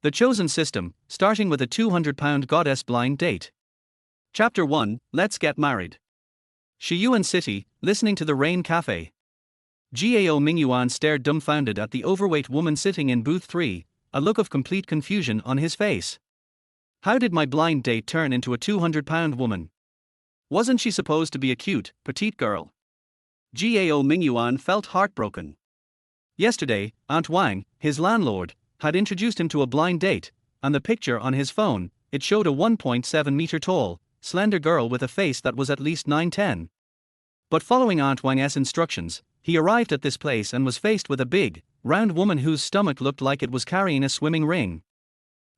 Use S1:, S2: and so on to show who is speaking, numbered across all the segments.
S1: The Chosen System, starting with a 200-pound goddess blind date. Chapter 1, Let's Get Married. Xiyuan City, listening to the rain Café. Gao Mingyuan stared dumbfounded at the overweight woman sitting in booth 3, a look of complete confusion on his face. How did my blind date turn into a 200-pound woman? Wasn't she supposed to be a cute, petite girl? Gao Mingyuan felt heartbroken. Yesterday, Aunt Wang, his landlord, had introduced him to a blind date, and the picture on his phone, it showed a 1.7-meter tall, slender girl with a face that was at least 9'10". But following Aunt Wang's instructions, he arrived at this place and was faced with a big, round woman whose stomach looked like it was carrying a swimming ring.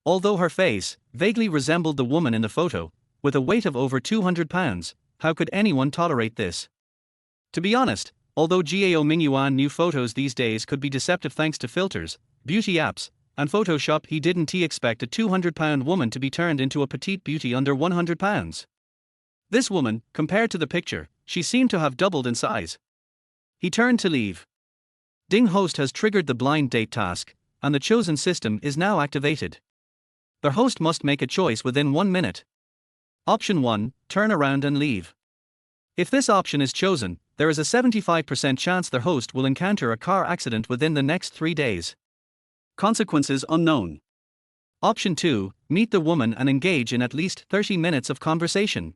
S1: Although her face vaguely resembled the woman in the photo, with a weight of over 200 pounds, how could anyone tolerate this? To be honest, although Gao Mingyuan knew photos these days could be deceptive thanks to filters, beauty apps, and Photoshop, he didn't expect a 200-pound woman to be turned into a petite beauty under 100 pounds. This woman, compared to the picture, she seemed to have doubled in size. He turned to leave. Ding host has triggered the blind date task, and the Chosen System is now activated. The host must make a choice within 1 minute. Option 1, turn around and leave. If this option is chosen, there is a 75% chance the host will encounter a car accident within the next 3 days. Consequences unknown. Option 2, meet the woman and engage in at least 30 minutes of conversation.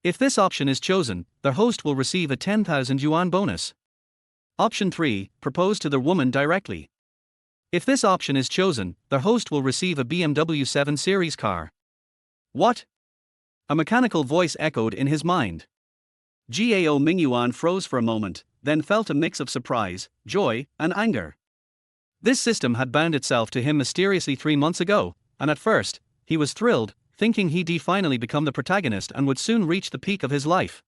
S1: If this option is chosen, the host will receive a 10,000 yuan bonus. Option 3, propose to the woman directly. If this option is chosen, the host will receive a BMW 7 Series car. What? A mechanical voice echoed in his mind. Gao Mingyuan froze for a moment, then felt a mix of surprise, joy, and anger. This system had bound itself to him mysteriously 3 months ago, and at first, he was thrilled, thinking he'd finally become the protagonist and would soon reach the peak of his life.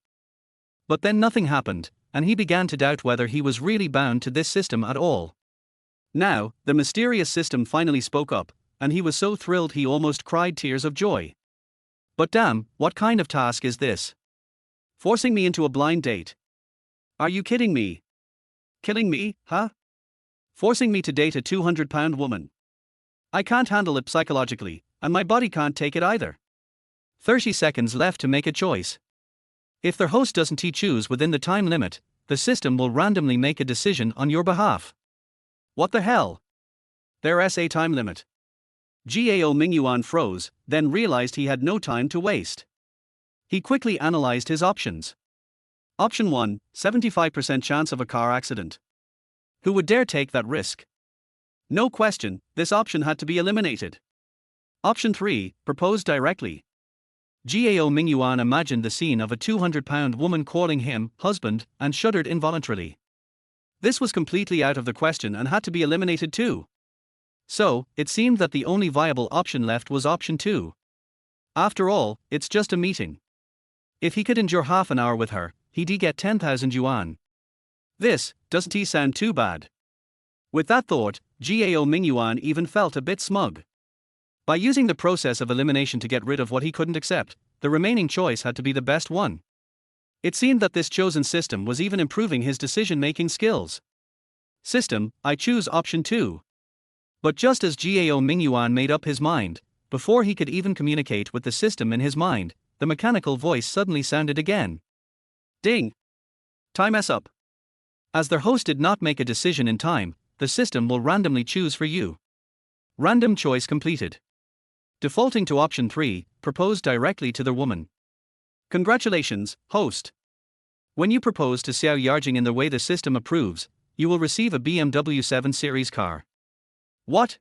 S1: But then nothing happened, and he began to doubt whether he was really bound to this system at all. Now, the mysterious system finally spoke up, and he was so thrilled he almost cried tears of joy. But damn, what kind of task is this? Forcing me into a blind date? Are you kidding me? Killing me, huh? Forcing me to date a 200-pound woman. I can't handle it psychologically, and my body can't take it either. 30 seconds left to make a choice. If the host doesn't choose within the time limit, the system will randomly make a decision on your behalf. What the hell? There's a time limit. Gao Mingyuan froze, then realized he had no time to waste. He quickly analyzed his options. Option 1, 75% chance of a car accident. Who would dare take that risk? No question, this option had to be eliminated. Option 3, propose directly. Gao Mingyuan imagined the scene of a 200-pound woman calling him husband and shuddered involuntarily. This was completely out of the question and had to be eliminated too. So, it seemed that the only viable option left was option 2. After all, it's just a meeting. If he could endure half an hour with her, he'd get 10,000 yuan. This doesn't sound too bad. With that thought, Gao Mingyuan even felt a bit smug. By using the process of elimination to get rid of what he couldn't accept, the remaining choice had to be the best one. It seemed that this chosen system was even improving his decision-making skills. System, I choose option 2. But just as Gao Mingyuan made up his mind, before he could even communicate with the system in his mind, the mechanical voice suddenly sounded again. Ding! Time's up. As the host did not make a decision in time, the system will randomly choose for you. Random choice completed. Defaulting to option 3, propose directly to the woman. Congratulations, host. When you propose to Xiao Yarjing in the way the system approves, you will receive a BMW 7 Series car. What?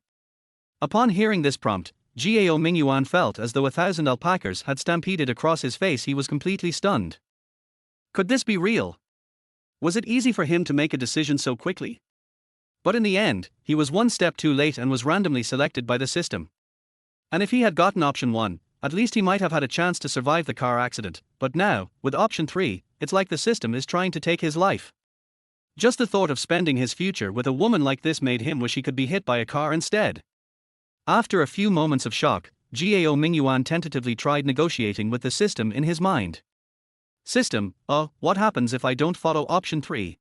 S1: Upon hearing this prompt, Gao Mingyuan felt as though 1,000 alpacas had stampeded across his face. He was completely stunned. Could this be real? Was it easy for him to make a decision so quickly? But in the end, he was one step too late and was randomly selected by the system. And if he had gotten option 1, at least he might have had a chance to survive the car accident, but now, with option 3, it's like the system is trying to take his life. Just the thought of spending his future with a woman like this made him wish he could be hit by a car instead. After a few moments of shock, Gao Mingyuan tentatively tried negotiating with the system in his mind. System, what happens if I don't follow option 3?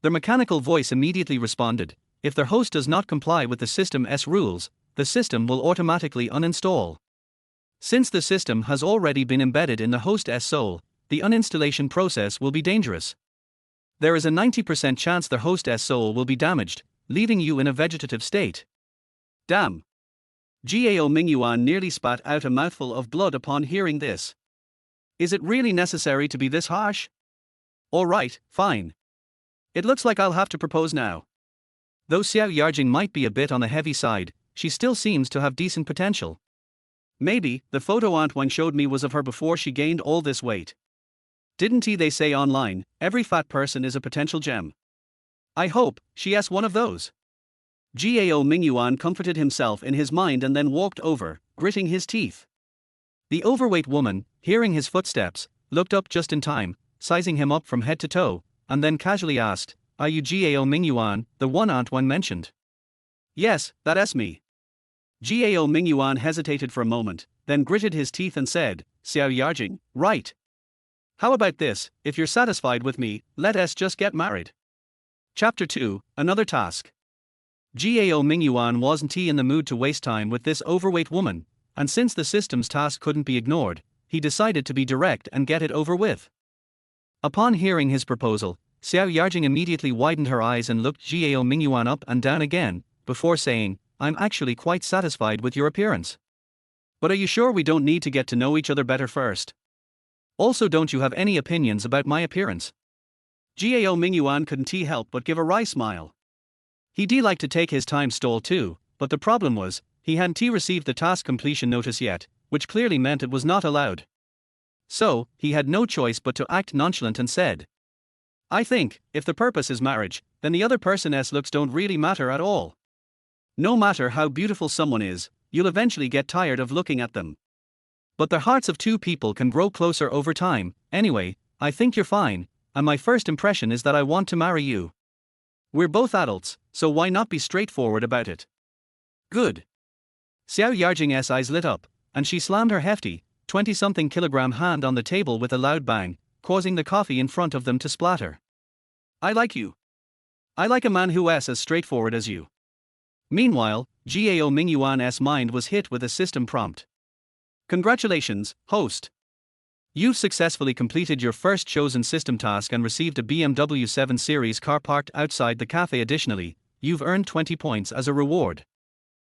S1: The mechanical voice immediately responded, if the host does not comply with the system's rules, the system will automatically uninstall. Since the system has already been embedded in the host's soul, the uninstallation process will be dangerous. There is a 90% chance the host's soul will be damaged, leaving you in a vegetative state. Damn. Gao Mingyuan nearly spat out a mouthful of blood upon hearing this. Is it really necessary to be this harsh? Alright, fine. It looks like I'll have to propose now. Though Xiao Yarjing might be a bit on the heavy side, she still seems to have decent potential. Maybe, the photo Aunt Wang showed me was of her before she gained all this weight. Didn't they say online, every fat person is a potential gem? I hope she's one of those. Gao Mingyuan comforted himself in his mind and then walked over, gritting his teeth. The overweight woman, hearing his footsteps, looked up just in time, sizing him up from head to toe, and then casually asked, "Are you Gao Mingyuan, the one Aunt Wang mentioned?" "Yes, that's me." Gao Mingyuan hesitated for a moment, then gritted his teeth and said, "Xiao Yarjing, right. How about this, if you're satisfied with me, let us just get married." Chapter 2, Another Task. Gao Mingyuan wasn't in the mood to waste time with this overweight woman, and since the system's task couldn't be ignored, he decided to be direct and get it over with. Upon hearing his proposal, Xiao Yarjing immediately widened her eyes and looked Gao Mingyuan up and down again, before saying, "I'm actually quite satisfied with your appearance. But are you sure we don't need to get to know each other better first? Also, don't you have any opinions about my appearance?" Gao Mingyuan couldn't help but give a wry smile. He'd like to take his time stall too, but the problem was, he hadn't received the task completion notice yet, which clearly meant it was not allowed. So, he had no choice but to act nonchalant and said, "I think, if the purpose is marriage, then the other person's looks don't really matter at all. No matter how beautiful someone is, you'll eventually get tired of looking at them. But the hearts of two people can grow closer over time. Anyway, I think you're fine, and my first impression is that I want to marry you. We're both adults, so why not be straightforward about it?" "Good." Xiao Yarjing's eyes lit up, and she slammed her hefty, 20-something kilogram hand on the table with a loud bang, causing the coffee in front of them to splatter. "I like you. I like a man who's as straightforward as you." Meanwhile, Gao Mingyuan's mind was hit with a system prompt. "Congratulations, host. You've successfully completed your first chosen system task and received a BMW 7 Series car parked outside the cafe. Additionally, you've earned 20 points as a reward.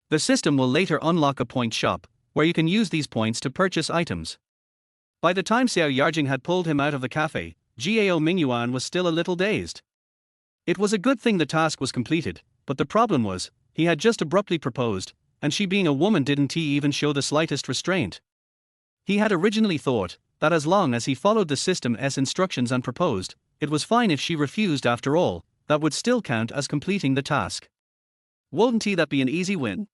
S1: The system will later unlock a point shop, where you can use these points to purchase items." By the time Xiao Yarjing had pulled him out of the cafe, Gao Mingyuan was still a little dazed. It was a good thing the task was completed, but the problem was, he had just abruptly proposed, and she being a woman didn't even show the slightest restraint. He had originally thought that as long as he followed the system's instructions and proposed, it was fine if she refused. After all, that would still count as completing the task. Wouldn't that be an easy win?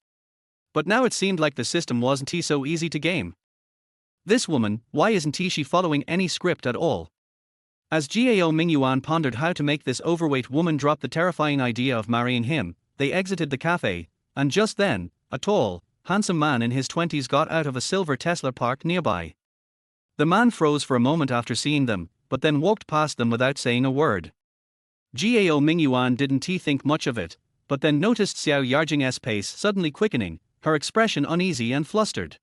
S1: But now it seemed like the system wasn't so easy to game. This woman, why isn't she following any script at all? As Gao Mingyuan pondered how to make this overweight woman drop the terrifying idea of marrying him, they exited the cafe, and just then, a tall, handsome man in his 20s got out of a silver Tesla parked nearby. The man froze for a moment after seeing them, but then walked past them without saying a word. Gao Mingyuan didn't think much of it, but then noticed Xiao Yarjing's pace suddenly quickening, her expression uneasy and flustered.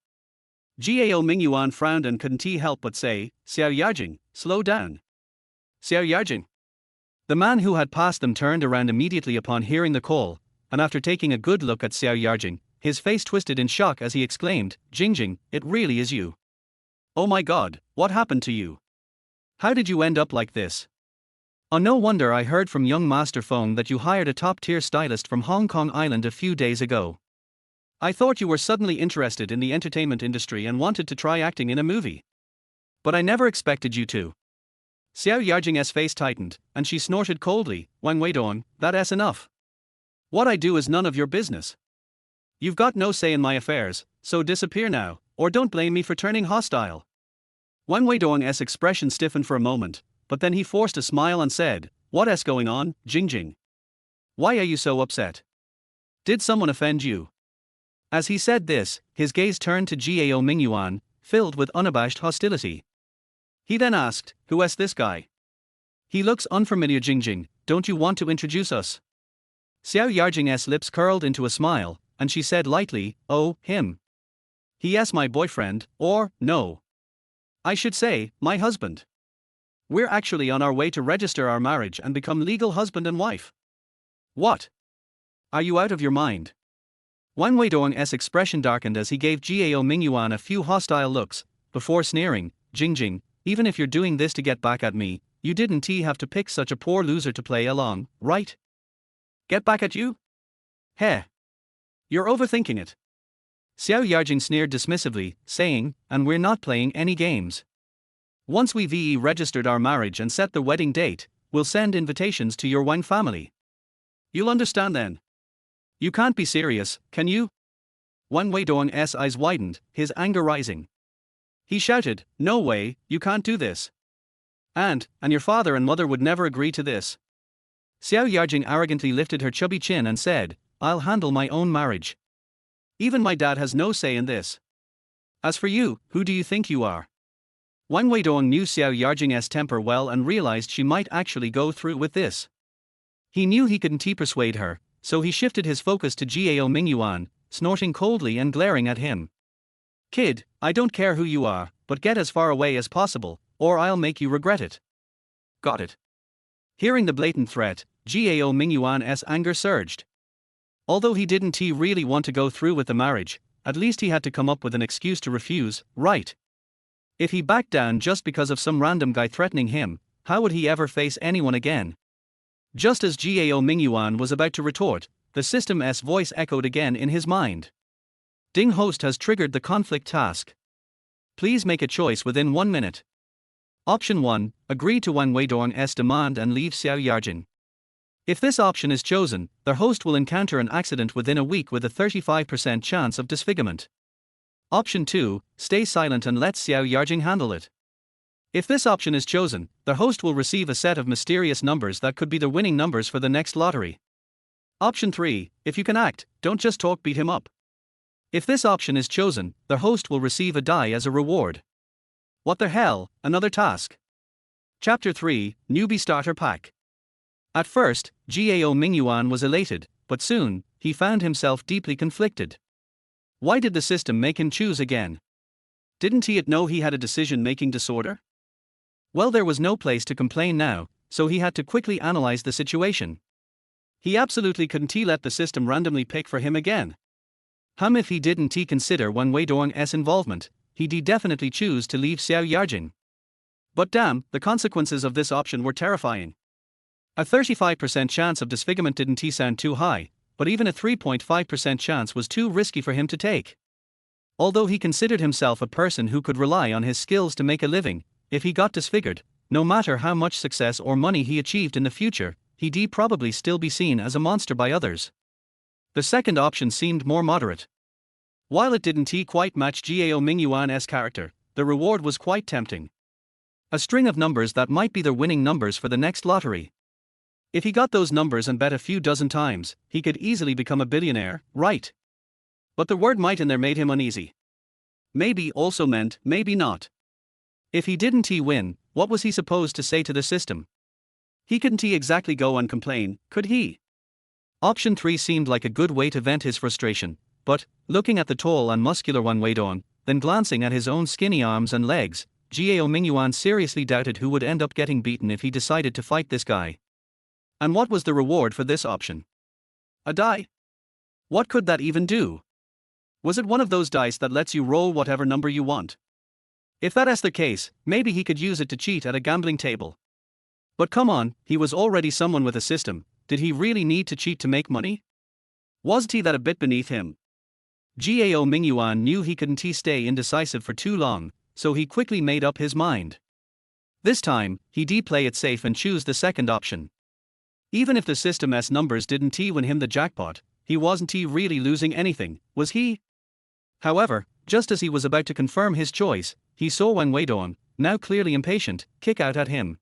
S1: Gao Mingyuan frowned and couldn't help but say, "Xiao Yarjing, slow down." "Xiao Yarjing." The man who had passed them turned around immediately upon hearing the call, and after taking a good look at Xiao Yarjing, his face twisted in shock as he exclaimed, "Jingjing, it really is you. Oh my god, what happened to you? How did you end up like this? Oh, no wonder I heard from young Master Feng that you hired a top-tier stylist from Hong Kong Island a few days ago. I thought you were suddenly interested in the entertainment industry and wanted to try acting in a movie. But I never expected you to." Xiao Yarjing's face tightened, and she snorted coldly, "Wang Weidong, that's enough. What I do is none of your business. You've got no say in my affairs, so disappear now, or don't blame me for turning hostile." Wang Weidong's expression stiffened for a moment, but then he forced a smile and said, "What's going on, Jingjing? Why are you so upset? Did someone offend you?" As he said this, his gaze turned to Gao Mingyuan, filled with unabashed hostility. He then asked, "Who's this guy? He looks unfamiliar. Jingjing, don't you want to introduce us?" Xiao Yarjing's lips curled into a smile, and she said lightly, "Oh, him. Yes, my boyfriend, or, no. I should say, my husband. We're actually on our way to register our marriage and become legal husband and wife." "What? Are you out of your mind?" Wang Weidong's expression darkened as he gave Gao Mingyuan a few hostile looks, before sneering, "Jingjing, even if you're doing this to get back at me, you didn't have to pick such a poor loser to play along, right?" "Get back at you? Heh. You're overthinking it." Xiao Yarjing sneered dismissively, saying, "And we're not playing any games. Once we've registered our marriage and set the wedding date, we'll send invitations to your Wang family. You'll understand then. You can't be serious, can you?" Wang Weidong's eyes widened, his anger rising. He shouted, "No way, you can't do this. And your father and mother would never agree to this." Xiao Yarjing arrogantly lifted her chubby chin and said, "I'll handle my own marriage. Even my dad has no say in this. As for you, who do you think you are?" Wang Weidong knew Xiao Yarjing's temper well and realized she might actually go through with this. He knew he couldn't persuade her, so he shifted his focus to Gao Mingyuan, snorting coldly and glaring at him. "Kid, I don't care who you are, but get as far away as possible, or I'll make you regret it." "Got it." Hearing the blatant threat, Gao Mingyuan's anger surged. Although he didn't really want to go through with the marriage, at least he had to come up with an excuse to refuse, right? If he backed down just because of some random guy threatening him, how would he ever face anyone again? Just as Gao Mingyuan was about to retort, the system's voice echoed again in his mind. "Ding host has triggered the conflict task. Please make a choice within 1 minute. Option 1, agree to Wang Weidong's demand and leave Xiao Yarjing. If this option is chosen, the host will encounter an accident within a week with a 35% chance of disfigurement. Option 2, stay silent and let Xiao Yarjing handle it. If this option is chosen, the host will receive a set of mysterious numbers that could be the winning numbers for the next lottery. Option 3, if you can act, don't just talk, beat him up. If this option is chosen, the host will receive a die as a reward. What the hell, another task. Chapter 3, Newbie Starter Pack. At first, Gao Mingyuan was elated, but soon, he found himself deeply conflicted. Why did the system make him choose again? Didn't he know he had a decision-making disorder? Well, there was no place to complain now, so he had to quickly analyze the situation. He absolutely couldn't let the system randomly pick for him again. If he didn't consider Wang Weidong's involvement, he'd definitely choose to leave Xiao Yarjing. But damn, the consequences of this option were terrifying. A 35% chance of disfigurement didn't sound too high, but even a 3.5% chance was too risky for him to take. Although he considered himself a person who could rely on his skills to make a living, if he got disfigured, no matter how much success or money he achieved in the future, he'd probably still be seen as a monster by others. The second option seemed more moderate. While it didn't quite match Gao Mingyuan's character, the reward was quite tempting. A string of numbers that might be the winning numbers for the next lottery. If he got those numbers and bet a few dozen times, he could easily become a billionaire, right? But the word might in there made him uneasy. Maybe also meant, maybe not. If he didn't win, what was he supposed to say to the system? He couldn't exactly go and complain, could he? Option 3 seemed like a good way to vent his frustration, but, looking at the tall and muscular Wang Weidong, then glancing at his own skinny arms and legs, Gao Mingyuan seriously doubted who would end up getting beaten if he decided to fight this guy. And what was the reward for this option? A die? What could that even do? Was it one of those dice that lets you roll whatever number you want? If that's the case, maybe he could use it to cheat at a gambling table. But come on, he was already someone with a system. Did he really need to cheat to make money? Wasn't he that a bit beneath him? Gao Mingyuan knew he couldn't stay indecisive for too long, so he quickly made up his mind. This time, he'd play it safe and choose the second option. Even if the system's numbers didn't win him the jackpot, he wasn't really losing anything, was he? However, just as he was about to confirm his choice, he saw Wang Weidong, now clearly impatient, kick out at him.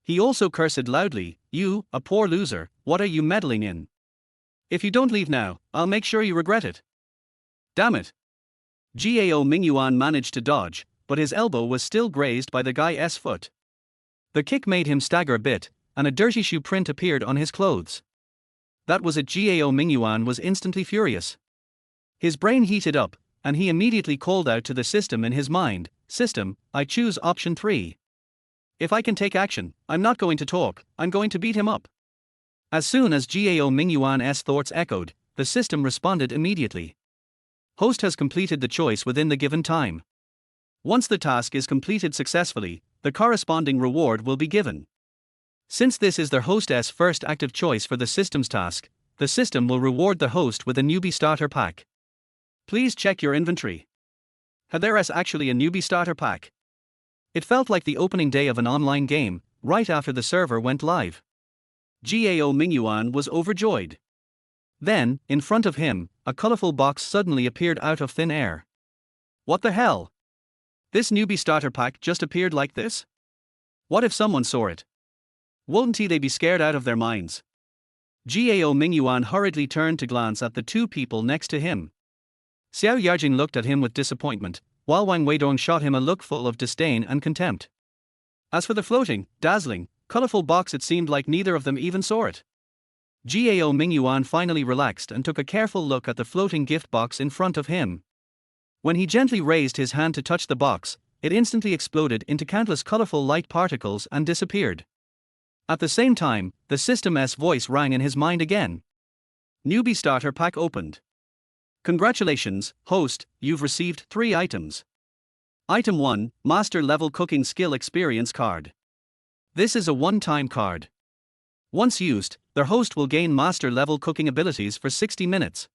S1: He also cursed loudly, "You, a poor loser, what are you meddling in? If you don't leave now, I'll make sure you regret it." Damn it. Gao Mingyuan managed to dodge, but his elbow was still grazed by the guy's foot. The kick made him stagger a bit, and a dirty shoe print appeared on his clothes. That was it. Gao Mingyuan was instantly furious. His brain heated up, and he immediately called out to the system in his mind, "System, I choose option 3. If I can take action, I'm not going to talk, I'm going to beat him up." As soon as Gao Mingyuan's thoughts echoed, the system responded immediately. Host has completed the choice within the given time. Once the task is completed successfully, the corresponding reward will be given. Since this is the host's first active choice for the system's task, the system will reward the host with a newbie starter pack. Please check your inventory. There's actually a newbie starter pack. It felt like the opening day of an online game, right after the server went live. Gao Mingyuan was overjoyed. Then, in front of him, a colorful box suddenly appeared out of thin air. What the hell? This newbie starter pack just appeared like this? What if someone saw it? Wouldn't they be scared out of their minds? Gao Mingyuan hurriedly turned to glance at the two people next to him. Xiao Yarjing looked at him with disappointment, while Wang Weidong shot him a look full of disdain and contempt. As for the floating, dazzling, colorful box, it seemed like neither of them even saw it. Gao Mingyuan finally relaxed and took a careful look at the floating gift box in front of him. When he gently raised his hand to touch the box, it instantly exploded into countless colorful light particles and disappeared. At the same time, the system's voice rang in his mind again. Newbie starter pack opened. Congratulations, host, you've received 3 items. Item 1, Master Level Cooking Skill Experience Card. This is a one-time card. Once used, the host will gain Master Level Cooking abilities for 60 minutes.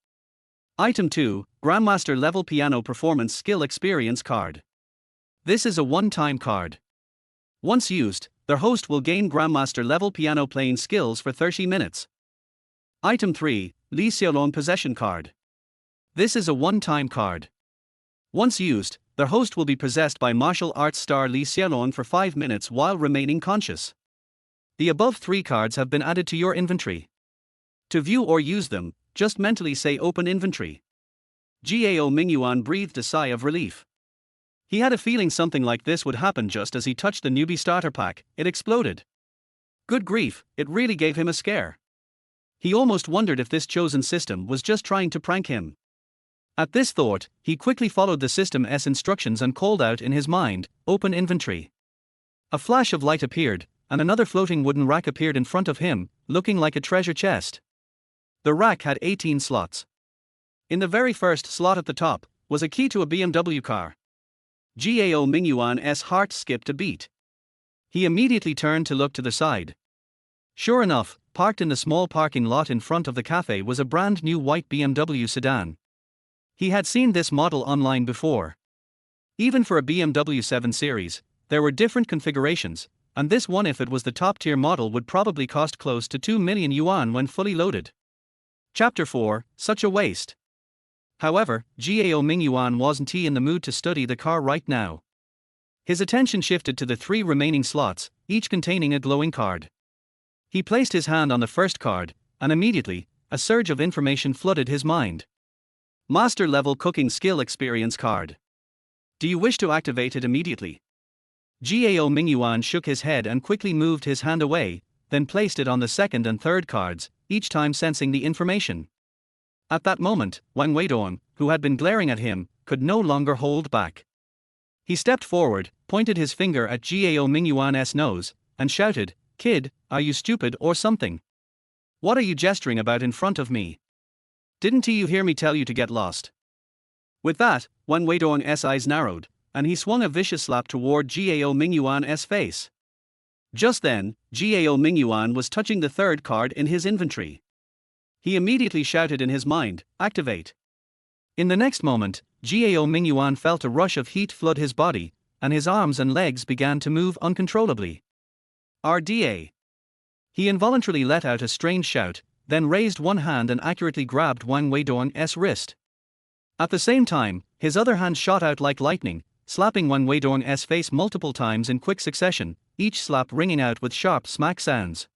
S1: Item 2, Grandmaster Level Piano Performance Skill Experience Card. This is a one-time card. Once used, the host will gain Grandmaster Level Piano Playing Skills for 30 minutes. Item 3, Xiyuan Possession Card. This is a one-time card. Once used, the host will be possessed by martial arts star Xiyuan for 5 minutes while remaining conscious. The above 3 cards have been added to your inventory. To view or use them, just mentally say Open Inventory. Gao Mingyuan breathed a sigh of relief. He had a feeling something like this would happen just as he touched the newbie starter pack. It exploded. Good grief, it really gave him a scare. He almost wondered if this chosen system was just trying to prank him. At this thought, he quickly followed the system's instructions and called out in his mind, Open Inventory. A flash of light appeared, and another floating wooden rack appeared in front of him, looking like a treasure chest. The rack had 18 slots. In the very first slot at the top, was a key to a BMW car. Gao Mingyuan's heart skipped a beat. He immediately turned to look to the side. Sure enough, parked in the small parking lot in front of the cafe was a brand new white BMW sedan. He had seen this model online before. Even for a BMW 7 Series, there were different configurations, and this one, if it was the top-tier model, would probably cost close to 2 million yuan when fully loaded. Chapter 4, Such a Waste. However, Gao Mingyuan wasn't in the mood to study the car right now. His attention shifted to the 3 remaining slots, each containing a glowing card. He placed his hand on the first card, and immediately, a surge of information flooded his mind. Master Level Cooking Skill Experience Card. Do you wish to activate it immediately? Gao Mingyuan shook his head and quickly moved his hand away, then placed it on the second and third cards, each time sensing the information. At that moment, Wang Weidong, who had been glaring at him, could no longer hold back. He stepped forward, pointed his finger at Gao Mingyuan's nose, and shouted, "Kid, are you stupid or something? What are you gesturing about in front of me? Didn't you hear me tell you to get lost?" With that, Wang Weidong's eyes narrowed, and he swung a vicious slap toward Gao Mingyuan's face. Just then, Gao Mingyuan was touching the third card in his inventory. He immediately shouted in his mind, "Activate." In the next moment, Gao Mingyuan felt a rush of heat flood his body, and his arms and legs began to move uncontrollably. RDA. He involuntarily let out a strange shout, then raised one hand and accurately grabbed Wang Weidong's wrist. At the same time, his other hand shot out like lightning, slapping Wang Weidong's face multiple times in quick succession, each slap ringing out with sharp smack sounds.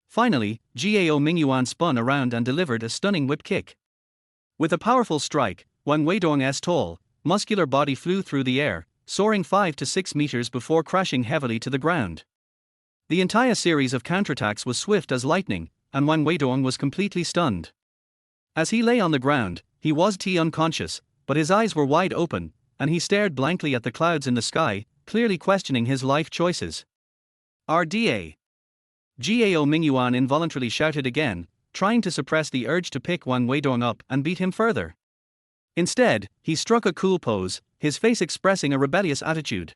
S1: Finally, Gao Mingyuan spun around and delivered a stunning whip kick. With a powerful strike, Wang Weidong's tall, muscular body flew through the air, soaring 5 to 6 meters before crashing heavily to the ground. The entire series of counterattacks was swift as lightning, and Wang Weidong was completely stunned. As he lay on the ground, he was unconscious, but his eyes were wide open, and he stared blankly at the clouds in the sky, clearly questioning his life choices. RDA. Gao Mingyuan involuntarily shouted again, trying to suppress the urge to pick Wang Weidong up and beat him further. Instead, he struck a cool pose, his face expressing a rebellious attitude.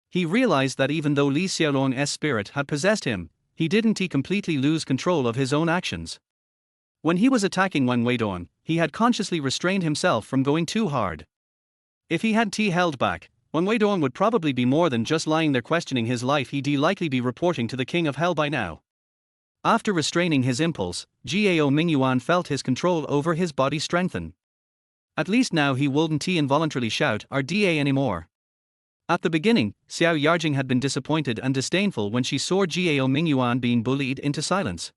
S1: He realized that even though Li Xiaolong's spirit had possessed him, he didn't completely lose control of his own actions. When he was attacking Wang Weidong, he had consciously restrained himself from going too hard. If he had held back, Wang Weidong would probably be more than just lying there questioning his life, he'd likely be reporting to the King of Hell by now. After restraining his impulse, Gao Mingyuan felt his control over his body strengthen. At least now he wouldn't involuntarily shout RDA anymore. At the beginning, Xiao Yarjing had been disappointed and disdainful when she saw Gao Mingyuan being bullied into silence.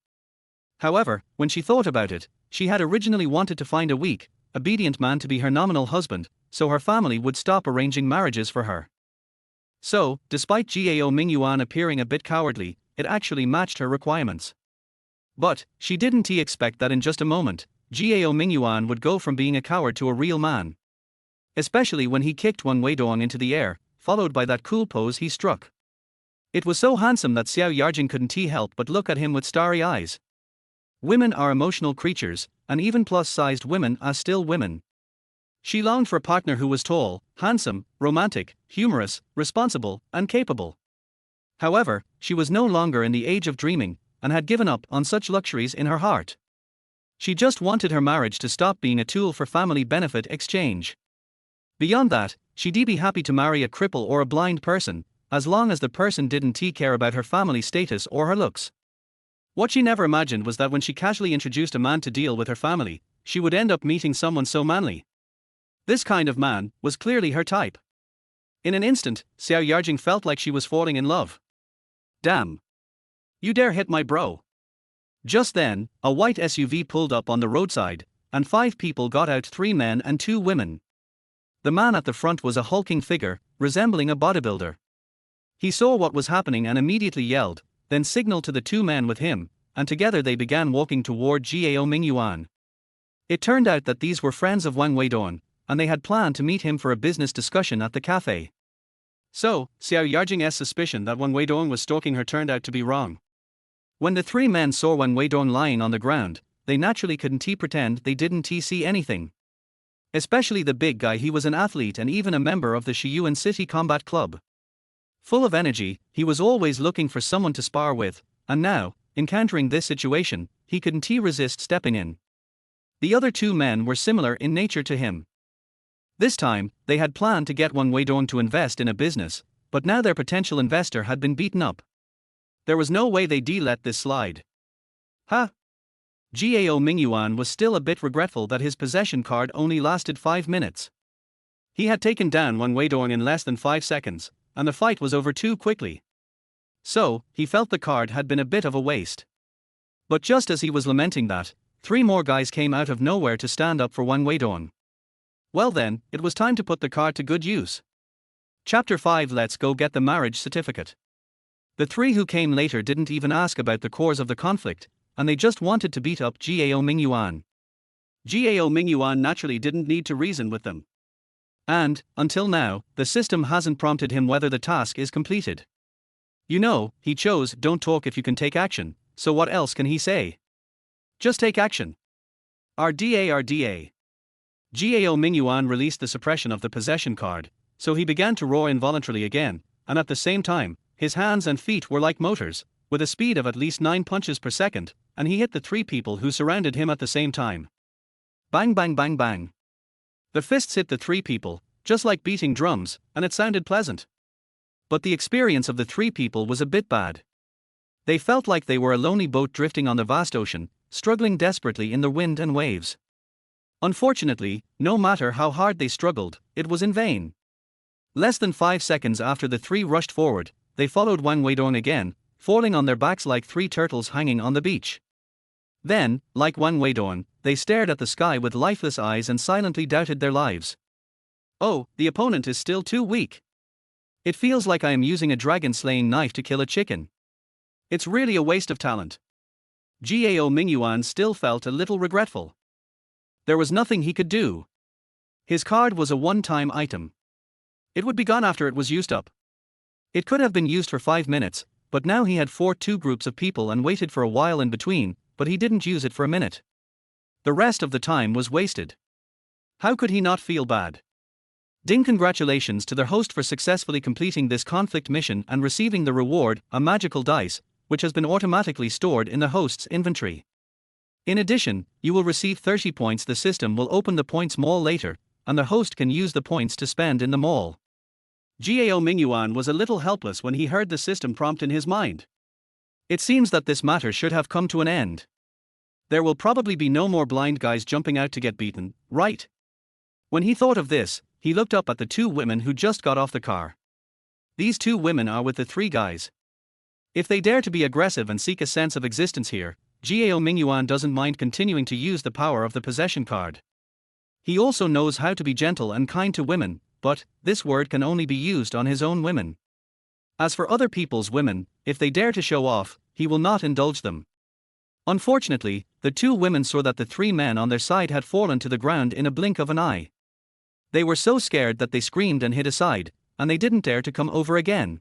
S1: However, when she thought about it, she had originally wanted to find a weak, obedient man to be her nominal husband, so her family would stop arranging marriages for her. So, despite Gao Mingyuan appearing a bit cowardly, it actually matched her requirements. But, she didn't expect that in just a moment, Gao Mingyuan would go from being a coward to a real man. Especially when he kicked Wang Weidong into the air, followed by that cool pose he struck. It was so handsome that Xiao Yarjing couldn't help but look at him with starry eyes. Women are emotional creatures, and even plus-sized women are still women. She longed for a partner who was tall, handsome, romantic, humorous, responsible, and capable. However, she was no longer in the age of dreaming, and had given up on such luxuries in her heart. She just wanted her marriage to stop being a tool for family benefit exchange. Beyond that, she'd be happy to marry a cripple or a blind person, as long as the person didn't care about her family status or her looks. What she never imagined was that when she casually introduced a man to deal with her family, she would end up meeting someone so manly. This kind of man was clearly her type. In an instant, Xiao Yarjing felt like she was falling in love. Damn. You dare hit my bro. Just then, a white SUV pulled up on the roadside, and 5 people got out, 3 men and 2 women. The man at the front was a hulking figure, resembling a bodybuilder. He saw what was happening and immediately yelled, then signaled to the 2 men with him, and together they began walking toward Gao Mingyuan. It turned out that these were friends of Wang Weidong, and they had planned to meet him for a business discussion at the café. So, Xiao Yarjing's suspicion that Wang Weidong was stalking her turned out to be wrong. When the 3 men saw Wang Weidong lying on the ground, they naturally couldn't pretend they didn't see anything. Especially the big guy. He was an athlete and even a member of the Xiyuan City Combat Club. Full of energy, he was always looking for someone to spar with, and now, encountering this situation, he couldn't resist stepping in. The other 2 men were similar in nature to him. This time, they had planned to get Wang Weidong to invest in a business, but now their potential investor had been beaten up. There was no way they'd let this slide. Ha! Gao Mingyuan was still a bit regretful that his possession card only lasted 5 minutes. He had taken down Wang Weidong in less than 5 seconds, and the fight was over too quickly. So, he felt the card had been a bit of a waste. But just as he was lamenting that, 3 more guys came out of nowhere to stand up for Wang Weidong. Well then, it was time to put the card to good use. Chapter 5. Let's go get the marriage certificate. The 3 who came later didn't even ask about the cause of the conflict, and they just wanted to beat up Gao Mingyuan. Gao Mingyuan naturally didn't need to reason with them. And, until now, the system hasn't prompted him whether the task is completed. You know, he chose don't talk if you can take action, so what else can he say? Just take action. RDA RDA. Gao Mingyuan released the suppression of the possession card, so he began to roar involuntarily again, and at the same time, his hands and feet were like motors, with a speed of at least 9 punches per second, and he hit the 3 people who surrounded him at the same time. Bang bang bang bang. The fists hit the 3 people, just like beating drums, and it sounded pleasant. But the experience of the 3 people was a bit bad. They felt like they were a lonely boat drifting on the vast ocean, struggling desperately in the wind and waves. Unfortunately, no matter how hard they struggled, it was in vain. Less than 5 seconds after the 3 rushed forward, they followed Wang Weidong again, falling on their backs like 3 turtles hanging on the beach. Then, like Wang Weidong, they stared at the sky with lifeless eyes and silently doubted their lives. Oh, the opponent is still too weak. It feels like I am using a dragon-slaying knife to kill a chicken. It's really a waste of talent. Gao Mingyuan still felt a little regretful. There was nothing he could do. His card was a one-time item. It would be gone after it was used up. It could have been used for 5 minutes, but now he had fought 2 groups of people and waited for a while in between, but he didn't use it for a minute. The rest of the time was wasted. How could he not feel bad? Ding! Congratulations to their host for successfully completing this conflict mission and receiving the reward, a magical dice, which has been automatically stored in the host's inventory. In addition, you will receive 30 points. The system will open the points mall later, and the host can use the points to spend in the mall. Gao Mingyuan was a little helpless when he heard the system prompt in his mind. It seems that this matter should have come to an end. There will probably be no more blind guys jumping out to get beaten, right? When he thought of this, he looked up at the 2 women who just got off the car. These 2 women are with the 3 guys. If they dare to be aggressive and seek a sense of existence here, Gao Mingyuan doesn't mind continuing to use the power of the possession card. He also knows how to be gentle and kind to women, but this word can only be used on his own women. As for other people's women, if they dare to show off, he will not indulge them. Unfortunately, the 2 women saw that the 3 men on their side had fallen to the ground in a blink of an eye. They were so scared that they screamed and hid aside, and they didn't dare to come over again.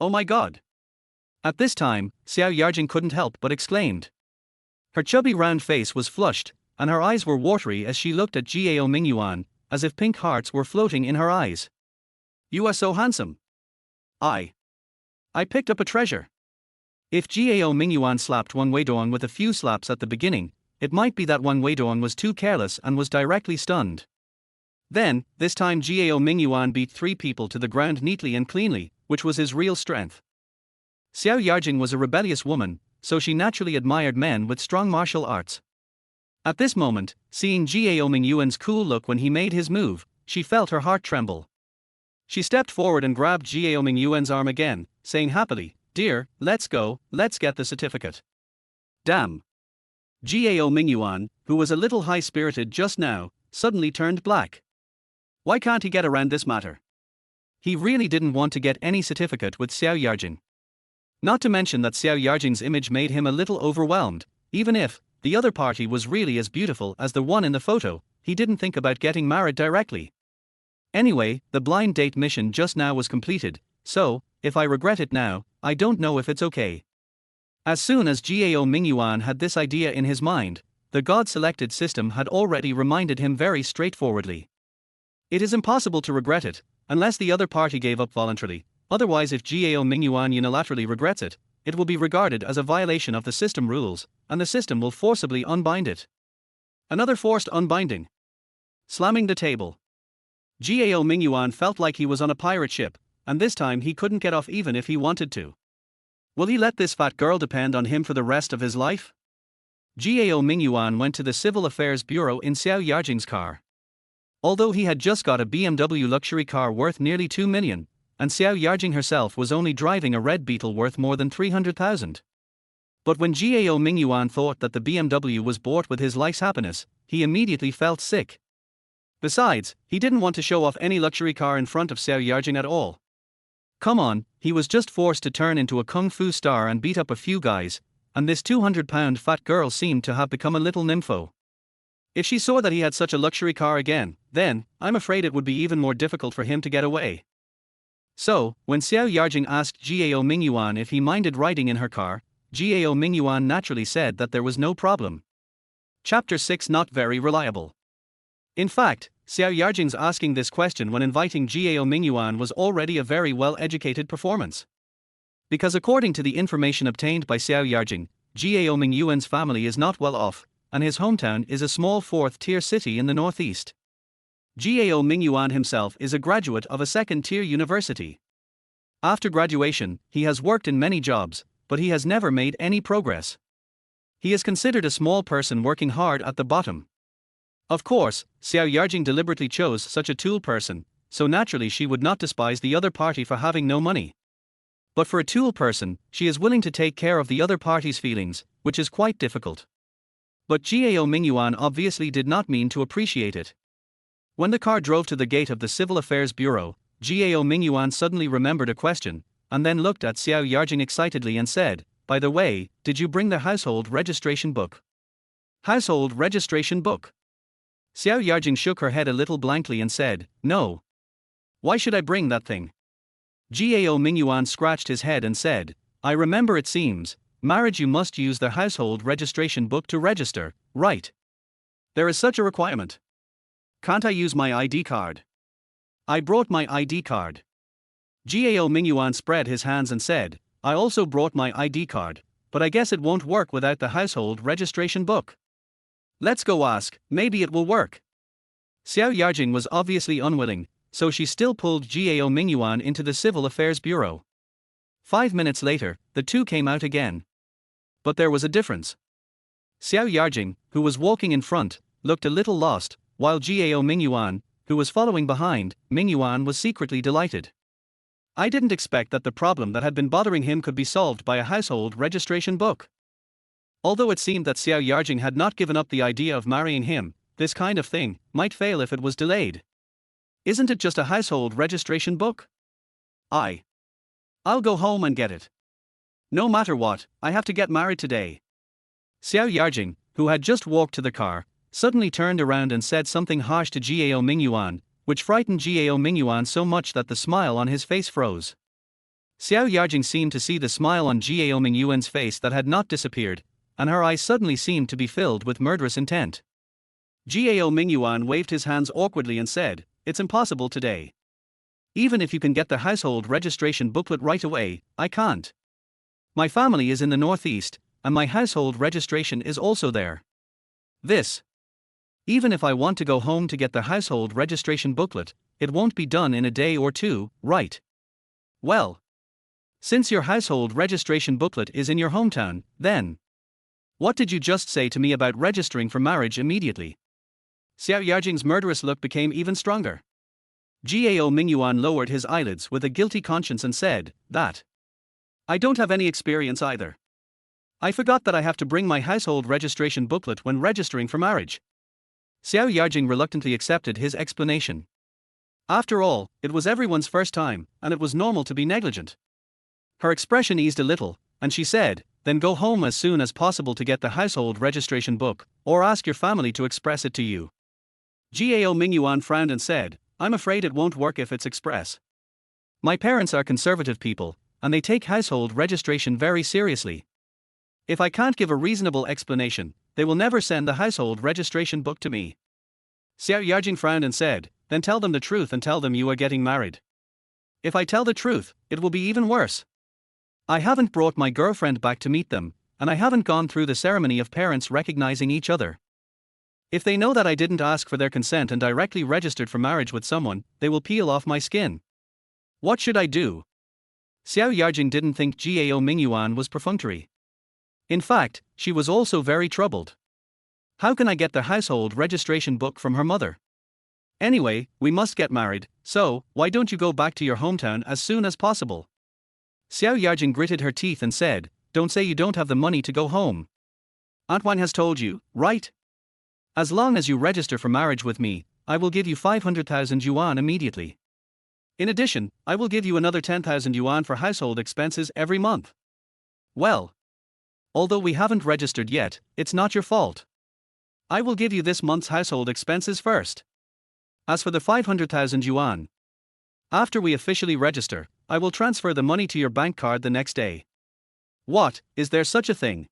S1: Oh my god! At this time, Xiao Yarjing couldn't help but exclaimed. Her chubby round face was flushed, and her eyes were watery as she looked at Gao Mingyuan, as if pink hearts were floating in her eyes. You are so handsome. I picked up a treasure. If Gao Mingyuan slapped Wang Weidong with a few slaps at the beginning, it might be that Wang Weidong was too careless and was directly stunned. Then, this time Gao Mingyuan beat 3 people to the ground neatly and cleanly, which was his real strength. Xiao Yarjing was a rebellious woman, so she naturally admired men with strong martial arts. At this moment, seeing Gao Mingyuan's cool look when he made his move, she felt her heart tremble. She stepped forward and grabbed Gao Mingyuan's arm again, saying happily, "Dear, let's go, let's get the certificate." Damn. Gao Mingyuan, who was a little high-spirited just now, suddenly turned black. Why can't he get around this matter? He really didn't want to get any certificate with Xiao Yarjing. Not to mention that Xiao Yarjing's image made him a little overwhelmed. Even if the other party was really as beautiful as the one in the photo, he didn't think about getting married directly. Anyway, the blind date mission just now was completed, so, if I regret it now, I don't know if it's okay. As soon as Gao Mingyuan had this idea in his mind, the God-selected system had already reminded him very straightforwardly. It is impossible to regret it, unless the other party gave up voluntarily. Otherwise, if Gao Mingyuan unilaterally regrets it, it will be regarded as a violation of the system rules, and the system will forcibly unbind it. Another forced unbinding. Slamming the table. Gao Mingyuan felt like he was on a pirate ship, and this time he couldn't get off even if he wanted to. Will he let this fat girl depend on him for the rest of his life? Gao Mingyuan went to the Civil Affairs Bureau in Xiao Yarjing's car. Although he had just got a BMW luxury car worth nearly 2 million, and Xiao Yarjing herself was only driving a red Beetle worth more than 300,000. But when Gao Mingyuan thought that the BMW was bought with his life's happiness, he immediately felt sick. Besides, he didn't want to show off any luxury car in front of Xiao Yarjing at all. Come on, he was just forced to turn into a kung fu star and beat up a few guys, and this 200-pound fat girl seemed to have become a little nympho. If she saw that he had such a luxury car again, then, I'm afraid it would be even more difficult for him to get away. So, when Xiao Yarjing asked Gao Mingyuan if he minded riding in her car, Gao Mingyuan naturally said that there was no problem. Chapter 6 Not very reliable. In fact, Xiao Yarjing's asking this question when inviting Gao Mingyuan was already a very well-educated performance. Because according to the information obtained by Xiao Yarjing, Gao Mingyuan's family is not well off, and his hometown is a small 4th-tier city in the northeast. Gao Mingyuan himself is a graduate of a 2nd-tier university. After graduation, he has worked in many jobs, but he has never made any progress. He is considered a small person working hard at the bottom. Of course, Xiao Yarjing deliberately chose such a tool person, so naturally she would not despise the other party for having no money. But for a tool person, she is willing to take care of the other party's feelings, which is quite difficult. But Gao Mingyuan obviously did not mean to appreciate it. When the car drove to the gate of the Civil Affairs Bureau, Gao Mingyuan suddenly remembered a question, and then looked at Xiao Yarjing excitedly and said, "By the way, did you bring the household registration book?" Household registration book? Xiao Yarjing shook her head a little blankly and said, "No. Why should I bring that thing?" Gao Mingyuan scratched his head and said, "I remember it seems, marriage you must use the household registration book to register, right? There is such a requirement. Can't I use my ID card?" "I brought my ID card." Gao Mingyuan spread his hands and said, "I also brought my ID card, but I guess it won't work without the household registration book. Let's go ask, maybe it will work." Xiao Yarjing was obviously unwilling, so she still pulled Gao Mingyuan into the Civil Affairs Bureau. 5 minutes later, the two came out again. But there was a difference. Xiao Yarjing, who was walking in front, looked a little lost, while Gao Mingyuan, who was following behind, Mingyuan was secretly delighted. I didn't expect that the problem that had been bothering him could be solved by a household registration book. Although it seemed that Xiao Yarjing had not given up the idea of marrying him, this kind of thing might fail if it was delayed. Isn't it just a household registration book? I'll go home and get it. No matter what, I have to get married today. Xiao Yarjing, who had just walked to the car, suddenly turned around and said something harsh to Gao Mingyuan, which frightened Gao Mingyuan so much that the smile on his face froze. Xiao Yarjing seemed to see the smile on Gao Mingyuan's face that had not disappeared, and her eyes suddenly seemed to be filled with murderous intent. Gao Mingyuan waved his hands awkwardly and said, "It's impossible today. Even if you can get the household registration booklet right away, I can't. My family is in the northeast, and my household registration is also there. Even if I want to go home to get the household registration booklet, it won't be done in a day or two, right? Well, since your household registration booklet is in your hometown, then what did you just say to me about registering for marriage immediately?" Xiao Yarjing's murderous look became even stronger. Gao Mingyuan lowered his eyelids with a guilty conscience and said, "That. I don't have any experience either. I forgot that I have to bring my household registration booklet when registering for marriage." Xiao Yarjing reluctantly accepted his explanation. After all, it was everyone's first time, and it was normal to be negligent. Her expression eased a little, and she said, "Then go home as soon as possible to get the household registration book, or ask your family to express it to you." Gao Mingyuan frowned and said, "I'm afraid it won't work if it's express. My parents are conservative people, and they take household registration very seriously. If I can't give a reasonable explanation, they will never send the household registration book to me." Xiao Yarjing frowned and said, "Then tell them the truth and tell them you are getting married." "If I tell the truth, it will be even worse. I haven't brought my girlfriend back to meet them, and I haven't gone through the ceremony of parents recognizing each other. If they know that I didn't ask for their consent and directly registered for marriage with someone, they will peel off my skin. What should I do?" Xiao Yarjing didn't think Gao Mingyuan was perfunctory. In fact, she was also very troubled. How can I get the household registration book from her mother? Anyway, we must get married, so why don't you go back to your hometown as soon as possible? Xiao Yarjing gritted her teeth and said, "Don't say you don't have the money to go home. Aunt Wang has told you, right? As long as you register for marriage with me, I will give you 500,000 yuan immediately. In addition, I will give you another 10,000 yuan for household expenses every month. Well, although we haven't registered yet, it's not your fault. I will give you this month's household expenses first. As for the 500,000 yuan, after we officially register, I will transfer the money to your bank card the next day." "What, is there such a thing?"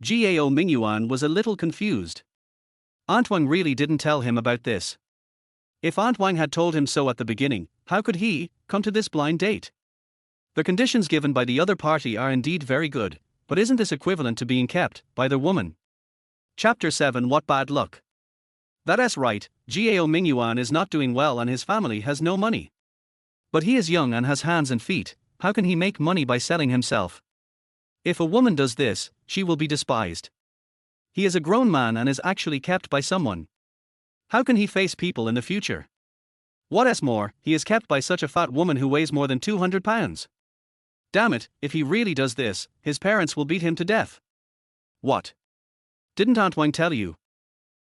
S1: Gao Mingyuan was a little confused. Aunt Wang really didn't tell him about this. If Aunt Wang had told him so at the beginning, how could he come to this blind date? The conditions given by the other party are indeed very good, but isn't this equivalent to being kept by the woman? Chapter 7 What Bad Luck. That's right, Gao Mingyuan is not doing well and his family has no money. But he is young and has hands and feet, how can he make money by selling himself? If a woman does this, she will be despised. He is a grown man and is actually kept by someone. How can he face people in the future? What's more, he is kept by such a fat woman who weighs more than 200 pounds. Damn it, if he really does this, his parents will beat him to death. What? Didn't Aunt Wang tell you?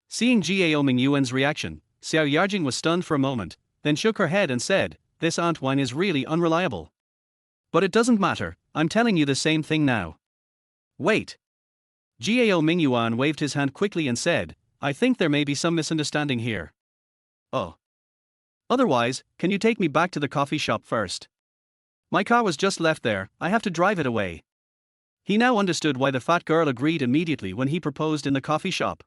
S1: Seeing Gao Mingyuan's reaction, Xiao Yarjing was stunned for a moment, then shook her head and said, "This Aunt Wang is really unreliable. But it doesn't matter, I'm telling you the same thing now." "Wait." Gao Mingyuan waved his hand quickly and said, I think there may be some misunderstanding here. Oh. Otherwise, can you take me back to the coffee shop first? My car was just left there, I have to drive it away. He now understood why the fat girl agreed immediately when he proposed in the coffee shop.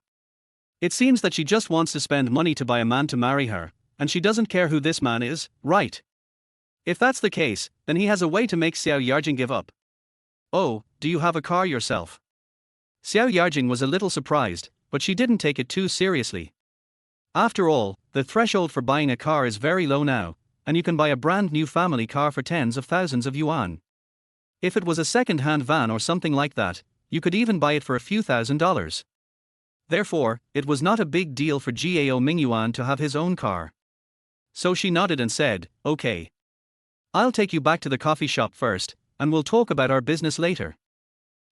S1: It seems that she just wants to spend money to buy a man to marry her, and she doesn't care who this man is, right? If that's the case, then he has a way to make Xiao Yarjing give up. Oh, do you have a car yourself? Xiao Yarjing was a little surprised, but she didn't take it too seriously. After all, the threshold for buying a car is very low now, and you can buy a brand new family car for tens of thousands of yuan. If it was a second-hand van or something like that, you could even buy it for a few $1,000s. Therefore, it was not a big deal for Gao Mingyuan to have his own car. So she nodded and said, okay. I'll take you back to the coffee shop first, and we'll talk about our business later.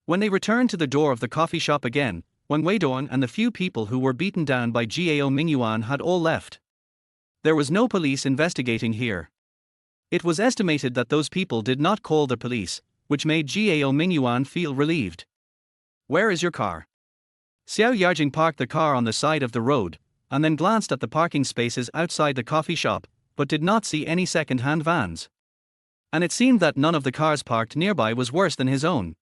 S1: When they returned to the door of the coffee shop again, Wang Weidong and the few people who were beaten down by Gao Mingyuan had all left. There was no police investigating here. It was estimated that those people did not call the police, which made Gao Mingyuan feel relieved. Where is your car? Xiao Yarjing parked the car on the side of the road, and then glanced at the parking spaces outside the coffee shop, but did not see any second-hand vans. And it seemed that none of the cars parked nearby was worse than his own.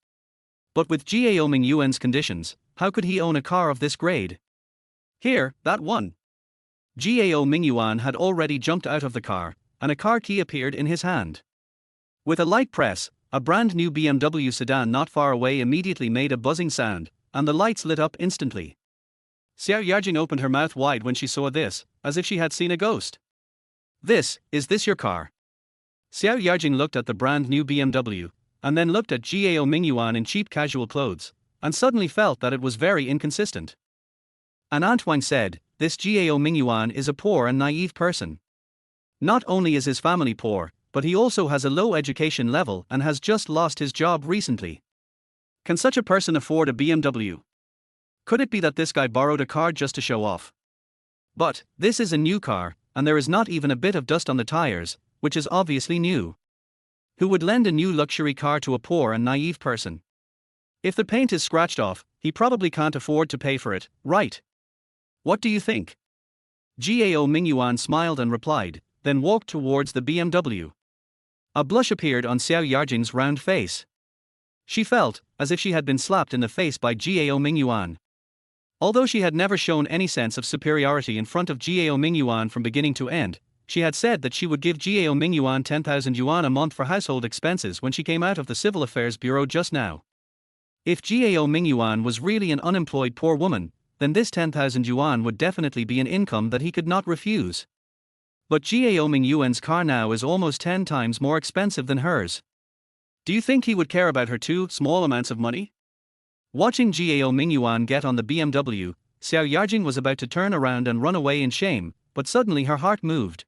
S1: But with Gao Mingyuan's conditions, how could he own a car of this grade? Here, that one. Gao Mingyuan had already jumped out of the car, and a car key appeared in his hand. With a light press, a brand new BMW sedan not far away immediately made a buzzing sound, and the lights lit up instantly. Xiao Yarjing opened her mouth wide when she saw this, as if she had seen a ghost. Is this your car? Xiao Yarjing looked at the brand new BMW, and then looked at Gao Mingyuan in cheap casual clothes, and suddenly felt that it was very inconsistent. And Aunt Wang said, this Gao Mingyuan is a poor and naive person. Not only is his family poor, but he also has a low education level and has just lost his job recently. Can such a person afford a BMW? Could it be that this guy borrowed a car just to show off? But, this is a new car, and there is not even a bit of dust on the tires, which is obviously new. Who would lend a new luxury car to a poor and naive person? If the paint is scratched off, he probably can't afford to pay for it, right? What do you think? Gao Mingyuan smiled and replied, then walked towards the BMW. A blush appeared on Xiao Yarjing's round face. She felt as if she had been slapped in the face by Gao Mingyuan. Although she had never shown any sense of superiority in front of Gao Mingyuan from beginning to end, she had said that she would give Gao Mingyuan 10,000 yuan a month for household expenses when she came out of the Civil Affairs Bureau just now. If Gao Mingyuan was really an unemployed poor woman, then this 10,000 yuan would definitely be an income that he could not refuse. But Gao Mingyuan's car now is almost 10 times more expensive than hers. Do you think he would care about her too small amounts of money? Watching Gao Mingyuan get on the BMW, Xiao Yarjing was about to turn around and run away in shame, but suddenly her heart moved.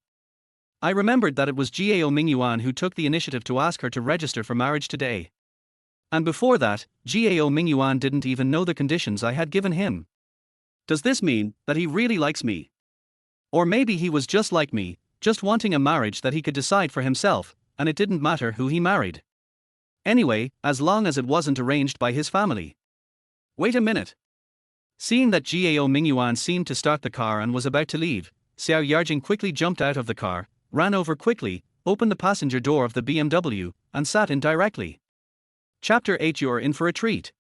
S1: I remembered that it was Gao Mingyuan who took the initiative to ask her to register for marriage today. And before that, Gao Mingyuan didn't even know the conditions I had given him. Does this mean that he really likes me? Or maybe he was just like me, just wanting a marriage that he could decide for himself, and it didn't matter who he married. Anyway, as long as it wasn't arranged by his family. Wait a minute. Seeing that Gao Mingyuan seemed to start the car and was about to leave, Xiao Yarjing quickly jumped out of the car, ran over quickly, opened the passenger door of the BMW, and sat in directly. Chapter 8. You're in for a treat.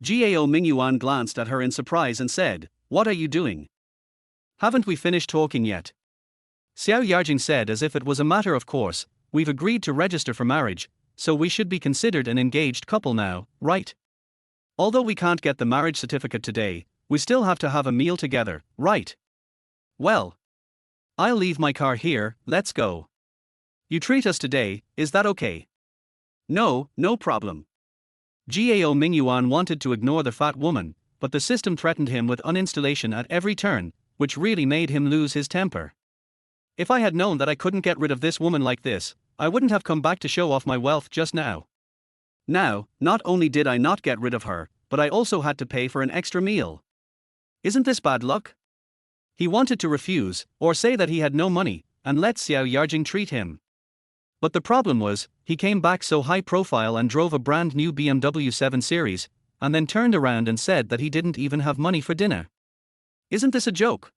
S1: Gao Mingyuan glanced at her in surprise and said, what are you doing? Haven't we finished talking yet? Xiao Yarjing said as if it was a matter of course, we've agreed to register for marriage, so we should be considered an engaged couple now, right? Although we can't get the marriage certificate today, we still have to have a meal together, right? Well, I'll leave my car here, let's go. You treat us today, is that okay? No problem. Gao Mingyuan wanted to ignore the fat woman, but the system threatened him with uninstallation at every turn, which really made him lose his temper. If I had known that I couldn't get rid of this woman like this, I wouldn't have come back to show off my wealth just now. Now, not only did I not get rid of her, but I also had to pay for an extra meal. Isn't this bad luck? He wanted to refuse, or say that he had no money, and let Xiao Yarjing treat him. But the problem was, he came back so high profile and drove a brand new BMW 7 Series, and then turned around and said that he didn't even have money for dinner. Isn't this a joke?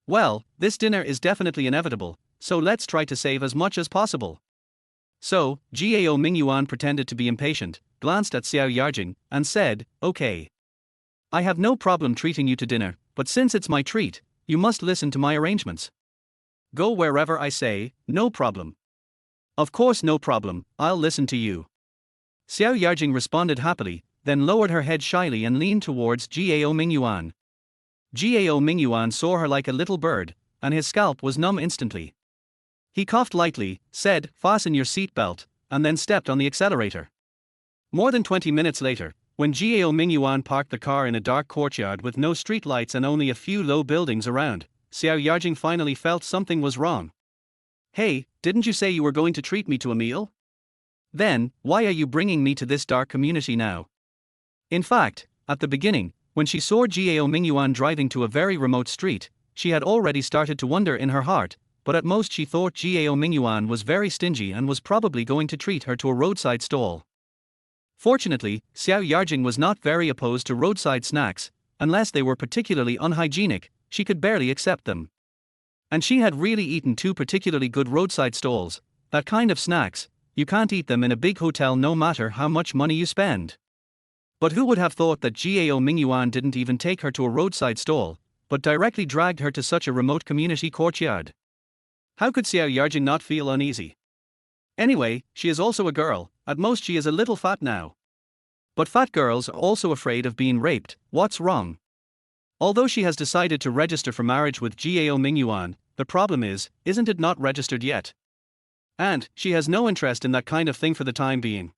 S1: Well, this dinner is definitely inevitable, so let's try to save as much as possible. So, Gao Mingyuan pretended to be impatient, glanced at Xiao Yarjing, and said, "Okay. I have no problem treating you to dinner, but since it's my treat, you must listen to my arrangements. Go wherever I say, no problem." "Of course, no problem, I'll listen to you." Xiao Yarjing responded happily, then lowered her head shyly and leaned towards Gao Mingyuan. Gao Mingyuan saw her like a little bird, and his scalp was numb instantly. He coughed lightly, said, "Fasten your seatbelt," and then stepped on the accelerator. More than 20 minutes later, when Gao Mingyuan parked the car in a dark courtyard with no street lights and only a few low buildings around, Xiao Yarjing finally felt something was wrong. "Hey, didn't you say you were going to treat me to a meal? Then, why are you bringing me to this dark community now?" In fact, at the beginning, when she saw Gao Mingyuan driving to a very remote street, she had already started to wonder in her heart, but at most she thought Gao Mingyuan was very stingy and was probably going to treat her to a roadside stall. Fortunately, Xiao Yarjing was not very opposed to roadside snacks, unless they were particularly unhygienic, she could barely accept them. And she had really eaten two particularly good roadside stalls, that kind of snacks, you can't eat them in a big hotel no matter how much money you spend. But who would have thought that Gao Mingyuan didn't even take her to a roadside stall, but directly dragged her to such a remote community courtyard? How could Xiao Yarjing not feel uneasy? Anyway, she is also a girl, at most she is a little fat now. But fat girls are also afraid of being raped, what's wrong? Although she has decided to register for marriage with Gao Mingyuan, the problem is, isn't it not registered yet? And, she has no interest in that kind of thing for the time being.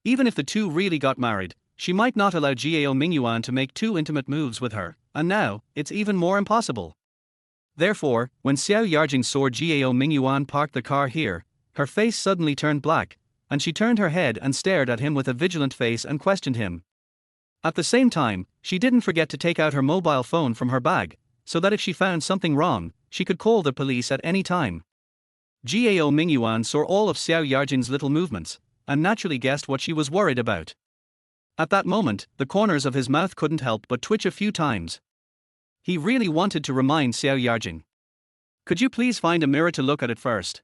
S1: Even if the two really got married, she might not allow Gao Mingyuan to make too intimate moves with her, and now, it's even more impossible. Therefore, when Xiao Yarjing saw Gao Mingyuan park the car here, her face suddenly turned black, and she turned her head and stared at him with a vigilant face and questioned him. At the same time, she didn't forget to take out her mobile phone from her bag, so that if she found something wrong, she could call the police at any time. Gao Mingyuan saw all of Xiao Yarjing's little movements, and naturally guessed what she was worried about. At that moment, the corners of his mouth couldn't help but twitch a few times. He really wanted to remind Xiao Yarjing. "Could you please find a mirror to look at it first?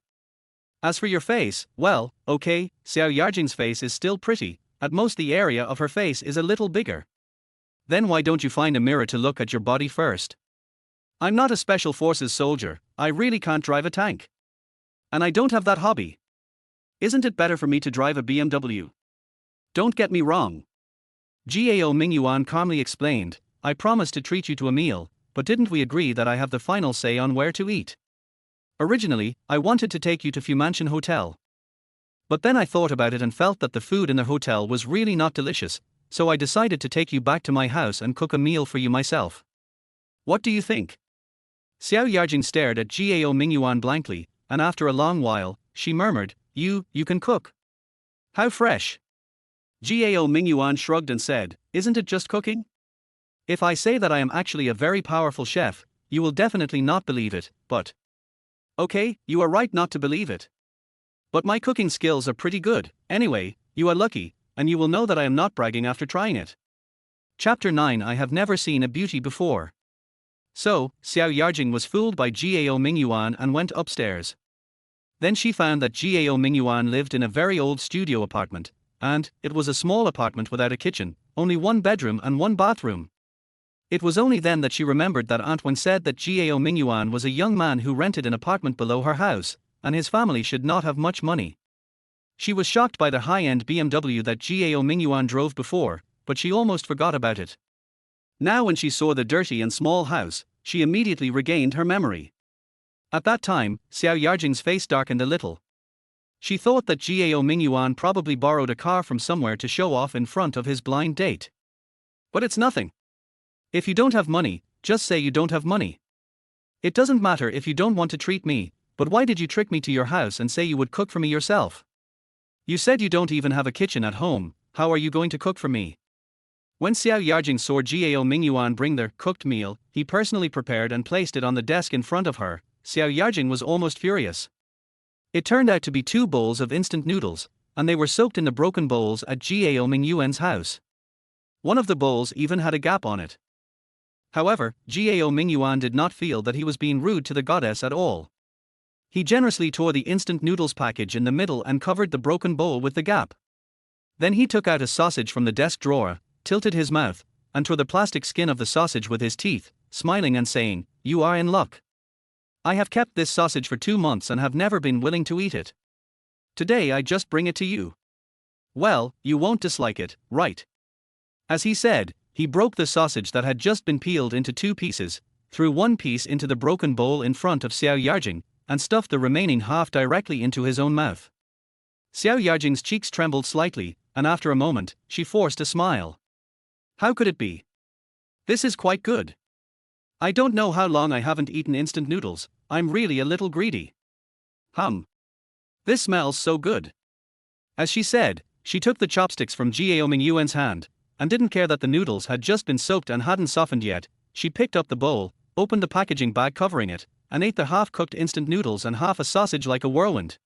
S1: As for your face, well, okay, Xiao Yarjing's face is still pretty, at most the area of her face is a little bigger. Then why don't you find a mirror to look at your body first? I'm not a special forces soldier, I really can't drive a tank. And I don't have that hobby. Isn't it better for me to drive a BMW? Don't get me wrong." Gao Mingyuan calmly explained, "I promised to treat you to a meal, but didn't we agree that I have the final say on where to eat? Originally, I wanted to take you to Fu Mansion Hotel. But then I thought about it and felt that the food in the hotel was really not delicious, so I decided to take you back to my house and cook a meal for you myself. What do you think?" Xiao Yarjing stared at Gao Mingyuan blankly, and after a long while, she murmured, You can cook? How fresh." Gao Mingyuan shrugged and said, "Isn't it just cooking? If I say that I am actually a very powerful chef, you will definitely not believe it, but... Okay, you are right not to believe it. But my cooking skills are pretty good, anyway, you are lucky, and you will know that I am not bragging after trying it." Chapter 9 I have never seen a beauty before. So, Xiao Yarjing was fooled by Gao Mingyuan and went upstairs. Then she found that Gao Mingyuan lived in a very old studio apartment, and it was a small apartment without a kitchen, only one bedroom and one bathroom. It was only then that she remembered that Aunt Wang said that Gao Mingyuan was a young man who rented an apartment below her house, and his family should not have much money. She was shocked by the high-end BMW that Gao Mingyuan drove before, but she almost forgot about it. Now when she saw the dirty and small house, she immediately regained her memory. At that time, Xiao Yarjing's face darkened a little. She thought that Gao Mingyuan probably borrowed a car from somewhere to show off in front of his blind date. But it's nothing. If you don't have money, just say you don't have money. It doesn't matter if you don't want to treat me, but why did you trick me to your house and say you would cook for me yourself? You said you don't even have a kitchen at home, how are you going to cook for me? When Xiao Yarjing saw Gao Mingyuan bring their cooked meal, he personally prepared and placed it on the desk in front of her. Xiao Yarjing was almost furious. It turned out to be 2 bowls of instant noodles, and they were soaked in the broken bowls at Gao Mingyuan's house. One of the bowls even had a gap on it. However, Gao Mingyuan did not feel that he was being rude to the goddess at all. He generously tore the instant noodles package in the middle and covered the broken bowl with the gap. Then he took out a sausage from the desk drawer, tilted his mouth, and tore the plastic skin of the sausage with his teeth, smiling and saying, "You are in luck. I have kept this sausage for 2 months and have never been willing to eat it. Today I just bring it to you. Well, you won't dislike it, right?" As he said, he broke the sausage that had just been peeled into 2 pieces, threw one piece into the broken bowl in front of Xiao Yarjing, and stuffed the remaining half directly into his own mouth. Xiao Yarjing's cheeks trembled slightly, and after a moment, she forced a smile. How could it be? This is quite good. I don't know how long I haven't eaten instant noodles, I'm really a little greedy. This smells so good. As she said, she took the chopsticks from Gao Mingyuan's hand, and didn't care that the noodles had just been soaked and hadn't softened yet. She picked up the bowl, opened the packaging bag covering it, and ate the half-cooked instant noodles and half a sausage like a whirlwind.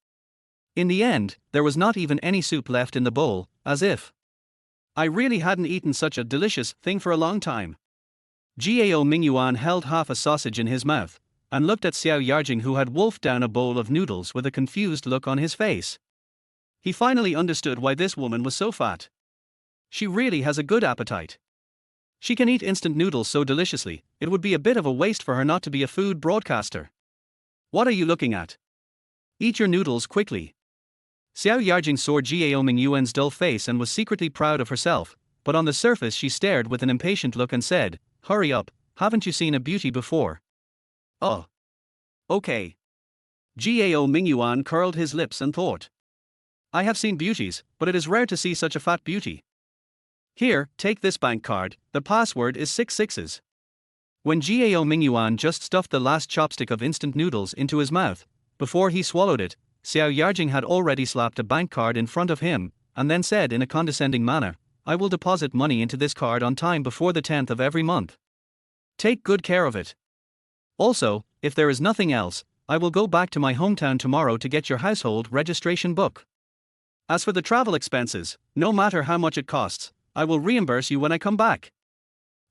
S1: In the end, there was not even any soup left in the bowl, as if I really hadn't eaten such a delicious thing for a long time. Gao Mingyuan held half a sausage in his mouth, and looked at Xiao Yarjing, who had wolfed down a bowl of noodles with a confused look on his face. He finally understood why this woman was so fat. She really has a good appetite. She can eat instant noodles so deliciously, it would be a bit of a waste for her not to be a food broadcaster. What are you looking at? Eat your noodles quickly. Xiao Yarjing saw Gao Mingyuan's dull face and was secretly proud of herself, but on the surface she stared with an impatient look and said, "Hurry up, haven't you seen a beauty before?" "Oh. Okay." Gao Mingyuan curled his lips and thought. "I have seen beauties, but it is rare to see such a fat beauty. Here, take this bank card, the password is 6 sixes." When Gao Mingyuan just stuffed the last chopstick of instant noodles into his mouth, before he swallowed it, Xiao Yarjing had already slapped a bank card in front of him, and then said in a condescending manner, "I will deposit money into this card on time before the 10th of every month. Take good care of it. Also, if there is nothing else, I will go back to my hometown tomorrow to get your household registration book. As for the travel expenses, no matter how much it costs, I will reimburse you when I come back."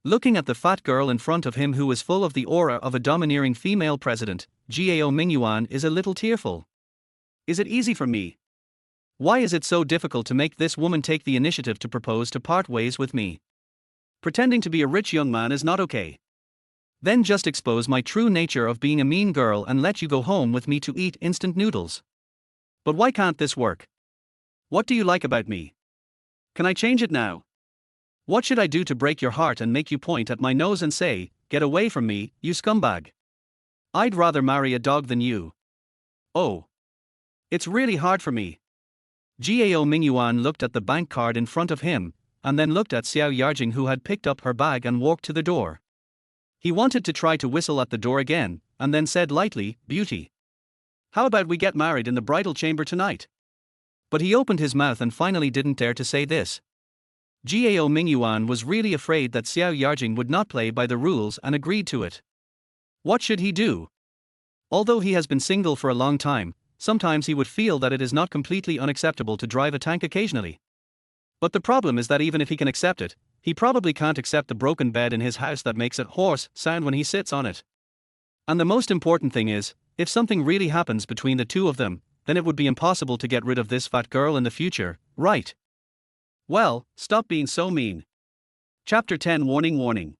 S1: Looking at the fat girl in front of him who was full of the aura of a domineering female president, Gao Mingyuan is a little tearful. Is it easy for me? Why is it so difficult to make this woman take the initiative to propose to part ways with me? Pretending to be a rich young man is not okay. Then just expose my true nature of being a mean girl and let you go home with me to eat instant noodles. But why can't this work? What do you like about me? Can I change it now? What should I do to break your heart and make you point at my nose and say, "Get away from me, you scumbag"? I'd rather marry a dog than you. Oh. It's really hard for me. Gao Mingyuan looked at the bank card in front of him, and then looked at Xiao Yarjing, who had picked up her bag and walked to the door. He wanted to try to whistle at the door again, and then said lightly, "Beauty. How about we get married in the bridal chamber tonight?" But he opened his mouth and finally didn't dare to say this. Gao Mingyuan was really afraid that Xiao Yarjing would not play by the rules and agreed to it. What should he do? Although he has been single for a long time, sometimes he would feel that it is not completely unacceptable to drive a tank occasionally. But the problem is that even if he can accept it, he probably can't accept the broken bed in his house that makes it hoarse sound when he sits on it. And the most important thing is, if something really happens between the two of them, then it would be impossible to get rid of this fat girl in the future, right? Well, stop being so mean. Chapter 10 Warning Warning.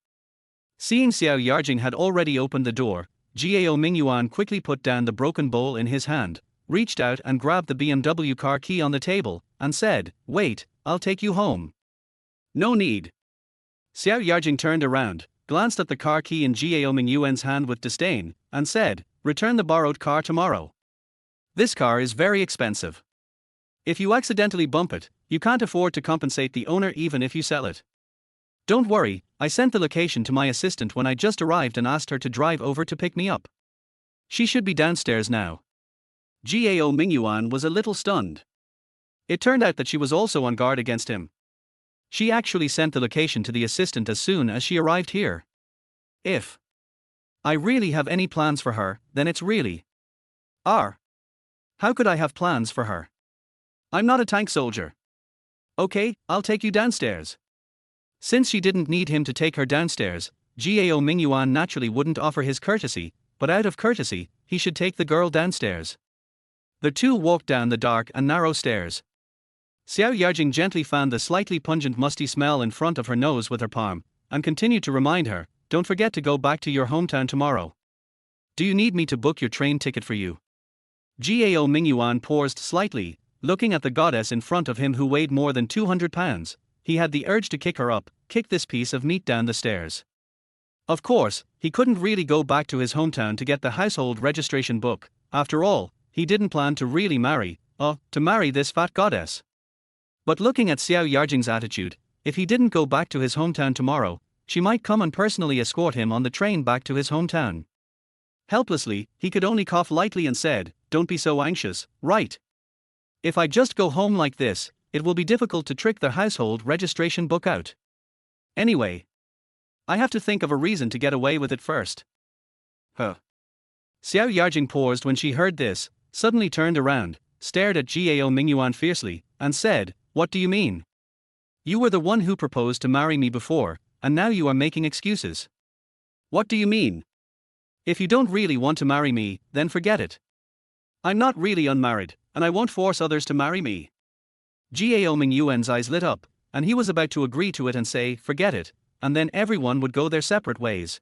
S1: Seeing Xiao Yarjing had already opened the door, Gao Mingyuan quickly put down the broken bowl in his hand, reached out and grabbed the BMW car key on the table, and said, "Wait, I'll take you home." "No need." Xiao Yarjing turned around, glanced at the car key in Gao Mingyuan's hand with disdain, and said, "Return the borrowed car tomorrow. This car is very expensive. If you accidentally bump it, you can't afford to compensate the owner even if you sell it. Don't worry, I sent the location to my assistant when I just arrived and asked her to drive over to pick me up. She should be downstairs now." Gao Mingyuan was a little stunned. It turned out that she was also on guard against him. She actually sent the location to the assistant as soon as she arrived here. If I really have any plans for her, then it's really R. How could I have plans for her? I'm not a tank soldier. Okay, I'll take you downstairs. Since she didn't need him to take her downstairs, Gao Mingyuan naturally wouldn't offer his courtesy, but out of courtesy, he should take the girl downstairs. The two walked down the dark and narrow stairs. Xiao Yarjing gently fanned the slightly pungent musty smell in front of her nose with her palm, and continued to remind her, "Don't forget to go back to your hometown tomorrow. Do you need me to book your train ticket for you?" Gao Mingyuan paused slightly, looking at the goddess in front of him who weighed more than 200 pounds. He had the urge to kick her up, kick this piece of meat down the stairs. Of course, he couldn't really go back to his hometown to get the household registration book. After all, he didn't plan to really marry, to marry this fat goddess. But looking at Xiao Yarjing's attitude, if he didn't go back to his hometown tomorrow, she might come and personally escort him on the train back to his hometown. Helplessly, he could only cough lightly and said, "Don't be so anxious, right? If I just go home like this, it will be difficult to trick the household registration book out. Anyway, I have to think of a reason to get away with it first." Xiao Yarjing paused when she heard this, suddenly turned around, stared at Gao Mingyuan fiercely, and said, "What do you mean? You were the one who proposed to marry me before, and now you are making excuses. What do you mean? If you don't really want to marry me, then forget it. I'm not really unmarried, and I won't force others to marry me." Gao Mingyuan's eyes lit up, and he was about to agree to it and say, "Forget it," and then everyone would go their separate ways.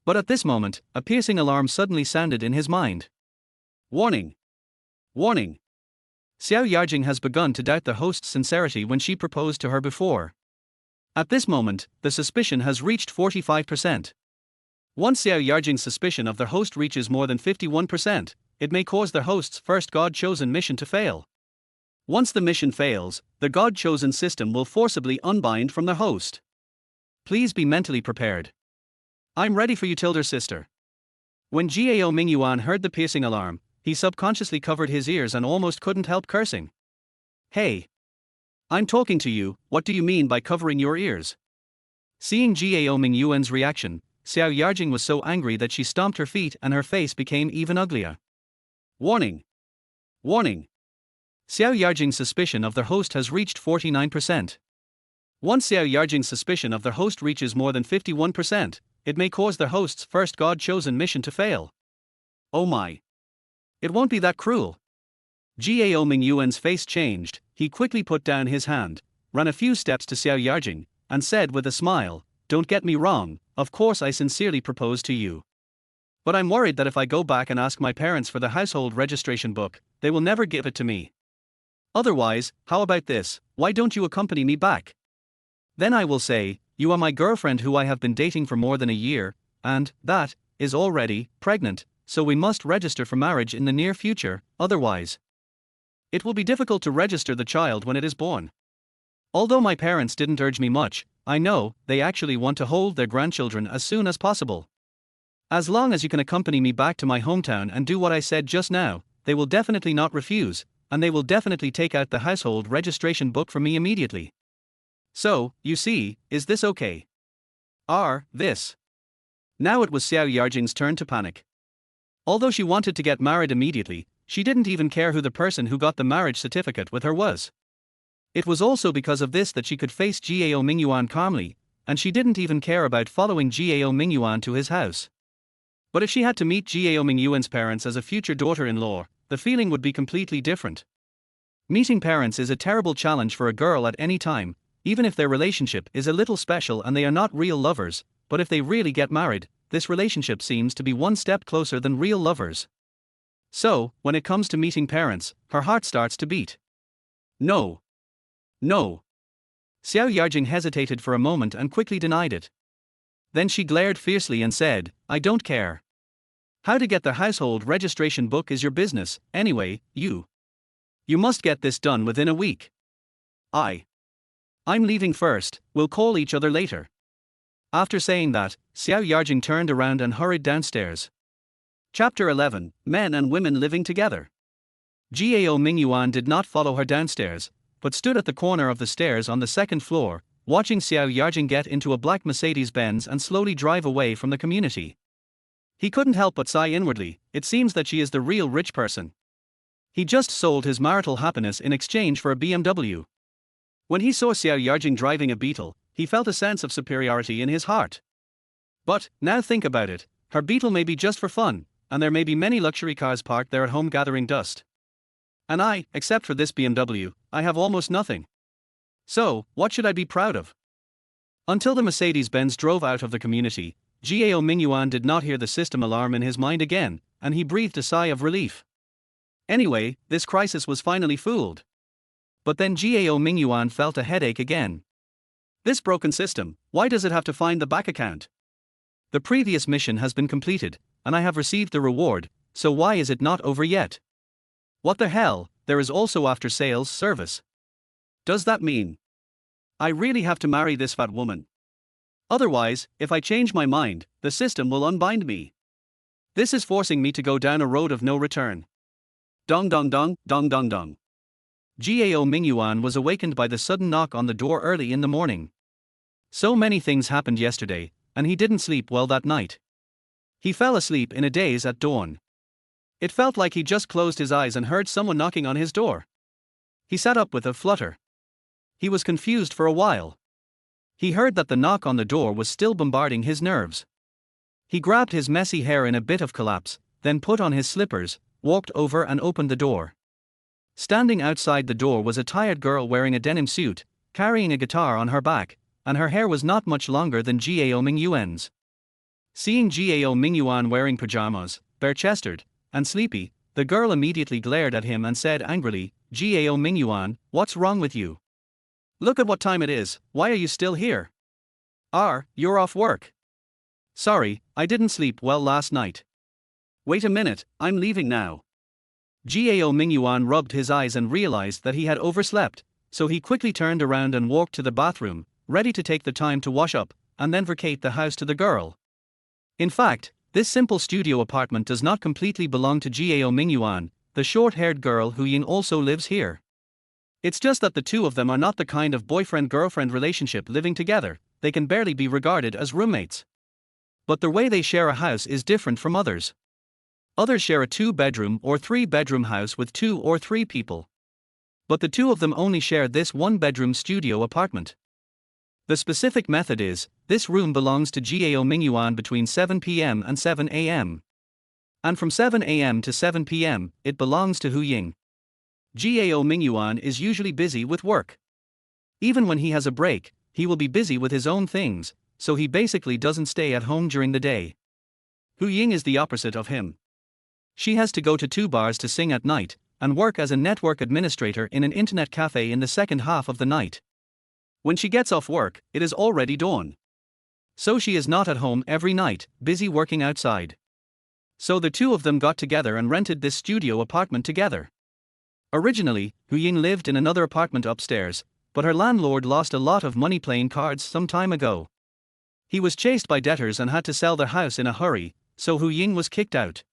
S1: But at this moment, a piercing alarm suddenly sounded in his mind. Warning! Warning! Xiao Yarjing has begun to doubt the host's sincerity when she proposed to her before. At this moment, the suspicion has reached 45%. Once Xiao Yarjing's suspicion of the host reaches more than 51%, it may cause the host's first God-chosen mission to fail. Once the mission fails, the God-chosen system will forcibly unbind from the host. Please be mentally prepared. I'm ready for you, Tilder sister. When Gao Mingyuan heard the piercing alarm, he subconsciously covered his ears and almost couldn't help cursing. "Hey! I'm talking to you, what do you mean by covering your ears?" Seeing Gao Mingyuan's reaction, Xiao Yarjing was so angry that she stomped her feet and her face became even uglier. Warning! Warning! Xiao Yarjing's suspicion of the host has reached 49%. Once Xiao Yarjing's suspicion of the host reaches more than 51%, it may cause the host's first God-chosen mission to fail. Oh my! It won't be that cruel. Gao Mingyuan's face changed. He quickly put down his hand, ran a few steps to Xiao Yarjing, and said with a smile, "Don't get me wrong, of course I sincerely propose to you. But I'm worried that if I go back and ask my parents for the household registration book, they will never give it to me. Otherwise, how about this, why don't you accompany me back? Then I will say, you are my girlfriend who I have been dating for more than a year, and that is already pregnant, so we must register for marriage in the near future, otherwise it will be difficult to register the child when it is born. Although my parents didn't urge me much, I know they actually want to hold their grandchildren as soon as possible. As long as you can accompany me back to my hometown and do what I said just now, they will definitely not refuse, and they will definitely take out the household registration book for me immediately. So, you see, is this okay? This. Now it was Xiao Yarjing's turn to panic. Although she wanted to get married immediately, she didn't even care who the person who got the marriage certificate with her was. It was also because of this that she could face Gao Mingyuan calmly, and she didn't even care about following Gao Mingyuan to his house. But if she had to meet Gao Mingyuan's parents as a future daughter-in-law, the feeling would be completely different. Meeting parents is a terrible challenge for a girl at any time, even if their relationship is a little special and they are not real lovers, but if they really get married, this relationship seems to be one step closer than real lovers. So, when it comes to meeting parents, her heart starts to beat. No. No. Xiao Yarjing hesitated for a moment and quickly denied it. Then she glared fiercely and said, "I don't care. How to get the household registration book is your business, anyway, you must get this done within a week. I'm leaving first, we'll call each other later." After saying that, Xiao Yarjing turned around and hurried downstairs. Chapter 11, Men and Women Living Together. Gao Mingyuan did not follow her downstairs, but stood at the corner of the stairs on the second floor, watching Xiao Yarjing get into a black Mercedes-Benz and slowly drive away from the community. He couldn't help but sigh inwardly, it seems that she is the real rich person. He just sold his marital happiness in exchange for a BMW. When he saw Xiao Yarjing driving a Beetle, he felt a sense of superiority in his heart. But, now think about it, her beetle may be just for fun, and there may be many luxury cars parked there at home gathering dust. And I, except for this BMW, I have almost nothing. So, what should I be proud of? Until the Mercedes-Benz drove out of the community, Gao Mingyuan did not hear the system alarm in his mind again, and he breathed a sigh of relief. Anyway, this crisis was finally fooled. But then Gao Mingyuan felt a headache again. This broken system, why does it have to find the bank account? The previous mission has been completed, and I have received the reward, so why is it not over yet? What the hell, there is also after-sales service. Does that mean I really have to marry this fat woman? Otherwise, if I change my mind, the system will unbind me. This is forcing me to go down a road of no return. Dong dong dong, dong dong dong. Gao Mingyuan was awakened by the sudden knock on the door early in the morning. So many things happened yesterday, and he didn't sleep well that night. He fell asleep in a daze at dawn. It felt like he just closed his eyes and heard someone knocking on his door. He sat up with a flutter. He was confused for a while. He heard that the knock on the door was still bombarding his nerves. He grabbed his messy hair in a bit of collapse, then put on his slippers, walked over and opened the door. Standing outside the door was a tired girl wearing a denim suit, carrying a guitar on her back, and her hair was not much longer than Gao Mingyuan's. Seeing Gao Mingyuan wearing pajamas, bare-chested, and sleepy, the girl immediately glared at him and said angrily, "Gao Mingyuan, what's wrong with you? Look at what time it is, why are you still here? You're off work." "Sorry, I didn't sleep well last night." "Wait a minute, I'm leaving now." Gao Mingyuan rubbed his eyes and realized that he had overslept, so he quickly turned around and walked to the bathroom, ready to take the time to wash up, and then vacate the house to the girl. In fact, this simple studio apartment does not completely belong to Gao Mingyuan, the short-haired girl who Ying also lives here. It's just that the two of them are not the kind of boyfriend-girlfriend relationship living together, they can barely be regarded as roommates. But the way they share a house is different from others. Others share a 2-bedroom or 3-bedroom house with 2 or 3 people. But the two of them only share this 1-bedroom studio apartment. The specific method is, this room belongs to Gao Mingyuan between 7 p.m. and 7 a.m. And from 7 a.m. to 7 p.m., it belongs to Hu Ying. Gao Mingyuan is usually busy with work. Even when he has a break, he will be busy with his own things, so he basically doesn't stay at home during the day. Hu Ying is the opposite of him. She has to go to 2 bars to sing at night, and work as a network administrator in an internet cafe in the second half of the night. When she gets off work, it is already dawn. So she is not at home every night, busy working outside. So the two of them got together and rented this studio apartment together. Originally, Hu Ying lived in another apartment upstairs, but her landlord lost a lot of money playing cards some time ago. He was chased by debtors and had to sell their house in a hurry, so Hu Ying was kicked out.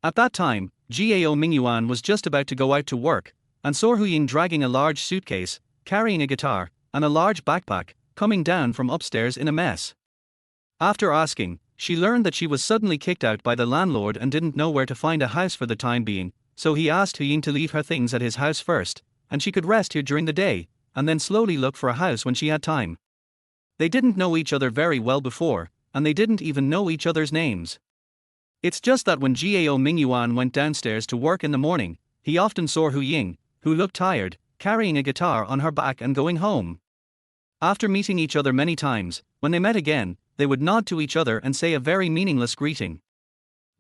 S1: At that time, Gao Mingyuan was just about to go out to work, and saw Hu Ying dragging a large suitcase, carrying a guitar, and a large backpack, coming down from upstairs in a mess. After asking, she learned that she was suddenly kicked out by the landlord and didn't know where to find a house for the time being, so he asked Hu Ying to leave her things at his house first, and she could rest here during the day, and then slowly look for a house when she had time. They didn't know each other very well before, and they didn't even know each other's names. It's just that when Gao Mingyuan went downstairs to work in the morning, he often saw Hu Ying, who looked tired, carrying a guitar on her back and going home. After meeting each other many times, when they met again, they would nod to each other and say a very meaningless greeting.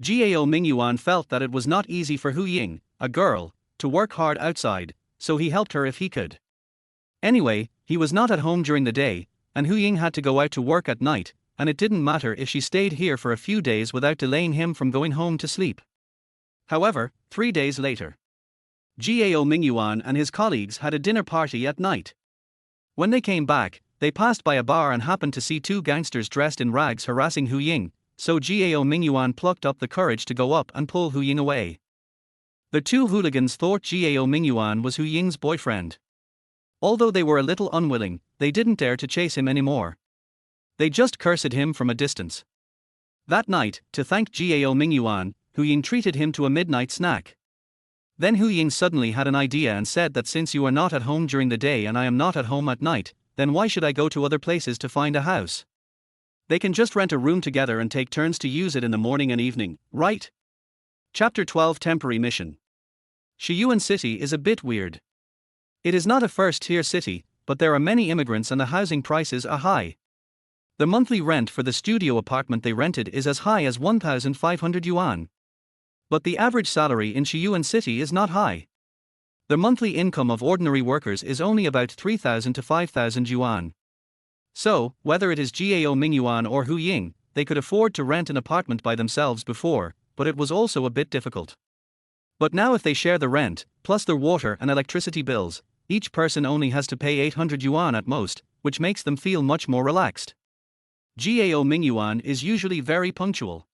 S1: Gao Mingyuan felt that it was not easy for Hu Ying, a girl, to work hard outside, so he helped her if he could. Anyway, he was not at home during the day, and Hu Ying had to go out to work at night, and it didn't matter if she stayed here for a few days without delaying him from going home to sleep. However, 3 days later, Gao Mingyuan and his colleagues had a dinner party at night. When they came back, they passed by a bar and happened to see 2 gangsters dressed in rags harassing Hu Ying, so Gao Mingyuan plucked up the courage to go up and pull Hu Ying away. The 2 hooligans thought Gao Mingyuan was Hu Ying's boyfriend. Although they were a little unwilling, they didn't dare to chase him anymore. They just cursed him from a distance. That night, to thank Gao Mingyuan, Hu Ying treated him to a midnight snack. Then Hu Ying suddenly had an idea and said that since you are not at home during the day and I am not at home at night, then why should I go to other places to find a house? They can just rent a room together and take turns to use it in the morning and evening, right? Chapter 12 Temporary Mission. Xiyuan City is a bit weird. It is not a first-tier city, but there are many immigrants and the housing prices are high. The monthly rent for the studio apartment they rented is as high as 1,500 yuan. But the average salary in Xiyuan City is not high. The monthly income of ordinary workers is only about 3,000 to 5,000 yuan. So, whether it is Gao Mingyuan or Hu Ying, they could afford to rent an apartment by themselves before, but it was also a bit difficult. But now if they share the rent, plus their water and electricity bills, each person only has to pay 800 yuan at most, which makes them feel much more relaxed. Gao Mingyuan is usually very punctual.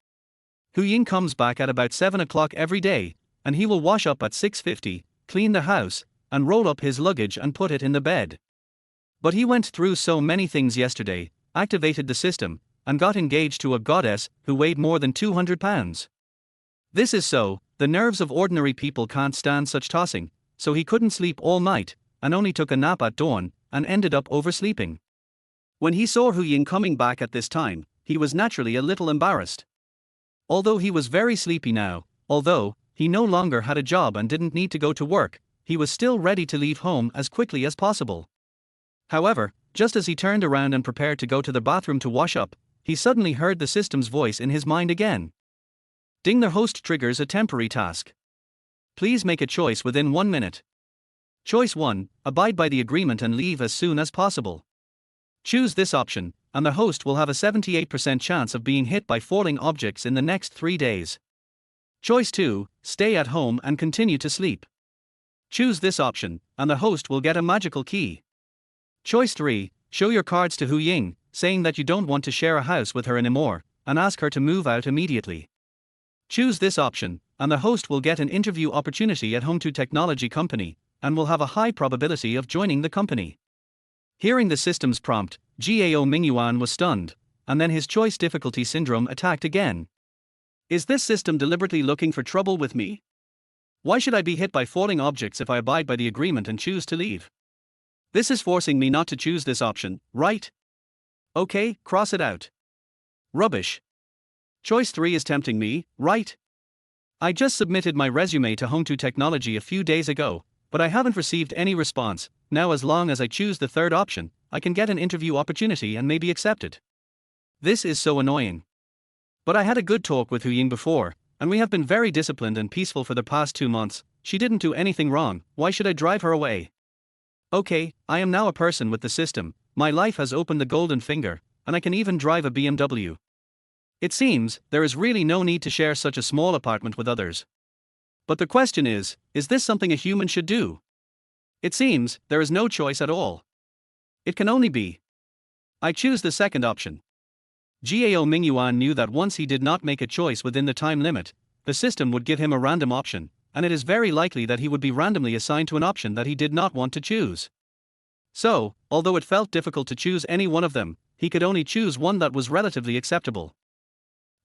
S1: Hu Ying comes back at about 7 o'clock every day, and he will wash up at 6:50, clean the house, and roll up his luggage and put it in the bed. But he went through so many things yesterday, activated the system, and got engaged to a goddess who weighed more than 200 pounds. This is so, the nerves of ordinary people can't stand such tossing, so he couldn't sleep all night, and only took a nap at dawn, and ended up oversleeping. When he saw Hu Ying coming back at this time, he was naturally a little embarrassed. Although he was very sleepy now, although he no longer had a job and didn't need to go to work, he was still ready to leave home as quickly as possible. However, just as he turned around and prepared to go to the bathroom to wash up, he suddenly heard the system's voice in his mind again. Ding, the host triggers a temporary task. Please make a choice within 1 minute. Choice 1, abide by the agreement and leave as soon as possible. Choose this option, and the host will have a 78% chance of being hit by falling objects in the next 3 days. Choice 2, stay at home and continue to sleep. Choose this option, and the host will get a magical key. Choice 3, show your cards to Hu Ying, saying that you don't want to share a house with her anymore, and ask her to move out immediately. Choose this option, and the host will get an interview opportunity at Home to Technology Company, and will have a high probability of joining the company. Hearing the system's prompt, Gao Mingyuan was stunned, and then his choice difficulty syndrome attacked again. Is this system deliberately looking for trouble with me? Why should I be hit by falling objects if I abide by the agreement and choose to leave? This is forcing me not to choose this option, right? Okay, cross it out. Rubbish. Choice 3 is tempting me, right? I just submitted my resume to Home to Technology a few days ago, but I haven't received any response. Now as long as I choose the third option, I can get an interview opportunity and maybe accepted. This is so annoying. But I had a good talk with Hu Ying before, and we have been very disciplined and peaceful for the past 2 months. She didn't do anything wrong, why should I drive her away? Okay, I am now a person with the system, my life has opened the golden finger, and I can even drive a BMW. It seems, there is really no need to share such a small apartment with others. But the question is this something a human should do? It seems, there is no choice at all. It can only be. I choose the second option. Gao Mingyuan knew that once he did not make a choice within the time limit, the system would give him a random option, and it is very likely that he would be randomly assigned to an option that he did not want to choose. So, although it felt difficult to choose any one of them, he could only choose one that was relatively acceptable.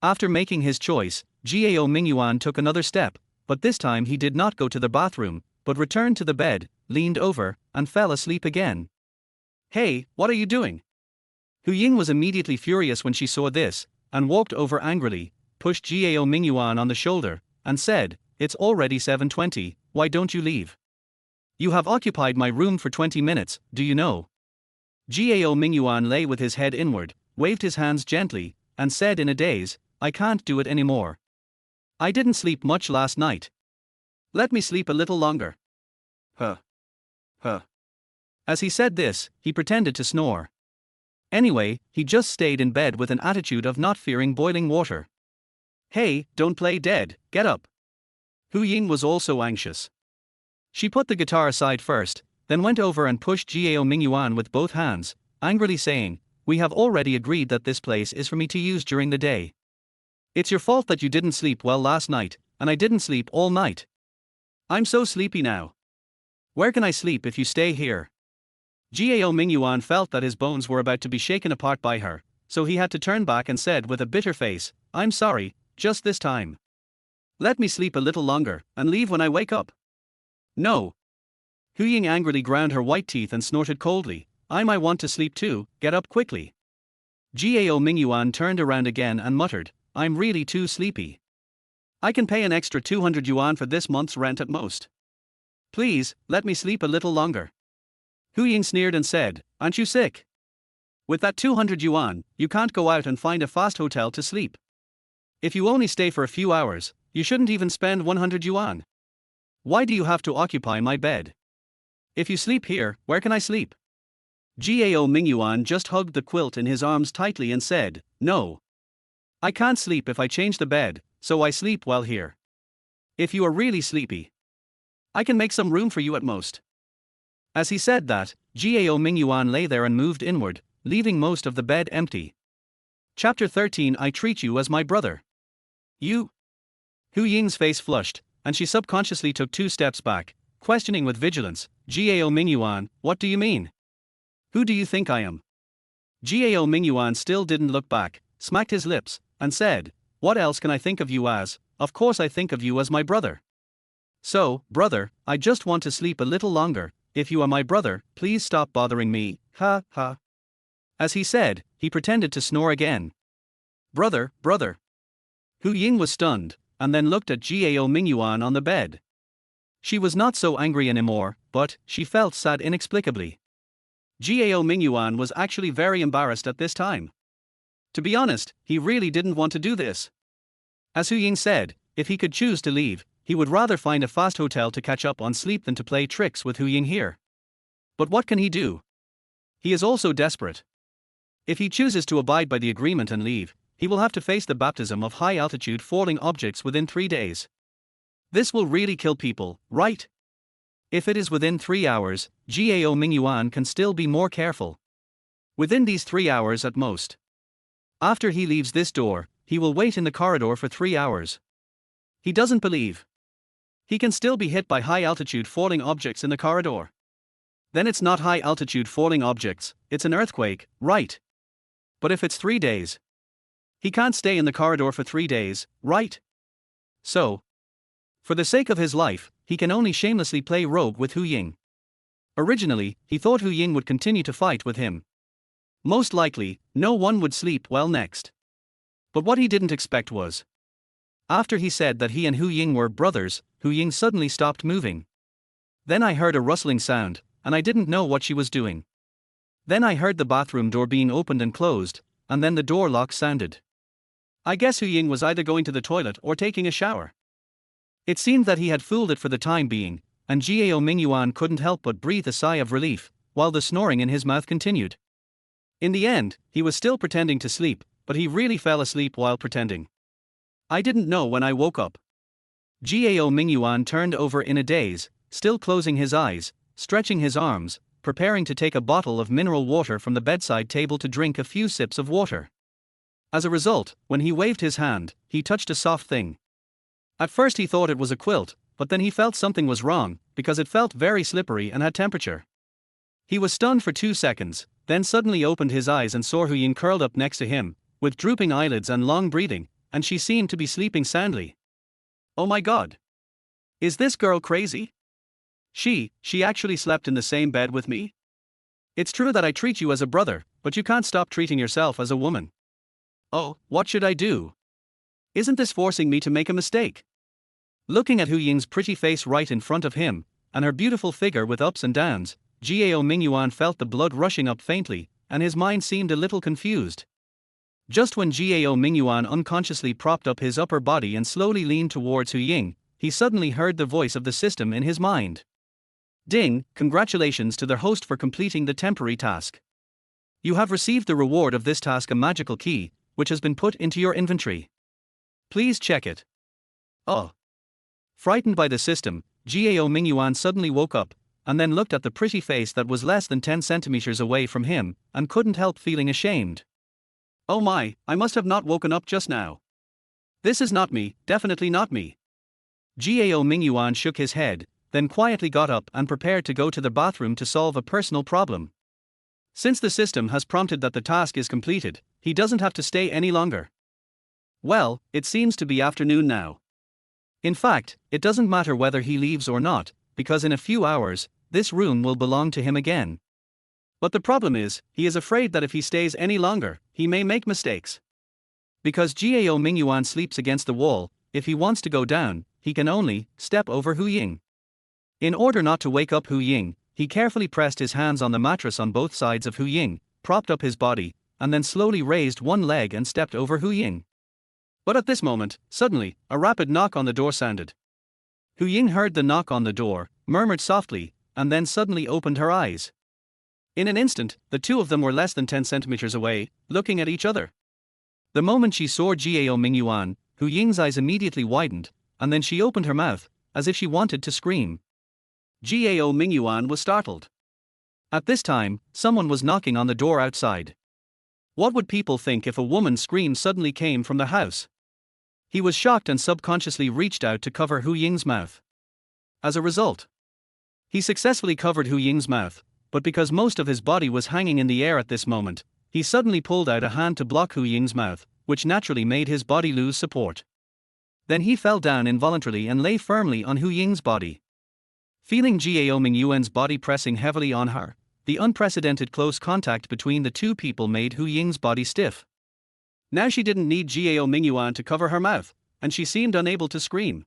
S1: After making his choice, Gao Mingyuan took another step, but this time he did not go to the bathroom, but returned to the bed, leaned over, and fell asleep again. Hey, what are you doing? Hu Ying was immediately furious when she saw this, and walked over angrily, pushed Gao Mingyuan on the shoulder, and said, "It's already 7:20, why don't you leave? You have occupied my room for 20 minutes, do you know?" Gao Mingyuan lay with his head inward, waved his hands gently, and said in a daze, "I can't do it anymore. I didn't sleep much last night. Let me sleep a little longer." Huh. As he said this, he pretended to snore. Anyway, he just stayed in bed with an attitude of not fearing boiling water. Hey, don't play dead, get up. Hu Ying was also anxious. She put the guitar aside first, then went over and pushed Gao Mingyuan with both hands, angrily saying, "We have already agreed that this place is for me to use during the day. It's your fault that you didn't sleep well last night, and I didn't sleep all night. I'm so sleepy now. Where can I sleep if you stay here?" Gao Mingyuan felt that his bones were about to be shaken apart by her, so he had to turn back and said with a bitter face, "I'm sorry, just this time. Let me sleep a little longer, and leave when I wake up." "No." Hu Ying angrily ground her white teeth and snorted coldly, "I might want to sleep too, get up quickly." Gao Mingyuan turned around again and muttered, I'm really too sleepy. I can pay an extra 200 yuan for this month's rent at most. Please, let me sleep a little longer. Hu Ying sneered and said, aren't you sick? With that 200 yuan, you can't go out and find a fast hotel to sleep. If you only stay for a few hours, you shouldn't even spend 100 yuan. Why do you have to occupy my bed? If you sleep here, where can I sleep? Gao Mingyuan just hugged the quilt in his arms tightly and said, no. I can't sleep if I change the bed, so I sleep while here. If you are really sleepy, I can make some room for you at most. As he said that, Gao Mingyuan lay there and moved inward, leaving most of the bed empty. Chapter 13 I treat you as my brother. You? Hu Ying's face flushed, and she subconsciously took 2 steps back, questioning with vigilance, Gao Mingyuan, what do you mean? Who do you think I am? Gao Mingyuan still didn't look back, smacked his lips, and said, what else can I think of you as? Of course I think of you as my brother. So, brother, I just want to sleep a little longer. If you are my brother, please stop bothering me, ha ha. As he said, he pretended to snore again. Brother, brother. Hu Ying was stunned, and then looked at Gao Mingyuan on the bed. She was not so angry anymore, but she felt sad inexplicably. Gao Mingyuan was actually very embarrassed at this time. To be honest, he really didn't want to do this. As Hu Ying said, if he could choose to leave, he would rather find a fast hotel to catch up on sleep than to play tricks with Hu Ying here. But what can he do? He is also desperate. If he chooses to abide by the agreement and leave, he will have to face the baptism of high-altitude falling objects within 3 days. This will really kill people, right? If it is within 3 hours, Gao Mingyuan can still be more careful. Within these 3 hours at most. After he leaves this door, he will wait in the corridor for 3 hours. He doesn't believe he can still be hit by high-altitude falling objects in the corridor. Then it's not high-altitude falling objects, it's an earthquake, right? But if it's 3 days, he can't stay in the corridor for 3 days, right? So, for the sake of his life, he can only shamelessly play rogue with Hu Ying. Originally, he thought Hu Ying would continue to fight with him. Most likely, no one would sleep well next. But what he didn't expect was, after he said that he and Hu Ying were brothers, Hu Ying suddenly stopped moving. Then I heard a rustling sound, and I didn't know what she was doing. Then I heard the bathroom door being opened and closed, and then the door lock sounded. I guess Hu Ying was either going to the toilet or taking a shower. It seemed that he had fooled it for the time being, and Gao Mingyuan couldn't help but breathe a sigh of relief, while the snoring in his mouth continued. In the end, he was still pretending to sleep, but he really fell asleep while pretending. I didn't know when I woke up. Gao Mingyuan turned over in a daze, still closing his eyes, stretching his arms, preparing to take a bottle of mineral water from the bedside table to drink a few sips of water. As a result, when he waved his hand, he touched a soft thing. At first he thought it was a quilt, but then he felt something was wrong, because it felt very slippery and had temperature. He was stunned for 2 seconds, then suddenly opened his eyes and saw Hu Ying curled up next to him, with drooping eyelids and long breathing, and she seemed to be sleeping soundly. Oh my god! Is this girl crazy? She actually slept in the same bed with me? It's true that I treat you as a brother, but you can't stop treating yourself as a woman. Oh, what should I do? Isn't this forcing me to make a mistake? Looking at Hu Ying's pretty face right in front of him, and her beautiful figure with ups and downs, Gao Mingyuan felt the blood rushing up faintly, and his mind seemed a little confused. Just when Gao Mingyuan unconsciously propped up his upper body and slowly leaned towards Hu Ying, he suddenly heard the voice of the system in his mind. Ding, congratulations to their host for completing the temporary task. You have received the reward of this task, a magical key, which has been put into your inventory. Please check it. Oh. Frightened by the system, Gao Mingyuan suddenly woke up, and then looked at the pretty face that was less than 10 centimeters away from him, and couldn't help feeling ashamed. Oh my, I must have not woken up just now. This is not me, definitely not me. Gao Mingyuan shook his head, then quietly got up and prepared to go to the bathroom to solve a personal problem. Since the system has prompted that the task is completed, he doesn't have to stay any longer. Well, it seems to be afternoon now. In fact, it doesn't matter whether he leaves or not, because in a few hours, this room will belong to him again. But the problem is, he is afraid that if he stays any longer, he may make mistakes. Because Gao Mingyuan sleeps against the wall, if he wants to go down, he can only step over Hu Ying. In order not to wake up Hu Ying, he carefully pressed his hands on the mattress on both sides of Hu Ying, propped up his body, and then slowly raised one leg and stepped over Hu Ying. But at this moment, suddenly, a rapid knock on the door sounded. Hu Ying heard the knock on the door, murmured softly, and then suddenly opened her eyes. In an instant, the two of them were less than 10 centimeters away, looking at each other. The moment she saw Gao Mingyuan, Hu Ying's eyes immediately widened, and then she opened her mouth, as if she wanted to scream. Gao Mingyuan was startled. At this time, someone was knocking on the door outside. What would people think if a woman's scream suddenly came from the house? He was shocked and subconsciously reached out to cover Hu Ying's mouth. As a result, he successfully covered Hu Ying's mouth, but because most of his body was hanging in the air at this moment, he suddenly pulled out a hand to block Hu Ying's mouth, which naturally made his body lose support. Then he fell down involuntarily and lay firmly on Hu Ying's body. Feeling Gao Mingyuan's body pressing heavily on her, the unprecedented close contact between the two people made Hu Ying's body stiff. Now she didn't need Gao Mingyuan to cover her mouth, and she seemed unable to scream.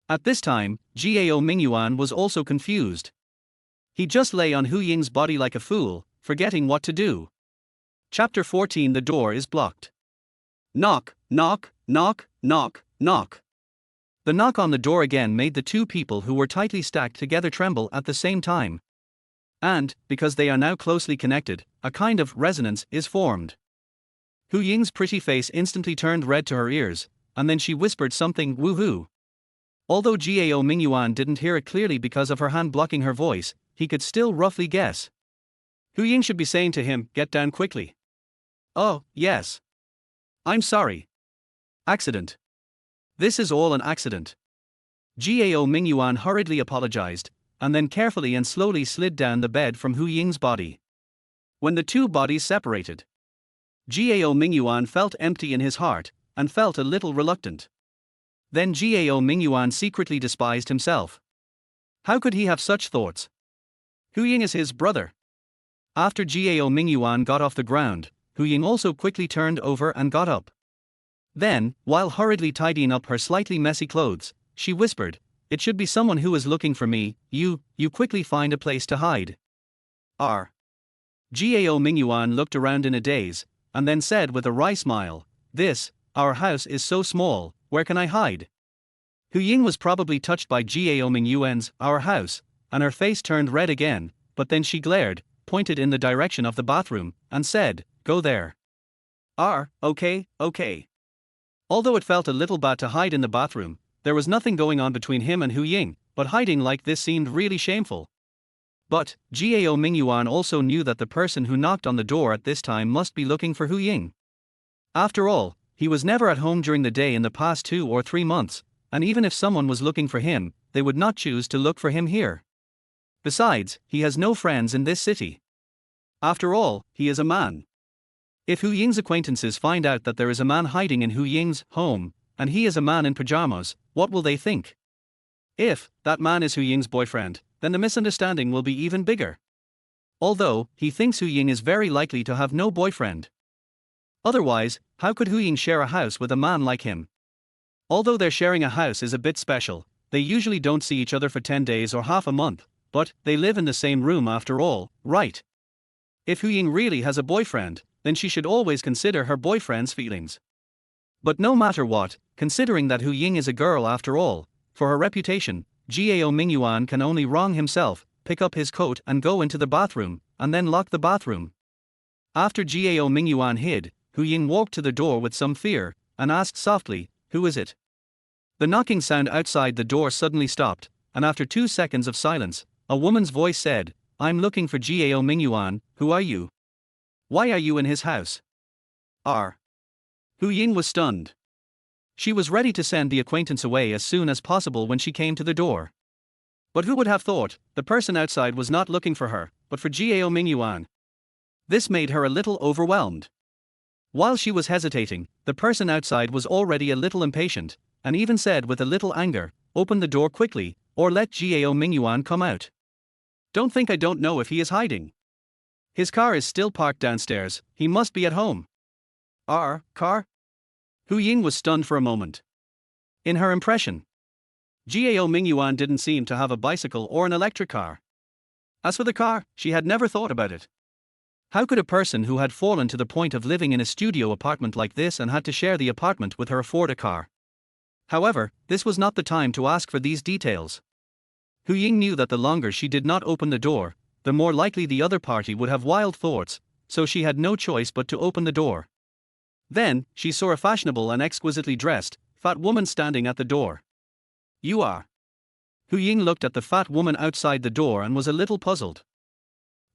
S1: At this time, Gao Mingyuan was also confused. He just lay on Hu Ying's body like a fool, forgetting what to do. Chapter 14. The door is blocked. Knock, knock, knock, knock, knock. The knock on the door again made the two people who were tightly stacked together tremble at the same time. And, because they are now closely connected, a kind of resonance is formed. Hu Ying's pretty face instantly turned red to her ears, and then she whispered something woohoo. Although Gao Mingyuan didn't hear it clearly because of her hand blocking her voice, he could still roughly guess. Hu Ying should be saying to him, "Get down quickly." "Oh, yes. I'm sorry. Accident. This is all an accident." Gao Mingyuan hurriedly apologized, and then carefully and slowly slid down the bed from Hu Ying's body. When the two bodies separated, Gao Mingyuan felt empty in his heart, and felt a little reluctant. Then Gao Mingyuan secretly despised himself. How could he have such thoughts? Hu Ying is his brother. After Gao Mingyuan got off the ground, Hu Ying also quickly turned over and got up. Then, while hurriedly tidying up her slightly messy clothes, she whispered, "It should be someone who is looking for me. You quickly find a place to hide." Gao Mingyuan looked around in a daze, and then said with a wry smile, Our house is so small, where can I hide?" Hu Ying was probably touched by Gao Mingyuan's "our house," and her face turned red again, but then she glared, pointed in the direction of the bathroom, and said, "Go there." Okay. Although it felt a little bad to hide in the bathroom, there was nothing going on between him and Hu Ying, but hiding like this seemed really shameful. But Gao Mingyuan also knew that the person who knocked on the door at this time must be looking for Hu Ying. After all, he was never at home during the day in the past 2 or 3 months, and even if someone was looking for him, they would not choose to look for him here. Besides, he has no friends in this city. After all, he is a man. If Hu Ying's acquaintances find out that there is a man hiding in Hu Ying's home, and he is a man in pajamas, what will they think? If that man is Hu Ying's boyfriend, then the misunderstanding will be even bigger. Although, he thinks Hu Ying is very likely to have no boyfriend. Otherwise, how could Hu Ying share a house with a man like him? Although their sharing a house is a bit special, they usually don't see each other for 10 days or half a month, but they live in the same room after all, right? If Hu Ying really has a boyfriend, then she should always consider her boyfriend's feelings. But no matter what, considering that Hu Ying is a girl after all, for her reputation, Gao Mingyuan can only wrong himself, pick up his coat and go into the bathroom, and then lock the bathroom. After Gao Mingyuan hid, Hu Ying walked to the door with some fear, and asked softly, "Who is it?" The knocking sound outside the door suddenly stopped, and after 2 seconds of silence, a woman's voice said, "I'm looking for Gao Mingyuan. Who are you? Why are you in his house?" Hu Ying was stunned. She was ready to send the acquaintance away as soon as possible when she came to the door. But who would have thought, the person outside was not looking for her, but for Gao Mingyuan? This made her a little overwhelmed. While she was hesitating, the person outside was already a little impatient, and even said with a little anger, "Open the door quickly, or let Gao Mingyuan come out. Don't think I don't know if he is hiding." His car is still parked downstairs, he must be at home. Our car? Hu Ying was stunned for a moment. In her impression, Gao Mingyuan didn't seem to have a bicycle or an electric car. As for the car, she had never thought about it. How could a person who had fallen to the point of living in a studio apartment like this and had to share the apartment with her afford a car? However, this was not the time to ask for these details. Hu Ying knew that the longer she did not open the door, the more likely the other party would have wild thoughts, so she had no choice but to open the door. Then, she saw a fashionable and exquisitely dressed, fat woman standing at the door. You are. Hu Ying looked at the fat woman outside the door and was a little puzzled.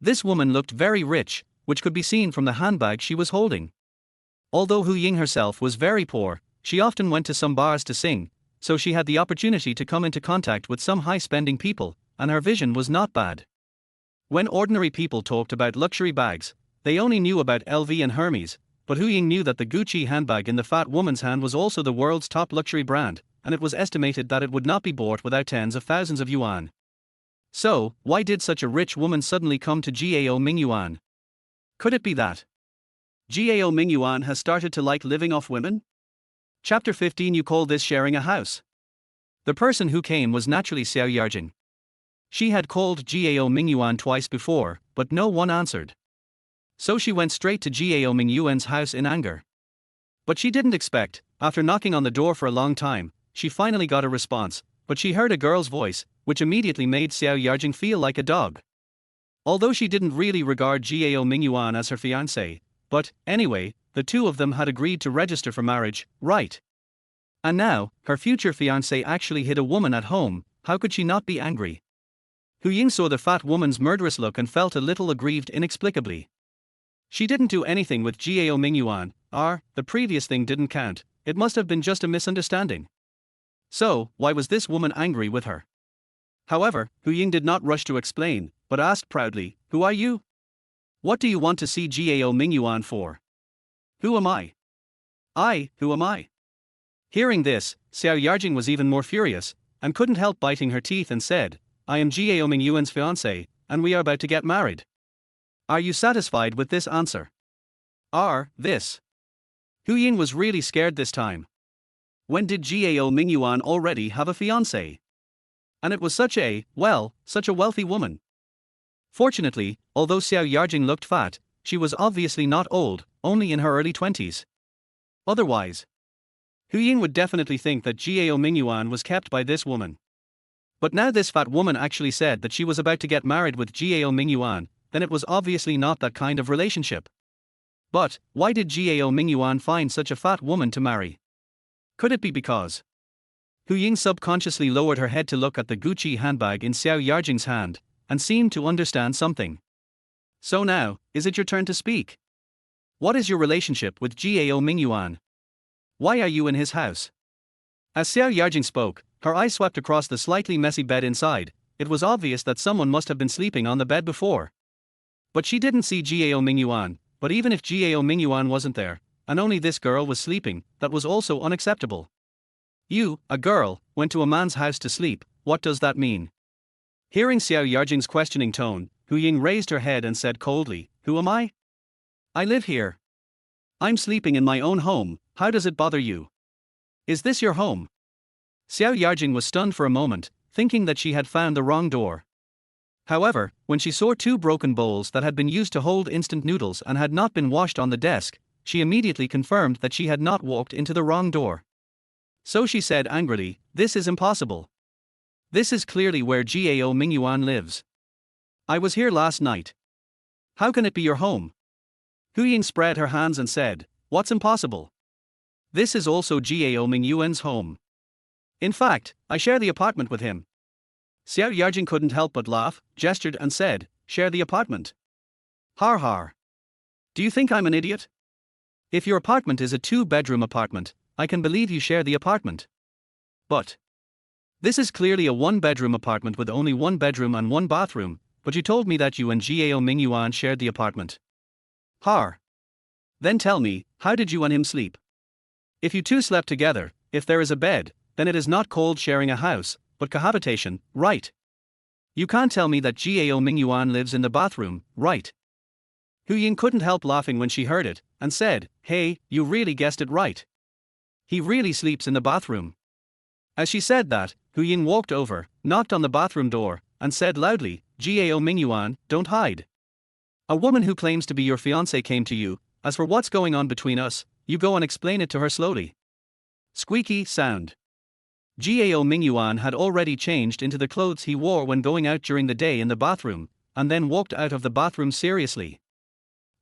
S1: This woman looked very rich, which could be seen from the handbag she was holding. Although Hu Ying herself was very poor, she often went to some bars to sing, so she had the opportunity to come into contact with some high-spending people, and her vision was not bad. When ordinary people talked about luxury bags, they only knew about LV and Hermes, but Hu Ying knew that the Gucci handbag in the fat woman's hand was also the world's top luxury brand, and it was estimated that it would not be bought without tens of thousands of yuan. So, why did such a rich woman suddenly come to Gao Mingyuan? Could it be that Gao Mingyuan has started to like living off women? Chapter 15. You call this sharing a house? The person who came was naturally Xiao Yarjing. She had called Gao Mingyuan twice before, but no one answered. So she went straight to Gao Mingyuan's house in anger. But she didn't expect, after knocking on the door for a long time, she finally got a response, but she heard a girl's voice, which immediately made Xiao Yarjing feel like a dog. Although she didn't really regard Gao Mingyuan as her fiancé, but, anyway, the two of them had agreed to register for marriage, right? And now, her future fiancé actually hid a woman at home, how could she not be angry? Hu Ying saw the fat woman's murderous look and felt a little aggrieved inexplicably. She didn't do anything with Gao Mingyuan, the previous thing didn't count, it must have been just a misunderstanding. So, why was this woman angry with her? However, Hu Ying did not rush to explain, but asked proudly, "Who are you? What do you want to see Gao Mingyuan for?" "Who am I? Who am I?" Hearing this, Xiao Yarjing was even more furious, and couldn't help biting her teeth and said, "I am Gao Mingyuan's fiancé, and we are about to get married. Are you satisfied with this answer?" This. Hu Ying was really scared this time. When did Gao Mingyuan already have a fiancé? And it was such a wealthy woman. Fortunately, although Xiao Yarjing looked fat, she was obviously not old, only in her early 20s. Otherwise, Hu Ying would definitely think that Gao Mingyuan was kept by this woman. But now this fat woman actually said that she was about to get married with Gao Mingyuan, then it was obviously not that kind of relationship. But, why did Gao Mingyuan find such a fat woman to marry? Could it be because Hu Ying subconsciously lowered her head to look at the Gucci handbag in Xiao Yarjing's hand, and seemed to understand something. So now, is it your turn to speak? What is your relationship with Gao Mingyuan? Why are you in his house? As Xiao Yarjing spoke, her eyes swept across the slightly messy bed inside. It was obvious that someone must have been sleeping on the bed before. But she didn't see Gao Mingyuan, but even if Gao Mingyuan wasn't there, and only this girl was sleeping, that was also unacceptable. You, a girl, went to a man's house to sleep, what does that mean? Hearing Xiao Yarjing's questioning tone, Hu Ying raised her head and said coldly, "Who am I? I live here. I'm sleeping in my own home, how does it bother you? Is this your home?" Xiao Yarjing was stunned for a moment, thinking that she had found the wrong door. However, when she saw two broken bowls that had been used to hold instant noodles and had not been washed on the desk, she immediately confirmed that she had not walked into the wrong door. So she said angrily, "This is impossible. This is clearly where Gao Mingyuan lives. I was here last night. How can it be your home?" Hu Ying spread her hands and said, "What's impossible? This is also Gao Mingyuan's home. In fact, I share the apartment with him." Xiao Yarjing couldn't help but laugh, gestured and said, "Share the apartment? Har har. Do you think I'm an idiot? If your apartment is a two-bedroom apartment, I can believe you share the apartment. But this is clearly a one-bedroom apartment with only one bedroom and one bathroom, but you told me that you and Gao Mingyuan shared the apartment. Har. Then tell me, how did you and him sleep? If you two slept together, if there is a bed, then it is not called sharing a house, but cohabitation, right? You can't tell me that Gao Mingyuan lives in the bathroom, right? Hu Ying couldn't help laughing when she heard it, and said, "Hey, you really guessed it right. He really sleeps in the bathroom." As she said that, Hu Ying walked over, knocked on the bathroom door, and said loudly, "Gao Mingyuan, don't hide. A woman who claims to be your fiancé came to you. As for what's going on between us, you go and explain it to her slowly." Squeaky sound. Gao Mingyuan had already changed into the clothes he wore when going out during the day in the bathroom, and then walked out of the bathroom seriously.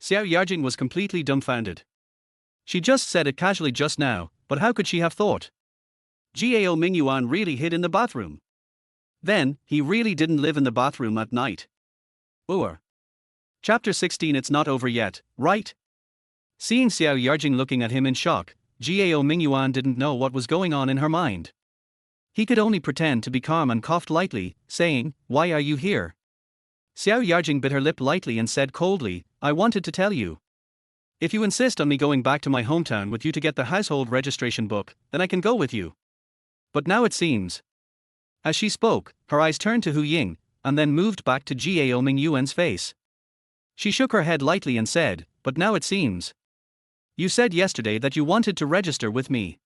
S1: Xiao Yarjing was completely dumbfounded. She just said it casually just now, but how could she have thought? Gao Mingyuan really hid in the bathroom. Then, he really didn't live in the bathroom at night. Or. Chapter 16. It's not over yet, right? Seeing Xiao Yarjing looking at him in shock, Gao Mingyuan didn't know what was going on in her mind. He could only pretend to be calm and coughed lightly, saying, "Why are you here?" Xiao Yarjing bit her lip lightly and said coldly, "I wanted to tell you. If you insist on me going back to my hometown with you to get the household registration book, then I can go with you. But now it seems." As she spoke, her eyes turned to Hu Ying, and then moved back to Gao Mingyuan's face. She shook her head lightly and said, "But now it seems. You said yesterday that you wanted to register with me.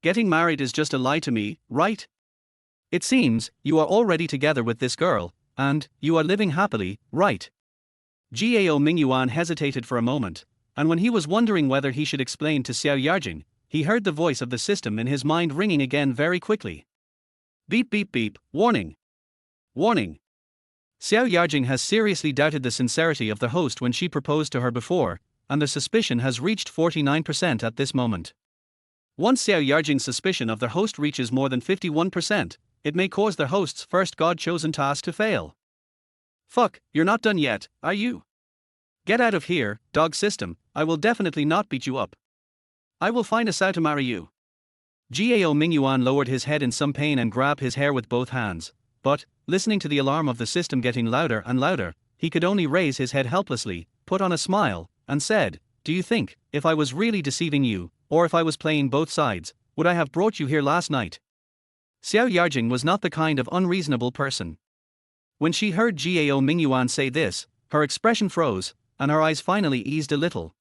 S1: Getting married is just a lie to me, right? It seems you are already together with this girl, and you are living happily, right?" Gao Mingyuan hesitated for a moment, and when he was wondering whether he should explain to Xiao Yarjing, he heard the voice of the system in his mind ringing again very quickly. Beep beep beep, warning. Warning. Xiao Yarjing has seriously doubted the sincerity of the host when she proposed to her before, and the suspicion has reached 49% at this moment. Once Xiao Yarjing's suspicion of the host reaches more than 51%, it may cause the host's first God-chosen task to fail. Fuck, you're not done yet, are you? Get out of here, dog system, I will definitely not beat you up. I will find us out to marry you. Gao Mingyuan lowered his head in some pain and grabbed his hair with both hands, but, listening to the alarm of the system getting louder and louder, he could only raise his head helplessly, put on a smile, and said, "Do you think, if I was really deceiving you, or if I was playing both sides, would I have brought you here last night?" Xiao Yarjing was not the kind of unreasonable person. When she heard Gao Mingyuan say this, her expression froze, and her eyes finally eased a little.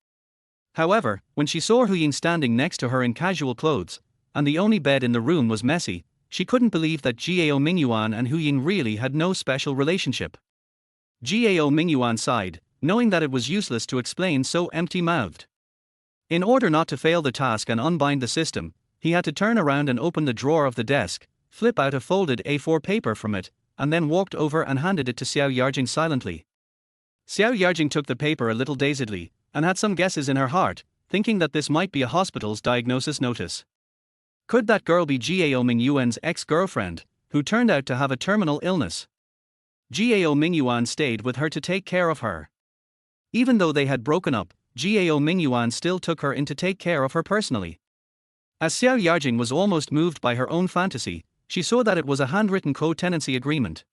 S1: However, when she saw Hu Ying standing next to her in casual clothes, and the only bed in the room was messy, she couldn't believe that Gao Mingyuan and Hu Ying really had no special relationship. Gao Mingyuan sighed, knowing that it was useless to explain so empty-mouthed. In order not to fail the task and unbind the system, he had to turn around and open the drawer of the desk, flip out a folded A4 paper from it, and then walked over and handed it to Xiao Yarjing silently. Xiao Yarjing took the paper a little dazedly, and had some guesses in her heart, thinking that this might be a hospital's diagnosis notice. Could that girl be Gao Mingyuan's ex-girlfriend, who turned out to have a terminal illness? Gao Mingyuan stayed with her to take care of her. Even though they had broken up, Gao Mingyuan still took her in to take care of her personally. As Xiao Yarjing was almost moved by her own fantasy, she saw that it was a handwritten co-tenancy agreement.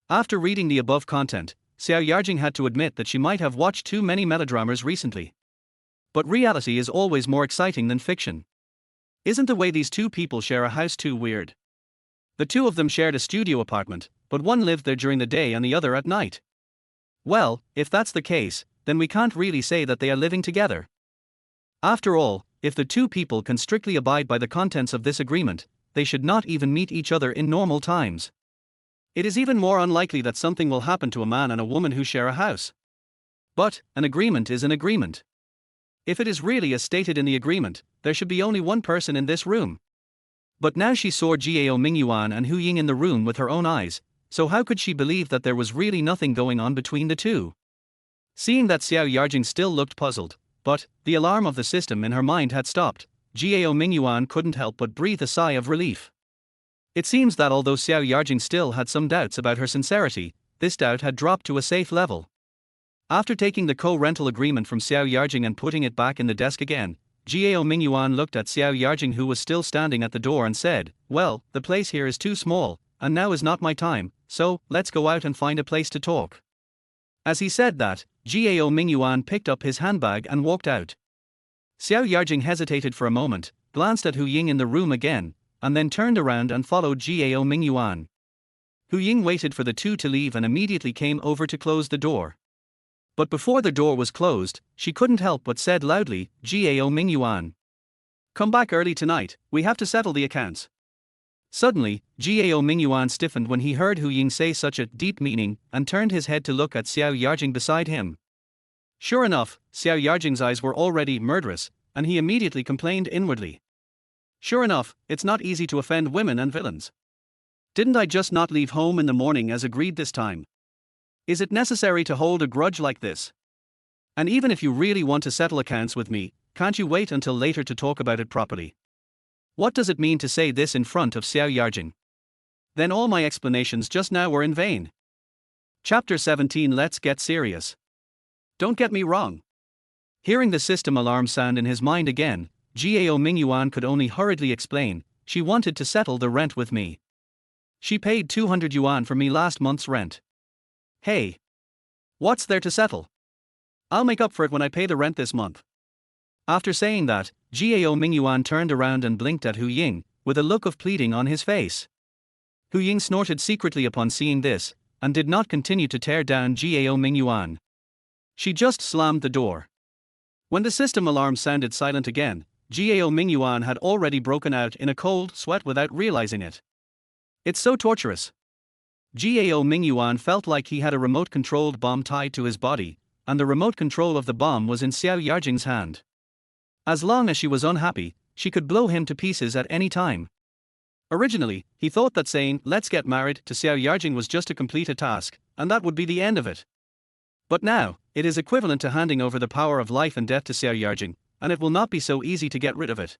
S1: After reading the above content, Xiao Yarjing had to admit that she might have watched too many melodramas recently. But reality is always more exciting than fiction. Isn't the way these two people share a house too weird? The two of them shared a studio apartment, but one lived there during the day and the other at night. Well, if that's the case, then we can't really say that they are living together. After all, if the two people can strictly abide by the contents of this agreement, they should not even meet each other in normal times. It is even more unlikely that something will happen to a man and a woman who share a house. But, an agreement is an agreement. If it is really as stated in the agreement, there should be only one person in this room. But now she saw Gao Mingyuan and Hu Ying in the room with her own eyes, so how could she believe that there was really nothing going on between the two? Seeing that Xiao Yarjing still looked puzzled, but the alarm of the system in her mind had stopped, Gao Mingyuan couldn't help but breathe a sigh of relief. It seems that although Xiao Yarjing still had some doubts about her sincerity, this doubt had dropped to a safe level. After taking the co-rental agreement from Xiao Yarjing and putting it back in the desk again, Gao Mingyuan looked at Xiao Yarjing, who was still standing at the door, and said, "Well, the place here is too small, and now is not my time, so let's go out and find a place to talk." As he said that, Gao Mingyuan picked up his handbag and walked out. Xiao Yarjing hesitated for a moment, glanced at Hu Ying in the room again, and then turned around and followed Gao Mingyuan. Hu Ying waited for the two to leave and immediately came over to close the door. But before the door was closed, she couldn't help but said loudly, "Gao Mingyuan. Come back early tonight, we have to settle the accounts." Suddenly, Gao Mingyuan stiffened when he heard Hu Ying say such a deep meaning, and turned his head to look at Xiao Yarjing beside him. Sure enough, Xiao Yarjing's eyes were already murderous, and he immediately complained inwardly. Sure enough, it's not easy to offend women and villains. Didn't I just not leave home in the morning as agreed this time? Is it necessary to hold a grudge like this? And even if you really want to settle accounts with me, can't you wait until later to talk about it properly? What does it mean to say this in front of Xiao Yarjing? Then all my explanations just now were in vain. Chapter 17. Let's get serious. Don't get me wrong. Hearing the system alarm sound in his mind again, Gao Mingyuan could only hurriedly explain, she wanted to settle the rent with me. She paid 200 yuan for me last month's rent. Hey! What's there to settle? I'll make up for it when I pay the rent this month. After saying that, Gao Mingyuan turned around and blinked at Hu Ying, with a look of pleading on his face. Hu Ying snorted secretly upon seeing this, and did not continue to tear down Gao Mingyuan. She just slammed the door. When the system alarm sounded silent again, Gao Mingyuan had already broken out in a cold sweat without realizing it. It's so torturous. Gao Mingyuan felt like he had a remote-controlled bomb tied to his body, and the remote control of the bomb was in Xiao Yarjing's hand. As long as she was unhappy, she could blow him to pieces at any time. Originally, he thought that saying, "let's get married," to Xiao Yarjing was just to complete a task, and that would be the end of it. But now, it is equivalent to handing over the power of life and death to Xiao Yarjing, and it will not be so easy to get rid of it.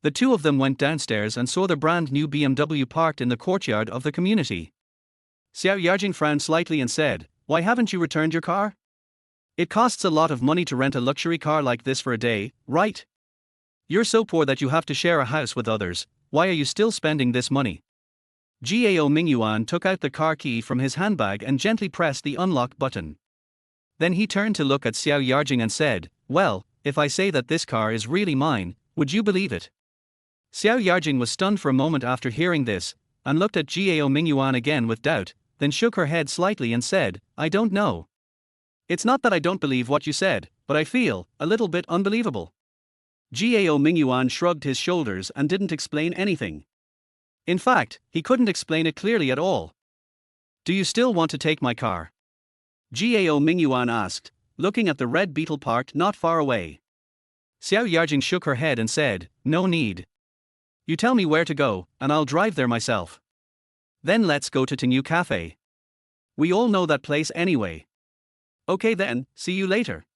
S1: The two of them went downstairs and saw the brand new BMW parked in the courtyard of the community. Xiao Yarjing frowned slightly and said, "Why haven't you returned your car? It costs a lot of money to rent a luxury car like this for a day, right? You're so poor that you have to share a house with others, why are you still spending this money?" Gao Mingyuan took out the car key from his handbag and gently pressed the unlock button. Then he turned to look at Xiao Yarjing and said, "Well, if I say that this car is really mine, would you believe it?" Xiao Yarjing was stunned for a moment after hearing this, and looked at Gao Mingyuan again with doubt, then shook her head slightly and said, "I don't know. It's not that I don't believe what you said, but I feel a little bit unbelievable." Gao Mingyuan shrugged his shoulders and didn't explain anything. In fact, he couldn't explain it clearly at all. "Do you still want to take my car?" Gao Mingyuan asked, looking at the red Beetle parked not far away. Xiao Yarjing shook her head and said, "No need. You tell me where to go, and I'll drive there myself. Then let's go to new Café. We all know that place anyway." "Okay then, see you later."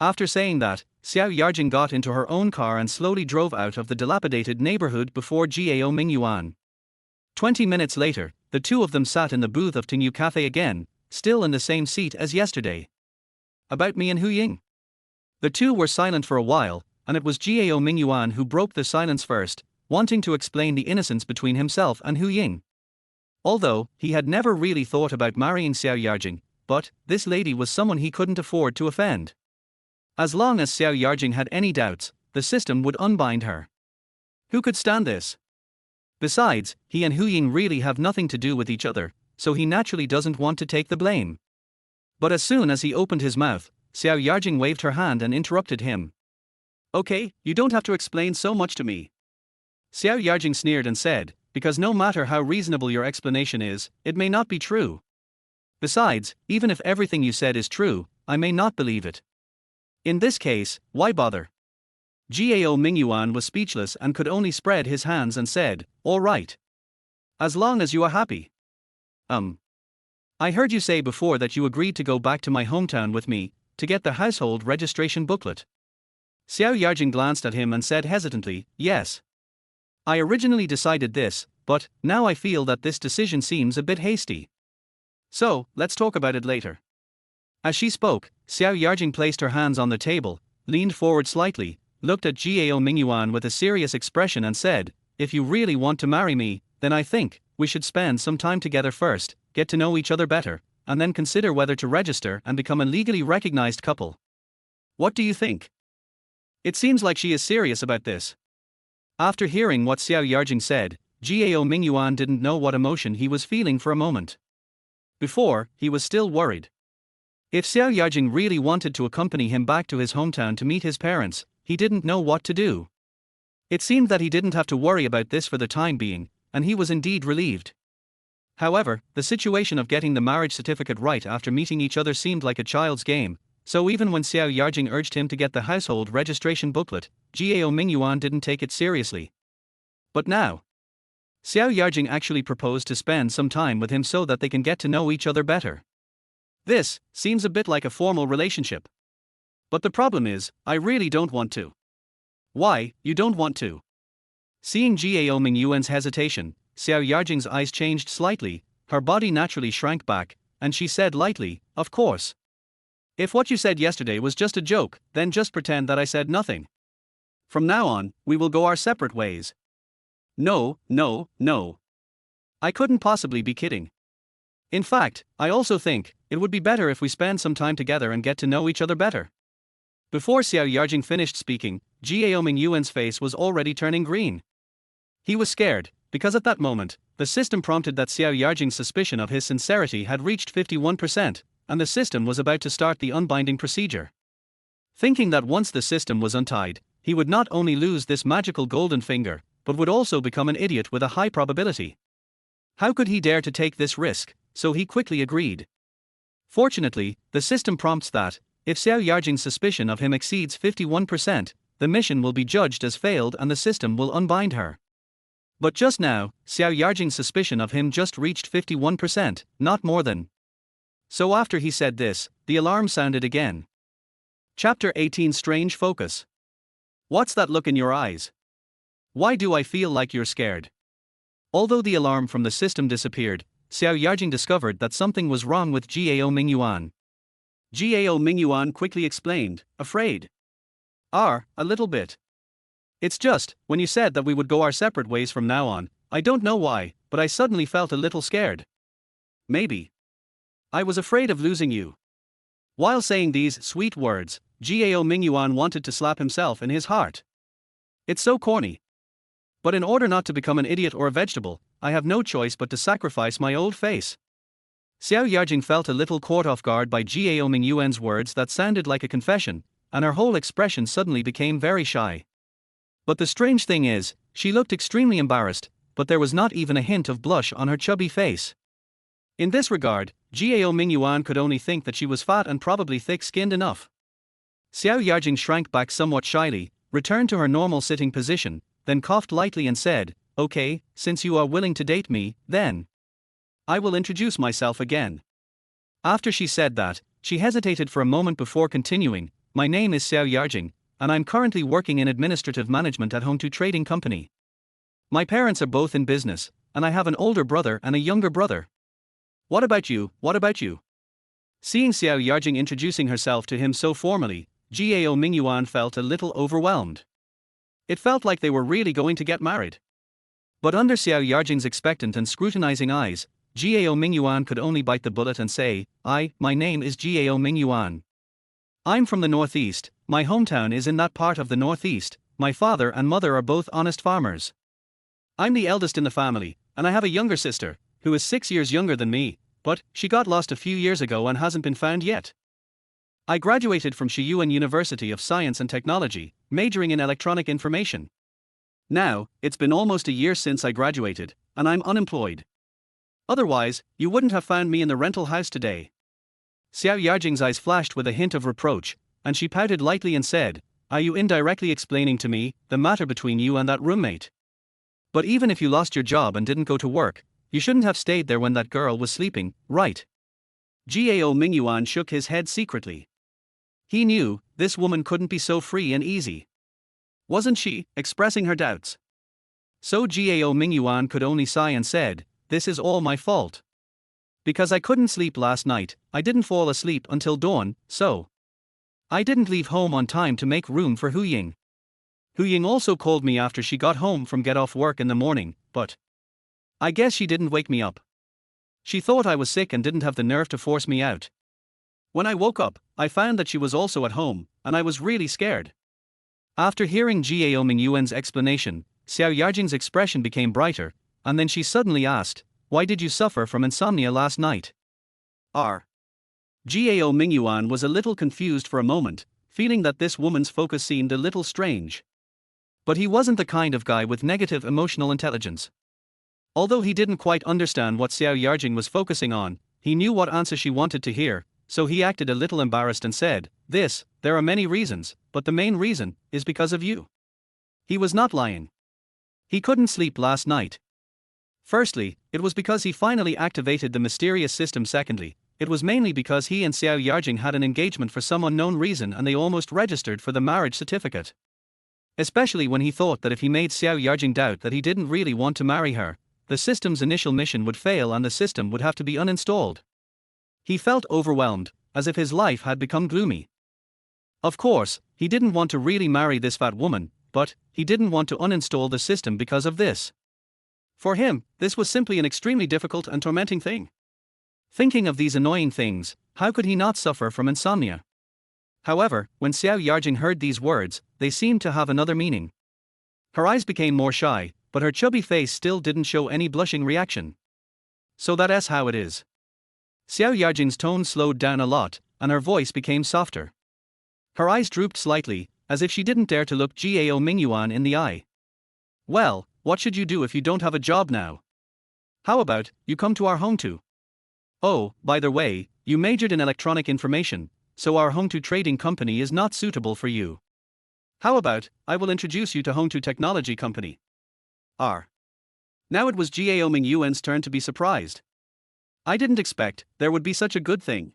S1: After saying that, Xiao Yarjing got into her own car and slowly drove out of the dilapidated neighborhood before Gao Mingyuan. 20 minutes later, the two of them sat in the booth of new Café again, still in the same seat as yesterday. "About me and Hu Ying." The two were silent for a while, and it was Gao Mingyuan who broke the silence first, wanting to explain the innocence between himself and Hu Ying. Although, he had never really thought about marrying Xiao Yarjing, but this lady was someone he couldn't afford to offend. As long as Xiao Yarjing had any doubts, the system would unbind her. Who could stand this? Besides, he and Hu Ying really have nothing to do with each other, so he naturally doesn't want to take the blame. But as soon as he opened his mouth, Xiao Yarjing waved her hand and interrupted him. "Okay, you don't have to explain so much to me." Xiao Yarjing sneered and said, "Because no matter how reasonable your explanation is, it may not be true. Besides, even if everything you said is true, I may not believe it. In this case, why bother?" Gao Mingyuan was speechless and could only spread his hands and said, "All right. As long as you are happy." I heard you say before that you agreed to go back to my hometown with me, to get the household registration booklet." Xiao Yarjing glanced at him and said hesitantly, "Yes. I originally decided this, but now I feel that this decision seems a bit hasty. So, let's talk about it later." As she spoke, Xiao Yarjing placed her hands on the table, leaned forward slightly, looked at Gao Mingyuan with a serious expression and said, "If you really want to marry me, then I think we should spend some time together first, get to know each other better, and then consider whether to register and become a legally recognized couple. What do you think?" It seems like she is serious about this. After hearing what Xiao Yarjing said, Gao Mingyuan didn't know what emotion he was feeling for a moment. Before, he was still worried. If Xiao Yarjing really wanted to accompany him back to his hometown to meet his parents, he didn't know what to do. It seemed that he didn't have to worry about this for the time being, and he was indeed relieved. However, the situation of getting the marriage certificate right after meeting each other seemed like a child's game, so even when Xiao Yarjing urged him to get the household registration booklet, Gao Mingyuan didn't take it seriously. But now, Xiao Yarjing actually proposed to spend some time with him so that they can get to know each other better. This seems a bit like a formal relationship. But the problem is, I really don't want to. Why, you don't want to? Seeing Gao Mingyuan's hesitation, Xiao Yarjing's eyes changed slightly, her body naturally shrank back, and she said lightly, "Of course. If what you said yesterday was just a joke, then just pretend that I said nothing. From now on, we will go our separate ways." No. I couldn't possibly be kidding. In fact, I also think it would be better if we spend some time together and get to know each other better. Before Xiao Yarjing finished speaking, Gao Mingyuan's face was already turning green. He was scared, because at that moment, the system prompted that Xiao Yarjing's suspicion of his sincerity had reached 51%, and the system was about to start the unbinding procedure. Thinking that once the system was untied, he would not only lose this magical golden finger, but would also become an idiot with a high probability. How could he dare to take this risk? So he quickly agreed. Fortunately, the system prompts that, if Xiao Yarjing's suspicion of him exceeds 51%, the mission will be judged as failed and the system will unbind her. But just now, Xiao Yarjing's suspicion of him just reached 51%, not more than. So after he said this, the alarm sounded again. Chapter 18 Strange Focus. What's that look in your eyes? Why do I feel like you're scared? Although the alarm from the system disappeared, Xiao Yarjing discovered that something was wrong with Gao Mingyuan. Gao Mingyuan quickly explained, "Afraid? A little bit. It's just, when you said that we would go our separate ways from now on, I don't know why, but I suddenly felt a little scared. Maybe I was afraid of losing you." While saying these sweet words, Gao Mingyuan wanted to slap himself in his heart. It's so corny. But in order not to become an idiot or a vegetable, I have no choice but to sacrifice my old face. Xiao Yarjing felt a little caught off guard by Gao Mingyuan's words that sounded like a confession, and her whole expression suddenly became very shy. But the strange thing is, she looked extremely embarrassed, but there was not even a hint of blush on her chubby face. In this regard, Gao Mingyuan could only think that she was fat and probably thick-skinned enough. Xiao Yarjing shrank back somewhat shyly, returned to her normal sitting position, then coughed lightly and said, "Okay, since you are willing to date me, then I will introduce myself again." After she said that, she hesitated for a moment before continuing, "My name is Xiao Yarjing, and I'm currently working in administrative management at Home2 Trading Company. My parents are both in business, and I have an older brother and a younger brother. What about you? Seeing Xiao Yarjing introducing herself to him so formally, Gao Mingyuan felt a little overwhelmed. It felt like they were really going to get married. But under Xiao Yarjing's expectant and scrutinizing eyes, Gao Mingyuan could only bite the bullet and say, My name is Gao Mingyuan. I'm from the Northeast, my hometown is in that part of the Northeast, my father and mother are both honest farmers. I'm the eldest in the family, and I have a younger sister, who is 6 years younger than me, but she got lost a few years ago and hasn't been found yet. I graduated from Xiyuan University of Science and Technology, majoring in electronic information. Now, it's been almost a year since I graduated, and I'm unemployed. Otherwise, you wouldn't have found me in the rental house today." Xiao Yarjing's eyes flashed with a hint of reproach, and she pouted lightly and said, "Are you indirectly explaining to me the matter between you and that roommate? But even if you lost your job and didn't go to work, you shouldn't have stayed there when that girl was sleeping, right?" Gao Mingyuan shook his head secretly. He knew this woman couldn't be so free and easy. Wasn't she expressing her doubts? So Gao Mingyuan could only sigh and said, "This is all my fault. Because I couldn't sleep last night, I didn't fall asleep until dawn, so I didn't leave home on time to make room for Hu Ying. Hu Ying also called me after she got home from get off work in the morning, but I guess she didn't wake me up. She thought I was sick and didn't have the nerve to force me out. When I woke up, I found that she was also at home, and I was really scared." After hearing Gao Mingyuan's explanation, Xiao Yarjing's expression became brighter, and then she suddenly asked, "Why did you suffer from insomnia last night?" Gao Mingyuan was a little confused for a moment, feeling that this woman's focus seemed a little strange. But he wasn't the kind of guy with negative emotional intelligence. Although he didn't quite understand what Xiao Yarjing was focusing on, he knew what answer she wanted to hear, so he acted a little embarrassed and said, there are many reasons, but the main reason is because of you. He was not lying. He couldn't sleep last night. Firstly, it was because he finally activated the mysterious system. Secondly, it was mainly because he and Xiao Yarjing had an engagement for some unknown reason and they almost registered for the marriage certificate. Especially when he thought that if he made Xiao Yarjing doubt that he didn't really want to marry her, the system's initial mission would fail and the system would have to be uninstalled. He felt overwhelmed, as if his life had become gloomy. Of course, he didn't want to really marry this fat woman, but he didn't want to uninstall the system because of this. For him, this was simply an extremely difficult and tormenting thing. Thinking of these annoying things, how could he not suffer from insomnia? However, when Xiao Yarjing heard these words, they seemed to have another meaning. Her eyes became more shy, but her chubby face still didn't show any blushing reaction. So that's how it is. Xiao Yarjing's tone slowed down a lot, and her voice became softer. Her eyes drooped slightly, as if she didn't dare to look Gao Mingyuan in the eye. Well, what should you do if you don't have a job now? How about, you come to our home too? Oh, by the way, you majored in electronic information, so our home to trading company is not suitable for you. How about, I will introduce you to home to technology company. Now it was Gao Mingyuan's turn to be surprised. I didn't expect there would be such a good thing.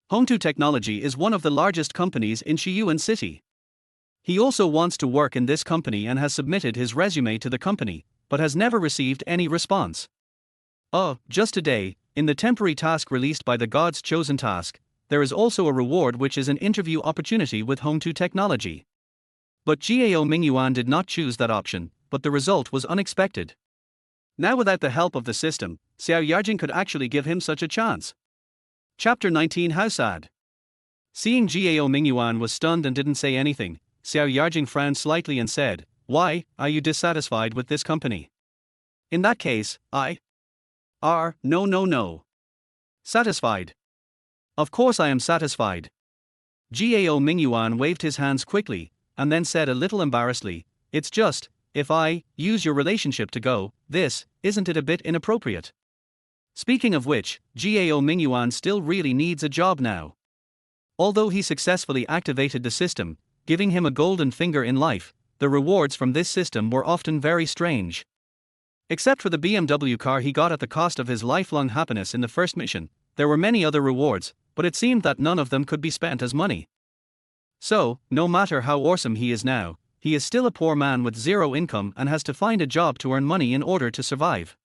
S1: Home to Technology is one of the largest companies in Xiyuan city. He also wants to work in this company and has submitted his resume to the company, but has never received any response. Just today, in the temporary task released by the God's Chosen Task, there is also a reward which is an interview opportunity with Home to Technology. But Gao Mingyuan did not choose that option, but the result was unexpected. Now without the help of the system, Xiao Yarjing could actually give him such a chance. Chapter 19. How sad. Seeing Gao Mingyuan was stunned and didn't say anything, Xiao Yarjing frowned slightly and said, "Why, are you dissatisfied with this company?" "In that case, no. Satisfied. Of course I am satisfied." Gao Mingyuan waved his hands quickly, and then said a little embarrassedly, "It's just, if I use your relationship to go, isn't it a bit inappropriate?" Speaking of which, Gao Mingyuan still really needs a job now. Although he successfully activated the system, giving him a golden finger in life, the rewards from this system were often very strange. Except for the BMW car he got at the cost of his lifelong happiness in the first mission, there were many other rewards, but it seemed that none of them could be spent as money. So, no matter how awesome he is now, he is still a poor man with zero income and has to find a job to earn money in order to survive.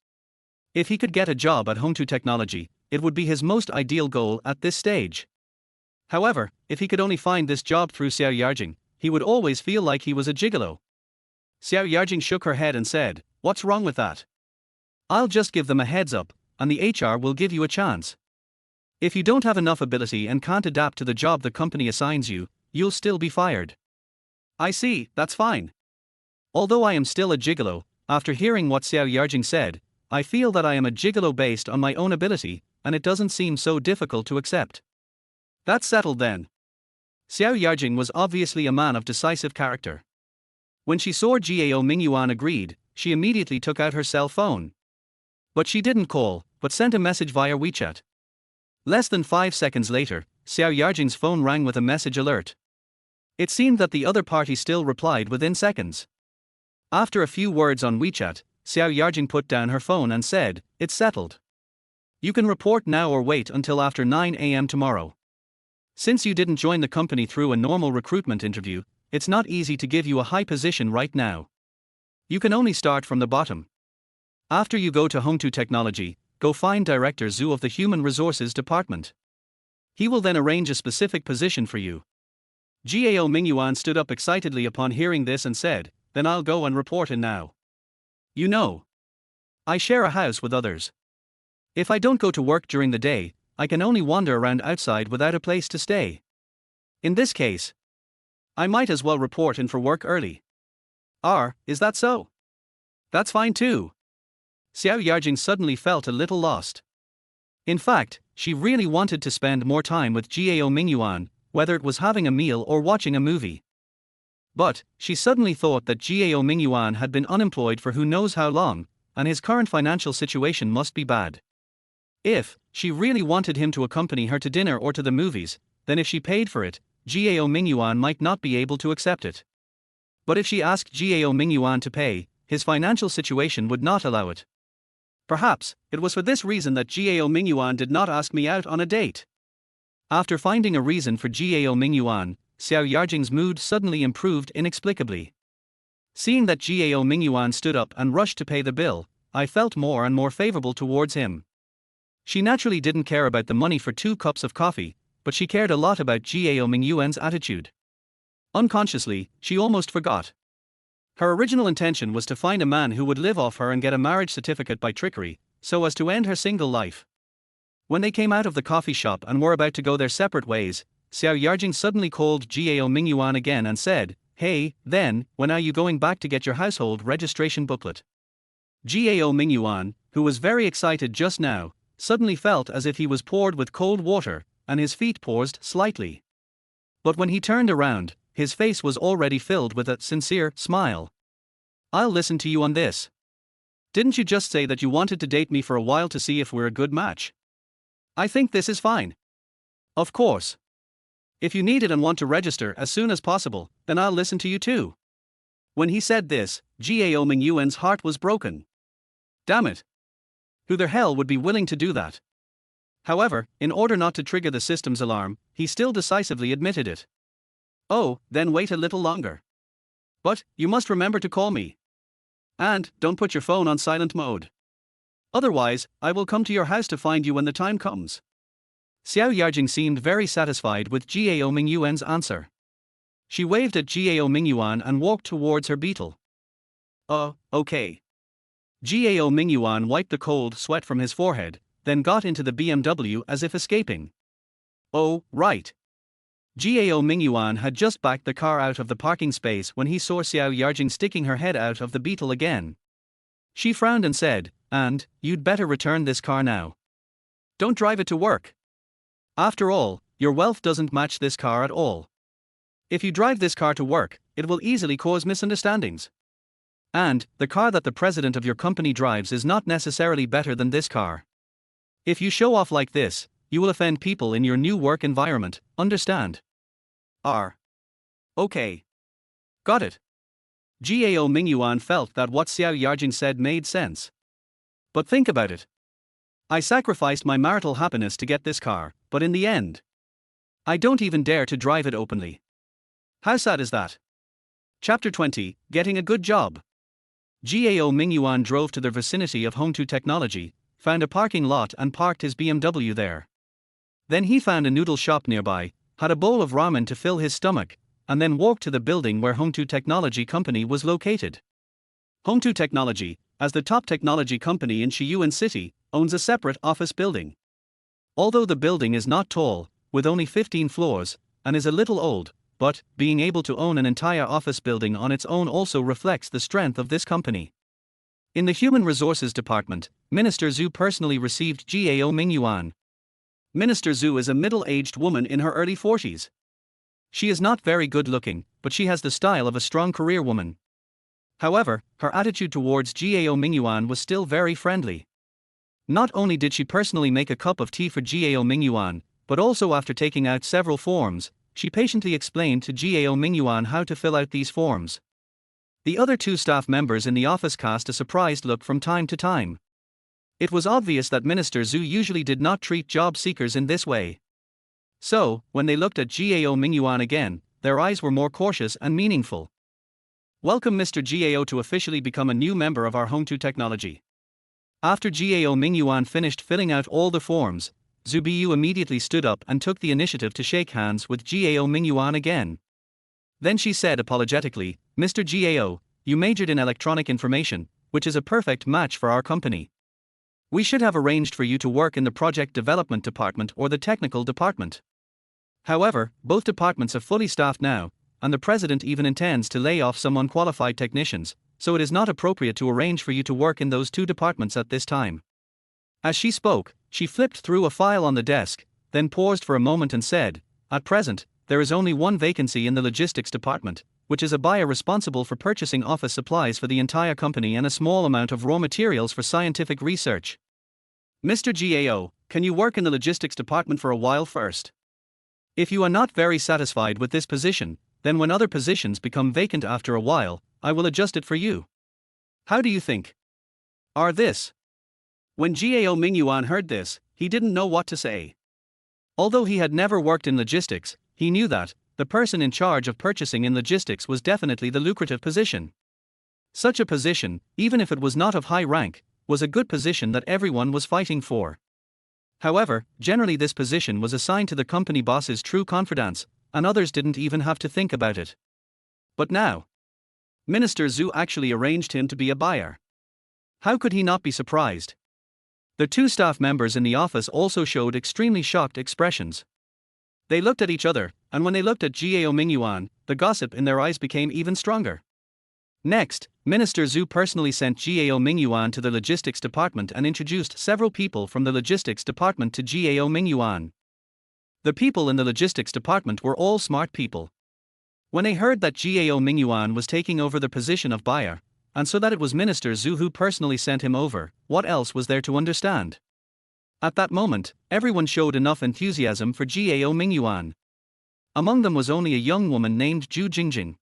S1: If he could get a job at Home to Technology, it would be his most ideal goal at this stage. However, if he could only find this job through Xiao Yarjing, he would always feel like he was a gigolo. Xiao Yarjing shook her head and said, "What's wrong with that? I'll just give them a heads up, and the HR will give you a chance. If you don't have enough ability and can't adapt to the job the company assigns you, you'll still be fired." "I see, that's fine. Although I am still a gigolo, after hearing what Xiao Yarjing said, I feel that I am a gigolo based on my own ability, and it doesn't seem so difficult to accept." "That's settled then." Xiao Yarjing was obviously a man of decisive character. When she saw Gao Mingyuan agreed, she immediately took out her cell phone. But she didn't call, but sent a message via WeChat. Less than 5 seconds later, Xiao Yarjing's phone rang with a message alert. It seemed that the other party still replied within seconds. After a few words on WeChat, Xiao Yarjing put down her phone and said, "It's settled. You can report now or wait until after 9 a.m. tomorrow. Since you didn't join the company through a normal recruitment interview, it's not easy to give you a high position right now. You can only start from the bottom. After you go to Home to Technology, go find Director Zhu of the Human Resources Department. He will then arrange a specific position for you." Gao Mingyuan stood up excitedly upon hearing this and said, "Then I'll go and report in now. You know, I share a house with others. If I don't go to work during the day, I can only wander around outside without a place to stay. In this case, I might as well report in for work early." Is that so?" "That's fine too." Xiao Yarjing suddenly felt a little lost. In fact, she really wanted to spend more time with Gao Mingyuan, whether it was having a meal or watching a movie. But, she suddenly thought that Gao Mingyuan had been unemployed for who knows how long, and his current financial situation must be bad. If she really wanted him to accompany her to dinner or to the movies, then if she paid for it, Gao Mingyuan might not be able to accept it. But if she asked Gao Mingyuan to pay, his financial situation would not allow it. Perhaps, it was for this reason that Gao Mingyuan did not ask me out on a date. After finding a reason for Gao Mingyuan, Xiao Yarjing's mood suddenly improved inexplicably. Seeing that Gao Mingyuan stood up and rushed to pay the bill, I felt more and more favorable towards him. She naturally didn't care about the money for 2 cups of coffee, but she cared a lot about Gao Mingyuan's attitude. Unconsciously, she almost forgot. Her original intention was to find a man who would live off her and get a marriage certificate by trickery, so as to end her single life. When they came out of the coffee shop and were about to go their separate ways, Xiao Yarjing suddenly called Gao Mingyuan again and said, "Hey, then, when are you going back to get your household registration booklet?" Gao Mingyuan, who was very excited just now, suddenly felt as if he was poured with cold water, and his feet paused slightly. But when he turned around, his face was already filled with a sincere smile. "I'll listen to you on this. Didn't you just say that you wanted to date me for a while to see if we're a good match? I think this is fine. Of course. If you need it and want to register as soon as possible, then I'll listen to you too." When he said this, Gao Mingyuan's heart was broken. Damn it. Who the hell would be willing to do that? However, in order not to trigger the system's alarm, he still decisively admitted it. "Oh, then wait a little longer. But, you must remember to call me. And, don't put your phone on silent mode. Otherwise, I will come to your house to find you when the time comes." Xiao Yarjing seemed very satisfied with Gao Mingyuan's answer. She waved at Gao Mingyuan and walked towards her beetle. Okay. Gao Mingyuan wiped the cold sweat from his forehead, then got into the BMW as if escaping. Oh, right. Gao Mingyuan had just backed the car out of the parking space when he saw Xiao Yarjing sticking her head out of the beetle again. She frowned and said, "And, you'd better return this car now. Don't drive it to work. After all, your wealth doesn't match this car at all. If you drive this car to work, it will easily cause misunderstandings. And, the car that the president of your company drives is not necessarily better than this car. If you show off like this, you will offend people in your new work environment, understand?" Okay. Got it. Gao Mingyuan felt that what Xiao Yarjing said made sense. But think about it. I sacrificed my marital happiness to get this car, but in the end, I don't even dare to drive it openly. How sad is that? Chapter 20, Getting a Good Job. Gao Mingyuan drove to the vicinity of Home2 Technology, found a parking lot and parked his BMW there. Then he found a noodle shop nearby, had a bowl of ramen to fill his stomach, and then walked to the building where Home2 Technology Company was located. Home2 Technology, as the top technology company in Xiyuan City, owns a separate office building. Although the building is not tall, with only 15 floors, and is a little old, but being able to own an entire office building on its own also reflects the strength of this company. In the Human Resources Department, Minister Zhu personally received Gao Mingyuan. Minister Zhu is a middle-aged woman in her early 40s. She is not very good-looking, but she has the style of a strong career woman. However, her attitude towards Gao Mingyuan was still very friendly. Not only did she personally make a cup of tea for Gao Mingyuan, but also after taking out several forms, she patiently explained to Gao Mingyuan how to fill out these forms. The other 2 staff members in the office cast a surprised look from time to time. It was obvious that Minister Zhu usually did not treat job seekers in this way. So, when they looked at Gao Mingyuan again, their eyes were more cautious and meaningful. "Welcome Mr. Gao to officially become a new member of our Home2 Technology." After Gao Mingyuan finished filling out all the forms, Zhu Biyu immediately stood up and took the initiative to shake hands with Gao Mingyuan again. Then she said apologetically, "Mr. Gao, you majored in electronic information, which is a perfect match for our company. We should have arranged for you to work in the project development department or the technical department. However, both departments are fully staffed now, and the president even intends to lay off some unqualified technicians, so it is not appropriate to arrange for you to work in those 2 departments at this time." As she spoke, she flipped through a file on the desk, then paused for a moment and said, "At present, there is only one vacancy in the logistics department, which is a buyer responsible for purchasing office supplies for the entire company and a small amount of raw materials for scientific research. Mr. Gao, can you work in the logistics department for a while first? If you are not very satisfied with this position, then when other positions become vacant after a while, I will adjust it for you. How do you think? Are this?" When Gao Mingyuan heard this, he didn't know what to say. Although he had never worked in logistics, he knew that the person in charge of purchasing in logistics was definitely the lucrative position. Such a position, even if it was not of high rank, was a good position that everyone was fighting for. However, generally this position was assigned to the company boss's true confidants, and others didn't even have to think about it. But now, Minister Zhu actually arranged him to be a buyer. How could he not be surprised? The two staff members in the office also showed extremely shocked expressions. They looked at each other, and when they looked at Gao Mingyuan, the gossip in their eyes became even stronger. Next, Minister Zhu personally sent Gao Mingyuan to the logistics department and introduced several people from the logistics department to Gao Mingyuan. The people in the logistics department were all smart people. When they heard that Gao Mingyuan was taking over the position of buyer, and so that it was Minister Zhu who personally sent him over, what else was there to understand? At that moment, everyone showed enough enthusiasm for Gao Mingyuan. Among them was only a young woman named Zhu Jingjing.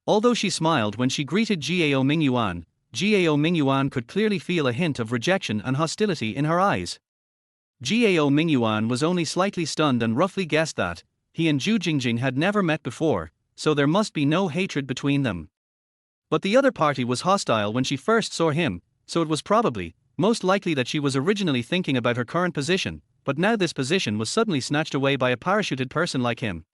S1: Although she smiled when she greeted Gao Mingyuan could clearly feel a hint of rejection and hostility in her eyes. Gao Mingyuan was only slightly stunned and roughly guessed that he and Zhu Jingjing had never met before, so there must be no hatred between them. But the other party was hostile when she first saw him, so it was probably, most likely that she was originally thinking about her current position, but now this position was suddenly snatched away by a parachuted person like him.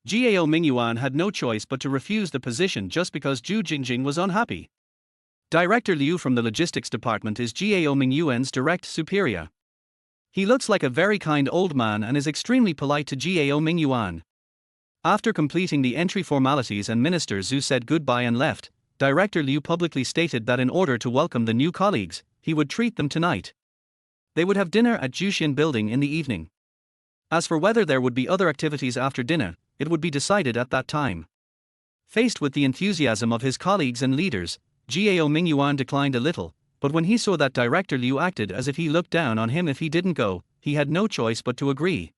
S1: Gao Mingyuan had no choice but to refuse the position just because Zhu Jingjing was unhappy. Director Liu from the logistics department is Gao Mingyuan's direct superior. He looks like a very kind old man and is extremely polite to Gao Mingyuan. After completing the entry formalities and Minister Zhu said goodbye and left, Director Liu publicly stated that in order to welcome the new colleagues, he would treat them tonight. They would have dinner at Xiyuan building in the evening. As for whether there would be other activities after dinner, it would be decided at that time. Faced with the enthusiasm of his colleagues and leaders, Gao Mingyuan declined a little, but when he saw that Director Liu acted as if he looked down on him if he didn't go, he had no choice but to agree.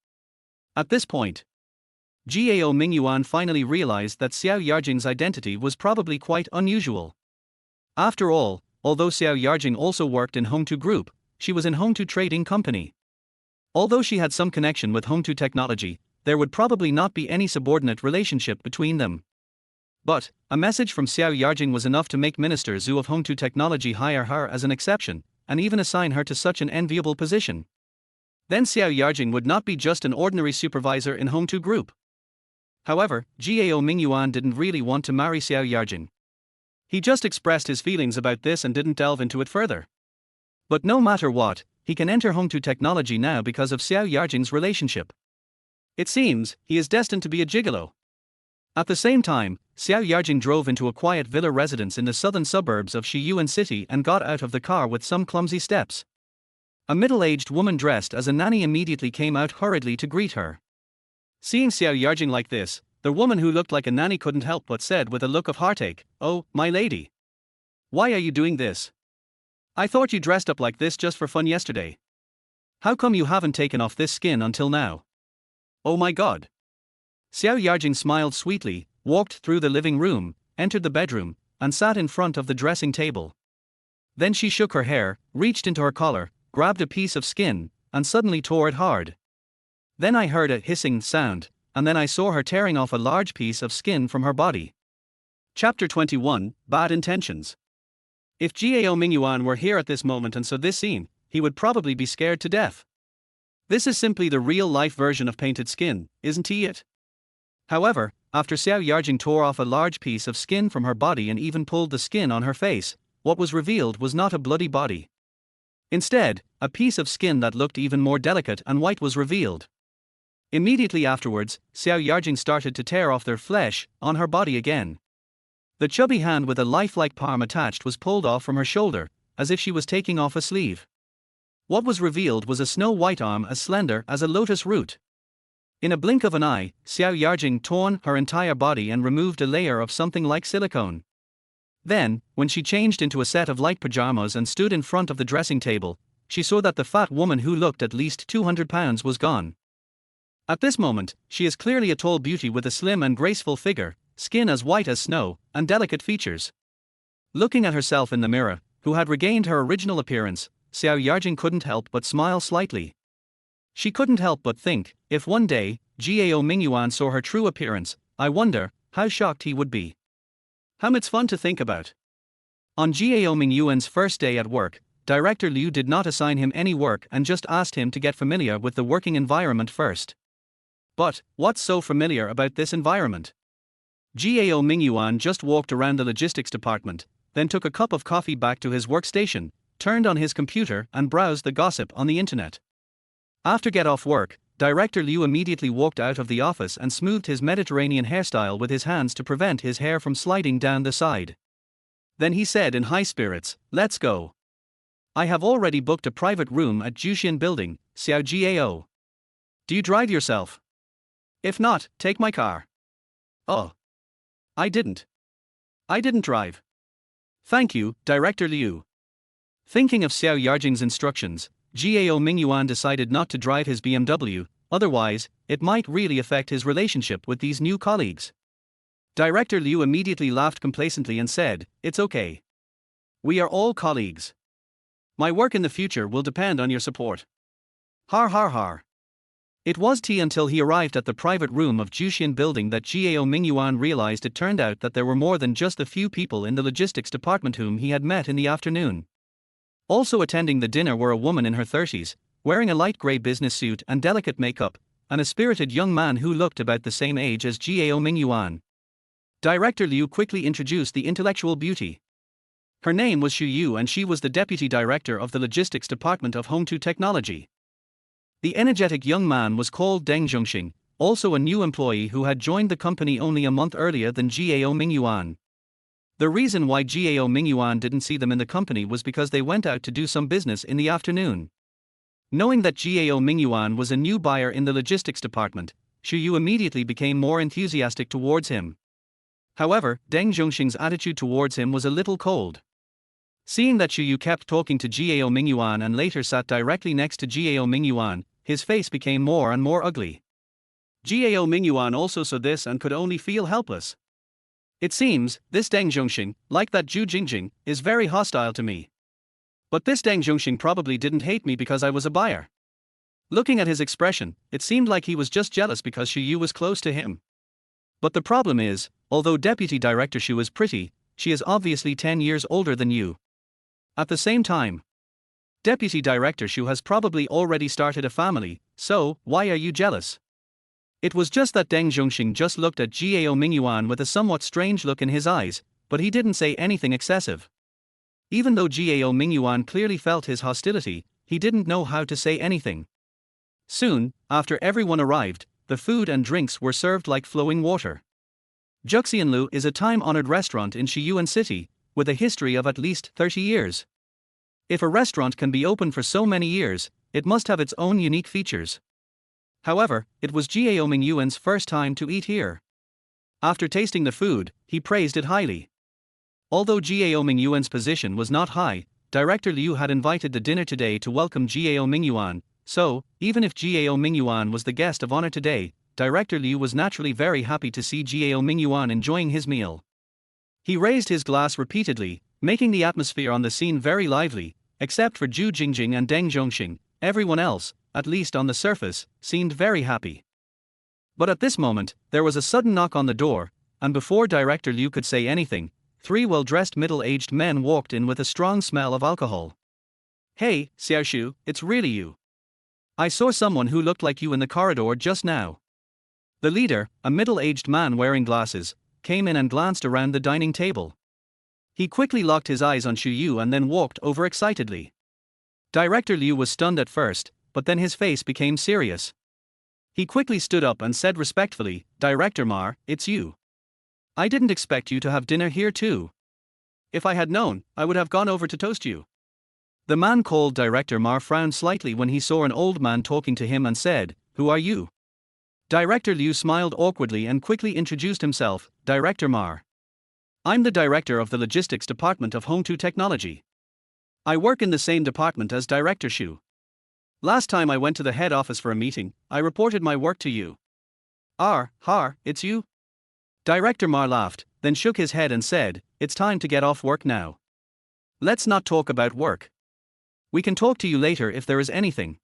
S1: At this point, Gao Mingyuan finally realized that Xiao Yarjing's identity was probably quite unusual. After all, although Xiao Yarjing also worked in Home2 Group, she was in Home2 Trading Company. Although she had some connection with Home2 Technology, there would probably not be any subordinate relationship between them. But a message from Xiao Yarjing was enough to make Minister Zhu of Home2 Technology hire her as an exception, and even assign her to such an enviable position. Then Xiao Yarjing would not be just an ordinary supervisor in Home2 Group. However, Gao Mingyuan didn't really want to marry Xiao Yarjing. He just expressed his feelings about this and didn't delve into it further. But no matter what, he can enter Home2 Technology now because of Xiao Yarjing's relationship. It seems he is destined to be a gigolo. At the same time, Xiao Yarjing drove into a quiet villa residence in the southern suburbs of Xiyuan city and got out of the car with some clumsy steps. A middle-aged woman dressed as a nanny immediately came out hurriedly to greet her. Seeing Xiao Yarjing like this, the woman who looked like a nanny couldn't help but said with a look of heartache, "Oh, my lady. Why are you doing this? I thought you dressed up like this just for fun yesterday. How come you haven't taken off this skin until now? Oh my god." Xiao Yarjing smiled sweetly, walked through the living room, entered the bedroom, and sat in front of the dressing table. Then she shook her hair, reached into her collar, grabbed a piece of skin, and suddenly tore it hard. Then I heard a hissing sound, and then I saw her tearing off a large piece of skin from her body. Chapter 21, Bad Intentions. If Gao Mingyuan were here at this moment and saw this scene, he would probably be scared to death. This is simply the real-life version of painted skin, isn't he it? However, after Xiao Yarjing tore off a large piece of skin from her body and even pulled the skin on her face, what was revealed was not a bloody body. Instead, a piece of skin that looked even more delicate and white was revealed. Immediately afterwards, Xiao Yarjing started to tear off their flesh on her body again. The chubby hand with a lifelike palm attached was pulled off from her shoulder, as if she was taking off a sleeve. What was revealed was a snow-white arm as slender as a lotus root. In a blink of an eye, Xiao Yarjing torn her entire body and removed a layer of something like silicone. Then, when she changed into a set of light pajamas and stood in front of the dressing table, she saw that the fat woman who looked at least 200 pounds was gone. At this moment, she is clearly a tall beauty with a slim and graceful figure, skin as white as snow, and delicate features. Looking at herself in the mirror, who had regained her original appearance, Xiao Yarjing couldn't help but smile slightly. She couldn't help but think, if one day, Gao Mingyuan saw her true appearance, I wonder how shocked he would be. It's fun to think about. On Gao Mingyuan's first day at work, Director Liu did not assign him any work and just asked him to get familiar with the working environment first. But, what's so familiar about this environment? Gao Mingyuan just walked around the logistics department, then took a cup of coffee back to his workstation, turned on his computer and browsed the gossip on the internet. After get off work, Director Liu immediately walked out of the office and smoothed his Mediterranean hairstyle with his hands to prevent his hair from sliding down the side. Then he said in high spirits, "Let's go. I have already booked a private room at Xiyuan building, Xiao Gao. Do you drive yourself? If not, take my car." "Oh. I didn't drive. Thank you, Director Liu." Thinking of Xiao Yarjing's instructions, Gao Mingyuan decided not to drive his BMW, otherwise, it might really affect his relationship with these new colleagues. Director Liu immediately laughed complacently and said, "It's okay. We are all colleagues. My work in the future will depend on your support." Har har har. It was tea until he arrived at the private room of Xiyuan building that Gao Mingyuan realized it turned out that there were more than just a few people in the logistics department whom he had met in the afternoon. Also attending the dinner were a woman in her 30s, wearing a light grey business suit and delicate makeup, and a spirited young man who looked about the same age as Gao Mingyuan. Director Liu quickly introduced the intellectual beauty. Her name was Xu and she was the deputy director of the logistics department of Home2 Technology. The energetic young man was called Deng Zhongxing, also a new employee who had joined the company only a month earlier than Gao Mingyuan. The reason why Gao Mingyuan didn't see them in the company was because they went out to do some business in the afternoon. Knowing that Gao Mingyuan was a new buyer in the logistics department, Xu immediately became more enthusiastic towards him. However, Deng Zhongxing's attitude towards him was a little cold. Seeing that Xu kept talking to Gao Mingyuan and later sat directly next to Gao Mingyuan, his face became more and more ugly. Gao Mingyuan also saw this and could only feel helpless. It seems, this Deng Zhongxing, like that Zhu Jingjing, is very hostile to me. But this Deng Zhongxing probably didn't hate me because I was a buyer. Looking at his expression, it seemed like he was just jealous because Xu was close to him. But the problem is, although Deputy Director Xu is pretty, she is obviously 10 years older than you. At the same time, Deputy Director Xu has probably already started a family, so why are you jealous? It was just that Deng Zhongxing just looked at Gao Mingyuan with a somewhat strange look in his eyes, but he didn't say anything excessive. Even though Gao Mingyuan clearly felt his hostility, he didn't know how to say anything. Soon, after everyone arrived, the food and drinks were served like flowing water. Juxianlu is a time-honored restaurant in Xiyuan City, with a history of at least 30 years. If a restaurant can be open for so many years, it must have its own unique features. However, it was Gao Mingyuan's first time to eat here. After tasting the food, he praised it highly. Although Gao Mingyuan's position was not high, Director Liu had invited the dinner today to welcome Gao Mingyuan, so, even if Gao Mingyuan was the guest of honor today, Director Liu was naturally very happy to see Gao Mingyuan enjoying his meal. He raised his glass repeatedly, making the atmosphere on the scene very lively, except for Zhu Jingjing and Deng Zhongxing. Everyone else, at least on the surface, seemed very happy. But at this moment, there was a sudden knock on the door, and before Director Liu could say anything, 3 well-dressed middle-aged men walked in with a strong smell of alcohol. "Hey, Xiaoshu, it's really you. I saw someone who looked like you in the corridor just now." The leader, a middle-aged man wearing glasses, came in and glanced around the dining table. He quickly locked his eyes on Xu and then walked over excitedly. Director Liu was stunned at first, but then his face became serious. He quickly stood up and said respectfully, "Director Ma, it's you. I didn't expect you to have dinner here too. If I had known, I would have gone over to toast you." The man called Director Ma frowned slightly when he saw an old man talking to him and said, "Who are you?" Director Liu smiled awkwardly and quickly introduced himself, "Director Ma. I'm the director of the logistics department of Home2 Technology. I work in the same department as Director Shu. Last time I went to the head office for a meeting, I reported my work to you." It's you?" Director Ma laughed, then shook his head and said, "It's time to get off work now. Let's not talk about work. We can talk to you later if there is anything."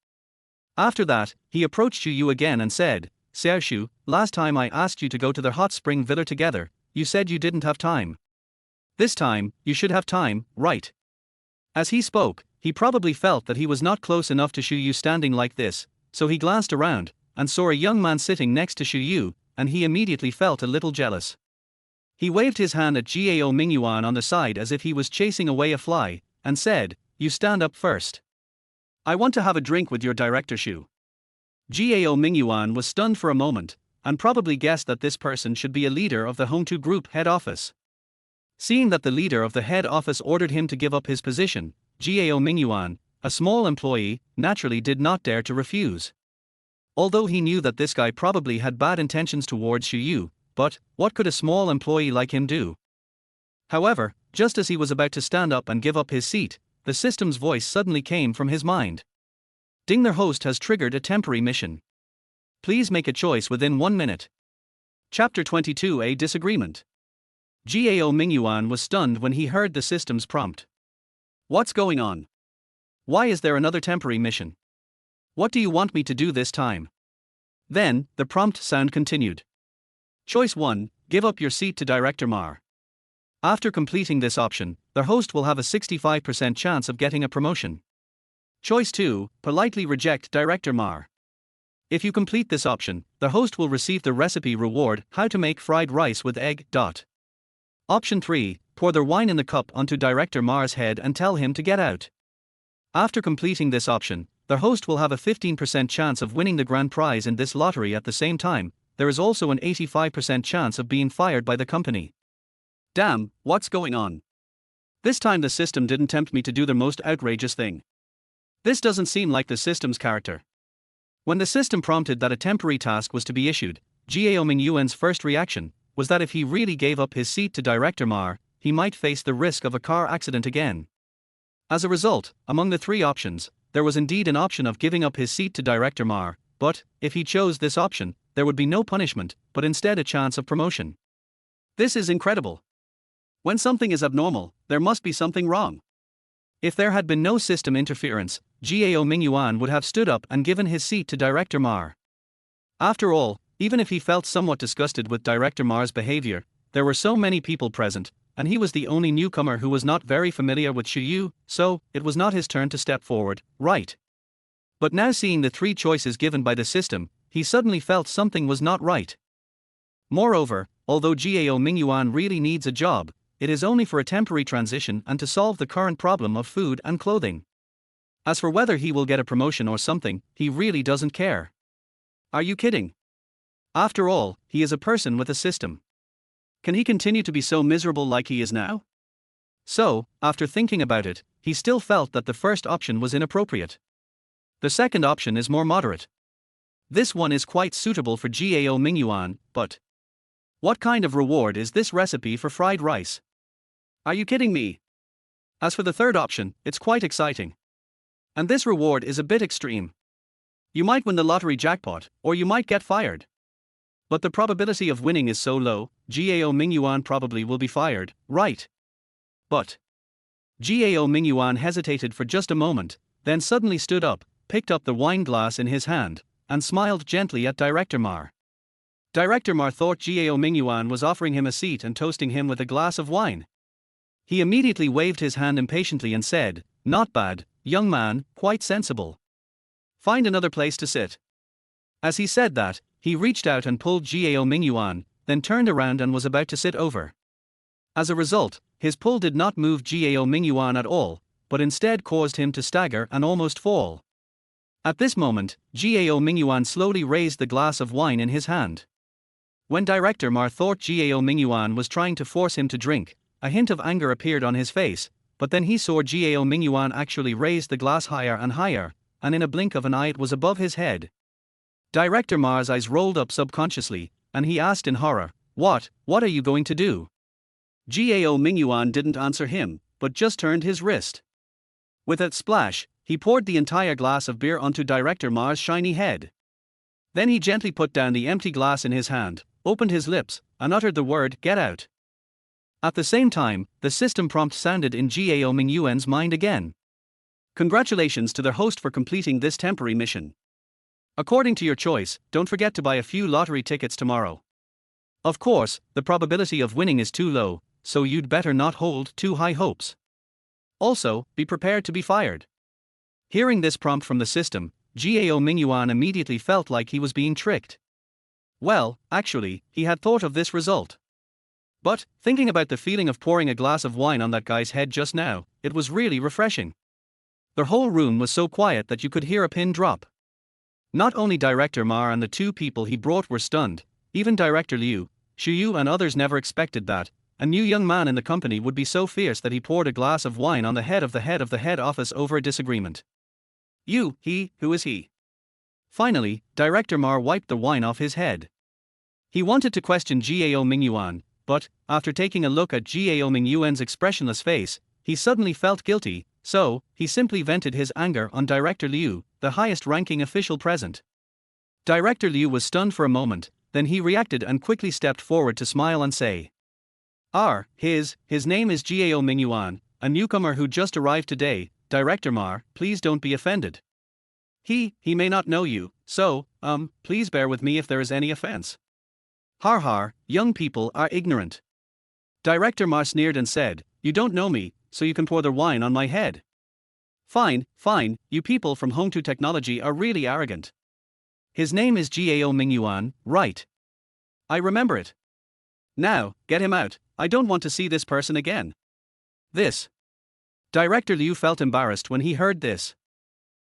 S1: After that, he approached Xu again and said, "Xiaoshu, last time I asked you to go to the hot spring villa together, you said you didn't have time. This time, you should have time, right?" As he spoke, he probably felt that he was not close enough to Xu standing like this, so he glanced around and saw a young man sitting next to Xu, and he immediately felt a little jealous. He waved his hand at Gao Mingyuan on the side as if he was chasing away a fly, and said, "You stand up first. I want to have a drink with your director Shu." Gao Mingyuan was stunned for a moment, and probably guessed that this person should be a leader of the Home2 Group head office. Seeing that the leader of the head office ordered him to give up his position, Gao Mingyuan, a small employee, naturally did not dare to refuse. Although he knew that this guy probably had bad intentions towards Xu, but what could a small employee like him do? However, just as he was about to stand up and give up his seat, the system's voice suddenly came from his mind. "Ding, their host has triggered a temporary mission. Please make a choice within 1 minute." Chapter 22: A Disagreement. Gao Mingyuan was stunned when he heard the system's prompt. "What's going on? Why is there another temporary mission? What do you want me to do this time?" Then, the prompt sound continued. Choice 1, give up your seat to Director Ma. After completing this option, the host will have a 65% chance of getting a promotion. Choice 2, politely reject Director Ma. If you complete this option, the host will receive the recipe reward, how to make fried rice with egg. Option 3, pour the wine in the cup onto Director Ma's head and tell him to get out. After completing this option, the host will have a 15% chance of winning the grand prize in this lottery. At the same time, there is also an 85% chance of being fired by the company. Damn, what's going on? This time the system didn't tempt me to do the most outrageous thing. This doesn't seem like the system's character. When the system prompted that a temporary task was to be issued, Gao Mingyuan's first reaction was that if he really gave up his seat to Director Ma, he might face the risk of a car accident again. As a result, among the 3 options, there was indeed an option of giving up his seat to Director Ma, but, if he chose this option, there would be no punishment, but instead a chance of promotion. This is incredible. When something is abnormal, there must be something wrong. If there had been no system interference, Gao Mingyuan would have stood up and given his seat to Director Ma. After all, even if he felt somewhat disgusted with Director Ma's behavior, there were so many people present, and he was the only newcomer who was not very familiar with Xiyuan, so it was not his turn to step forward, right? But now seeing the 3 choices given by the system, he suddenly felt something was not right. Moreover, although Gao Mingyuan really needs a job, it is only for a temporary transition and to solve the current problem of food and clothing. As for whether he will get a promotion or something, he really doesn't care. Are you kidding? After all, he is a person with a system. Can he continue to be so miserable like he is now? So, after thinking about it, he still felt that the first option was inappropriate. The second option is more moderate. This one is quite suitable for Gao Mingyuan, but what kind of reward is this recipe for fried rice? Are you kidding me? As for the third option, it's quite exciting. And this reward is a bit extreme. You might win the lottery jackpot, or you might get fired. But the probability of winning is so low, Gao Mingyuan probably will be fired, right? But Gao Mingyuan hesitated for just a moment, then suddenly stood up, picked up the wine glass in his hand, and smiled gently at Director Ma. Director Ma thought Gao Mingyuan was offering him a seat and toasting him with a glass of wine. He immediately waved his hand impatiently and said, "Not bad, young man, quite sensible. Find another place to sit." As he said that, he reached out and pulled Gao Mingyuan, then turned around and was about to sit over. As a result, his pull did not move Gao Mingyuan at all, but instead caused him to stagger and almost fall. At this moment, Gao Mingyuan slowly raised the glass of wine in his hand. When Director Ma thought Gao Mingyuan was trying to force him to drink, a hint of anger appeared on his face, but then he saw Gao Mingyuan actually raise the glass higher and higher, and in a blink of an eye it was above his head. Director Ma's eyes rolled up subconsciously, and he asked in horror, What are you going to do? Gao Mingyuan didn't answer him, but just turned his wrist. With a splash, he poured the entire glass of beer onto Director Ma's shiny head. Then he gently put down the empty glass in his hand, opened his lips, and uttered the word, Get out. At the same time, the system prompt sounded in Gao Mingyuan's mind again. Congratulations to their host for completing this temporary mission. According to your choice, don't forget to buy a few lottery tickets tomorrow. Of course, the probability of winning is too low, so you'd better not hold too high hopes. Also, be prepared to be fired. Hearing this prompt from the system, Gao Mingyuan immediately felt like he was being tricked. Well, actually, he had thought of this result. But, thinking about the feeling of pouring a glass of wine on that guy's head just now, it was really refreshing. The whole room was so quiet that you could hear a pin drop. Not only Director Ma and the two people he brought were stunned, even Director Liu, Xiyuan and others never expected that a new young man in the company would be so fierce that he poured a glass of wine on the head of the head office over a disagreement. Who is he? Finally, Director Ma wiped the wine off his head. He wanted to question Gao Mingyuan, but, after taking a look at Gao Mingyuan's expressionless face, he suddenly felt guilty, so he simply vented his anger on Director Liu, the highest-ranking official present. Director Liu was stunned for a moment, then he reacted and quickly stepped forward to smile and say, His name is Gao Mingyuan, a newcomer who just arrived today. Director Ma, please don't be offended. He may not know you, so, please bear with me if there is any offense. Har, young people are ignorant. Director Ma sneered and said, You don't know me, so you can pour the wine on my head. Fine, you people from Home to Technology are really arrogant. His name is Gao Mingyuan, right? I remember it. Now, get him out, I don't want to see this person again. This. Director Liu felt embarrassed when he heard this.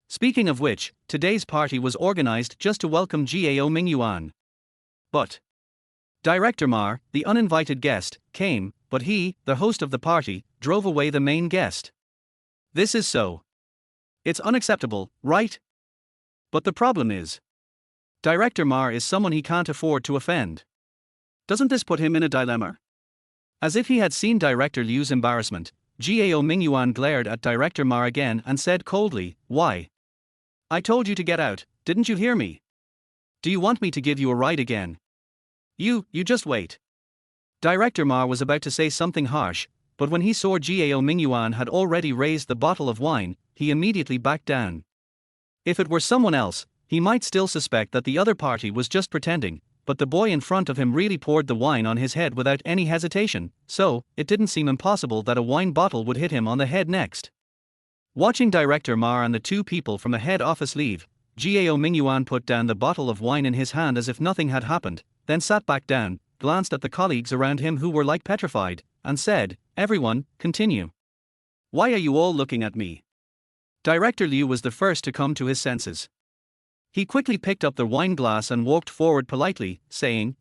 S1: Speaking of which, today's party was organized just to welcome Gao Mingyuan. But Director Ma, the uninvited guest, came, but he, the host of the party, drove away the main guest. This is so. It's unacceptable, right? But the problem is, Director Ma is someone he can't afford to offend. Doesn't this put him in a dilemma? As if he had seen Director Liu's embarrassment, Gao Mingyuan glared at Director Ma again and said coldly, Why? I told you to get out, didn't you hear me? Do you want me to give you a ride again? You just wait. Director Ma was about to say something harsh, but when he saw Gao Mingyuan had already raised the bottle of wine, he immediately backed down. If it were someone else, he might still suspect that the other party was just pretending, but the boy in front of him really poured the wine on his head without any hesitation, so it didn't seem impossible that a wine bottle would hit him on the head next. Watching Director Ma and the two people from the head office leave, Gao Mingyuan put down the bottle of wine in his hand as if nothing had happened, then sat back down, glanced at the colleagues around him who were like petrified, and said, Everyone, continue. Why are you all looking at me? Director Liu was the first to come to his senses. He quickly picked up the wine glass and walked forward politely, saying,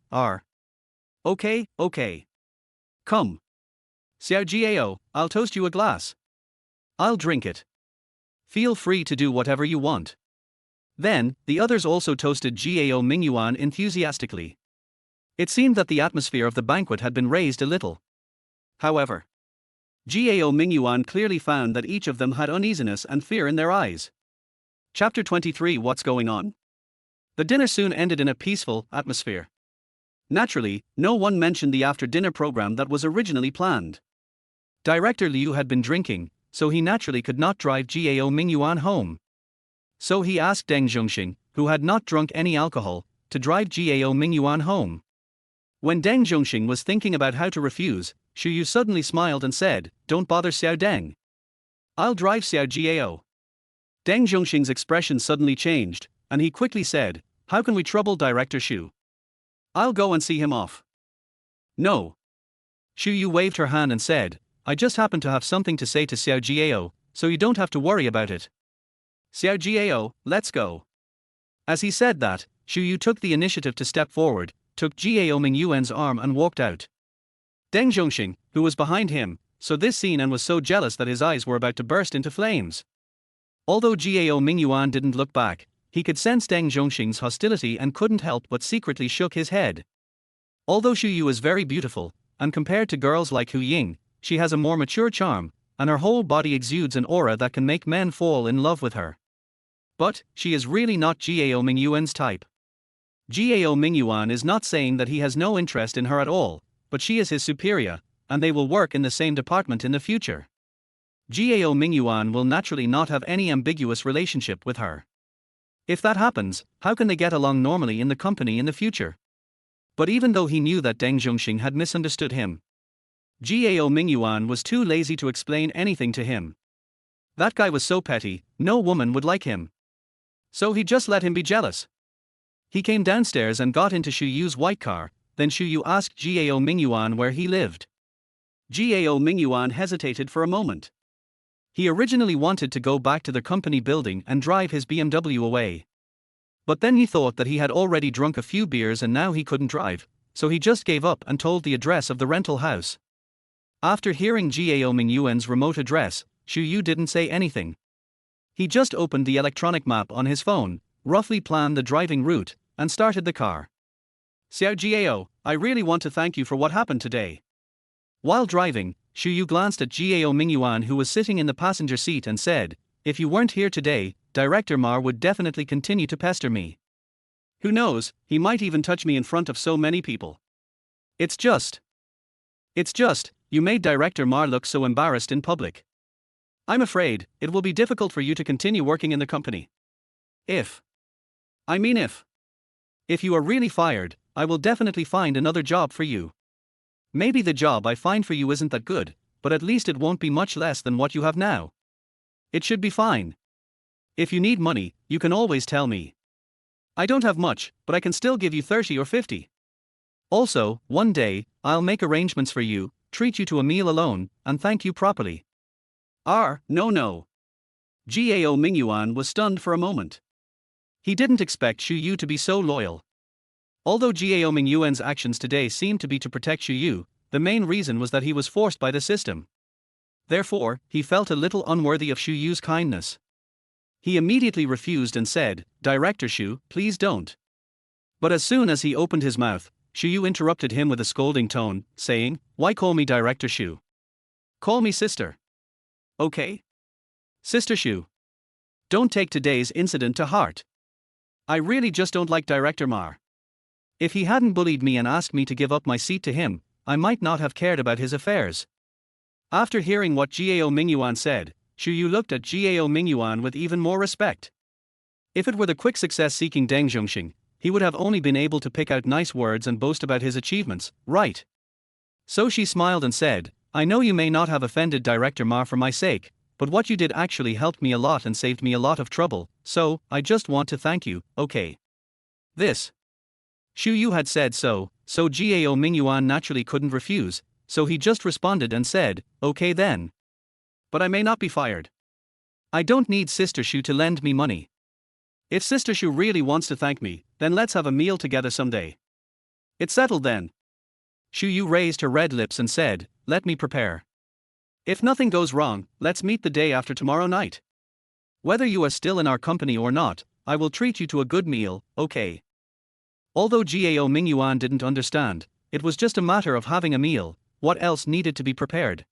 S1: Okay. Come. Xiao Gao, I'll toast you a glass. I'll drink it. Feel free to do whatever you want. Then, the others also toasted Gao Mingyuan enthusiastically. It seemed that the atmosphere of the banquet had been raised a little. However, Gao Mingyuan clearly found that each of them had uneasiness and fear in their eyes. Chapter 23 What's going on? The dinner soon ended in a peaceful atmosphere. Naturally, no one mentioned the after-dinner program that was originally planned. Director Liu had been drinking, so he naturally could not drive Gao Mingyuan home. So he asked Deng Zhongxing, who had not drunk any alcohol, to drive Gao Mingyuan home. When Deng Zhongxing was thinking about how to refuse, Xu Yu suddenly smiled and said, Don't bother Xiao Deng. I'll drive Xiao Gao. Deng Zhongxing's expression suddenly changed, and he quickly said, How can we trouble Director Xu? I'll go and see him off. No. Xu Yu waved her hand and said, I just happen to have something to say to Xiao Gao, so you don't have to worry about it. Xiao Gao, let's go. As he said that, Xu Yu took the initiative to step forward, took Gao Mingyuan's arm and walked out. Deng Zhongxing, who was behind him, so this scene and was so jealous that his eyes were about to burst into flames. Although Gao Mingyuan didn't look back, he could sense Deng Zhongxing's hostility and couldn't help but secretly shook his head. Although Xiyu is very beautiful, and compared to girls like Hu Ying, she has a more mature charm, and her whole body exudes an aura that can make men fall in love with her. But, she is really not Gao Mingyuan's type. Gao Mingyuan is not saying that he has no interest in her at all, but she is his superior, and they will work in the same department in the future. Gao Mingyuan will naturally not have any ambiguous relationship with her. If that happens, how can they get along normally in the company in the future? But even though he knew that Deng Zhongxing had misunderstood him, Gao Mingyuan was too lazy to explain anything to him. That guy was so petty, no woman would like him. So he just let him be jealous. He came downstairs and got into Xiyu's white car, then Xiyu asked Gao Mingyuan where he lived. Gao Mingyuan hesitated for a moment. He originally wanted to go back to the company building and drive his BMW away. But then he thought that he had already drunk a few beers and now he couldn't drive, so he just gave up and told the address of the rental house. After hearing Gao Mingyuan's remote address, Xiyu didn't say anything. He just opened the electronic map on his phone, roughly planned the driving route, and started the car. Xiao Gao, I really want to thank you for what happened today. While driving, Xiyu glanced at Gao Mingyuan who was sitting in the passenger seat and said, if you weren't here today, Director Ma would definitely continue to pester me. Who knows, he might even touch me in front of so many people. It's just, you made Director Ma look so embarrassed in public. I'm afraid, it will be difficult for you to continue working in the company. If you are really fired, I will definitely find another job for you. Maybe the job I find for you isn't that good, but at least it won't be much less than what you have now. It should be fine. If you need money, you can always tell me. I don't have much, but I can still give you 30 or 50. Also, one day, I'll make arrangements for you, treat you to a meal alone, and thank you properly. No. Gao Mingyuan was stunned for a moment. He didn't expect Xiyu to be so loyal. Although Gao Mingyuan's actions today seemed to be to protect Xiyu, the main reason was that he was forced by the system. Therefore, he felt a little unworthy of Xiyu's kindness. He immediately refused and said, Director Xiu, please don't. But as soon as he opened his mouth, Xiyu interrupted him with a scolding tone, saying, why call me Director Xiu? Call me sister. Okay? Sister Xiu. Don't take today's incident to heart. I really just don't like Director Ma. If he hadn't bullied me and asked me to give up my seat to him, I might not have cared about his affairs. After hearing what Gao Mingyuan said, Xiyu looked at Gao Mingyuan with even more respect. If it were the quick success-seeking Deng Zhongxing, he would have only been able to pick out nice words and boast about his achievements, right? So she smiled and said, I know you may not have offended Director Ma for my sake, but what you did actually helped me a lot and saved me a lot of trouble, so, I just want to thank you, okay? This. Xiyu had said so Gao Mingyuan naturally couldn't refuse, so he just responded and said, okay then. But I may not be fired. I don't need Sister Xiu to lend me money. If Sister Xiu really wants to thank me, then let's have a meal together someday. It's settled then. Xiyu raised her red lips and said, let me prepare. If nothing goes wrong, let's meet the day after tomorrow night. Whether you are still in our company or not, I will treat you to a good meal, okay? Although Gao Mingyuan didn't understand, it was just a matter of having a meal, what else needed to be prepared?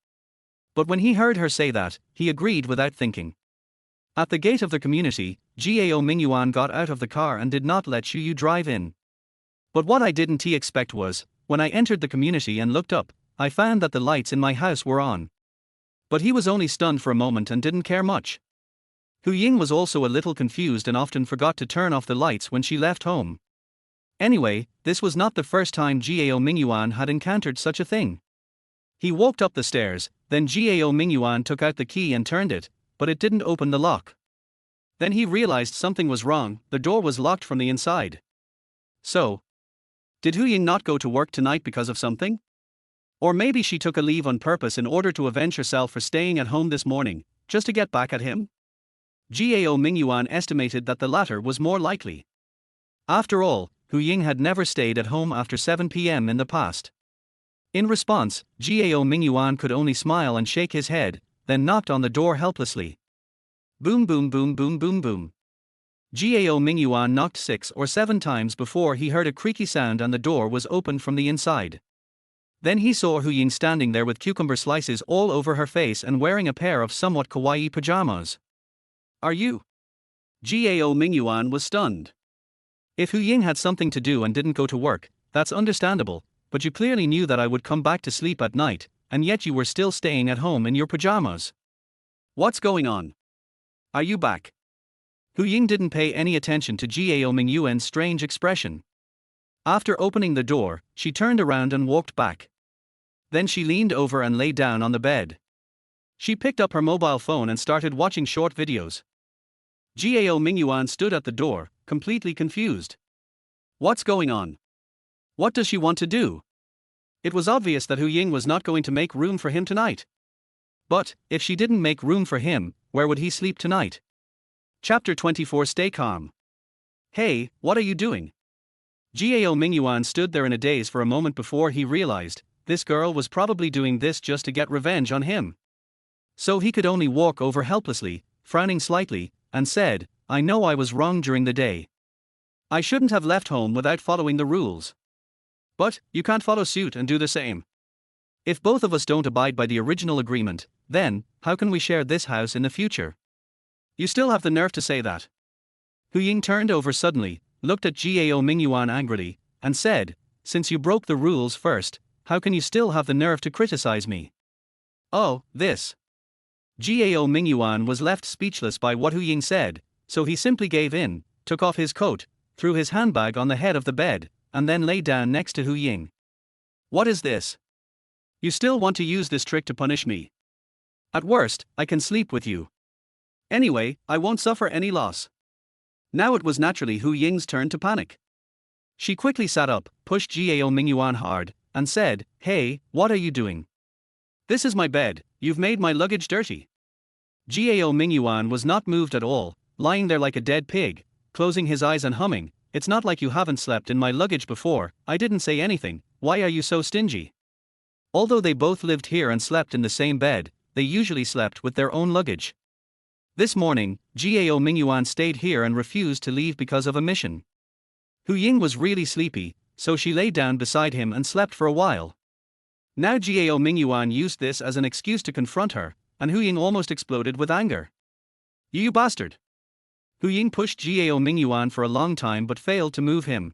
S1: But when he heard her say that, he agreed without thinking. At the gate of the community, Gao Mingyuan got out of the car and did not let Xiyu drive in. But what I didn't expect was, when I entered the community and looked up, I found that the lights in my house were on. But he was only stunned for a moment and didn't care much. Hu Ying was also a little confused and often forgot to turn off the lights when she left home. Anyway, this was not the first time Gao Mingyuan had encountered such a thing. He walked up the stairs, then Gao Mingyuan took out the key and turned it, but it didn't open the lock. Then he realized something was wrong, the door was locked from the inside. So, did Hu Ying not go to work tonight because of something? Or maybe she took a leave on purpose in order to avenge herself for staying at home this morning, just to get back at him? Gao Mingyuan estimated that the latter was more likely. After all, Hu Ying had never stayed at home after 7 p.m. in the past. In response, Gao Mingyuan could only smile and shake his head, then knocked on the door helplessly. Boom boom boom boom boom boom. Gao Mingyuan knocked 6 or 7 times before he heard a creaky sound and the door was opened from the inside. Then he saw Hu Ying standing there with cucumber slices all over her face and wearing a pair of somewhat kawaii pajamas. Are you? Gao Mingyuan was stunned. If Hu Ying had something to do and didn't go to work, that's understandable, but you clearly knew that I would come back to sleep at night, and yet you were still staying at home in your pajamas. What's going on? Are you back? Hu Ying didn't pay any attention to Gao Mingyuan's strange expression. After opening the door, she turned around and walked back. Then she leaned over and lay down on the bed. She picked up her mobile phone and started watching short videos. Gao Mingyuan stood at the door, completely confused. What's going on? What does she want to do? It was obvious that Hu Ying was not going to make room for him tonight. But, if she didn't make room for him, where would he sleep tonight? Chapter 24. Stay calm. Hey, what are you doing? Gao Mingyuan stood there in a daze for a moment before he realized, this girl was probably doing this just to get revenge on him. So he could only walk over helplessly, frowning slightly, and said, I know I was wrong during the day. I shouldn't have left home without following the rules. But, you can't follow suit and do the same. If both of us don't abide by the original agreement, then, how can we share this house in the future? You still have the nerve to say that. Hu Ying turned over suddenly, looked at Gao Mingyuan angrily, and said, since you broke the rules first, how can you still have the nerve to criticize me? Oh, this. Gao Mingyuan was left speechless by what Hu Ying said, so he simply gave in, took off his coat, threw his handbag on the head of the bed, and then lay down next to Hu Ying. What is this? You still want to use this trick to punish me? At worst, I can sleep with you. Anyway, I won't suffer any loss. Now it was naturally Hu Ying's turn to panic. She quickly sat up, pushed Gao Mingyuan hard, and said, hey, what are you doing? This is my bed, you've made my luggage dirty. Gao Mingyuan was not moved at all, lying there like a dead pig, closing his eyes and humming, it's not like you haven't slept in my luggage before, I didn't say anything, why are you so stingy? Although they both lived here and slept in the same bed, they usually slept with their own luggage. This morning, Gao Mingyuan stayed here and refused to leave because of a mission. Hu Ying was really sleepy, so she lay down beside him and slept for a while. Now Gao Mingyuan used this as an excuse to confront her, and Hu Ying almost exploded with anger. You bastard! Hu Ying pushed Gao Mingyuan for a long time but failed to move him.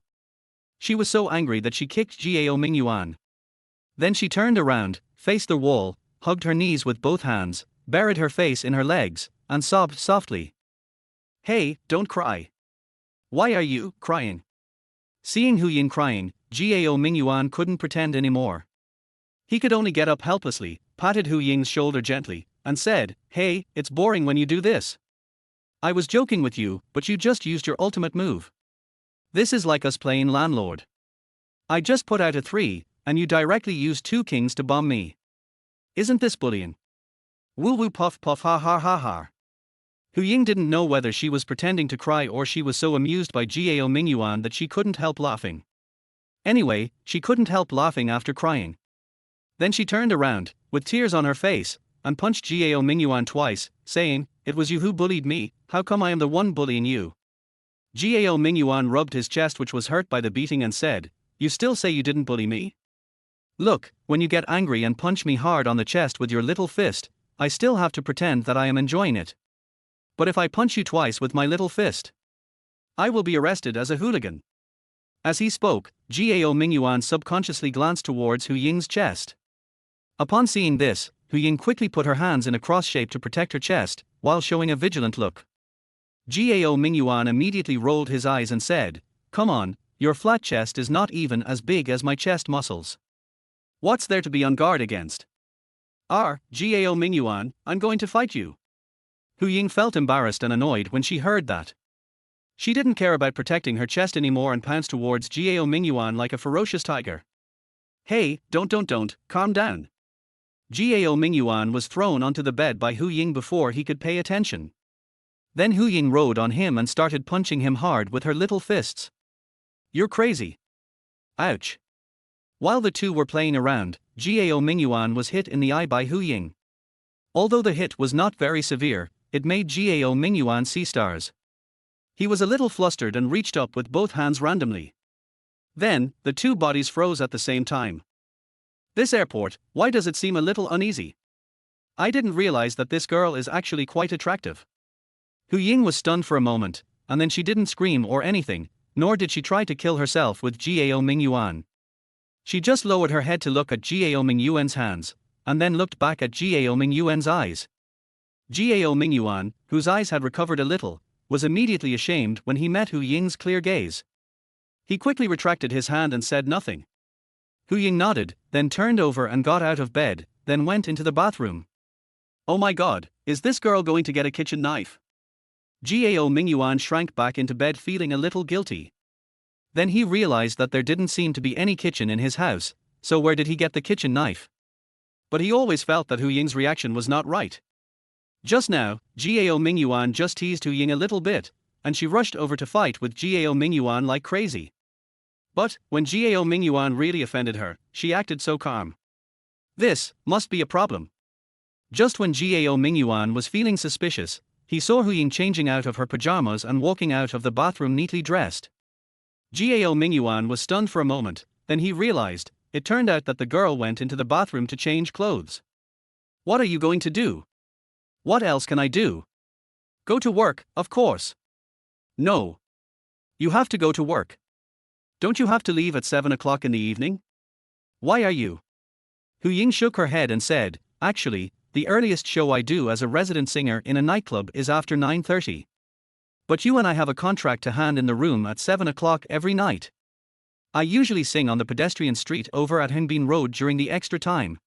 S1: She was so angry that she kicked Gao Mingyuan. Then she turned around, faced the wall, hugged her knees with both hands, buried her face in her legs, and sobbed softly. Hey, don't cry. Why are you crying? Seeing Hu Ying crying, Gao Mingyuan couldn't pretend anymore. He could only get up helplessly, patted Hu Ying's shoulder gently, and said, hey, it's boring when you do this. I was joking with you, but you just used your ultimate move. This is like us playing landlord. I just put out a 3, and you directly used 2 kings to bomb me. Isn't this bullying? Woo woo puff puff ha ha ha ha. Hu Ying didn't know whether she was pretending to cry or she was so amused by Gao Mingyuan that she couldn't help laughing. Anyway, she couldn't help laughing after crying. Then she turned around, with tears on her face, and punched Gao Mingyuan twice, saying, it was you who bullied me, how come I am the one bullying you? Gao Mingyuan rubbed his chest which was hurt by the beating and said, you still say you didn't bully me? Look, when you get angry and punch me hard on the chest with your little fist, I still have to pretend that I am enjoying it. But if I punch you twice with my little fist, I will be arrested as a hooligan. As he spoke, Gao Mingyuan subconsciously glanced towards Hu Ying's chest. Upon seeing this, Hu Ying quickly put her hands in a cross shape to protect her chest, while showing a vigilant look. Gao Mingyuan immediately rolled his eyes and said, come on, your flat chest is not even as big as my chest muscles. What's there to be on guard against? Gao Mingyuan, I'm going to fight you. Hu Ying felt embarrassed and annoyed when she heard that. She didn't care about protecting her chest anymore and pounced towards Gao Mingyuan like a ferocious tiger. Hey, don't, calm down. Gao Mingyuan was thrown onto the bed by Hu Ying before he could pay attention. Then Hu Ying rode on him and started punching him hard with her little fists. You're crazy. Ouch. While the two were playing around, Gao Mingyuan was hit in the eye by Hu Ying. Although the hit was not very severe, it made Gao Mingyuan see stars. He was a little flustered and reached up with both hands randomly. Then, the two bodies froze at the same time. This airport, why does it seem a little uneasy? I didn't realize that this girl is actually quite attractive. Hu Ying was stunned for a moment, and then she didn't scream or anything, nor did she try to kill herself with Gao Mingyuan. She just lowered her head to look at Gao Mingyuan's hands, and then looked back at Gao Mingyuan's eyes. Gao Mingyuan, whose eyes had recovered a little, was immediately ashamed when he met Hu Ying's clear gaze. He quickly retracted his hand and said nothing. Hu Ying nodded, then turned over and got out of bed, then went into the bathroom. Oh my god, is this girl going to get a kitchen knife? Gao Mingyuan shrank back into bed feeling a little guilty. Then he realized that there didn't seem to be any kitchen in his house, so where did he get the kitchen knife? But he always felt that Hu Ying's reaction was not right. Just now, Gao Mingyuan just teased Hu Ying a little bit, and she rushed over to fight with Gao Mingyuan like crazy. But, when Gao Mingyuan really offended her, she acted so calm. This must be a problem. Just when Gao Mingyuan was feeling suspicious, he saw Hu Ying changing out of her pajamas and walking out of the bathroom neatly dressed. Gao Mingyuan was stunned for a moment, then he realized, it turned out that the girl went into the bathroom to change clothes. What are you going to do? What else can I do? Go to work, of course. No. You have to go to work. Don't you have to leave at 7 o'clock in the evening? Why are you? Hu Ying shook her head and said, actually, the earliest show I do as a resident singer in a nightclub is after 9:30. But you and I have a contract to hand in the room at 7 o'clock every night. I usually sing on the pedestrian street over at Hengbin Road during the extra time.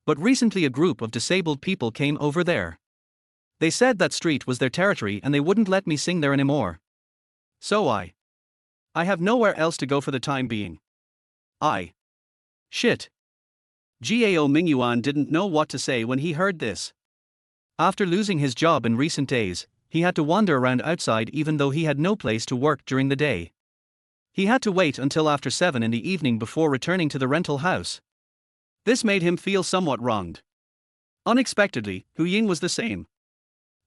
S1: But recently a group of disabled people came over there. They said that street was their territory and they wouldn't let me sing there anymore. So I have nowhere else to go for the time being. Shit. Gao Mingyuan didn't know what to say when he heard this. After losing his job in recent days, he had to wander around outside even though he had no place to work during the day. He had to wait until after 7 in the evening before returning to the rental house. This made him feel somewhat wronged. Unexpectedly, Hu Ying was the same.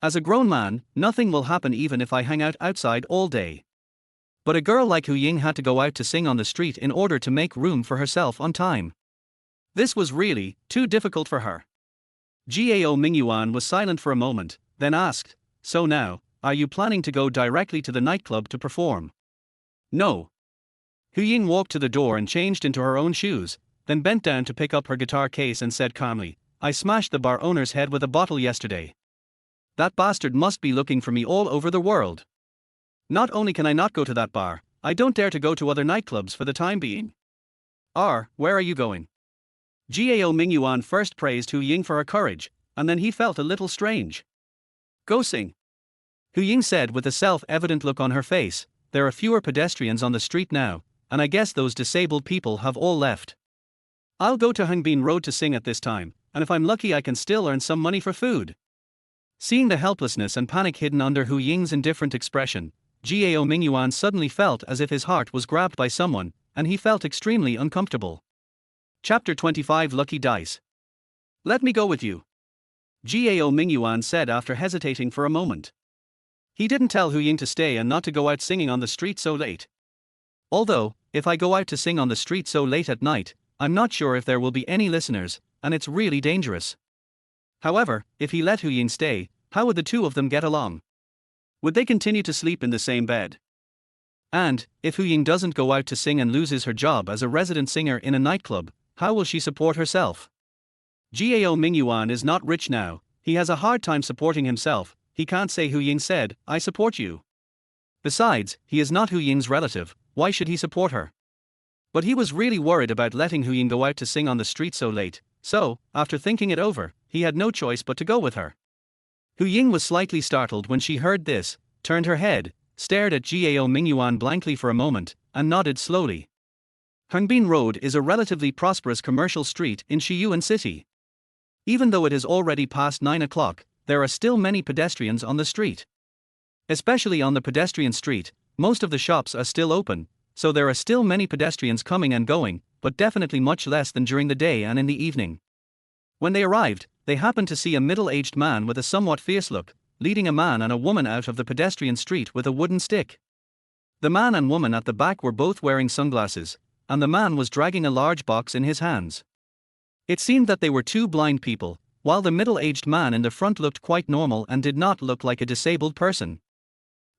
S1: As a grown man, nothing will happen even if I hang out outside all day. But a girl like Hu Ying had to go out to sing on the street in order to make room for herself on time. This was really too difficult for her. Gao Mingyuan was silent for a moment, then asked, so now, are you planning to go directly to the nightclub to perform? No. Hu Ying walked to the door and changed into her own shoes, then bent down to pick up her guitar case and said calmly, I smashed the bar owner's head with a bottle yesterday. That bastard must be looking for me all over the world. Not only can I not go to that bar, I don't dare to go to other nightclubs for the time being. Where are you going? Gao Mingyuan first praised Hu Ying for her courage, and then he felt a little strange. Go sing. Hu Ying said with a self-evident look on her face, there are fewer pedestrians on the street now, and I guess those disabled people have all left. I'll go to Hengbin Road to sing at this time, and if I'm lucky I can still earn some money for food. Seeing the helplessness and panic hidden under Hu Ying's indifferent expression, Gao Mingyuan suddenly felt as if his heart was grabbed by someone, and he felt extremely uncomfortable. Chapter 25 Lucky Dice. Let me go with you. Gao Mingyuan said after hesitating for a moment. He didn't tell Hu Ying to stay and not to go out singing on the street so late. Although, if I go out to sing on the street so late at night, I'm not sure if there will be any listeners, and it's really dangerous. However, if he let Hu Ying stay, how would the two of them get along? Would they continue to sleep in the same bed? And, if Hu Ying doesn't go out to sing and loses her job as a resident singer in a nightclub, how will she support herself? Gao Mingyuan is not rich now, he has a hard time supporting himself, he can't say Hu Ying said, I support you. Besides, he is not Hu Ying's relative, why should he support her? But he was really worried about letting Hu Ying go out to sing on the street so late, so, after thinking it over, he had no choice but to go with her. Hu Ying was slightly startled when she heard this, turned her head, stared at Gao Mingyuan blankly for a moment, and nodded slowly. Hengbin Road is a relatively prosperous commercial street in Xiyuan City. Even though it is already past 9 o'clock, there are still many pedestrians on the street. Especially on the pedestrian street, most of the shops are still open, so there are still many pedestrians coming and going, but definitely much less than during the day and in the evening. When they arrived, they happened to see a middle-aged man with a somewhat fierce look, leading a man and a woman out of the pedestrian street with a wooden stick. The man and woman at the back were both wearing sunglasses, and the man was dragging a large box in his hands. It seemed that they were two blind people, while the middle-aged man in the front looked quite normal and did not look like a disabled person.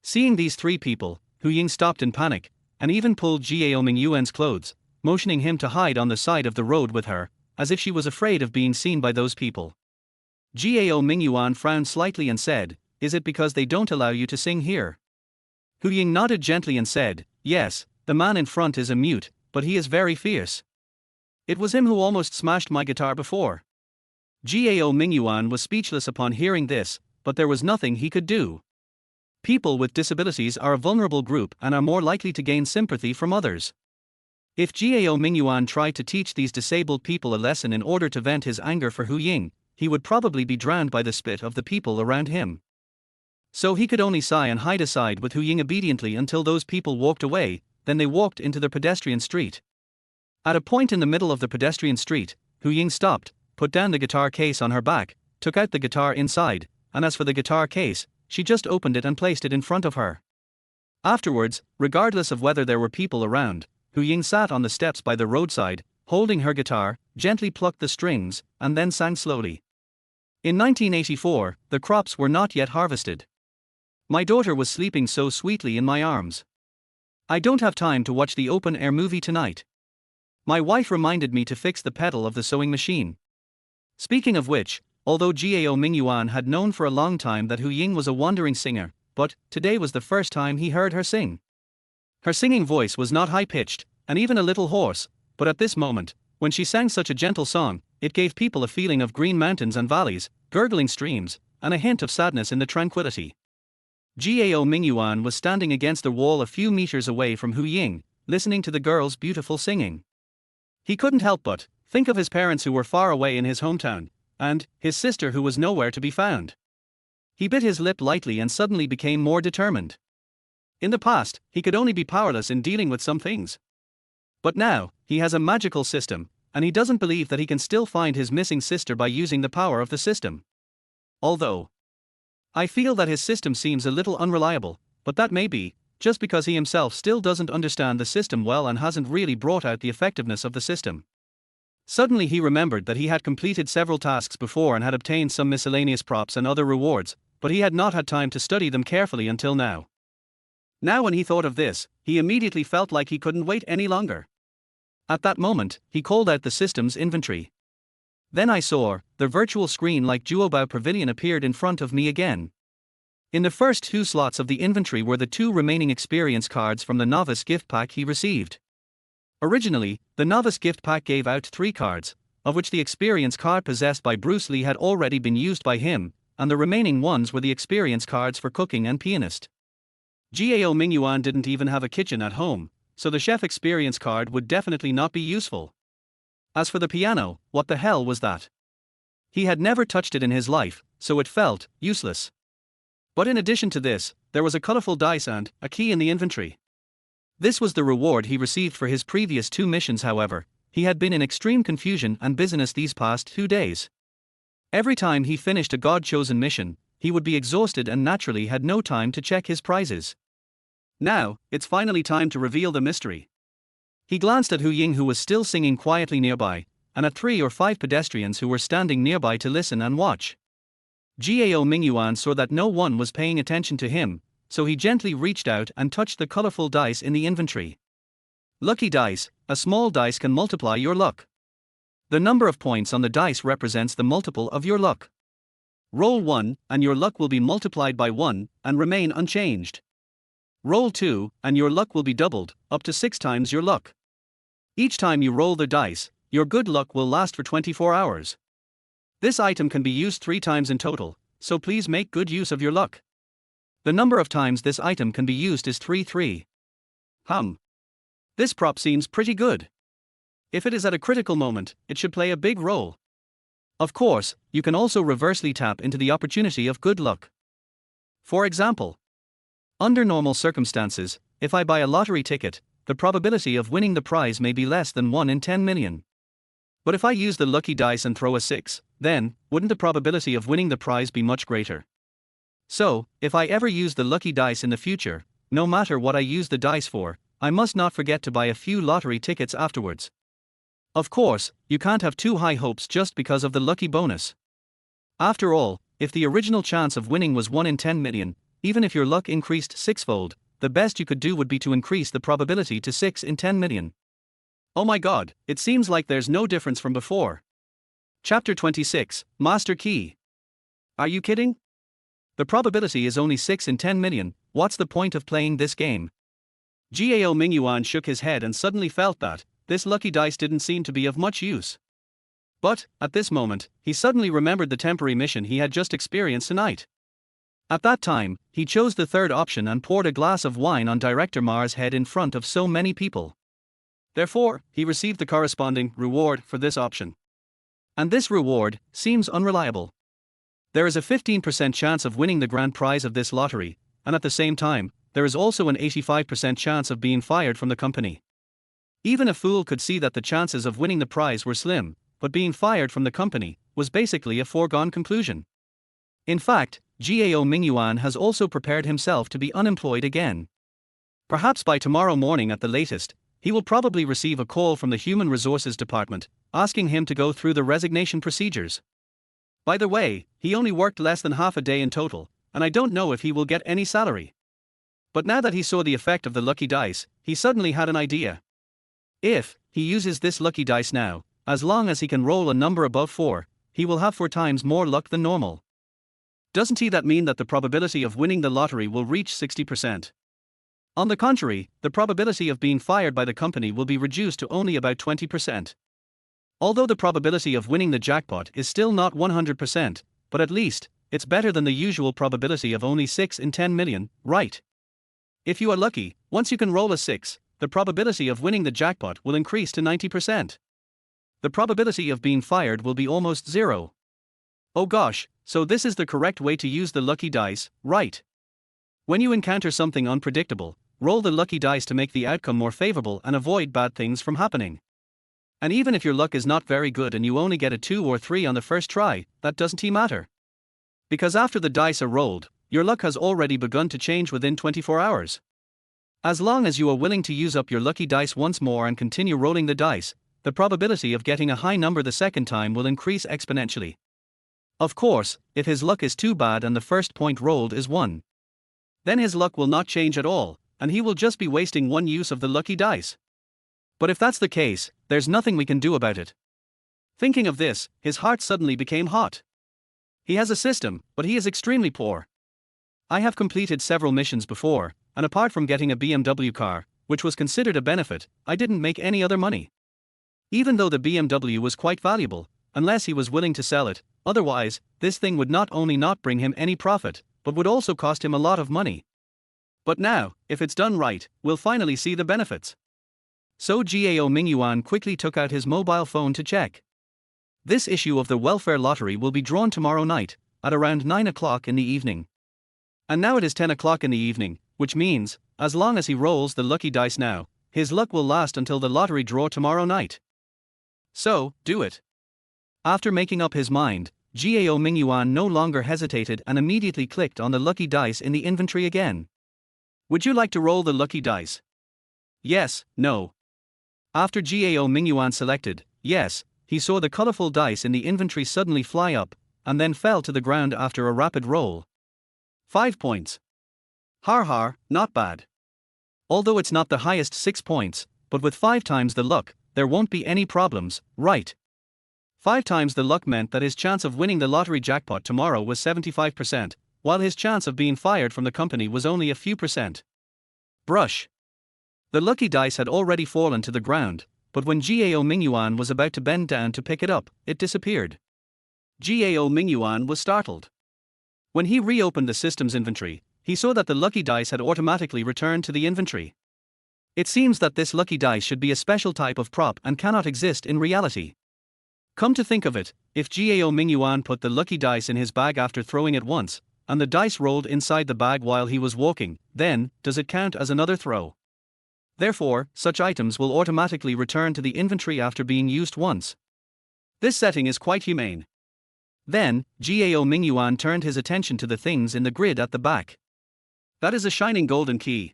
S1: Seeing these three people, Hu Ying stopped in panic, and even pulled Gao Mingyuan's clothes, motioning him to hide on the side of the road with her, as if she was afraid of being seen by those people. Gao Mingyuan frowned slightly and said, "Is it because they don't allow you to sing here?" Hu Ying nodded gently and said, "Yes, the man in front is a mute, but he is very fierce. It was him who almost smashed my guitar before." Gao Mingyuan was speechless upon hearing this, but there was nothing he could do. People with disabilities are a vulnerable group and are more likely to gain sympathy from others. If Gao Mingyuan tried to teach these disabled people a lesson in order to vent his anger for Hu Ying, he would probably be drowned by the spit of the people around him. So he could only sigh and hide aside with Hu Ying obediently until those people walked away. Then they walked into the pedestrian street. At a point in the middle of the pedestrian street, Hu Ying stopped, put down the guitar case on her back, took out the guitar inside, and as for the guitar case, she just opened it and placed it in front of her. Afterwards, regardless of whether there were people around, Hu Ying sat on the steps by the roadside, holding her guitar, gently plucked the strings, and then sang slowly. In 1984, the crops were not yet harvested. My daughter was sleeping so sweetly in my arms. I don't have time to watch the open-air movie tonight. My wife reminded me to fix the pedal of the sewing machine. Speaking of which, although Gao Mingyuan had known for a long time that Hu Ying was a wandering singer, but today was the first time he heard her sing. Her singing voice was not high-pitched, and even a little hoarse, but at this moment, when she sang such a gentle song, it gave people a feeling of green mountains and valleys, gurgling streams, and a hint of sadness in the tranquility. Gao Mingyuan was standing against the wall a few meters away from Hu Ying, listening to the girl's beautiful singing. He couldn't help but think of his parents who were far away in his hometown, and his sister who was nowhere to be found. He bit his lip lightly and suddenly became more determined. In the past, he could only be powerless in dealing with some things. But now, he has a magical system, and he doesn't believe that he can still find his missing sister by using the power of the system. Although I feel that his system seems a little unreliable, but that may be just because he himself still doesn't understand the system well and hasn't really brought out the effectiveness of the system. Suddenly he remembered that he had completed several tasks before and had obtained some miscellaneous props and other rewards, but he had not had time to study them carefully until now. Now when he thought of this, he immediately felt like he couldn't wait any longer. At that moment, he called out the system's inventory. Then I saw the virtual screen like Juobao Pavilion appeared in front of me again. In the first two slots of the inventory were the two remaining experience cards from the novice gift pack he received. Originally, the novice gift pack gave out 3 cards, of which the experience card possessed by Bruce Lee had already been used by him, and the remaining ones were the experience cards for cooking and pianist. Gao Mingyuan didn't even have a kitchen at home, so the chef experience card would definitely not be useful. As for the piano, what the hell was that? He had never touched it in his life, so it felt useless. But in addition to this, there was a colorful dice and a key in the inventory. This was the reward he received for his previous 2 missions. However, he had been in extreme confusion and business these past 2 days. Every time he finished a God-chosen mission, he would be exhausted and naturally had no time to check his prizes. Now, it's finally time to reveal the mystery. He glanced at Hu Ying, who was still singing quietly nearby, and at 3 or 5 pedestrians who were standing nearby to listen and watch. Gao Mingyuan saw that no one was paying attention to him, so he gently reached out and touched the colorful dice in the inventory. Lucky dice, a small dice can multiply your luck. The number of points on the dice represents the multiple of your luck. Roll 1, and your luck will be multiplied by 1, and remain unchanged. Roll 2, and your luck will be doubled, up to 6 times your luck. Each time you roll the dice, your good luck will last for 24 hours. This item can be used 3 times in total, so please make good use of your luck. The number of times this item can be used is 3. This prop seems pretty good. If it is at a critical moment, it should play a big role. Of course, you can also reversely tap into the opportunity of good luck. For example, under normal circumstances, if I buy a lottery ticket, the probability of winning the prize may be less than 1 in 10 million. But if I use the lucky dice and throw a 6, then, wouldn't the probability of winning the prize be much greater? So, if I ever use the lucky dice in the future, no matter what I use the dice for, I must not forget to buy a few lottery tickets afterwards. Of course, you can't have too high hopes just because of the lucky bonus. After all, if the original chance of winning was 1 in 10 million, even if your luck increased sixfold, the best you could do would be to increase the probability to 6 in 10 million. Oh my god, it seems like there's no difference from before. Chapter 26, Master Key. Are you kidding? The probability is only 6 in 10 million, what's the point of playing this game? Gao Mingyuan shook his head and suddenly felt that this lucky dice didn't seem to be of much use. But, at this moment, he suddenly remembered the temporary mission he had just experienced tonight. At that time, he chose the third option and poured a glass of wine on Director Ma's head in front of so many people. Therefore, he received the corresponding reward for this option. And this reward seems unreliable. There is a 15% chance of winning the grand prize of this lottery, and at the same time, there is also an 85% chance of being fired from the company. Even a fool could see that the chances of winning the prize were slim, but being fired from the company was basically a foregone conclusion. In fact, Gao Mingyuan has also prepared himself to be unemployed again. Perhaps by tomorrow morning at the latest, he will probably receive a call from the Human Resources Department, asking him to go through the resignation procedures. By the way, he only worked less than half a day in total, and I don't know if he will get any salary. But now that he saw the effect of the lucky dice, he suddenly had an idea. If he uses this lucky dice now, as long as he can roll a number above 4, he will have 4 times more luck than normal. Doesn't that mean that the probability of winning the lottery will reach 60%? On the contrary, the probability of being fired by the company will be reduced to only about 20%. Although the probability of winning the jackpot is still not 100%, but at least, it's better than the usual probability of only 6 in 10 million, right? If you are lucky, once you can roll a 6, the probability of winning the jackpot will increase to 90%. The probability of being fired will be almost 0. Oh gosh, so this is the correct way to use the lucky dice, right? When you encounter something unpredictable, roll the lucky dice to make the outcome more favorable and avoid bad things from happening. And even if your luck is not very good and you only get a 2 or 3 on the first try, that doesn't matter. Because after the dice are rolled, your luck has already begun to change within 24 hours. As long as you are willing to use up your lucky dice once more and continue rolling the dice, the probability of getting a high number the second time will increase exponentially. Of course, if his luck is too bad and the first point rolled is 1, then his luck will not change at all, and he will just be wasting one use of the lucky dice. But if that's the case, there's nothing we can do about it. Thinking of this, his heart suddenly became hot. He has a system, but he is extremely poor. I have completed several missions before, and apart from getting a BMW car, which was considered a benefit, I didn't make any other money. Even though the BMW was quite valuable, unless he was willing to sell it, otherwise, this thing would not only not bring him any profit, but would also cost him a lot of money. But now, if it's done right, we'll finally see the benefits. So Gao Mingyuan quickly took out his mobile phone to check. This issue of the welfare lottery will be drawn tomorrow night, at around 9 o'clock in the evening. And now it is 10 o'clock in the evening, which means, as long as he rolls the lucky dice now, his luck will last until the lottery draw tomorrow night. So, do it. After making up his mind, Gao Mingyuan no longer hesitated and immediately clicked on the lucky dice in the inventory again. Would you like to roll the lucky dice? Yes, no. After Gao Mingyuan selected yes, he saw the colorful dice in the inventory suddenly fly up, and then fell to the ground after a rapid roll. 5 points. Har, not bad. Although it's not the highest 6 points, but with 5 times the luck, there won't be any problems, right? 5 times the luck meant that his chance of winning the lottery jackpot tomorrow was 75%, while his chance of being fired from the company was only a few percent. Brush. The lucky dice had already fallen to the ground, but when Gao Mingyuan was about to bend down to pick it up, it disappeared. Gao Mingyuan was startled. When he reopened the system's inventory, he saw that the lucky dice had automatically returned to the inventory. It seems that this lucky dice should be a special type of prop and cannot exist in reality. Come to think of it, if Gao Mingyuan put the lucky dice in his bag after throwing it once, and the dice rolled inside the bag while he was walking, then, does it count as another throw? Therefore, such items will automatically return to the inventory after being used once. This setting is quite humane. Then, Gao Mingyuan turned his attention to the things in the grid at the back. That is a shining golden key.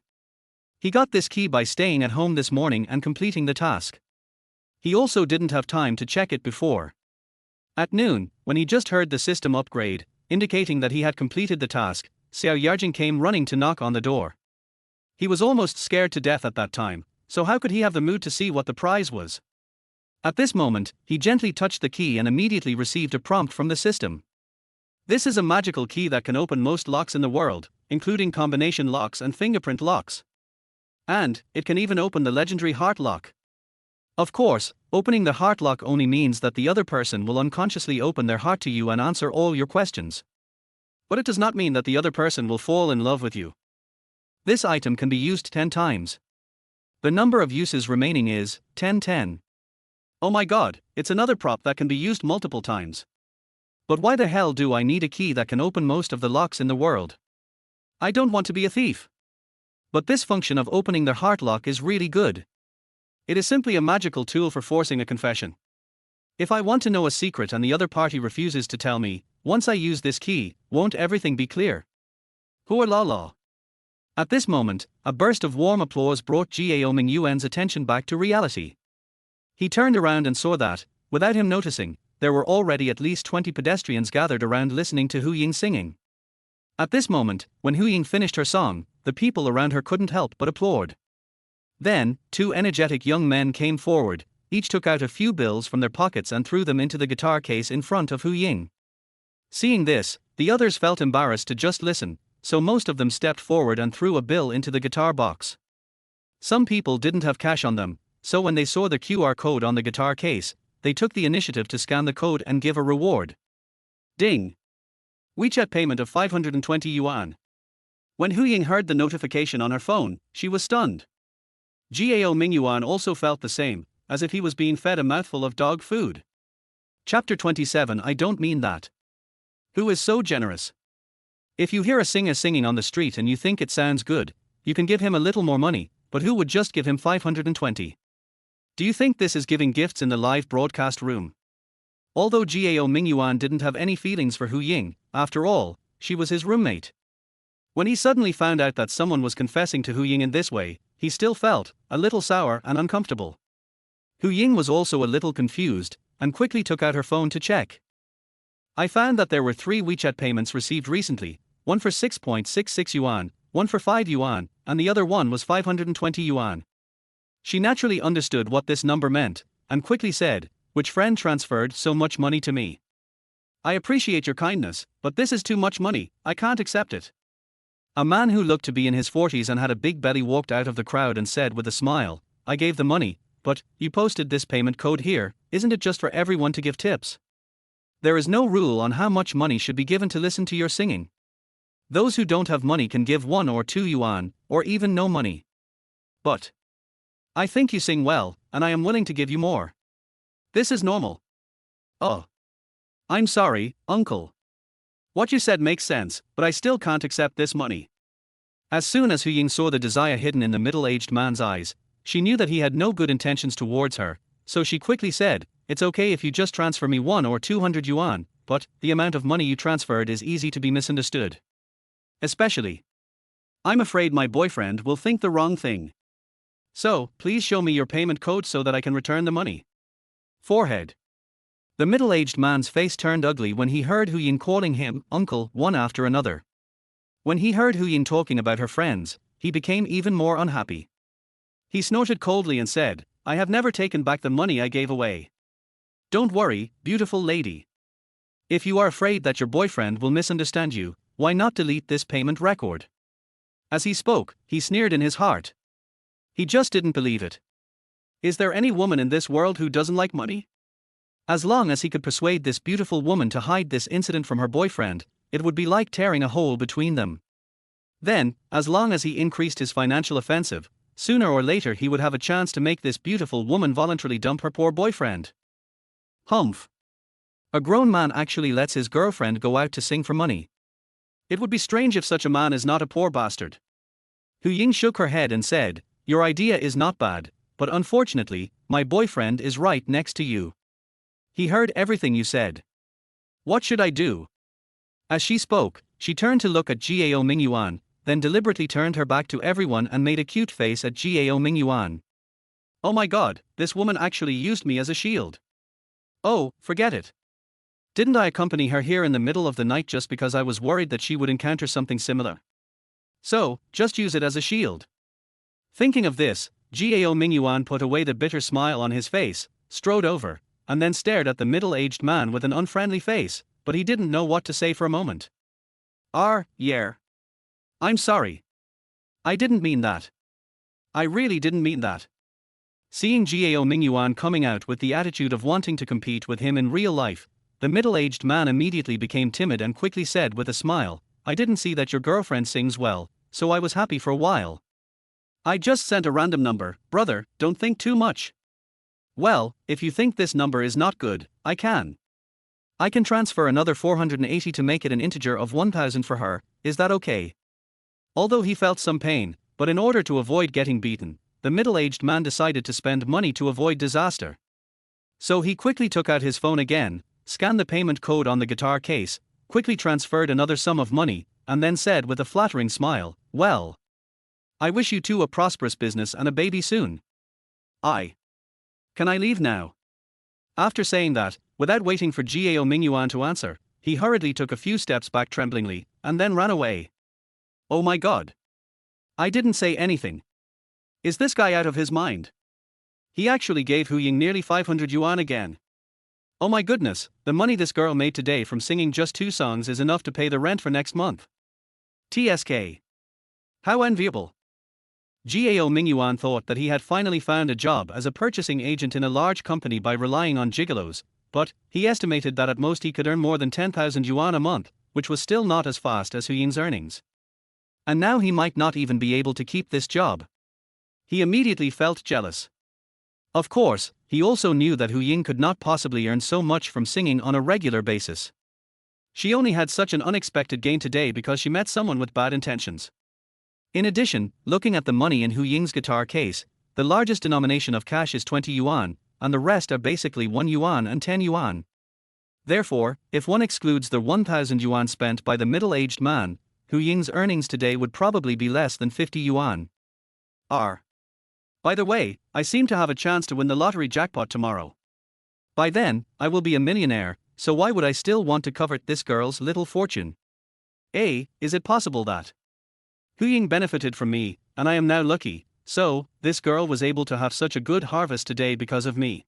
S1: He got this key by staying at home this morning and completing the task. He also didn't have time to check it before. At noon, when he just heard the system upgrade, indicating that he had completed the task, Xiao Yarjing came running to knock on the door. He was almost scared to death at that time, so how could he have the mood to see what the prize was? At this moment, he gently touched the key and immediately received a prompt from the system. This is a magical key that can open most locks in the world, including combination locks and fingerprint locks. And, it can even open the legendary heart lock. Of course, opening the heart lock only means that the other person will unconsciously open their heart to you and answer all your questions. But it does not mean that the other person will fall in love with you. This item can be used 10 times. The number of uses remaining is 10. Oh my god, it's another prop that can be used multiple times. But why the hell do I need a key that can open most of the locks in the world? I don't want to be a thief. But this function of opening the heart lock is really good. It is simply a magical tool for forcing a confession. If I want to know a secret and the other party refuses to tell me, once I use this key, won't everything be clear? Hua la la. At this moment, a burst of warm applause brought Gao Mingyuan's attention back to reality. He turned around and saw that, without him noticing, there were already at least 20 pedestrians gathered around listening to Hu Ying singing. At this moment, when Hu Ying finished her song, the people around her couldn't help but applaud. Then, 2 energetic young men came forward, each took out a few bills from their pockets and threw them into the guitar case in front of Hu Ying. Seeing this, the others felt embarrassed to just listen, so most of them stepped forward and threw a bill into the guitar box. Some people didn't have cash on them, so when they saw the QR code on the guitar case, they took the initiative to scan the code and give a reward. Ding! WeChat payment of 520 yuan. When Hu Ying heard the notification on her phone, she was stunned. Gao Mingyuan also felt the same, as if he was being fed a mouthful of dog food. Chapter 27. I don't mean that. Who is so generous? If you hear a singer singing on the street and you think it sounds good, you can give him a little more money, but who would just give him 520? Do you think this is giving gifts in the live broadcast room? Although Gao Mingyuan didn't have any feelings for Hu Ying, after all, she was his roommate. When he suddenly found out that someone was confessing to Hu Ying in this way, he still felt a little sour and uncomfortable. Hu Ying was also a little confused, and quickly took out her phone to check. I found that there were 3 WeChat payments received recently, one for 6.66 yuan, one for 5 yuan, and the other one was 520 yuan. She naturally understood what this number meant, and quickly said, "Which friend transferred so much money to me? I appreciate your kindness, but this is too much money, I can't accept it." A man who looked to be in his 40s and had a big belly walked out of the crowd and said with a smile, "I gave the money, but you posted this payment code here, isn't it just for everyone to give tips? There is no rule on how much money should be given to listen to your singing. Those who don't have money can give 1 or 2 yuan, or even no money. But I think you sing well, and I am willing to give you more. This is normal." "Oh. I'm sorry, uncle. What you said makes sense, but I still can't accept this money." As soon as Hu Ying saw the desire hidden in the middle-aged man's eyes, she knew that he had no good intentions towards her, so she quickly said, "It's okay if you just transfer me 1 or 200 yuan, but the amount of money you transferred is easy to be misunderstood. Especially, I'm afraid my boyfriend will think the wrong thing. So, please show me your payment code so that I can return the money." Forehead. The middle-aged man's face turned ugly when he heard Hu Ying calling him uncle one after another. When he heard Hu Ying talking about her friends, he became even more unhappy. He snorted coldly and said, "I have never taken back the money I gave away. Don't worry, beautiful lady. If you are afraid that your boyfriend will misunderstand you, why not delete this payment record?" As he spoke, he sneered in his heart. He just didn't believe it. Is there any woman in this world who doesn't like money? As long as he could persuade this beautiful woman to hide this incident from her boyfriend, it would be like tearing a hole between them. Then, as long as he increased his financial offensive, sooner or later he would have a chance to make this beautiful woman voluntarily dump her poor boyfriend. Humph. A grown man actually lets his girlfriend go out to sing for money. It would be strange if such a man is not a poor bastard. Hu Ying shook her head and said, your idea is not bad, but unfortunately, my boyfriend is right next to you. He heard everything you said. What should I do? As she spoke, she turned to look at Gao Mingyuan, then deliberately turned her back to everyone and made a cute face at Gao Mingyuan. Oh my god, this woman actually used me as a shield. Oh, forget it. Didn't I accompany her here in the middle of the night just because I was worried that she would encounter something similar? So, just use it as a shield. Thinking of this, Gao Mingyuan put away the bitter smile on his face, strode over, and then stared at the middle-aged man with an unfriendly face, but he didn't know what to say for a moment. Yeah. I'm sorry. I didn't mean that. I really didn't mean that. Seeing Gao Mingyuan coming out with the attitude of wanting to compete with him in real life, the middle-aged man immediately became timid and quickly said with a smile, I didn't see that your girlfriend sings well, so I was happy for a while. I just sent a random number, brother, don't think too much. Well, if you think this number is not good, I can transfer another 480 to make it an integer of 1000 for her, is that okay? Although he felt some pain, but in order to avoid getting beaten, the middle-aged man decided to spend money to avoid disaster. So he quickly took out his phone again, scanned the payment code on the guitar case, quickly transferred another sum of money, and then said with a flattering smile, well, I wish you two a prosperous business and a baby soon. Can I leave now? After saying that, without waiting for Gao Mingyuan to answer, he hurriedly took a few steps back tremblingly, and then ran away. Oh my god. I didn't say anything. Is this guy out of his mind? He actually gave Hu Ying nearly 500 yuan again. Oh my goodness, the money this girl made today from singing just 2 songs is enough to pay the rent for next month. TSK. How enviable. Gao Mingyuan thought that he had finally found a job as a purchasing agent in a large company by relying on gigolos, but he estimated that at most he could earn more than 10,000 yuan a month, which was still not as fast as Hu Ying's earnings. And now he might not even be able to keep this job. He immediately felt jealous. Of course, he also knew that Hu Ying could not possibly earn so much from singing on a regular basis. She only had such an unexpected gain today because she met someone with bad intentions. In addition, looking at the money in Hu Ying's guitar case, the largest denomination of cash is 20 yuan, and the rest are basically 1 yuan and 10 yuan. Therefore, if one excludes the 1000 yuan spent by the middle-aged man, Hu Ying's earnings today would probably be less than 50 yuan. By the way, I seem to have a chance to win the lottery jackpot tomorrow. By then, I will be a millionaire, so why would I still want to covet this girl's little fortune? Is it possible that Hu Ying benefited from me, and I am now lucky, so this girl was able to have such a good harvest today because of me?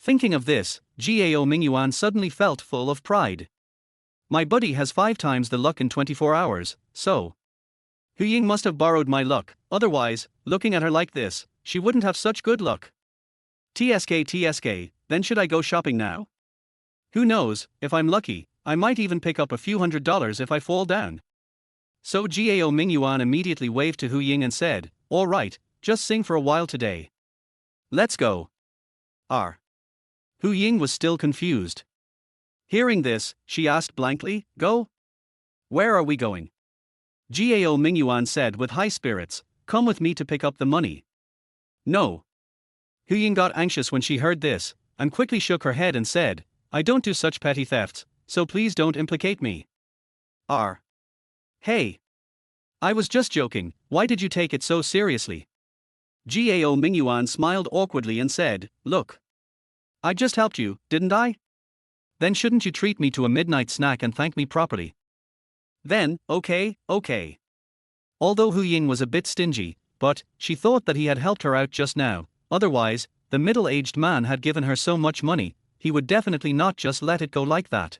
S1: Thinking of this, Gao Mingyuan suddenly felt full of pride. My buddy has 5 times the luck in 24 hours, so Hu Ying must have borrowed my luck, otherwise, looking at her like this, she wouldn't have such good luck. TSK, then should I go shopping now? Who knows, if I'm lucky, I might even pick up a few $100s if I fall down. So Gao Mingyuan immediately waved to Hu Ying and said, all right, just sing for a while today. Let's go. Hu Ying was still confused. Hearing this, she asked blankly, go? Where are we going? Gao Mingyuan said with high spirits, come with me to pick up the money. No. Hu Ying got anxious when she heard this, and quickly shook her head and said, I don't do such petty thefts, so please don't implicate me. Hey. I was just joking, why did you take it so seriously? Gao Mingyuan smiled awkwardly and said, look. I just helped you, didn't I? Then shouldn't you treat me to a midnight snack and thank me properly? Then, okay. Although Hu Ying was a bit stingy, but she thought that he had helped her out just now, otherwise, the middle-aged man had given her so much money, he would definitely not just let it go like that.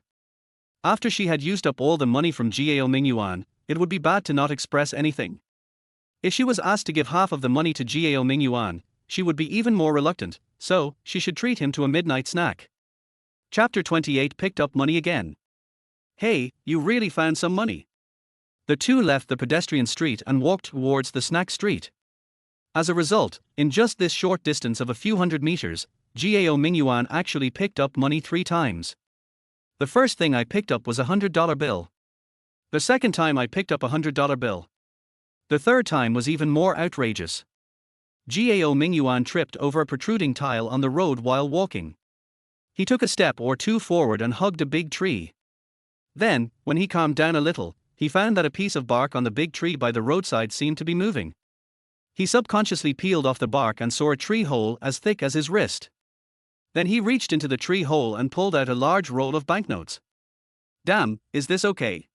S1: After she had used up all the money from Gao Mingyuan, it would be bad to not express anything. If she was asked to give half of the money to Gao Mingyuan, she would be even more reluctant, so she should treat him to a midnight snack. Chapter 28 picked up money again. Hey, you really found some money. The two left the pedestrian street and walked towards the snack street. As a result, in just this short distance of a few hundred meters, Gao Mingyuan actually picked up money 3 times. The first thing I picked up was a $100 bill. The second time I picked up a $100 bill. The third time was even more outrageous. Gao Mingyuan tripped over a protruding tile on the road while walking. He took a step or two forward and hugged a big tree. Then, when he calmed down a little, he found that a piece of bark on the big tree by the roadside seemed to be moving. He subconsciously peeled off the bark and saw a tree hole as thick as his wrist. Then he reached into the tree hole and pulled out a large roll of banknotes. Damn, is this okay?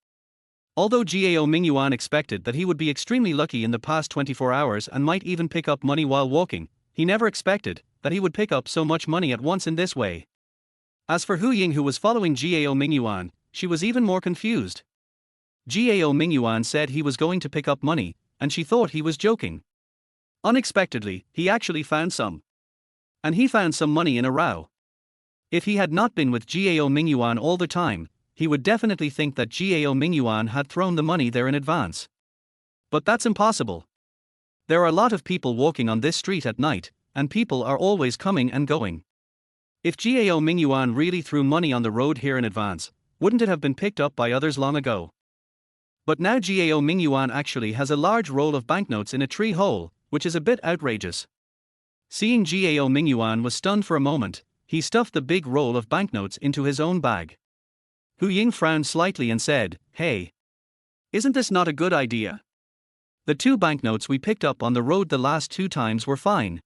S1: Although Gao Mingyuan expected that he would be extremely lucky in the past 24 hours and might even pick up money while walking, he never expected that he would pick up so much money at once in this way. As for Hu Ying, who was following Gao Mingyuan, she was even more confused. Gao Mingyuan said he was going to pick up money, and she thought he was joking. Unexpectedly, he actually found some. And he found some money in a row. If he had not been with Gao Mingyuan all the time, he would definitely think that Gao Mingyuan had thrown the money there in advance. But that's impossible. There are a lot of people walking on this street at night, and people are always coming and going. If Gao Mingyuan really threw money on the road here in advance, wouldn't it have been picked up by others long ago? But now Gao Mingyuan actually has a large roll of banknotes in a tree hole, which is a bit outrageous. Seeing Gao Mingyuan was stunned for a moment. He stuffed the big roll of banknotes into his own bag. Hu Ying frowned slightly and said, "Hey, isn't this not a good idea? The 2 banknotes we picked up on the road the last 2 times were fine.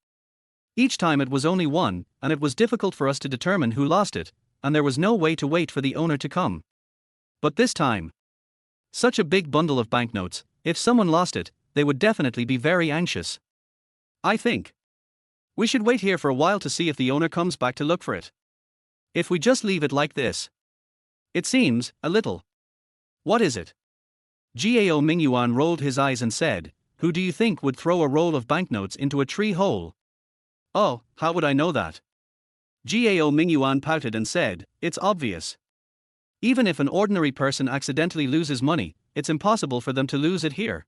S1: Each time it was only one, and it was difficult for us to determine who lost it, and there was no way to wait for the owner to come. But this time, such a big bundle of banknotes, if someone lost it, they would definitely be very anxious. I think we should wait here for a while to see if the owner comes back to look for it. If we just leave it like this, it seems a little. What is it?" Gao Mingyuan rolled his eyes and said, "Who do you think would throw a roll of banknotes into a tree hole?" "Oh, how would I know that?" Gao Mingyuan pouted and said, "It's obvious. Even if an ordinary person accidentally loses money, it's impossible for them to lose it here.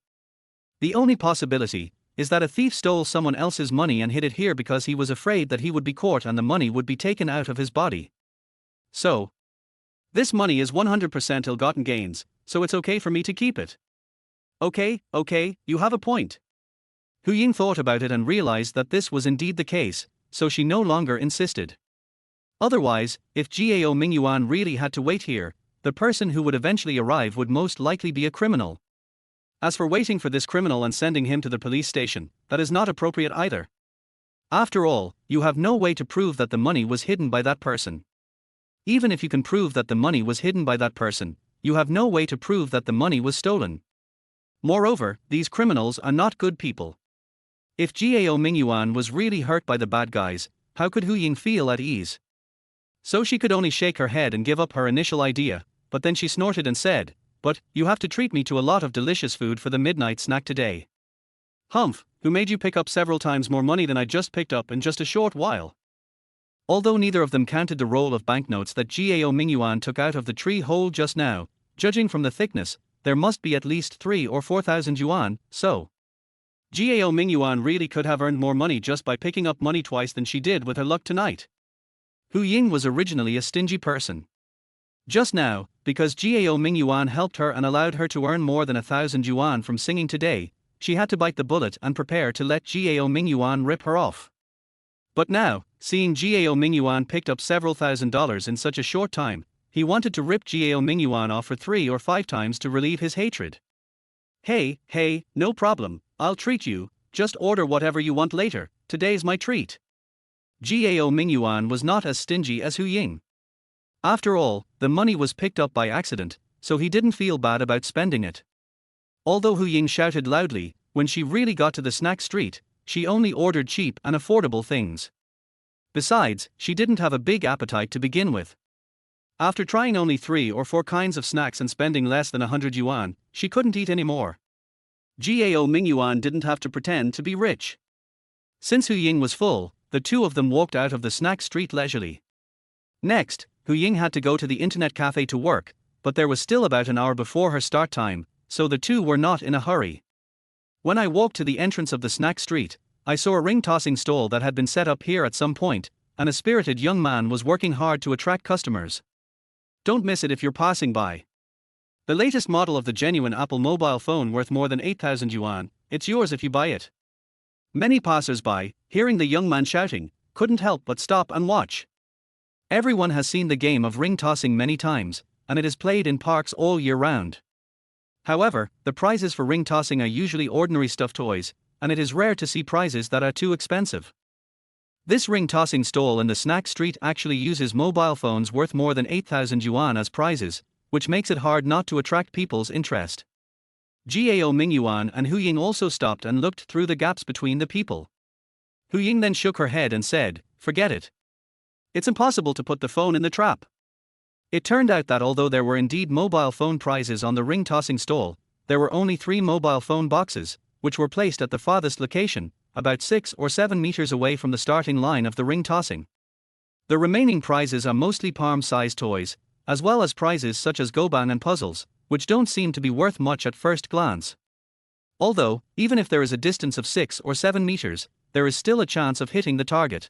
S1: The only possibility is that a thief stole someone else's money and hid it here because he was afraid that he would be caught and the money would be taken out of his body. So, this money is 100% ill-gotten gains, so it's okay for me to keep it." Okay, you have a point. Hu Ying thought about it and realized that this was indeed the case, so she no longer insisted. Otherwise, if Gao Mingyuan really had to wait here, the person who would eventually arrive would most likely be a criminal. As for waiting for this criminal and sending him to the police station, that is not appropriate either. After all, you have no way to prove that the money was hidden by that person. Even if you can prove that the money was hidden by that person, you have no way to prove that the money was stolen. Moreover, these criminals are not good people. If Gao Mingyuan was really hurt by the bad guys, how could Hu Ying feel at ease? So she could only shake her head and give up her initial idea, but then she snorted and said, "But, you have to treat me to a lot of delicious food for the midnight snack today." "Humph, who made you pick up several times more money than I just picked up in just a short while?" Although neither of them counted the roll of banknotes that Gao Mingyuan took out of the tree hole just now, judging from the thickness, there must be at least 3 or 4,000 yuan, so Gao Mingyuan really could have earned more money just by picking up money twice than she did with her luck tonight. Hu Ying was originally a stingy person. Just now, because Gao Mingyuan helped her and allowed her to earn more than 1,000 yuan from singing today, she had to bite the bullet and prepare to let Gao Mingyuan rip her off. But now, seeing Gao Mingyuan picked up several $1,000s in such a short time, he wanted to rip Gao Mingyuan off for 3 or 5 times to relieve his hatred. Hey, no problem, I'll treat you, just order whatever you want later, today's my treat." Gao Mingyuan was not as stingy as Hu Ying. After all, the money was picked up by accident, so he didn't feel bad about spending it. Although Hu Ying shouted loudly, when she really got to the snack street, she only ordered cheap and affordable things. Besides, she didn't have a big appetite to begin with. After trying only 3 or 4 kinds of snacks and spending less than 100 yuan, she couldn't eat anymore. Gao Mingyuan didn't have to pretend to be rich. Since Hu Ying was full, the two of them walked out of the snack street leisurely. Next, Hu Ying had to go to the internet cafe to work, but there was still about an hour before her start time, so the two were not in a hurry. When I walked to the entrance of the snack street, I saw a ring-tossing stall that had been set up here at some point, and a spirited young man was working hard to attract customers. Don't miss it if you're passing by. The latest model of the genuine Apple mobile phone worth more than 8,000 yuan, it's yours if you buy it. Many passers-by, hearing the young man shouting, couldn't help but stop and watch. Everyone has seen the game of ring tossing many times, and it is played in parks all year round. However, the prizes for ring tossing are usually ordinary stuffed toys, and it is rare to see prizes that are too expensive. This ring tossing stall in the snack street actually uses mobile phones worth more than 8,000 yuan as prizes, which makes it hard not to attract people's interest. Gao Mingyuan and Hu Ying also stopped and looked through the gaps between the people. Hu Ying then shook her head and said, "Forget it. It's impossible to put the phone in the trap." It turned out that although there were indeed mobile phone prizes on the ring tossing stall, there were only 3 mobile phone boxes, which were placed at the farthest location, about 6 or 7 meters away from the starting line of the ring tossing. The remaining prizes are mostly palm-sized toys, as well as prizes such as goban and puzzles, which don't seem to be worth much at first glance. Although, even if there is a distance of 6 or 7 meters, there is still a chance of hitting the target.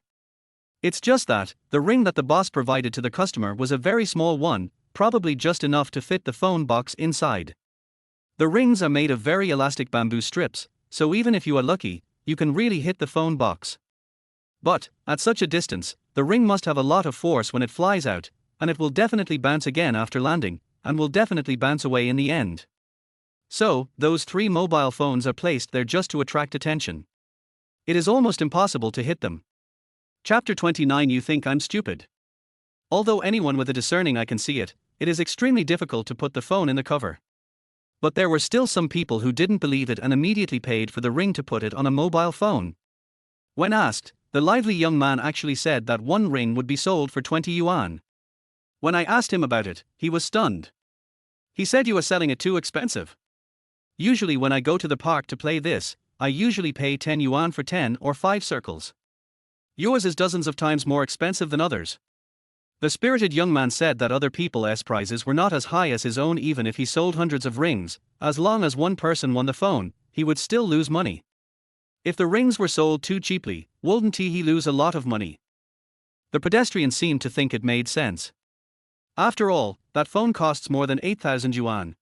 S1: It's just that, the ring that the boss provided to the customer was a very small one, probably just enough to fit the phone box inside. The rings are made of very elastic bamboo strips, so even if you are lucky, you can really hit the phone box. But, at such a distance, the ring must have a lot of force when it flies out, and it will definitely bounce again after landing, and will definitely bounce away in the end. So, those 3 mobile phones are placed there just to attract attention. It is almost impossible to hit them. Chapter 29. You think I'm stupid. Although anyone with a discerning eye can see it, it is extremely difficult to put the phone in the cover. But there were still some people who didn't believe it and immediately paid for the ring to put it on a mobile phone. When asked, the lively young man actually said that one ring would be sold for 20 yuan. When I asked him about it, he was stunned. He said, "You are selling it too expensive. Usually when I go to the park to play this, I usually pay 10 yuan for 10 or 5 circles. Yours is dozens of times more expensive than others." The spirited young man said that other people's prizes were not as high as his own. Even if he sold hundreds of rings, as long as one person won the phone, he would still lose money. If the rings were sold too cheaply, wouldn't he lose a lot of money? The pedestrian seemed to think it made sense. After all, that phone costs more than 8,000 yuan.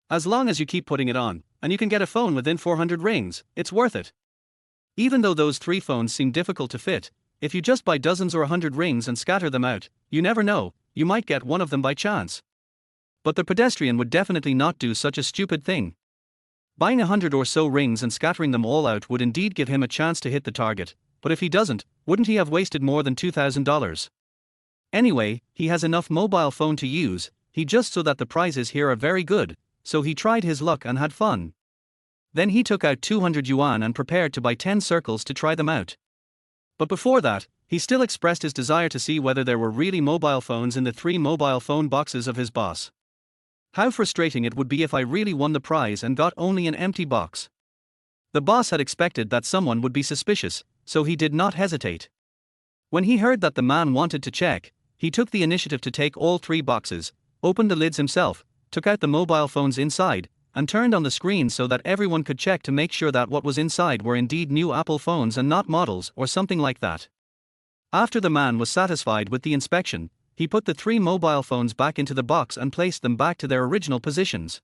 S1: As long as you keep putting it on, and you can get a phone within 400 rings, it's worth it. Even though those 3 phones seem difficult to fit, if you just buy dozens or 100 rings and scatter them out, you never know, you might get one of them by chance. But the pedestrian would definitely not do such a stupid thing. Buying 100 or so rings and scattering them all out would indeed give him a chance to hit the target, but if he doesn't, wouldn't he have wasted more than $2,000? Anyway, he has enough mobile phone to use, he just so that the prizes here are very good, so he tried his luck and had fun. Then he took out 200 yuan and prepared to buy 10 circles to try them out. But before that, he still expressed his desire to see whether there were really mobile phones in the 3 mobile phone boxes of his boss. How frustrating it would be if I really won the prize and got only an empty box. The boss had expected that someone would be suspicious, so he did not hesitate. When he heard that the man wanted to check, he took the initiative to take all 3 boxes, opened the lids himself, took out the mobile phones inside, and turned on the screen so that everyone could check to make sure that what was inside were indeed new Apple phones and not models or something like that. After the man was satisfied with the inspection, he put the 3 mobile phones back into the box and placed them back to their original positions.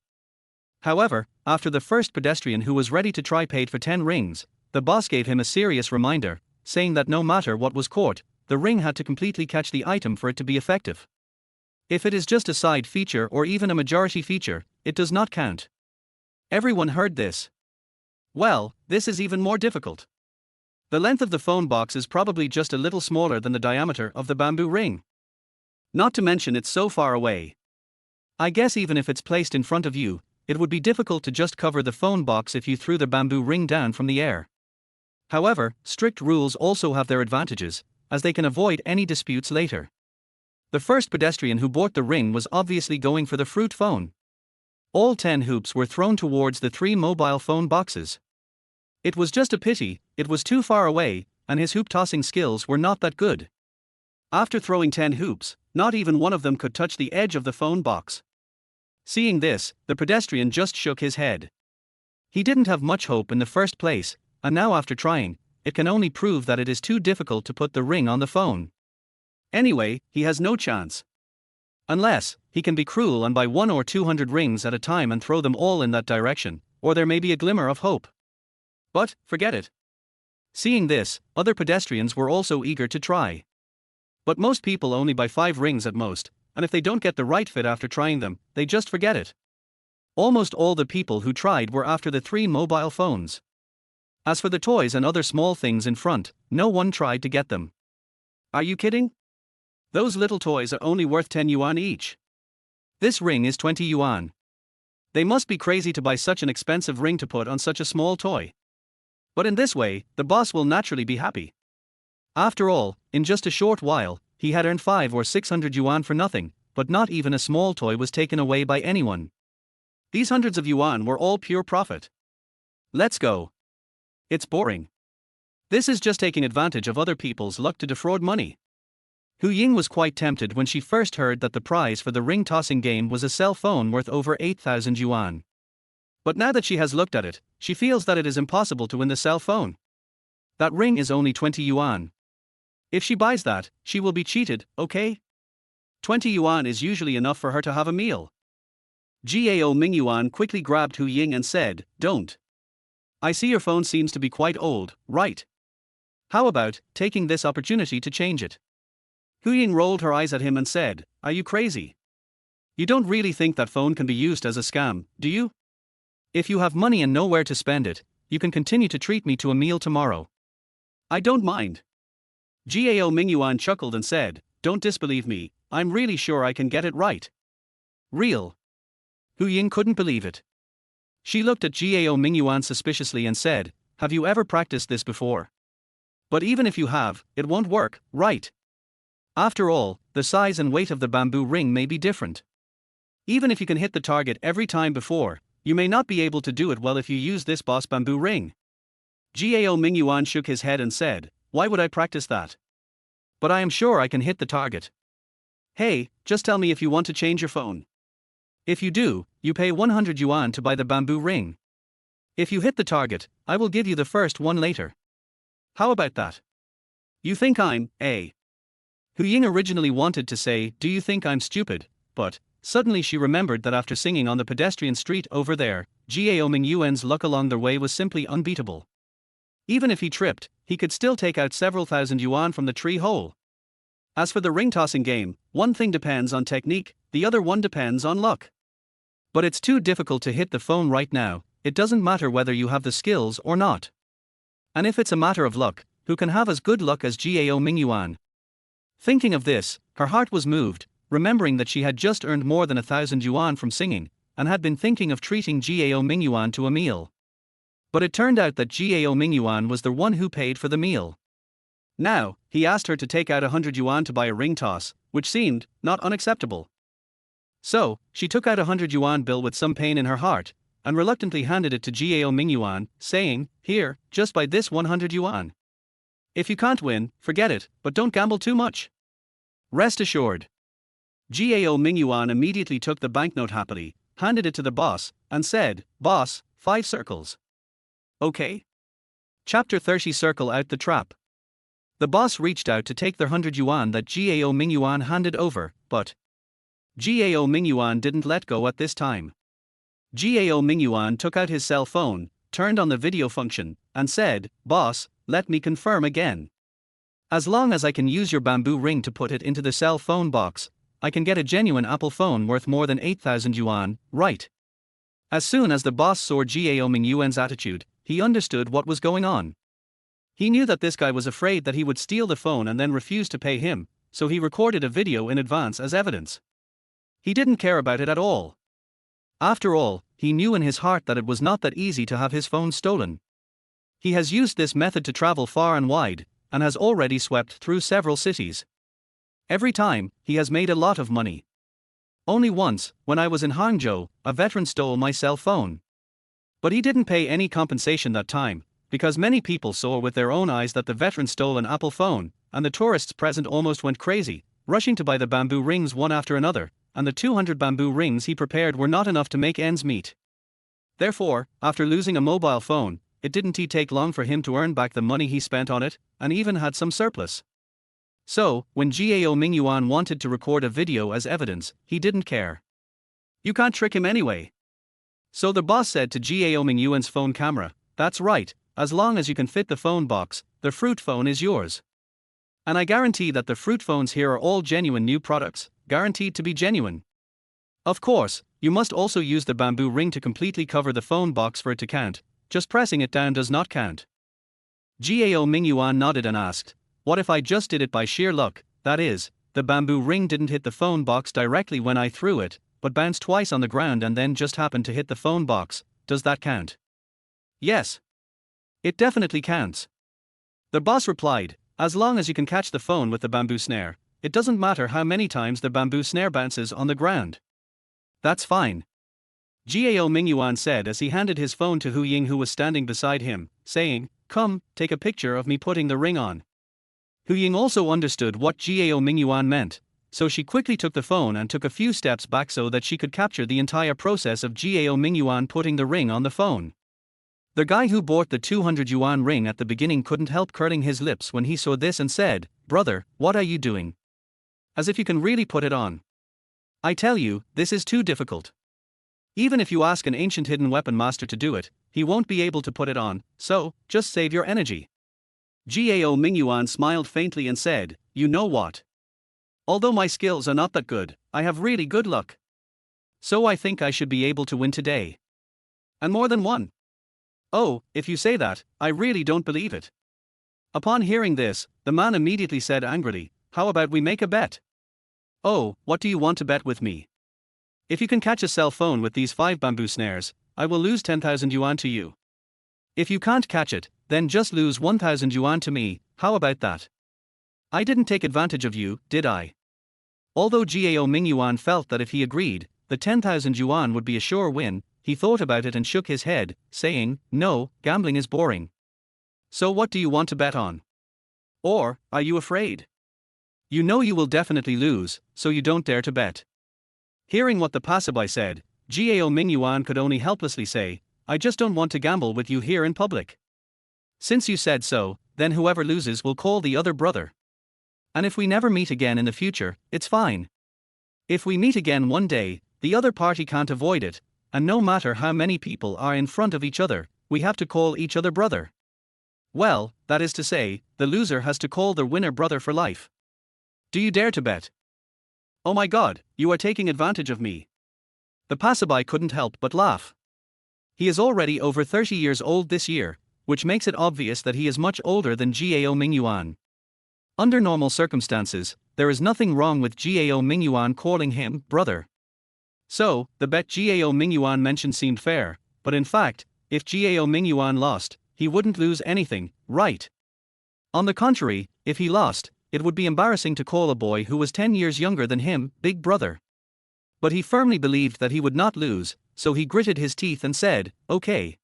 S1: However, after the first pedestrian who was ready to try paid for 10 rings, the boss gave him a serious reminder, saying that no matter what was caught, the ring had to completely catch the item for it to be effective. If it is just a side feature or even a majority feature, it does not count. Everyone heard this. Well, this is even more difficult. The length of the phone box is probably just a little smaller than the diameter of the bamboo ring. Not to mention it's so far away. I guess even if it's placed in front of you, it would be difficult to just cover the phone box if you threw the bamboo ring down from the air. However, strict rules also have their advantages, as they can avoid any disputes later. The first pedestrian who bought the ring was obviously going for the fruit phone. All 10 hoops were thrown towards the 3 mobile phone boxes. It was just a pity, it was too far away, and his hoop tossing skills were not that good. After throwing 10 hoops, not even one of them could touch the edge of the phone box. Seeing this, the pedestrian just shook his head. He didn't have much hope in the first place, and now after trying, it can only prove that it is too difficult to put the ring on the phone. Anyway, he has no chance. Unless, he can be cruel and buy 100 or 200 rings at a time and throw them all in that direction, or there may be a glimmer of hope. But, forget it. Seeing this, other pedestrians were also eager to try. But most people only buy 5 rings at most, and if they don't get the right fit after trying them, they just forget it. Almost all the people who tried were after the 3 mobile phones. As for the toys and other small things in front, no one tried to get them. Are you kidding? Those little toys are only worth 10 yuan each. This ring is 20 yuan. They must be crazy to buy such an expensive ring to put on such a small toy. But in this way, the boss will naturally be happy. After all, in just a short while, he had earned 5 or 600 yuan for nothing, but not even a small toy was taken away by anyone. These hundreds of yuan were all pure profit. Let's go. It's boring. This is just taking advantage of other people's luck to defraud money. Hu Ying was quite tempted when she first heard that the prize for the ring-tossing game was a cell phone worth over 8,000 yuan. But now that she has looked at it, she feels that it is impossible to win the cell phone. That ring is only 20 yuan. If she buys that, she will be cheated, okay? 20 yuan is usually enough for her to have a meal. Gao Mingyuan quickly grabbed Hu Ying and said, "Don't. I see your phone seems to be quite old, right? How about taking this opportunity to change it?" Hu Ying rolled her eyes at him and said, "Are you crazy? You don't really think that phone can be used as a scam, do you? If you have money and nowhere to spend it, you can continue to treat me to a meal tomorrow. I don't mind." Gao Mingyuan chuckled and said, "Don't disbelieve me, I'm really sure I can get it right." Real? Hu Ying couldn't believe it. She looked at Gao Mingyuan suspiciously and said, "Have you ever practiced this before? But even if you have, it won't work, right? After all, the size and weight of the bamboo ring may be different. Even if you can hit the target every time before, you may not be able to do it well if you use this boss bamboo ring." Gao Mingyuan shook his head and said, "Why would I practice that? But I am sure I can hit the target. Hey, just tell me if you want to change your phone. If you do, you pay 100 yuan to buy the bamboo ring. If you hit the target, I will give you the first one later. How about that? You think I'm, eh?" Hu Ying originally wanted to say, "Do you think I'm stupid?" but suddenly she remembered that after singing on the pedestrian street over there, Gao Mingyuan's luck along the way was simply unbeatable. Even if he tripped, he could still take out several thousand yuan from the tree hole. As for the ring-tossing game, one thing depends on technique, the other one depends on luck. But it's too difficult to hit the phone right now, it doesn't matter whether you have the skills or not. And if it's a matter of luck, who can have as good luck as Gao Mingyuan? Thinking of this, her heart was moved, remembering that she had just earned more than 1,000 yuan from singing, and had been thinking of treating Gao Mingyuan to a meal. But it turned out that Gao Mingyuan was the one who paid for the meal. Now, he asked her to take out 100 yuan to buy a ring toss, which seemed not unacceptable. So, she took out a 100 yuan bill with some pain in her heart, and reluctantly handed it to Gao Mingyuan, saying, "Here, just buy this 100 yuan. If you can't win, forget it, but don't gamble too much. Rest assured." Gao Mingyuan immediately took the banknote happily, handed it to the boss, and said, "Boss, 5 circles. Okay?" Chapter 30 Circle Out the Trap. The boss reached out to take the 100 yuan that Gao Mingyuan handed over, but Gao Mingyuan didn't let go at this time. Gao Mingyuan took out his cell phone, turned on the video function, and said, "Boss, let me confirm again. As long as I can use your bamboo ring to put it into the cell phone box, I can get a genuine Apple phone worth more than 8,000 yuan, right?" As soon as the boss saw Gao Mingyuan's attitude, he understood what was going on. He knew that this guy was afraid that he would steal the phone and then refuse to pay him, so he recorded a video in advance as evidence. He didn't care about it at all. After all, he knew in his heart that it was not that easy to have his phone stolen. He has used this method to travel far and wide, and has already swept through several cities. Every time, he has made a lot of money. Only once, when I was in Hangzhou, a veteran stole my cell phone. But he didn't pay any compensation that time, because many people saw with their own eyes that the veteran stole an Apple phone, and the tourists present almost went crazy, rushing to buy the bamboo rings one after another, and the 200 bamboo rings he prepared were not enough to make ends meet. Therefore, after losing a mobile phone, it didn't take long for him to earn back the money he spent on it, and even had some surplus. So, when Gao Mingyuan wanted to record a video as evidence, he didn't care. You can't trick him anyway. So the boss said to Gao Mingyuan's phone camera, "That's right, as long as you can fit the phone box, the fruit phone is yours. And I guarantee that the fruit phones here are all genuine new products, guaranteed to be genuine. Of course, you must also use the bamboo ring to completely cover the phone box for it to count, just pressing it down does not count. Gao Mingyuan nodded and asked, what if I just did it by sheer luck, that is, the bamboo ring didn't hit the phone box directly when I threw it, but bounced twice on the ground and then just happened to hit the phone box, does that count? Yes. It definitely counts. The boss replied, as long as you can catch the phone with the bamboo snare, it doesn't matter how many times the bamboo snare bounces on the ground. That's fine. Gao Mingyuan said as he handed his phone to Hu Ying, who was standing beside him, saying, come, take a picture of me putting the ring on. Hu Ying also understood what Gao Mingyuan meant, so she quickly took the phone and took a few steps back so that she could capture the entire process of Gao Mingyuan putting the ring on the phone. The guy who bought the 200 yuan ring at the beginning couldn't help curling his lips when he saw this and said, brother, what are you doing? As if you can really put it on. I tell you, this is too difficult. Even if you ask an ancient hidden weapon master to do it, he won't be able to put it on, so, just save your energy. Gao Mingyuan smiled faintly and said, you know what? Although my skills are not that good, I have really good luck. So I think I should be able to win today. And more than one. Oh, if you say that, I really don't believe it. Upon hearing this, the man immediately said angrily, how about we make a bet? Oh, what do you want to bet with me? If you can catch a cell phone with these 5 bamboo snares, I will lose 10,000 yuan to you. If you can't catch it, then just lose 1,000 yuan to me, how about that? I didn't take advantage of you, did I? Although Gao Mingyuan felt that if he agreed, the 10,000 yuan would be a sure win, he thought about it and shook his head, saying, no, gambling is boring. So what do you want to bet on? Or, are you afraid? You know you will definitely lose, so you don't dare to bet. Hearing what the passerby said, Gao Mingyuan could only helplessly say, I just don't want to gamble with you here in public. Since you said so, then whoever loses will call the other brother. And if we never meet again in the future, it's fine. If we meet again one day, the other party can't avoid it, and no matter how many people are in front of each other, we have to call each other brother. Well, that is to say, the loser has to call the winner brother for life. Do you dare to bet? Oh my God, you are taking advantage of me. The passerby couldn't help but laugh. He is already over 30 years old this year, which makes it obvious that he is much older than Gao Mingyuan. Under normal circumstances, there is nothing wrong with Gao Mingyuan calling him brother. So, the bet Gao Mingyuan mentioned seemed fair, but in fact, if Gao Mingyuan lost, he wouldn't lose anything, right? On the contrary, if he lost, it would be embarrassing to call a boy who was 10 years younger than him, big brother. But he firmly believed that he would not lose, so he gritted his teeth and said, okay.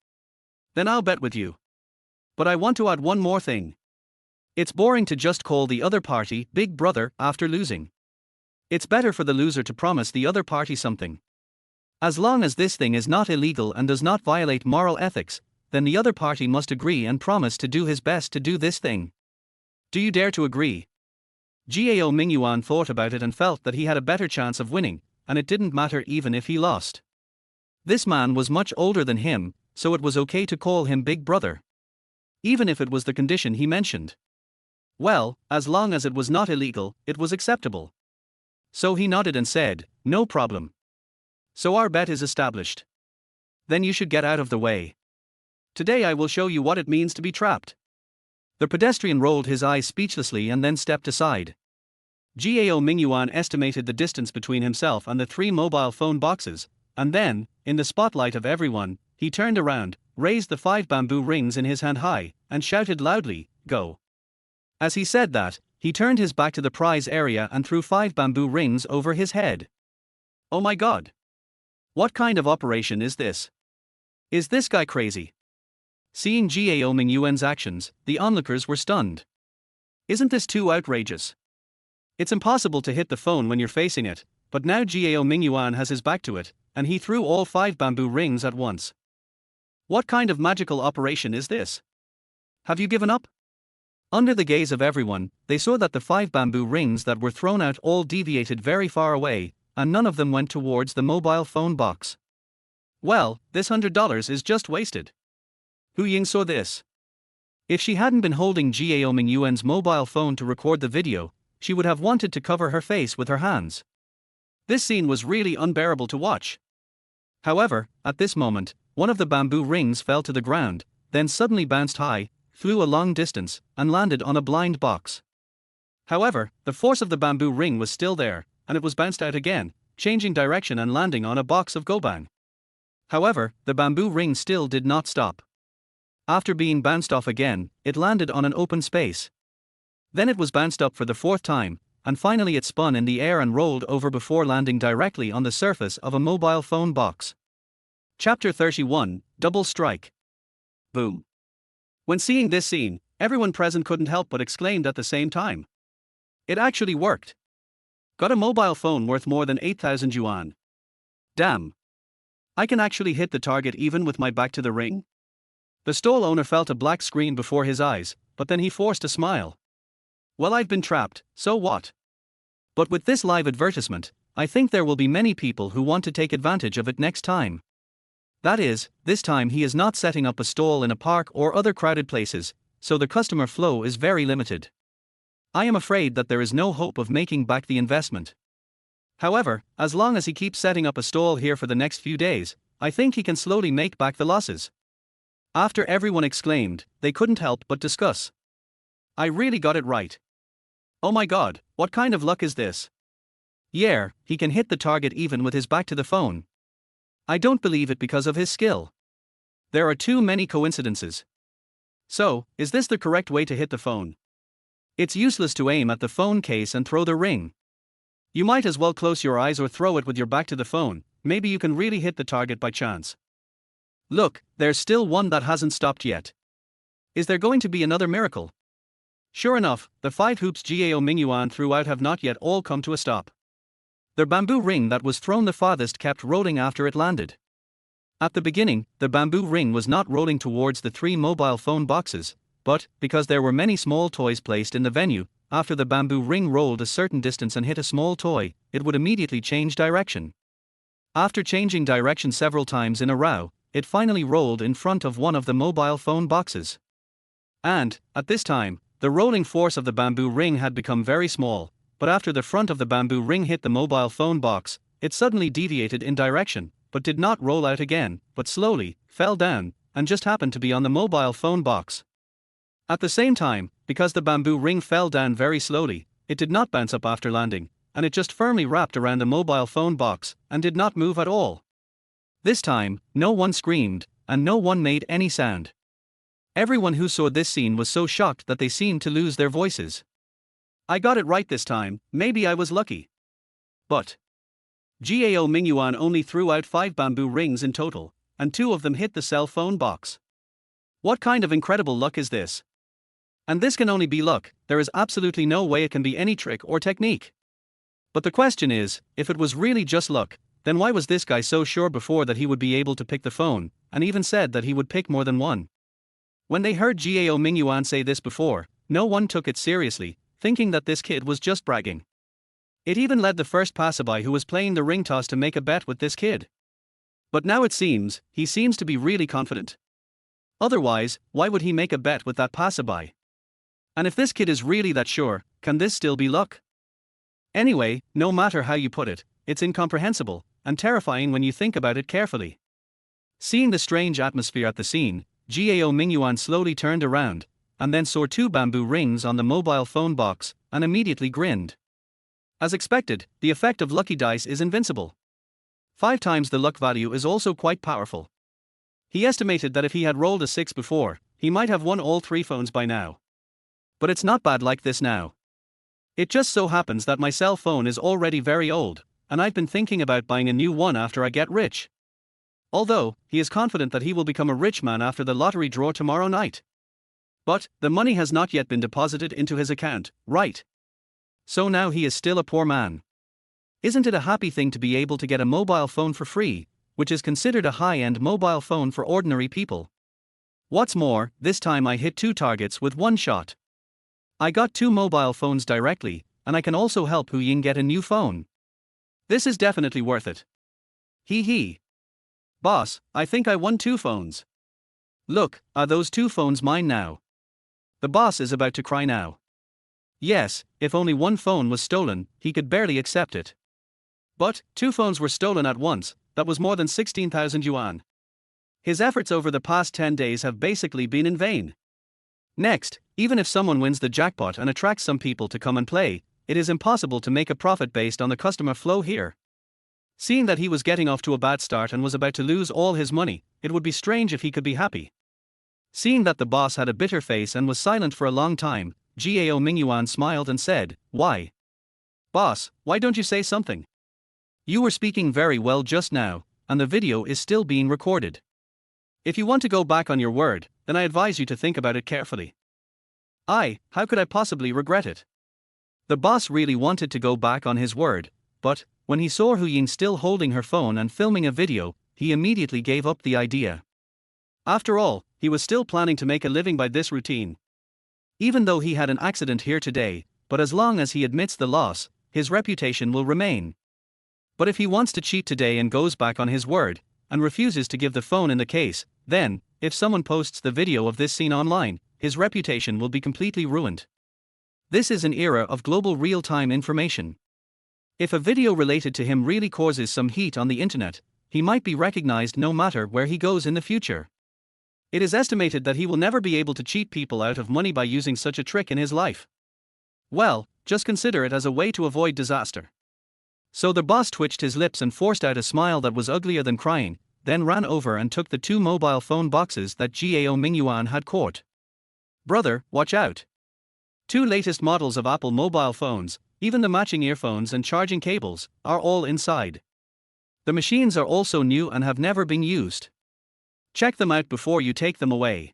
S1: Then I'll bet with you. But I want to add one more thing. It's boring to just call the other party big brother after losing. It's better for the loser to promise the other party something. As long as this thing is not illegal and does not violate moral ethics, then the other party must agree and promise to do his best to do this thing. Do you dare to agree? Gao Mingyuan thought about it and felt that he had a better chance of winning, and it didn't matter even if he lost. This man was much older than him, so it was okay to call him big brother. Even if it was the condition he mentioned. Well, as long as it was not illegal, it was acceptable. So he nodded and said, no problem. So our bet is established. Then you should get out of the way. Today I will show you what it means to be trapped. The pedestrian rolled his eyes speechlessly and then stepped aside. Gao Mingyuan estimated the distance between himself and the 3 mobile phone boxes, and then, in the spotlight of everyone, he turned around, raised the 5 bamboo rings in his hand high, and shouted loudly, go. As he said that, he turned his back to the prize area and threw 5 bamboo rings over his head. Oh my God! What kind of operation is this? Is this guy crazy? Seeing Gao Mingyuan's actions, the onlookers were stunned. Isn't this too outrageous? It's impossible to hit the phone when you're facing it, but now Gao Mingyuan has his back to it, and he threw all 5 bamboo rings at once. What kind of magical operation is this? Have you given up? Under the gaze of everyone, they saw that the 5 bamboo rings that were thrown out all deviated very far away, and none of them went towards the mobile phone box. Well, this $100 is just wasted. Hu Ying saw this. If she hadn't been holding Gao Mingyuan's mobile phone to record the video, she would have wanted to cover her face with her hands. This scene was really unbearable to watch. However, at this moment, one of the bamboo rings fell to the ground, then suddenly bounced high, flew a long distance, and landed on a blind box. However, the force of the bamboo ring was still there, and it was bounced out again, changing direction and landing on a box of gobang. However, the bamboo ring still did not stop. After being bounced off again, it landed on an open space. Then it was bounced up for the fourth time, and finally it spun in the air and rolled over before landing directly on the surface of a mobile phone box. Chapter 31, Double Strike. Boom. When seeing this scene, everyone present couldn't help but exclaim at the same time. It actually worked. Got a mobile phone worth more than 8,000 yuan. Damn. I can actually hit the target even with my back to the ring? The stall owner felt a black screen before his eyes, but then he forced a smile. Well, I've been trapped, so what? But with this live advertisement, I think there will be many people who want to take advantage of it next time. That is, this time he is not setting up a stall in a park or other crowded places, so the customer flow is very limited. I am afraid that there is no hope of making back the investment. However, as long as he keeps setting up a stall here for the next few days, I think he can slowly make back the losses. After everyone exclaimed, they couldn't help but discuss. I really got it right. Oh my god, what kind of luck is this? Yeah, he can hit the target even with his back to the phone. I don't believe it because of his skill. There are too many coincidences. So, is this the correct way to hit the phone? It's useless to aim at the phone case and throw the ring. You might as well close your eyes or throw it with your back to the phone, maybe you can really hit the target by chance. Look, there's still one that hasn't stopped yet. Is there going to be another miracle? Sure enough, the 5 hoops Gao Mingyuan threw out have not yet all come to a stop. The bamboo ring that was thrown the farthest kept rolling after it landed. At the beginning, the bamboo ring was not rolling towards the 3 mobile phone boxes, but, because there were many small toys placed in the venue, after the bamboo ring rolled a certain distance and hit a small toy, it would immediately change direction. After changing direction several times in a row, it finally rolled in front of one of the mobile phone boxes. And, at this time, the rolling force of the bamboo ring had become very small, but after the front of the bamboo ring hit the mobile phone box, it suddenly deviated in direction, but did not roll out again, but slowly, fell down, and just happened to be on the mobile phone box. At the same time, because the bamboo ring fell down very slowly, it did not bounce up after landing, and it just firmly wrapped around the mobile phone box, and did not move at all. This time, no one screamed, and no one made any sound. Everyone who saw this scene was so shocked that they seemed to lose their voices. I got it right this time, maybe I was lucky. But Gao Mingyuan only threw out 5 bamboo rings in total, and 2 of them hit the cell phone box. What kind of incredible luck is this? And this can only be luck, there is absolutely no way it can be any trick or technique. But the question is, if it was really just luck, then why was this guy so sure before that he would be able to pick the phone, and even said that he would pick more than one? When they heard Gao Mingyuan say this before, no one took it seriously, thinking that this kid was just bragging. It even led the first passerby who was playing the ring toss to make a bet with this kid. But now it seems, he seems to be really confident. Otherwise, why would he make a bet with that passerby? And if this kid is really that sure, can this still be luck? Anyway, no matter how you put it, it's incomprehensible, and terrifying when you think about it carefully. Seeing the strange atmosphere at the scene, Gao Mingyuan slowly turned around, and then saw 2 bamboo rings on the mobile phone box, and immediately grinned. As expected, the effect of lucky dice is invincible. 5 times the luck value is also quite powerful. He estimated that if he had rolled a 6 before, he might have won all 3 phones by now. But it's not bad like this now. It just so happens that my cell phone is already very old, and I've been thinking about buying a new one after I get rich. Although, he is confident that he will become a rich man after the lottery draw tomorrow night. But, the money has not yet been deposited into his account, right? So now he is still a poor man. Isn't it a happy thing to be able to get a mobile phone for free, which is considered a high-end mobile phone for ordinary people? What's more, this time I hit 2 targets with 1 shot. I got 2 mobile phones directly, and I can also help Hu Ying get a new phone. This is definitely worth it. Hee hee. Boss, I think I won 2 phones. Look, are those 2 phones mine now? The boss is about to cry now. Yes, if only one phone was stolen, he could barely accept it. But, 2 phones were stolen at once, that was more than 16,000 yuan. His efforts over the past 10 days have basically been in vain. Next, even if someone wins the jackpot and attracts some people to come and play, it is impossible to make a profit based on the customer flow here. Seeing that he was getting off to a bad start and was about to lose all his money, it would be strange if he could be happy. Seeing that the boss had a bitter face and was silent for a long time, Gao Mingyuan smiled and said, "Why? Boss, why don't you say something? You were speaking very well just now, and the video is still being recorded. If you want to go back on your word, then I advise you to think about it carefully." How could I possibly regret it? The boss really wanted to go back on his word, but, when he saw Hu Ying still holding her phone and filming a video, he immediately gave up the idea. After all, he was still planning to make a living by this routine. Even though he had an accident here today, but as long as he admits the loss, his reputation will remain. But if he wants to cheat today and goes back on his word, and refuses to give the phone in the case, then, if someone posts the video of this scene online, his reputation will be completely ruined. This is an era of global real-time information. If a video related to him really causes some heat on the internet, he might be recognized no matter where he goes in the future. It is estimated that he will never be able to cheat people out of money by using such a trick in his life. Well, just consider it as a way to avoid disaster. So the boss twitched his lips and forced out a smile that was uglier than crying, then ran over and took the 2 mobile phone boxes that Gao Mingyuan had caught. "Brother, watch out. 2 latest models of Apple mobile phones, even the matching earphones and charging cables, are all inside. The machines are also new and have never been used. Check them out before you take them away.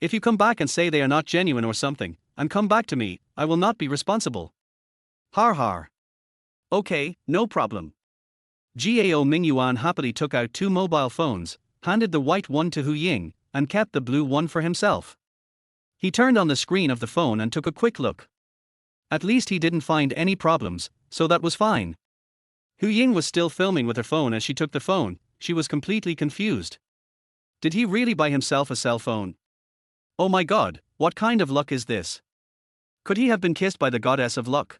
S1: If you come back and say they are not genuine or something, and come back to me, I will not be responsible." Har har. Okay, no problem. Gao Mingyuan happily took out 2 mobile phones, handed the white one to Hu Ying, and kept the blue one for himself. He turned on the screen of the phone and took a quick look. At least he didn't find any problems, so that was fine. Hu Ying was still filming with her phone as she took the phone. She was completely confused. Did he really buy himself a cell phone? Oh my god, what kind of luck is this? Could he have been kissed by the goddess of luck?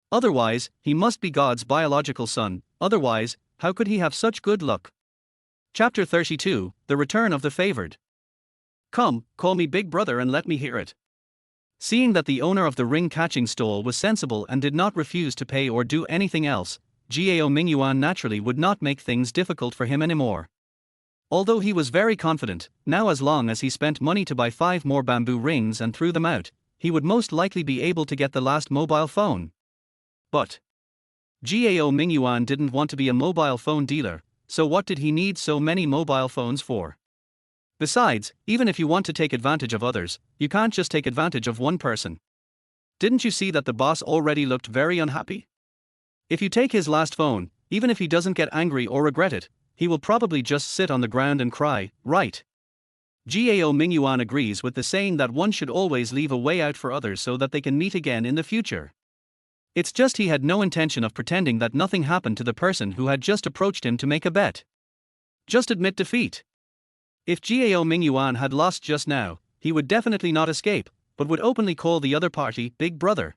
S1: Otherwise, he must be God's biological son, otherwise, how could he have such good luck? Chapter 32, The Return of the Favored. "Come, call me big brother and let me hear it." Seeing that the owner of the ring-catching stall was sensible and did not refuse to pay or do anything else, Gao Mingyuan naturally would not make things difficult for him anymore. Although he was very confident, now as long as he spent money to buy 5 more bamboo rings and threw them out, he would most likely be able to get the last mobile phone. But Gao Mingyuan didn't want to be a mobile phone dealer, so what did he need so many mobile phones for? Besides, even if you want to take advantage of others, you can't just take advantage of one person. Didn't you see that the boss already looked very unhappy? If you take his last phone, even if he doesn't get angry or regret it, he will probably just sit on the ground and cry, right? Gao Mingyuan agrees with the saying that one should always leave a way out for others so that they can meet again in the future. It's just he had no intention of pretending that nothing happened to the person who had just approached him to make a bet. Just admit defeat. If Gao Mingyuan had lost just now, he would definitely not escape, but would openly call the other party big brother.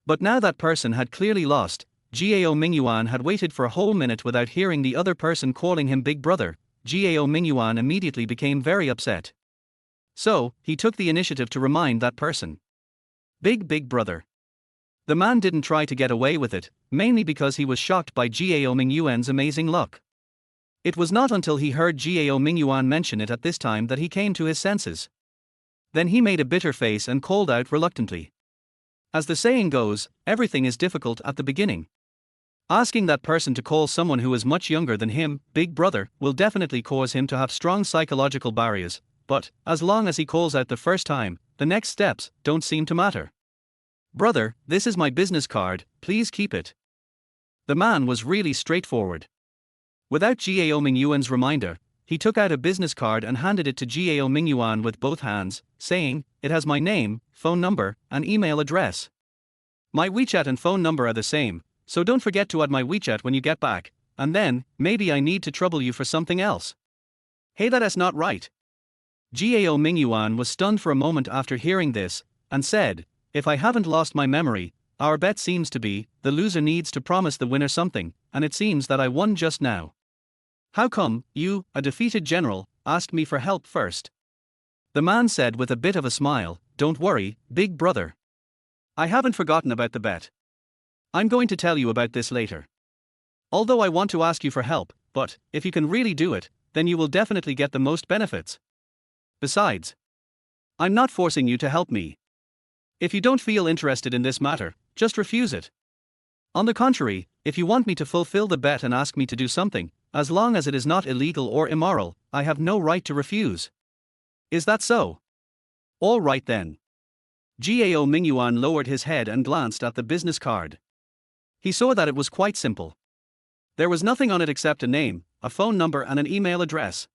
S1: But now that person had clearly lost, Gao Mingyuan had waited for a whole minute without hearing the other person calling him big brother. Gao Mingyuan immediately became very upset. So, he took the initiative to remind that person. Big brother. The man didn't try to get away with it, mainly because he was shocked by Gao Mingyuan's amazing luck. It was not until he heard Gao Mingyuan mention it at this time that he came to his senses. Then he made a bitter face and called out reluctantly. As the saying goes, everything is difficult at the beginning. Asking that person to call someone who is much younger than him big brother will definitely cause him to have strong psychological barriers, but, as long as he calls out the first time, the next steps don't seem to matter. Brother, this is my business card, please keep it. The man was really straightforward. Without Gao Mingyuan's reminder, he took out a business card and handed it to Gao Mingyuan with both hands, saying, "It has my name, phone number, and email address. My WeChat and phone number are the same, so don't forget to add my WeChat when you get back, and then, maybe I need to trouble you for something else." Hey, that's not right. Gao Mingyuan was stunned for a moment after hearing this, and said, "If I haven't lost my memory, our bet seems to be, the loser needs to promise the winner something, and it seems that I won just now. How come, you, a defeated general, asked me for help first?" The man said with a bit of a smile, "Don't worry, big brother. I haven't forgotten about the bet. I'm going to tell you about this later. Although I want to ask you for help, but, if you can really do it, then you will definitely get the most benefits. Besides, I'm not forcing you to help me. If you don't feel interested in this matter, just refuse it. On the contrary, if you want me to fulfill the bet and ask me to do something, as long as it is not illegal or immoral, I have no right to refuse. Is that so? All right then." Gao Mingyuan lowered his head and glanced at the business card. He saw that it was quite simple. There was nothing on it except a name, a phone number and an email address.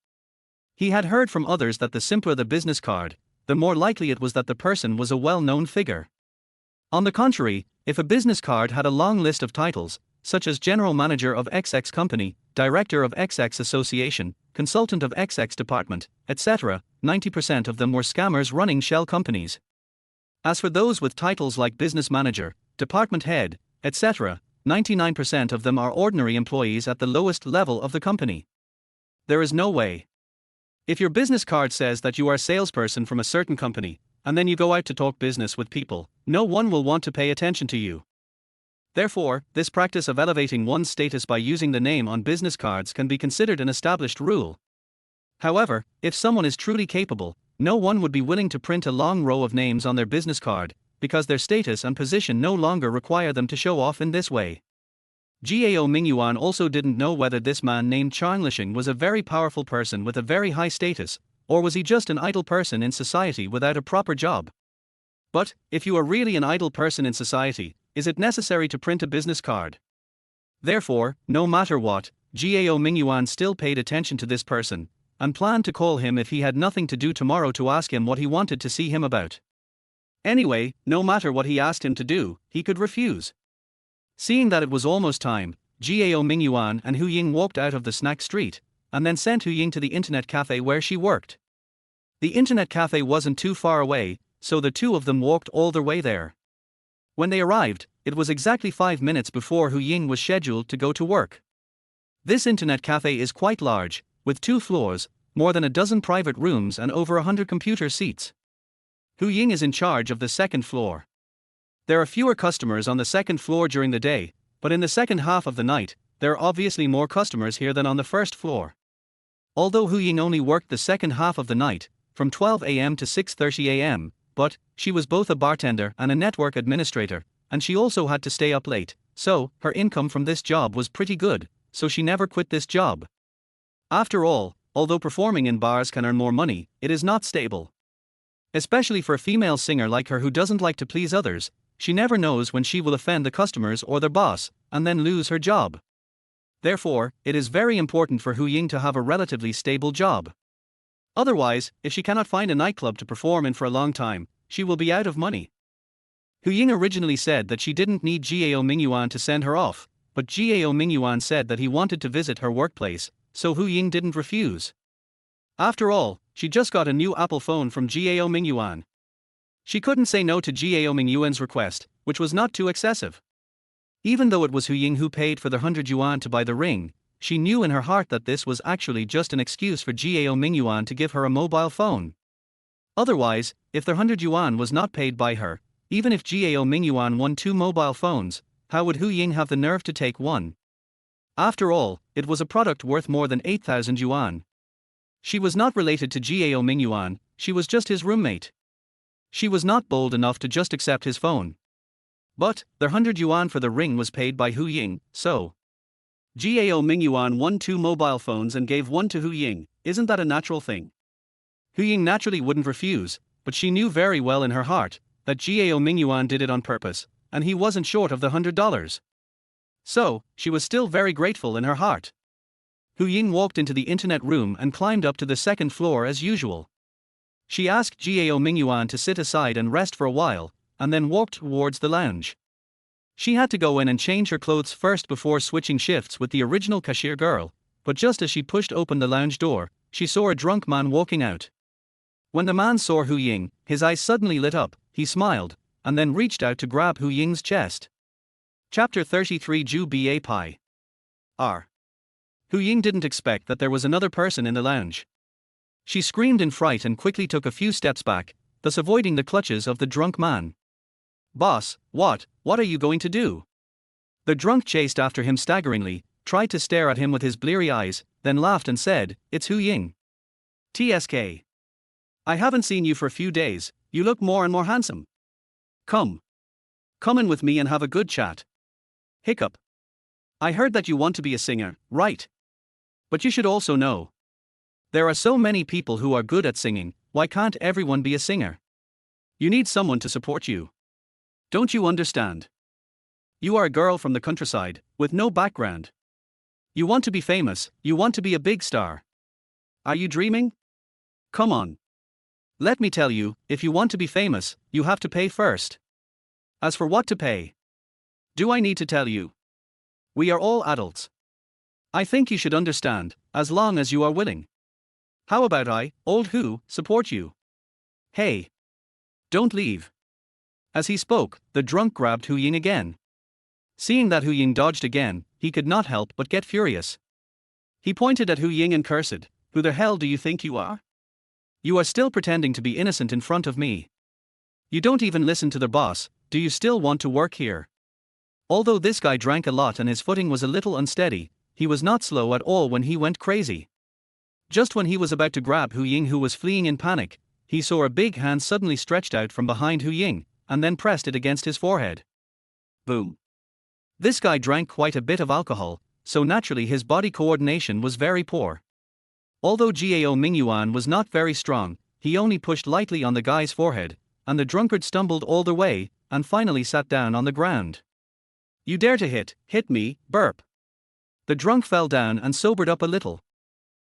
S1: He had heard from others that the simpler the business card, the more likely it was that the person was a well-known figure. On the contrary, if a business card had a long list of titles, such as General Manager of XX Company, Director of XX Association, Consultant of XX Department, etc., 90% of them were scammers running shell companies. As for those with titles like Business Manager, Department Head, etc., 99% of them are ordinary employees at the lowest level of the company. There is no way. If your business card says that you are a salesperson from a certain company, and then you go out to talk business with people, no one will want to pay attention to you. Therefore, this practice of elevating one's status by using the name on business cards can be considered an established rule. However, if someone is truly capable, no one would be willing to print a long row of names on their business card, because their status and position no longer require them to show off in this way. Gao Mingyuan also didn't know whether this man named Chang Lisheng was a very powerful person with a very high status, or was he just an idle person in society without a proper job. But, if you are really an idle person in society, is it necessary to print a business card? Therefore, no matter what, Gao Mingyuan still paid attention to this person, and planned to call him if he had nothing to do tomorrow to ask him what he wanted to see him about. Anyway, no matter what he asked him to do, he could refuse. Seeing that it was almost time, Gao Mingyuan and Hu Ying walked out of the snack street, and then sent Hu Ying to the internet cafe where she worked. The internet cafe wasn't too far away, so the two of them walked all the way there. When they arrived, it was exactly 5 minutes before Hu Ying was scheduled to go to work. This internet cafe is quite large, with 2 floors, more than a dozen private rooms and over 100 computer seats. Hu Ying is in charge of the second floor. There are fewer customers on the second floor during the day, but in the second half of the night, there are obviously more customers here than on the first floor. Although Hu Ying only worked the second half of the night, from 12 a.m. to 6:30 a.m., but she was both a bartender and a network administrator, and she also had to stay up late, so her income from this job was pretty good, so she never quit this job. After all, although performing in bars can earn more money, it is not stable. Especially for a female singer like her who doesn't like to please others, she never knows when she will offend the customers or their boss, and then lose her job. Therefore, it is very important for Hu Ying to have a relatively stable job. Otherwise, if she cannot find a nightclub to perform in for a long time, she will be out of money. Hu Ying originally said that she didn't need Gao Mingyuan to send her off, but Gao Mingyuan said that he wanted to visit her workplace, so Hu Ying didn't refuse. After all, she just got a new Apple phone from Gao Mingyuan. She couldn't say no to Gao Mingyuan's request, which was not too excessive. Even though it was Hu Ying who paid for the 100 yuan to buy the ring, she knew in her heart that this was actually just an excuse for Gao Mingyuan to give her a mobile phone. Otherwise, if the 100 yuan was not paid by her, even if Gao Mingyuan won 2 mobile phones, how would Hu Ying have the nerve to take one? After all, it was a product worth more than 8,000 yuan. She was not related to Gao Mingyuan, she was just his roommate. She was not bold enough to just accept his phone. But, the 100 yuan for the ring was paid by Hu Ying, so Gao Mingyuan won 2 mobile phones and gave one to Hu Ying. Isn't that a natural thing? Hu Ying naturally wouldn't refuse, but she knew very well in her heart that Gao Mingyuan did it on purpose, and he wasn't short of the $100. So, she was still very grateful in her heart. Hu Ying walked into the internet room and climbed up to the second floor as usual. She asked Gao Mingyuan to sit aside and rest for a while, and then walked towards the lounge. She had to go in and change her clothes first before switching shifts with the original cashier girl, but just as she pushed open the lounge door, she saw a drunk man walking out. When the man saw Hu Ying, his eyes suddenly lit up, he smiled, and then reached out to grab Hu Ying's chest. Chapter 33 Ju Ba Pai. R. Hu Ying didn't expect that there was another person in the lounge. She screamed in fright and quickly took a few steps back, thus avoiding the clutches of the drunk man. Boss, what are you going to do? The drunk chased after him staggeringly, tried to stare at him with his bleary eyes, then laughed and said, "It's Hu Ying. TSK. I haven't seen you for a few days, you look more and more handsome. Come in with me and have a good chat." Hiccup. I heard that you want to be a singer, right? But you should also know. There are so many people who are good at singing, why can't everyone be a singer? You need someone to support you. Don't you understand? You are a girl from the countryside, with no background. You want to be famous, you want to be a big star. Are you dreaming? Come on. Let me tell you, if you want to be famous, you have to pay first. As for what to pay, do I need to tell you? We are all adults. I think you should understand, as long as you are willing. How about I, old Hu, support you? Hey! Don't leave. As he spoke, the drunk grabbed Hu Ying again. Seeing that Hu Ying dodged again, he could not help but get furious. He pointed at Hu Ying and cursed, "Who the hell do you think you are? You are still pretending to be innocent in front of me. You don't even listen to the boss, do you still want to work here?" Although this guy drank a lot and his footing was a little unsteady, he was not slow at all when he went crazy. Just when he was about to grab Hu Ying, who was fleeing in panic, he saw a big hand suddenly stretched out from behind Hu Ying, and then pressed it against his forehead. Boom. This guy drank quite a bit of alcohol, so naturally his body coordination was very poor. Although Gao Mingyuan was not very strong, he only pushed lightly on the guy's forehead, and the drunkard stumbled all the way, and finally sat down on the ground. "You dare to hit me, burp." The drunk fell down and sobered up a little.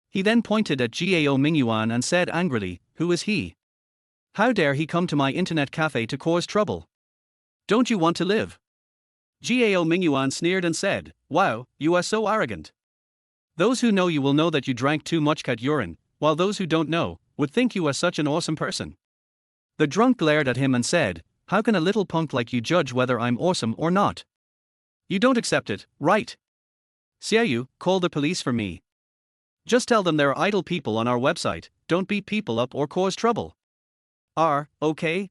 S1: He then pointed at Gao Mingyuan and said angrily, "Who is he? How dare he come to my internet cafe to cause trouble? Don't you want to live?" Gao Mingyuan sneered and said, "Wow, you are so arrogant. Those who know you will know that you drank too much cat urine, while those who don't know would think you are such an awesome person." The drunk glared at him and said, "How can a little punk like you judge whether I'm awesome or not? You don't accept it, right? Xiyuan, call the police for me. Just tell them there are idle people on our website, don't beat people up or cause trouble." Okay,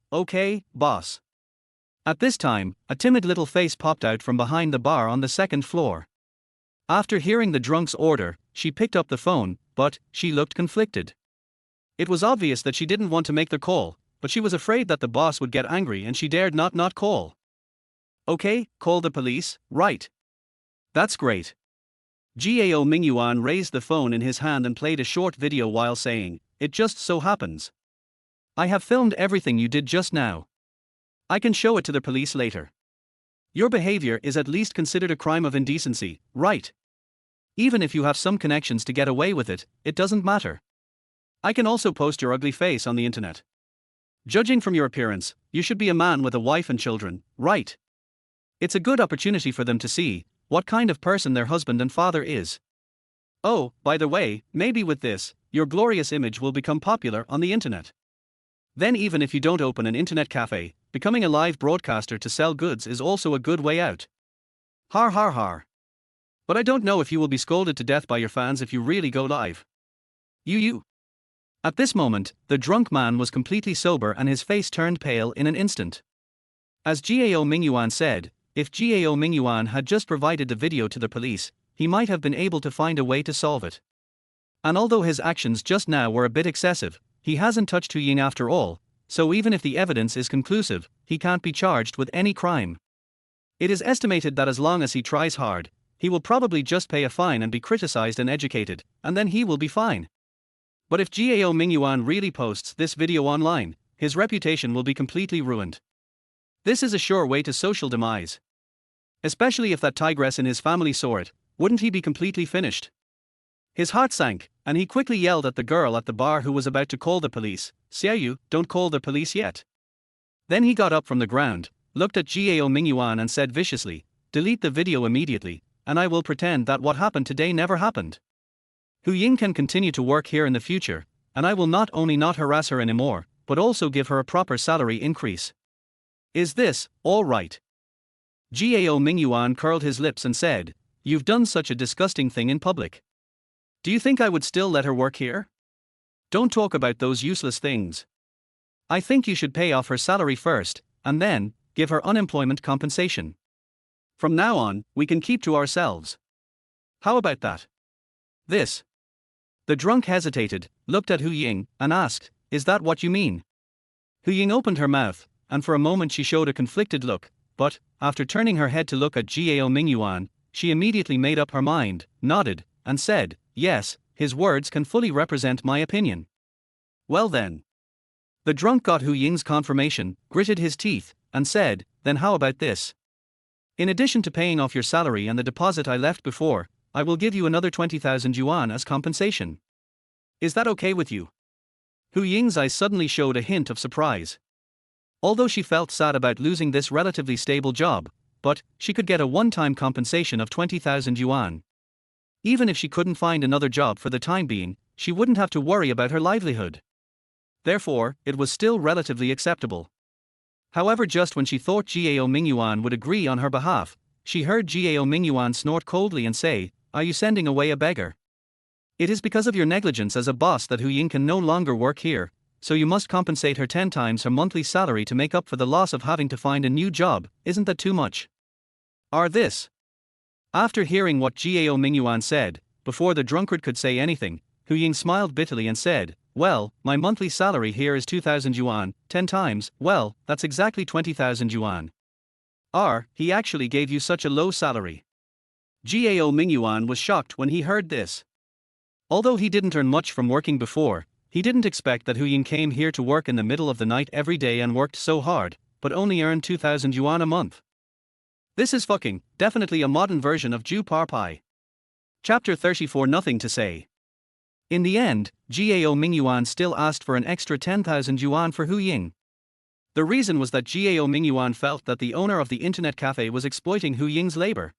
S1: boss." At this time, a timid little face popped out from behind the bar on the second floor. After hearing the drunk's order, she picked up the phone, but she looked conflicted. It was obvious that she didn't want to make the call, but she was afraid that the boss would get angry and she dared not call. "Okay, call the police, right? That's great." Gao Mingyuan raised the phone in his hand and played a short video while saying, "It just so happens. I have filmed everything you did just now. I can show it to the police later. Your behavior is at least considered a crime of indecency, right? Even if you have some connections to get away with it, it doesn't matter. I can also post your ugly face on the internet. Judging from your appearance, you should be a man with a wife and children, right? It's a good opportunity for them to see what kind of person their husband and father is. Oh, by the way, maybe with this, your glorious image will become popular on the internet. Then even if you don't open an internet cafe, becoming a live broadcaster to sell goods is also a good way out. Har. But I don't know if you will be scolded to death by your fans if you really go live. You. At this moment, the drunk man was completely sober and his face turned pale in an instant. As Gao Mingyuan said, if Gao Mingyuan had just provided the video to the police, he might have been able to find a way to solve it. And although his actions just now were a bit excessive, he hasn't touched Hu Ying after all, so even if the evidence is conclusive, he can't be charged with any crime. It is estimated that as long as he tries hard, he will probably just pay a fine and be criticized and educated, and then he will be fine. But if Gao Mingyuan really posts this video online, his reputation will be completely ruined. This is a sure way to social demise. Especially if that tigress in his family saw it, wouldn't he be completely finished? His heart sank, and he quickly yelled at the girl at the bar who was about to call the police, "Xiyuan, don't call the police yet." Then he got up from the ground, looked at Gao Mingyuan and said viciously, "Delete the video immediately, and I will pretend that what happened today never happened. Hu Ying can continue to work here in the future, and I will not only not harass her anymore, but also give her a proper salary increase. Is this all right? Gao Mingyuan curled his lips and said, "You've done such a disgusting thing in public. Do you think I would still let her work here? Don't talk about those useless things. I think you should pay off her salary first, and then give her unemployment compensation. From now on, we can keep to ourselves. How about that?" This. The drunk hesitated, looked at Hu Ying, and asked, "Is that what you mean?" Hu Ying opened her mouth, and for a moment she showed a conflicted look, but, after turning her head to look at Gao Mingyuan, she immediately made up her mind, nodded, and said, "Yes, his words can fully represent my opinion." Well then. The drunk got Hu Ying's confirmation, gritted his teeth, and said, "Then how about this? In addition to paying off your salary and the deposit I left before, I will give you another 20,000 yuan as compensation. Is that okay with you?" Hu Ying's eyes suddenly showed a hint of surprise. Although she felt sad about losing this relatively stable job, but she could get a one-time compensation of 20,000 yuan. Even if she couldn't find another job for the time being, she wouldn't have to worry about her livelihood. Therefore, it was still relatively acceptable. However, just when she thought Gao Mingyuan would agree on her behalf, she heard Gao Mingyuan snort coldly and say, "Are you sending away a beggar? It is because of your negligence as a boss that Hu Ying can no longer work here, so you must compensate her 10 times her monthly salary to make up for the loss of having to find a new job. Isn't that too much?" This. After hearing what Gao Mingyuan said, before the drunkard could say anything, Hu Ying smiled bitterly and said, "Well, my monthly salary here is 2,000 yuan, 10 times, well, that's exactly 20,000 yuan. He actually gave you such a low salary?" Gao Mingyuan was shocked when he heard this. Although he didn't earn much from working before, he didn't expect that Hu Ying came here to work in the middle of the night every day and worked so hard, but only earned 2,000 yuan a month. This is definitely a modern version of Jew Parpai. Chapter 34. Nothing to say. In the end, Gao Mingyuan still asked for an extra 10,000 yuan for Hu Ying. The reason was that Gao Mingyuan felt that the owner of the internet cafe was exploiting Hu Ying's labor.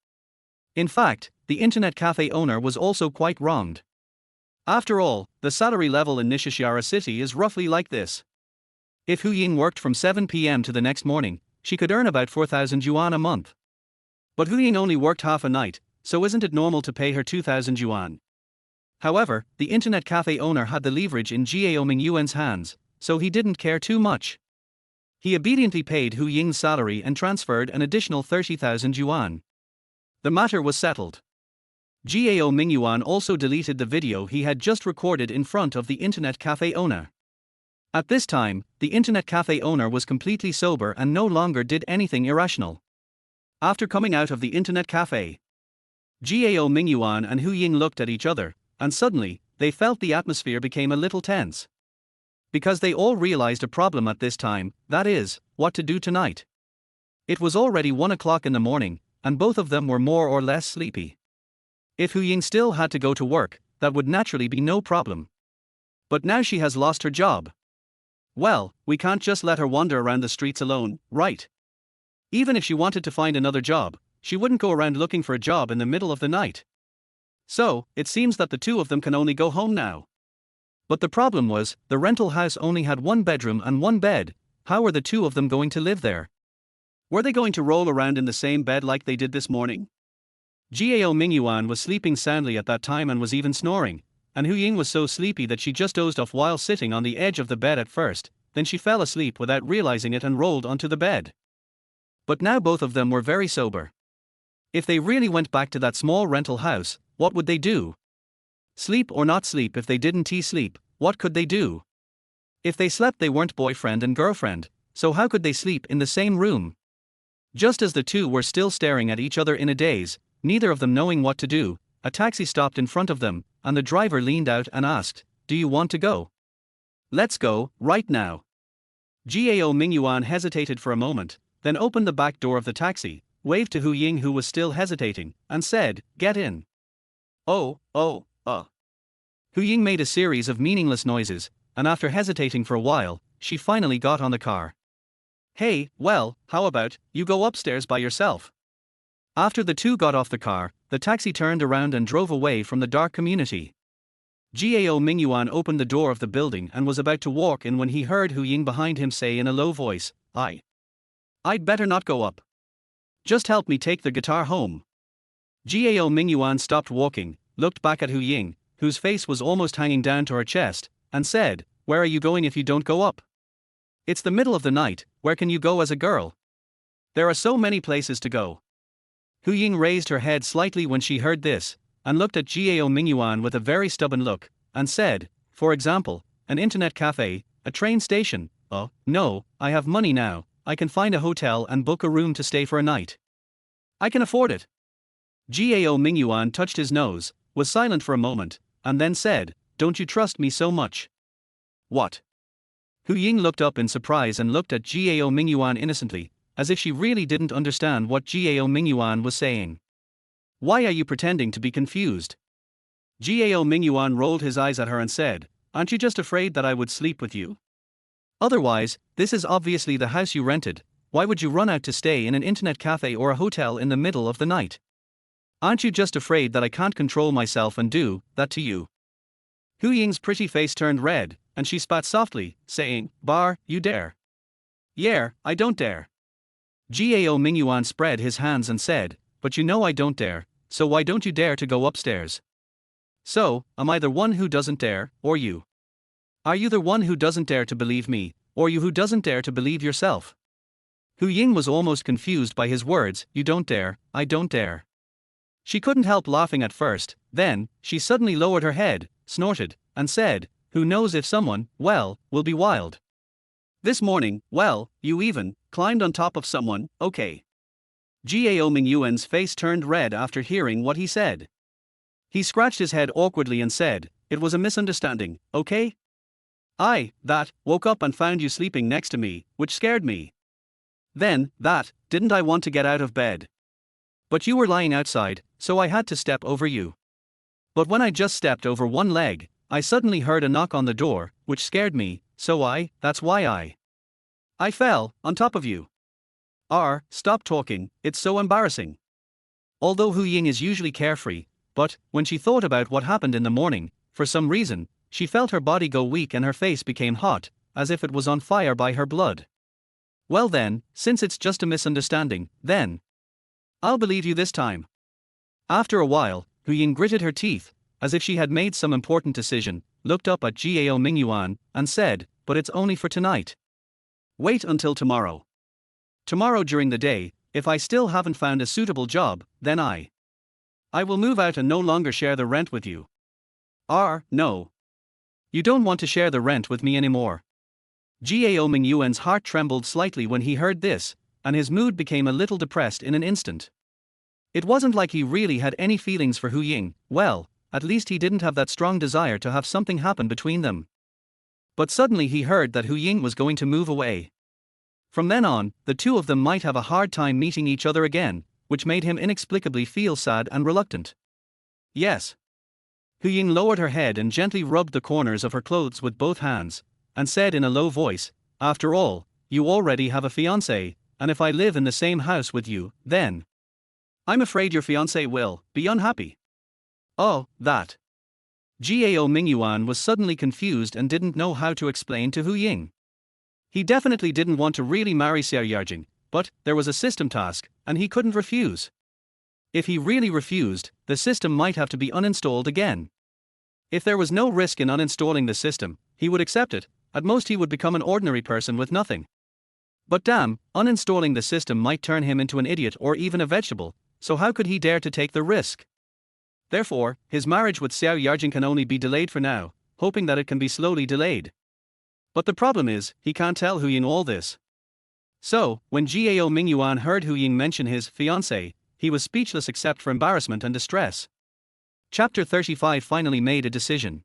S1: In fact, the internet cafe owner was also quite wronged. After all, the salary level in Nishishara city is roughly like this. If Hu Ying worked from 7 p.m. to the next morning, she could earn about 4,000 yuan a month. But Hu Ying only worked half a night, so isn't it normal to pay her 2,000 yuan? However, the internet cafe owner had the leverage in Gao Mingyuan's hands, so he didn't care too much. He obediently paid Hu Ying's salary and transferred an additional 30,000 yuan. The matter was settled. Gao Mingyuan also deleted the video he had just recorded in front of the internet cafe owner. At this time, the internet cafe owner was completely sober and no longer did anything irrational. After coming out of the internet cafe, Gao Mingyuan and Hu Ying looked at each other, and suddenly, they felt the atmosphere became a little tense. Because they all realized a problem at this time, that is, what to do tonight. It was already 1 o'clock in the morning, and both of them were more or less sleepy. If Hu Ying still had to go to work, that would naturally be no problem. But now she has lost her job. Well, we can't just let her wander around the streets alone, right? Even if she wanted to find another job, she wouldn't go around looking for a job in the middle of the night. So, it seems that the two of them can only go home now. But the problem was, the rental house only had 1 bedroom and 1 bed. How were the two of them going to live there? Were they going to roll around in the same bed like they did this morning? Gao Mingyuan was sleeping soundly at that time and was even snoring, and Hu Ying was so sleepy that she just dozed off while sitting on the edge of the bed at first, then she fell asleep without realizing it and rolled onto the bed. But now both of them were very sober. If they really went back to that small rental house, what would they do? Sleep or not sleep? If they didn't sleep, what could they do? If they slept, they weren't boyfriend and girlfriend, so how could they sleep in the same room? Just as the two were still staring at each other in a daze, neither of them knowing what to do, a taxi stopped in front of them, and the driver leaned out and asked, "Do you want to go? Let's go, right now." Gao Mingyuan hesitated for a moment, then opened the back door of the taxi, waved to Hu Ying who was still hesitating, and said, "Get in." Hu Ying made a series of meaningless noises, and after hesitating for a while, she finally got on the car. "Hey, well, how about you go upstairs by yourself?" After the two got off the car, the taxi turned around and drove away from the dark community. Gao Mingyuan opened the door of the building and was about to walk in when he heard Hu Ying behind him say in a low voice, I'd better not go up. Just help me take the guitar home. Gao Mingyuan stopped walking, looked back at Hu Ying, whose face was almost hanging down to her chest, and said, Where are you going if you don't go up? It's the middle of the night, where can you go as a girl? There are so many places to go. Hu Ying raised her head slightly when she heard this, and looked at Gao Mingyuan with a very stubborn look, and said, For example, an internet cafe, a train station. Oh, no, I have money now, I can find a hotel and book a room to stay for a night. I can afford it. Gao Mingyuan touched his nose, was silent for a moment, and then said, Don't you trust me so much? What? Hu Ying looked up in surprise and looked at Gao Mingyuan innocently, as if she really didn't understand what Gao Mingyuan was saying. Why are you pretending to be confused? Gao Mingyuan rolled his eyes at her and said, Aren't you just afraid that I would sleep with you? Otherwise, this is obviously the house you rented. Why would you run out to stay in an internet cafe or a hotel in the middle of the night? Aren't you just afraid that I can't control myself and do that to you? Hu Ying's pretty face turned red, and she spat softly, saying, Bar, you dare. Yeah, I don't dare. Gao Mingyuan spread his hands and said, But you know I don't dare, so why don't you dare to go upstairs? So, am I the one who doesn't dare, or you? Are you the one who doesn't dare to believe me, or you who doesn't dare to believe yourself? Hu Ying was almost confused by his words, You don't dare, I don't dare. She couldn't help laughing at first, then, she suddenly lowered her head, snorted, and said, Who knows if someone, will be wild. This morning, you even climbed on top of someone, okay. Gao Mingyuan's face turned red after hearing what he said. He scratched his head awkwardly and said, It was a misunderstanding, okay? I woke up and found you sleeping next to me, which scared me. Then, didn't I want to get out of bed? But you were lying outside, so I had to step over you. But when I just stepped over one leg, I suddenly heard a knock on the door, which scared me, so that's why I fell on top of you. Stop talking, it's so embarrassing. Although Hu Ying is usually carefree, but, when she thought about what happened in the morning, for some reason, she felt her body go weak and her face became hot, as if it was on fire by her blood. Well then, since it's just a misunderstanding, then I'll believe you this time. After a while, Hu Ying gritted her teeth, as if she had made some important decision, looked up at Gao Mingyuan, and said, But it's only for tonight. Wait until tomorrow. Tomorrow during the day, if I still haven't found a suitable job, then I will move out and no longer share the rent with you. No. You don't want to share the rent with me anymore. Gao Mingyuan's heart trembled slightly when he heard this, and his mood became a little depressed in an instant. It wasn't like he really had any feelings for Hu Ying, at least he didn't have that strong desire to have something happen between them. But suddenly he heard that Hu Ying was going to move away. From then on, the two of them might have a hard time meeting each other again, which made him inexplicably feel sad and reluctant. Yes. Hu Ying lowered her head and gently rubbed the corners of her clothes with both hands, and said in a low voice, After all, you already have a fiancé, and if I live in the same house with you, then I'm afraid your fiancé will be unhappy. Oh, that. Gao Mingyuan was suddenly confused and didn't know how to explain to Hu Ying. He definitely didn't want to really marry Xiyuan, but there was a system task, and he couldn't refuse. If he really refused, the system might have to be uninstalled again. If there was no risk in uninstalling the system, he would accept it, at most he would become an ordinary person with nothing. But damn, uninstalling the system might turn him into an idiot or even a vegetable, so how could he dare to take the risk? Therefore, his marriage with Xiyuan can only be delayed for now, hoping that it can be slowly delayed. But the problem is, he can't tell Hu Ying all this. So, when Gao Mingyuan heard Hu Ying mention his fiancé, he was speechless except for embarrassment and distress. Chapter 35 finally made a decision.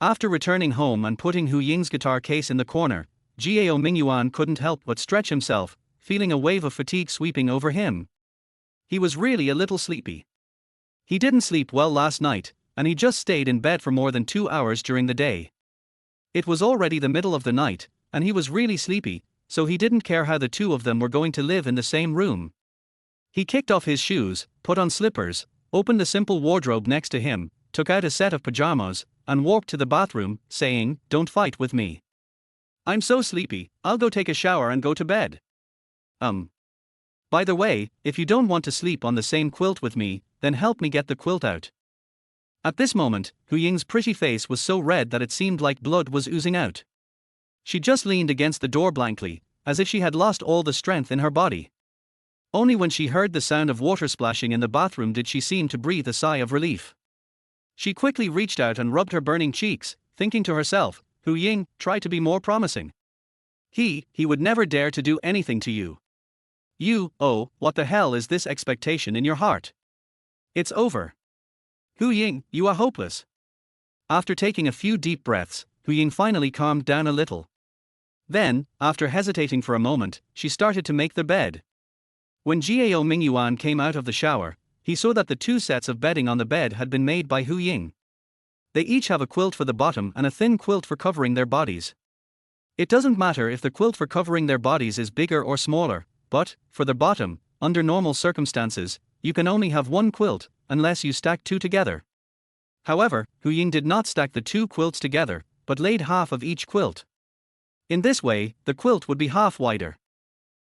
S1: After returning home and putting Hu Ying's guitar case in the corner, Gao Mingyuan couldn't help but stretch himself, feeling a wave of fatigue sweeping over him. He was really a little sleepy. He didn't sleep well last night, and he just stayed in bed for more than 2 hours during the day. It was already the middle of the night, and he was really sleepy, so he didn't care how the two of them were going to live in the same room. He kicked off his shoes, put on slippers, opened the simple wardrobe next to him, took out a set of pajamas, and walked to the bathroom, saying, "Don't fight with me. I'm so sleepy, I'll go take a shower and go to bed." By the way, if you don't want to sleep on the same quilt with me, then help me get the quilt out. At this moment, Hu Ying's pretty face was so red that it seemed like blood was oozing out. She just leaned against the door blankly, as if she had lost all the strength in her body. Only when she heard the sound of water splashing in the bathroom did she seem to breathe a sigh of relief. She quickly reached out and rubbed her burning cheeks, thinking to herself, "Hu Ying, try to be more promising. He would never dare to do anything to you. Oh, what the hell is this expectation in your heart? It's over. Hu Ying, you are hopeless." After taking a few deep breaths, Hu Ying finally calmed down a little. Then, after hesitating for a moment, she started to make the bed. When Gao Mingyuan came out of the shower, he saw that the 2 sets of bedding on the bed had been made by Hu Ying. They each have a quilt for the bottom and a thin quilt for covering their bodies. It doesn't matter if the quilt for covering their bodies is bigger or smaller, but, for the bottom, under normal circumstances, you can only have 1 quilt, unless you stack 2 together. However, Hu Ying did not stack the 2 quilts together, but laid half of each quilt. In this way, the quilt would be half wider.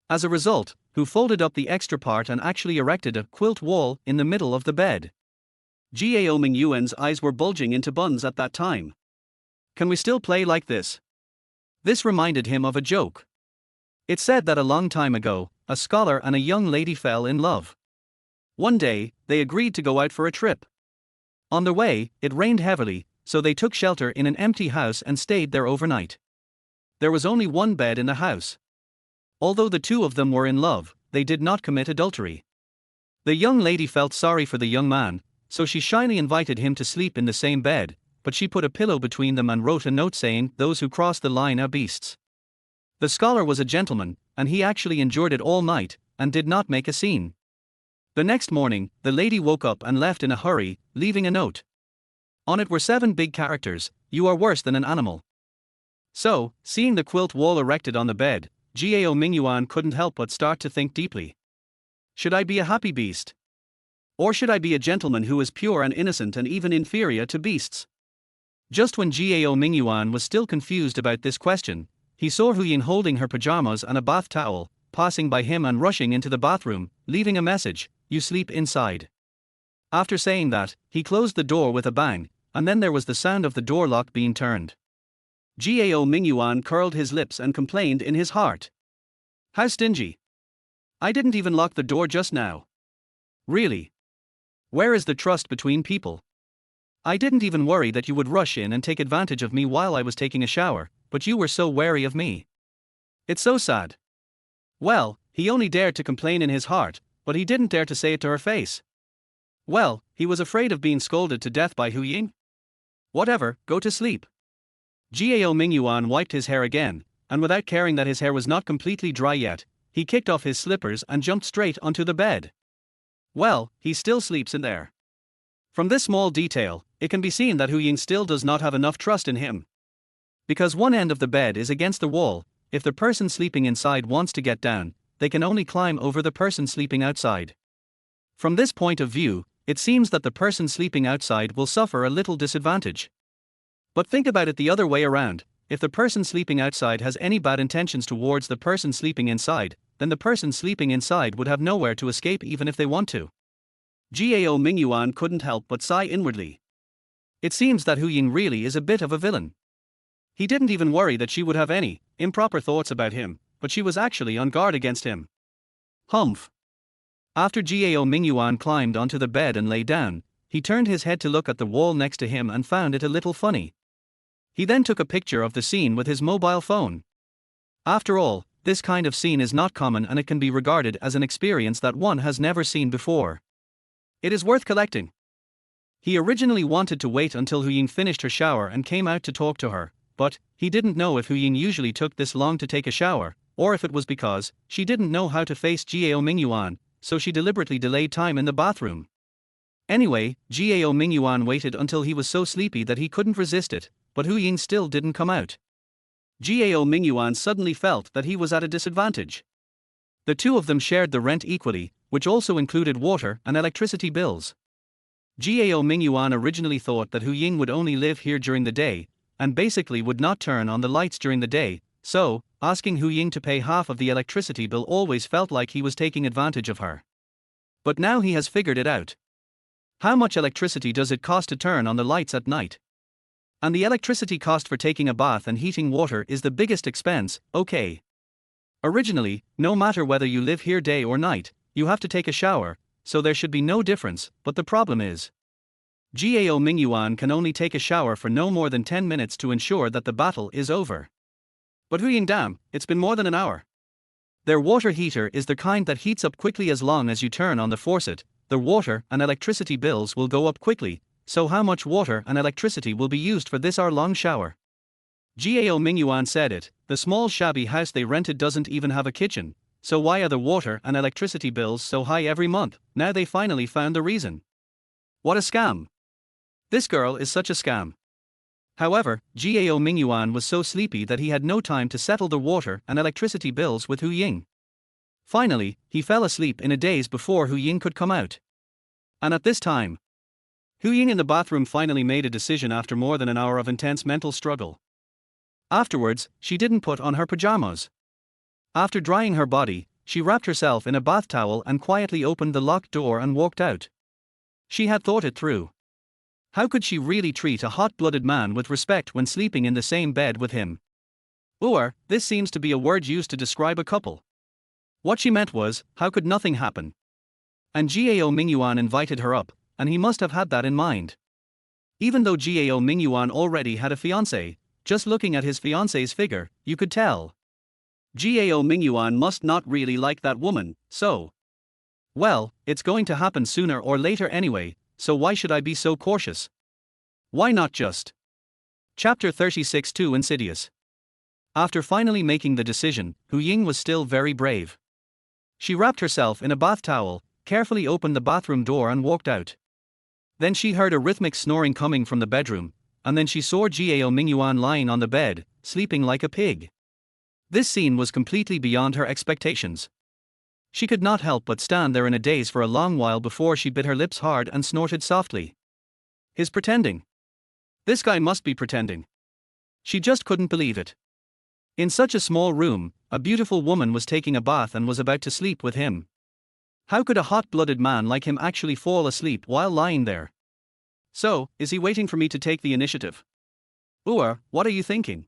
S1: As a result, Hu folded up the extra part and actually erected a quilt wall in the middle of the bed. Gao Mingyuan's eyes were bulging into buns at that time. Can we still play like this? This reminded him of a joke. It said that a long time ago, a scholar and a young lady fell in love. One day, they agreed to go out for a trip. On the way, it rained heavily, so they took shelter in an empty house and stayed there overnight. There was only 1 bed in the house. Although the 2 of them were in love, they did not commit adultery. The young lady felt sorry for the young man, so she shyly invited him to sleep in the same bed, but she put a pillow between them and wrote a note saying, "Those who cross the line are beasts." The scholar was a gentleman, and he actually endured it all night, and did not make a scene. The next morning, the lady woke up and left in a hurry, leaving a note. On it were 7 big characters: "You are worse than an animal." So, seeing the quilt wall erected on the bed, Gao Mingyuan couldn't help but start to think deeply. Should I be a happy beast? Or should I be a gentleman who is pure and innocent and even inferior to beasts? Just when Gao Mingyuan was still confused about this question, he saw Hu Ying holding her pajamas and a bath towel, passing by him and rushing into the bathroom, leaving a message, "You sleep inside." After saying that, he closed the door with a bang, and then there was the sound of the door lock being turned. Gao Mingyuan curled his lips and complained in his heart. "How stingy. I didn't even lock the door just now. Really? Where is the trust between people? I didn't even worry that you would rush in and take advantage of me while I was taking a shower, but you were so wary of me. It's so sad." Well, he only dared to complain in his heart, but he didn't dare to say it to her face. Well, he was afraid of being scolded to death by Hu Ying. Whatever, go to sleep. Gao Mingyuan wiped his hair again, and without caring that his hair was not completely dry yet, he kicked off his slippers and jumped straight onto the bed. Well, he still sleeps in there. From this small detail, it can be seen that Hu Ying still does not have enough trust in him. Because one end of the bed is against the wall, if the person sleeping inside wants to get down, they can only climb over the person sleeping outside. From this point of view, it seems that the person sleeping outside will suffer a little disadvantage. But think about it the other way around: if the person sleeping outside has any bad intentions towards the person sleeping inside, then the person sleeping inside would have nowhere to escape even if they want to. Gao Mingyuan couldn't help but sigh inwardly. It seems that Hu Ying really is a bit of a villain. He didn't even worry that she would have any improper thoughts about him, but she was actually on guard against him. Humph. After Gao Mingyuan climbed onto the bed and lay down, he turned his head to look at the wall next to him and found it a little funny. He then took a picture of the scene with his mobile phone. After all, this kind of scene is not common and it can be regarded as an experience that one has never seen before. It is worth collecting. He originally wanted to wait until Hu Ying finished her shower and came out to talk to her, but he didn't know if Hu Ying usually took this long to take a shower, or if it was because she didn't know how to face Gao Mingyuan, so she deliberately delayed time in the bathroom. Anyway, Gao Mingyuan waited until he was so sleepy that he couldn't resist it, but Hu Ying still didn't come out. Gao Mingyuan suddenly felt that he was at a disadvantage. The 2 of them shared the rent equally, which also included water and electricity bills. Gao Mingyuan originally thought that Hu Ying would only live here during the day, and basically would not turn on the lights during the day, so, asking Hu Ying to pay half of the electricity bill always felt like he was taking advantage of her. But now he has figured it out. How much electricity does it cost to turn on the lights at night? And the electricity cost for taking a bath and heating water is the biggest expense, okay. Originally, no matter whether you live here day or night, you have to take a shower, so there should be no difference, but the problem is, Gao Mingyuan can only take a shower for no more than 10 minutes to ensure that the battle is over. But Hu Ying, damn, it's been more than an hour. Their water heater is the kind that heats up quickly as long as you turn on the faucet. The water and electricity bills will go up quickly, so how much water and electricity will be used for this hour-long shower? Gao Mingyuan said it, the small shabby house they rented doesn't even have a kitchen, so why are the water and electricity bills so high every month? Now they finally found the reason. What a scam. This girl is such a scam. However, Gao Mingyuan was so sleepy that he had no time to settle the water and electricity bills with Hu Ying. Finally, he fell asleep in a daze before Hu Ying could come out. And at this time, Hu Ying in the bathroom finally made a decision after more than an hour of intense mental struggle. Afterwards, she didn't put on her pajamas. After drying her body, she wrapped herself in a bath towel and quietly opened the locked door and walked out. She had thought it through. How could she really treat a hot-blooded man with respect when sleeping in the same bed with him? Or, this seems to be a word used to describe a couple. What she meant was, how could nothing happen? And Gao Mingyuan invited her up, and he must have had that in mind. Even though Gao Mingyuan already had a fiancé, just looking at his fiancé's figure, you could tell. Gao Mingyuan must not really like that woman, so. Well, it's going to happen sooner or later anyway, so why should I be so cautious? Why not just? Chapter 36 Too Insidious. After finally making the decision, Hu Ying was still very brave. She wrapped herself in a bath towel, carefully opened the bathroom door and walked out. Then she heard a rhythmic snoring coming from the bedroom, and then she saw Gao Mingyuan lying on the bed, sleeping like a pig. This scene was completely beyond her expectations. She could not help but stand there in a daze for a long while before she bit her lips hard and snorted softly. He's pretending. This guy must be pretending. She just couldn't believe it. In such a small room, a beautiful woman was taking a bath and was about to sleep with him. How could a hot-blooded man like him actually fall asleep while lying there? So, is he waiting for me to take the initiative? Or, what are you thinking?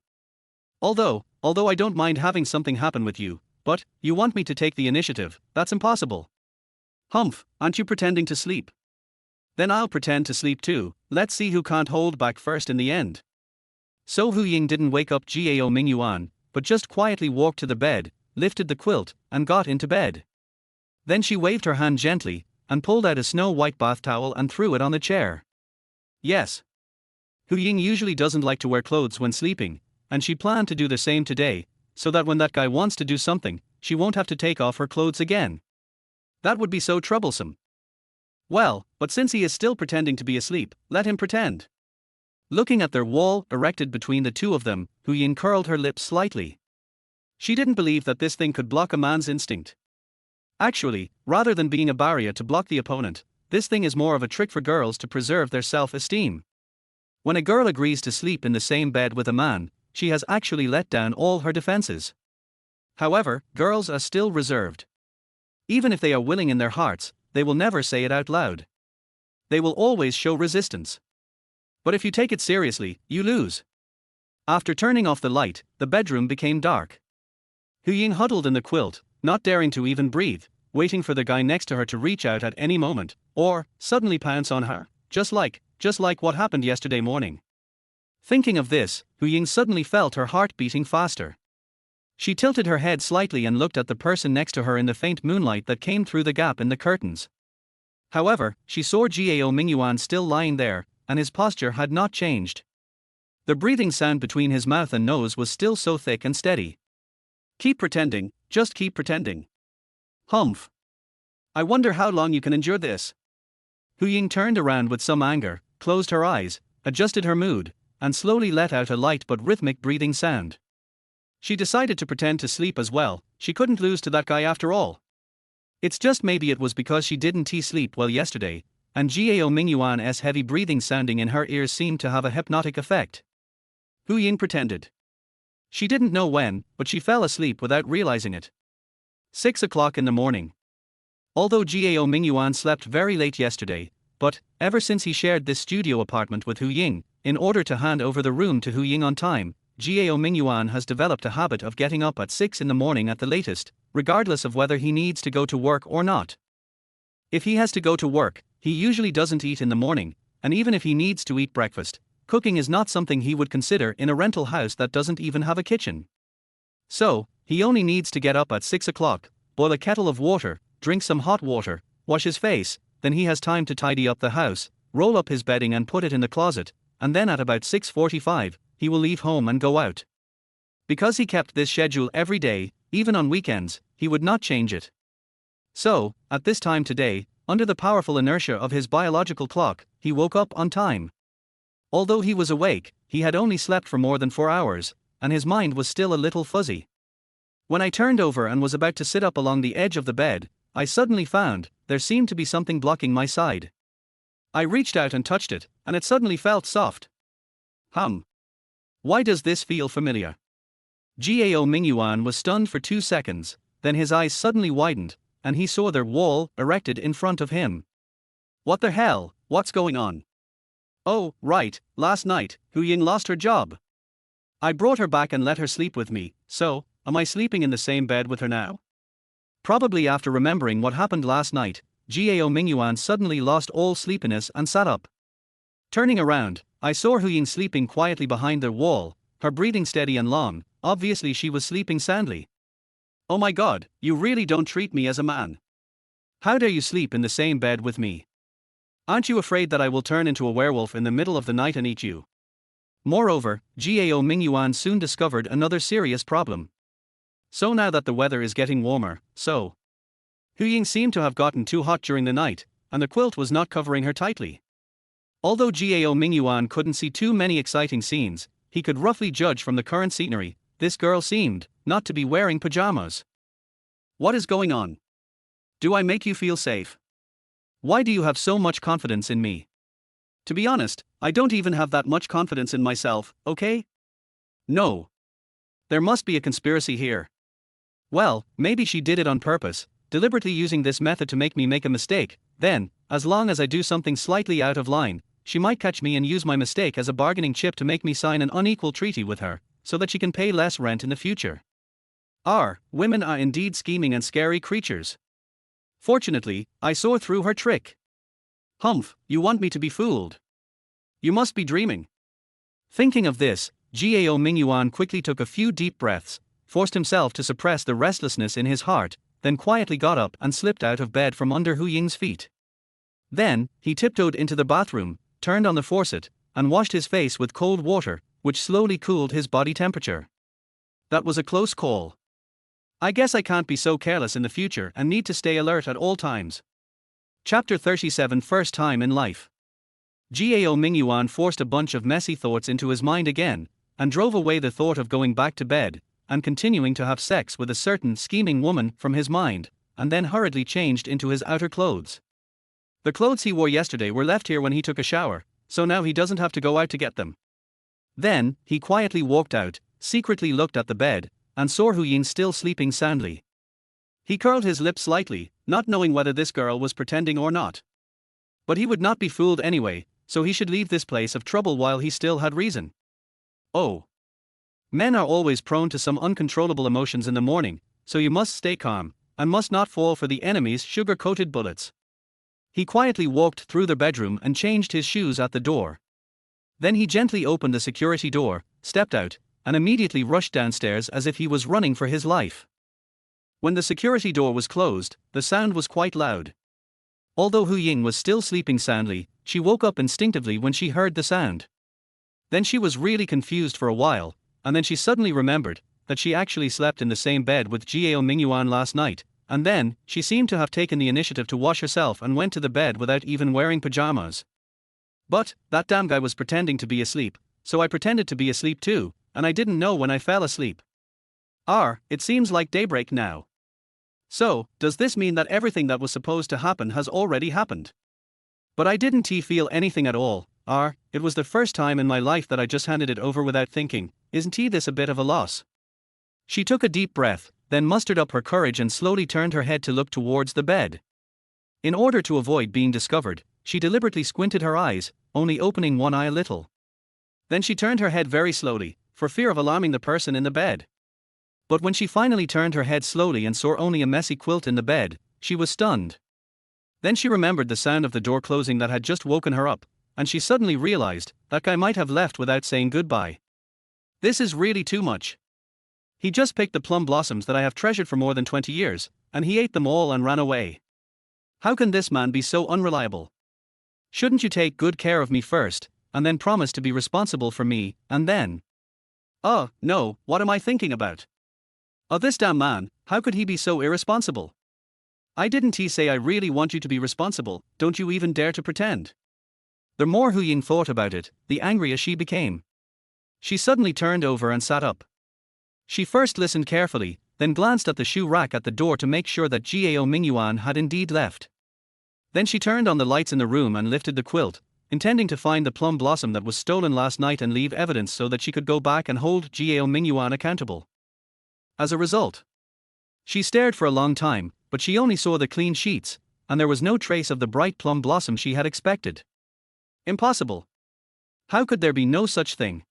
S1: Although I don't mind having something happen with you, but, you want me to take the initiative, that's impossible. Humph, aren't you pretending to sleep? Then I'll pretend to sleep too, let's see who can't hold back first in the end. So Hu Ying didn't wake up Gao Mingyuan, but just quietly walked to the bed, lifted the quilt, and got into bed. Then she waved her hand gently, and pulled out a snow-white bath towel and threw it on the chair. Yes. Hu Ying usually doesn't like to wear clothes when sleeping, and she planned to do the same today, so that when that guy wants to do something, she won't have to take off her clothes again. That would be so troublesome. Well, but since he is still pretending to be asleep, let him pretend. Looking at their wall erected between the two of them, Hu Ying curled her lips slightly. She didn't believe that this thing could block a man's instinct. Actually, rather than being a barrier to block the opponent, this thing is more of a trick for girls to preserve their self-esteem. When a girl agrees to sleep in the same bed with a man, she has actually let down all her defenses. However, girls are still reserved. Even if they are willing in their hearts, they will never say it out loud. They will always show resistance. But if you take it seriously, you lose. After turning off the light, the bedroom became dark. Hu Ying huddled in the quilt, not daring to even breathe, waiting for the guy next to her to reach out at any moment, or suddenly pounce on her, just like what happened yesterday morning. Thinking of this, Hu Ying suddenly felt her heart beating faster. She tilted her head slightly and looked at the person next to her in the faint moonlight that came through the gap in the curtains. However, she saw Gao Mingyuan still lying there, and his posture had not changed. The breathing sound between his mouth and nose was still so thick and steady. Keep pretending, just keep pretending. Humph. I wonder how long you can endure this. Hu Ying turned around with some anger, closed her eyes, adjusted her mood, and slowly let out a light but rhythmic breathing sound. She decided to pretend to sleep as well. She couldn't lose to that guy after all. It's just maybe it was because she didn't sleep well yesterday, and Gao Mingyuan's heavy breathing sounding in her ears seemed to have a hypnotic effect. Hu Ying pretended. She didn't know when, but she fell asleep without realizing it. 6 o'clock in the morning. Although Gao Mingyuan slept very late yesterday, but, ever since he shared this studio apartment with Hu Ying, in order to hand over the room to Hu Ying on time, Gao Mingyuan has developed a habit of getting up at 6 in the morning at the latest, regardless of whether he needs to go to work or not. If he has to go to work, he usually doesn't eat in the morning, and even if he needs to eat breakfast, cooking is not something he would consider in a rental house that doesn't even have a kitchen. So, he only needs to get up at 6 o'clock, boil a kettle of water, drink some hot water, wash his face, then he has time to tidy up the house, roll up his bedding and put it in the closet, and then at about 6:45, he will leave home and go out. Because he kept this schedule every day, even on weekends, he would not change it. So, at this time today, under the powerful inertia of his biological clock, he woke up on time. Although he was awake, he had only slept for more than 4 hours, and his mind was still a little fuzzy. When I turned over and was about to sit up along the edge of the bed, I suddenly found there seemed to be something blocking my side. I reached out and touched it, and it suddenly felt soft. Why does this feel familiar? Gao Mingyuan was stunned for 2 seconds, then his eyes suddenly widened, and he saw their wall erected in front of him. What the hell, what's going on? Oh, right, last night, Hu Ying lost her job. I brought her back and let her sleep with me, so, am I sleeping in the same bed with her now? Probably after remembering what happened last night, Gao Mingyuan suddenly lost all sleepiness and sat up. Turning around, I saw Hu Ying sleeping quietly behind the wall, her breathing steady and long, obviously she was sleeping soundly. Oh my god, you really don't treat me as a man. How dare you sleep in the same bed with me? Aren't you afraid that I will turn into a werewolf in the middle of the night and eat you? Moreover, Gao Mingyuan soon discovered another serious problem. So now that the weather is getting warmer, Hu Ying seemed to have gotten too hot during the night, and the quilt was not covering her tightly. Although Gao Mingyuan couldn't see too many exciting scenes, he could roughly judge from the current scenery, this girl seemed not to be wearing pajamas. What is going on? Do I make you feel safe? Why do you have so much confidence in me? To be honest, I don't even have that much confidence in myself, okay? No. There must be a conspiracy here. Well, maybe she did it on purpose, deliberately using this method to make me make a mistake, then, as long as I do something slightly out of line, she might catch me and use my mistake as a bargaining chip to make me sign an unequal treaty with her, so that she can pay less rent in the future. Women are indeed scheming and scary creatures. Fortunately, I saw through her trick. You want me to be fooled? You must be dreaming. Thinking of this, Gao Mingyuan quickly took a few deep breaths, forced himself to suppress the restlessness in his heart, then quietly got up and slipped out of bed from under Hu Ying's feet. Then, he tiptoed into the bathroom, turned on the faucet, and washed his face with cold water, which slowly cooled his body temperature. That was a close call. I guess I can't be so careless in the future and need to stay alert at all times. Chapter 37 First Time in Life. Gao Mingyuan forced a bunch of messy thoughts into his mind again, and drove away the thought of going back to bed, and continuing to have sex with a certain scheming woman from his mind, and then hurriedly changed into his outer clothes. The clothes he wore yesterday were left here when he took a shower, so now he doesn't have to go out to get them. Then, he quietly walked out, secretly looked at the bed, and saw Hu Ying still sleeping soundly. He curled his lips slightly, not knowing whether this girl was pretending or not. But he would not be fooled anyway, so he should leave this place of trouble while he still had reason. Oh. Men are always prone to some uncontrollable emotions in the morning, so you must stay calm, and must not fall for the enemy's sugar-coated bullets. He quietly walked through the bedroom and changed his shoes at the door. Then he gently opened the security door, stepped out, and immediately rushed downstairs as if he was running for his life. When the security door was closed, the sound was quite loud. Although Hu Ying was still sleeping soundly, she woke up instinctively when she heard the sound. Then she was really confused for a while, and then she suddenly remembered that she actually slept in the same bed with Gao Mingyuan last night, and then she seemed to have taken the initiative to wash herself and went to the bed without even wearing pajamas. But that damn guy was pretending to be asleep, so I pretended to be asleep too, and I didn't know when I fell asleep. It seems like daybreak now. So, does this mean that everything that was supposed to happen has already happened? But I didn't feel anything at all. It was the first time in my life that I just handed it over without thinking. Isn't this a bit of a loss? She took a deep breath, then mustered up her courage and slowly turned her head to look towards the bed. In order to avoid being discovered, she deliberately squinted her eyes, only opening one eye a little. Then she turned her head very slowly, for fear of alarming the person in the bed. But when she finally turned her head slowly and saw only a messy quilt in the bed, she was stunned. Then she remembered the sound of the door closing that had just woken her up, and she suddenly realized that guy might have left without saying goodbye. This is really too much. He just picked the plum blossoms that I have treasured for more than 20 years, and he ate them all and ran away. How can this man be so unreliable? Shouldn't you take good care of me first, and then promise to be responsible for me, and then? Oh, no, what am I thinking about? Oh, this damn man, how could he be so irresponsible? I didn't say I really want you to be responsible, don't you even dare to pretend. The more Hu Ying thought about it, the angrier she became. She suddenly turned over and sat up. She first listened carefully, then glanced at the shoe rack at the door to make sure that Gao Mingyuan had indeed left. Then she turned on the lights in the room and lifted the quilt, intending to find the plum blossom that was stolen last night and leave evidence so that she could go back and hold Gao Mingyuan accountable. As a result, she stared for a long time, but she only saw the clean sheets, and there was no trace of the bright plum blossom she had expected. Impossible. How could there be no such thing?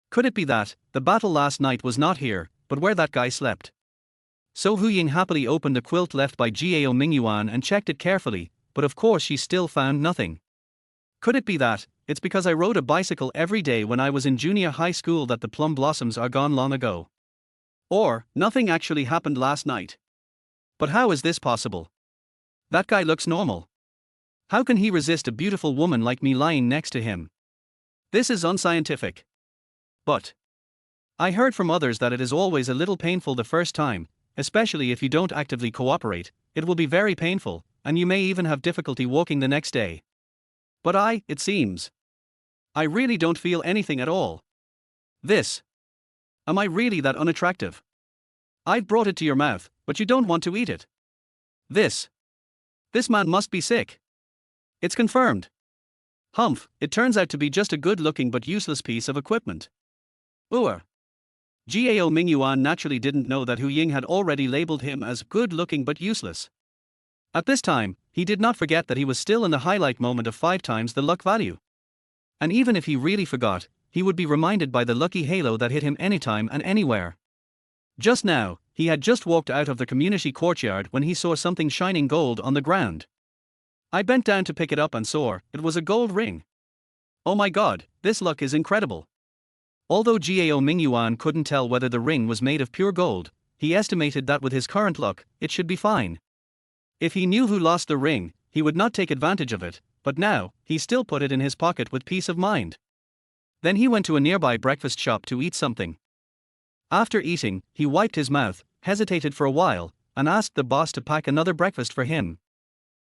S1: Could it be that the battle last night was not here, but where that guy slept? So Hu Ying happily opened the quilt left by Gao Mingyuan and checked it carefully, but of course she still found nothing. Could it be that it's because I rode a bicycle every day when I was in junior high school that the plum blossoms are gone long ago? Or, nothing actually happened last night? But how is this possible? That guy looks normal. How can he resist a beautiful woman like me lying next to him? This is unscientific. But I heard from others that it is always a little painful the first time, especially if you don't actively cooperate. It will be very painful, and you may even have difficulty walking the next day. But it seems, I really don't feel anything at all. Am I really that unattractive? I've brought it to your mouth, but you don't want to eat it. This man must be sick. It's confirmed. Humph, it turns out to be just a good-looking but useless piece of equipment. Gao Mingyuan naturally didn't know that Hu Ying had already labeled him as good-looking but useless. At this time, he did not forget that he was still in the highlight moment of 5 times the luck value. And even if he really forgot, he would be reminded by the lucky halo that hit him anytime and anywhere. Just now, he had just walked out of the community courtyard when he saw something shining gold on the ground. I bent down to pick it up and saw it was a gold ring. Oh my god, this luck is incredible. Although Gao Mingyuan couldn't tell whether the ring was made of pure gold, he estimated that with his current luck, it should be fine. If he knew who lost the ring, he would not take advantage of it, but now, he still put it in his pocket with peace of mind. Then he went to a nearby breakfast shop to eat something. After eating, he wiped his mouth, hesitated for a while, and asked the boss to pack another breakfast for him.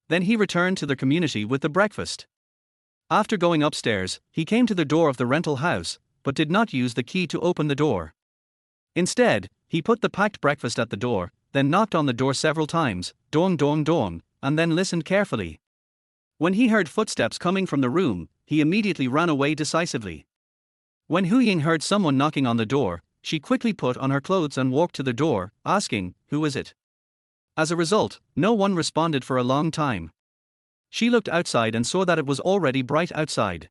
S1: Then he returned to the community with the breakfast. After going upstairs, he came to the door of the rental house, but did not use the key to open the door. Instead, he put the packed breakfast at the door, then knocked on the door several times, dong dong dong, and then listened carefully. When he heard footsteps coming from the room, he immediately ran away decisively. When Hu Ying heard someone knocking on the door, she quickly put on her clothes and walked to the door, asking, "Who is it?" As a result, no one responded for a long time. She looked outside and saw that it was already bright outside.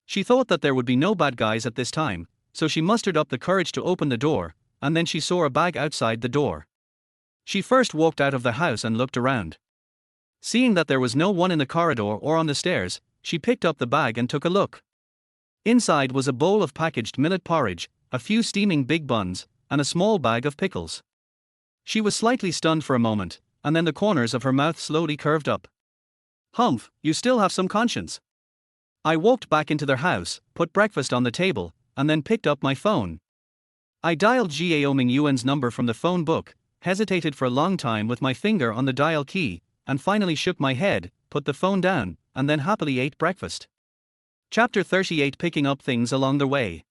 S1: She thought that there would be no bad guys at this time, so she mustered up the courage to open the door, and then she saw a bag outside the door. She first walked out of the house and looked around. Seeing that there was no one in the corridor or on the stairs, she picked up the bag and took a look. Inside was a bowl of packaged millet porridge, a few steaming big buns, and a small bag of pickles. She was slightly stunned for a moment, and then the corners of her mouth slowly curved up. "Humph, you still have some conscience." I walked back into their house, put breakfast on the table, and then picked up my phone. I dialed Gao Mingyuan's number from the phone book, hesitated for a long time with my finger on the dial key, and finally shook my head, put the phone down, and then happily ate breakfast. Chapter 38, Picking up things along the way.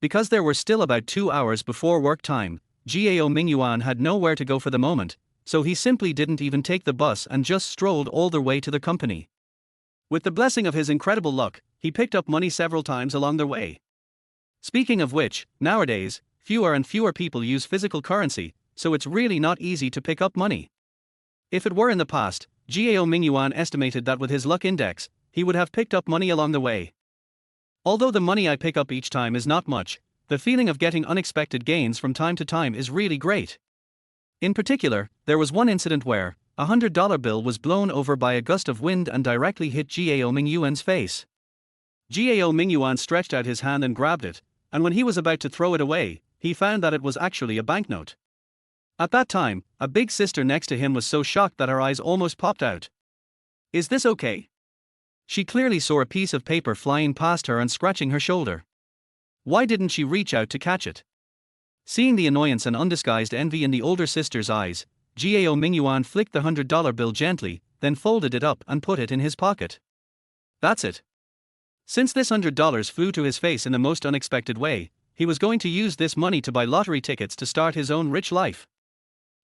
S1: Because there were still about 2 hours before work time, Gao Mingyuan had nowhere to go for the moment, so he simply didn't even take the bus and just strolled all the way to the company. With the blessing of his incredible luck, he picked up money several times along the way. Speaking of which, nowadays, fewer and fewer people use physical currency, so it's really not easy to pick up money. If it were in the past, Gao Mingyuan estimated that with his luck index, he would have picked up money along the way. Although the money I pick up each time is not much, the feeling of getting unexpected gains from time to time is really great. In particular, there was one incident where a $100 bill was blown over by a gust of wind and directly hit Gao Mingyuan's face. Gao Mingyuan stretched out his hand and grabbed it, and when he was about to throw it away, he found that it was actually a banknote. At that time, a big sister next to him was so shocked that her eyes almost popped out. "Is this okay?" She clearly saw a piece of paper flying past her and scratching her shoulder. Why didn't she reach out to catch it? Seeing the annoyance and undisguised envy in the older sister's eyes, Gao Mingyuan flicked the $100 bill gently, then folded it up and put it in his pocket. That's it. Since this $100 flew to his face in the most unexpected way, he was going to use this money to buy lottery tickets to start his own rich life.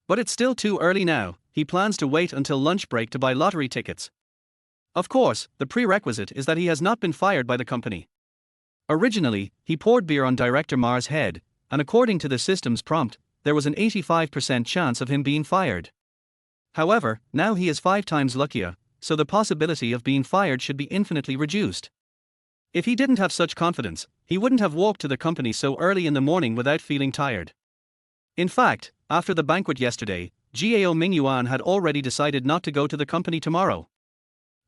S1: But it's still too early now. He plans to wait until lunch break to buy lottery tickets. Of course, the prerequisite is that he has not been fired by the company. Originally, he poured beer on Director Ma's head, and according to the system's prompt, there was an 85% chance of him being fired. However, now he is 5 times luckier, so the possibility of being fired should be infinitely reduced. If he didn't have such confidence, he wouldn't have walked to the company so early in the morning without feeling tired. In fact, after the banquet yesterday, Gao Mingyuan had already decided not to go to the company tomorrow.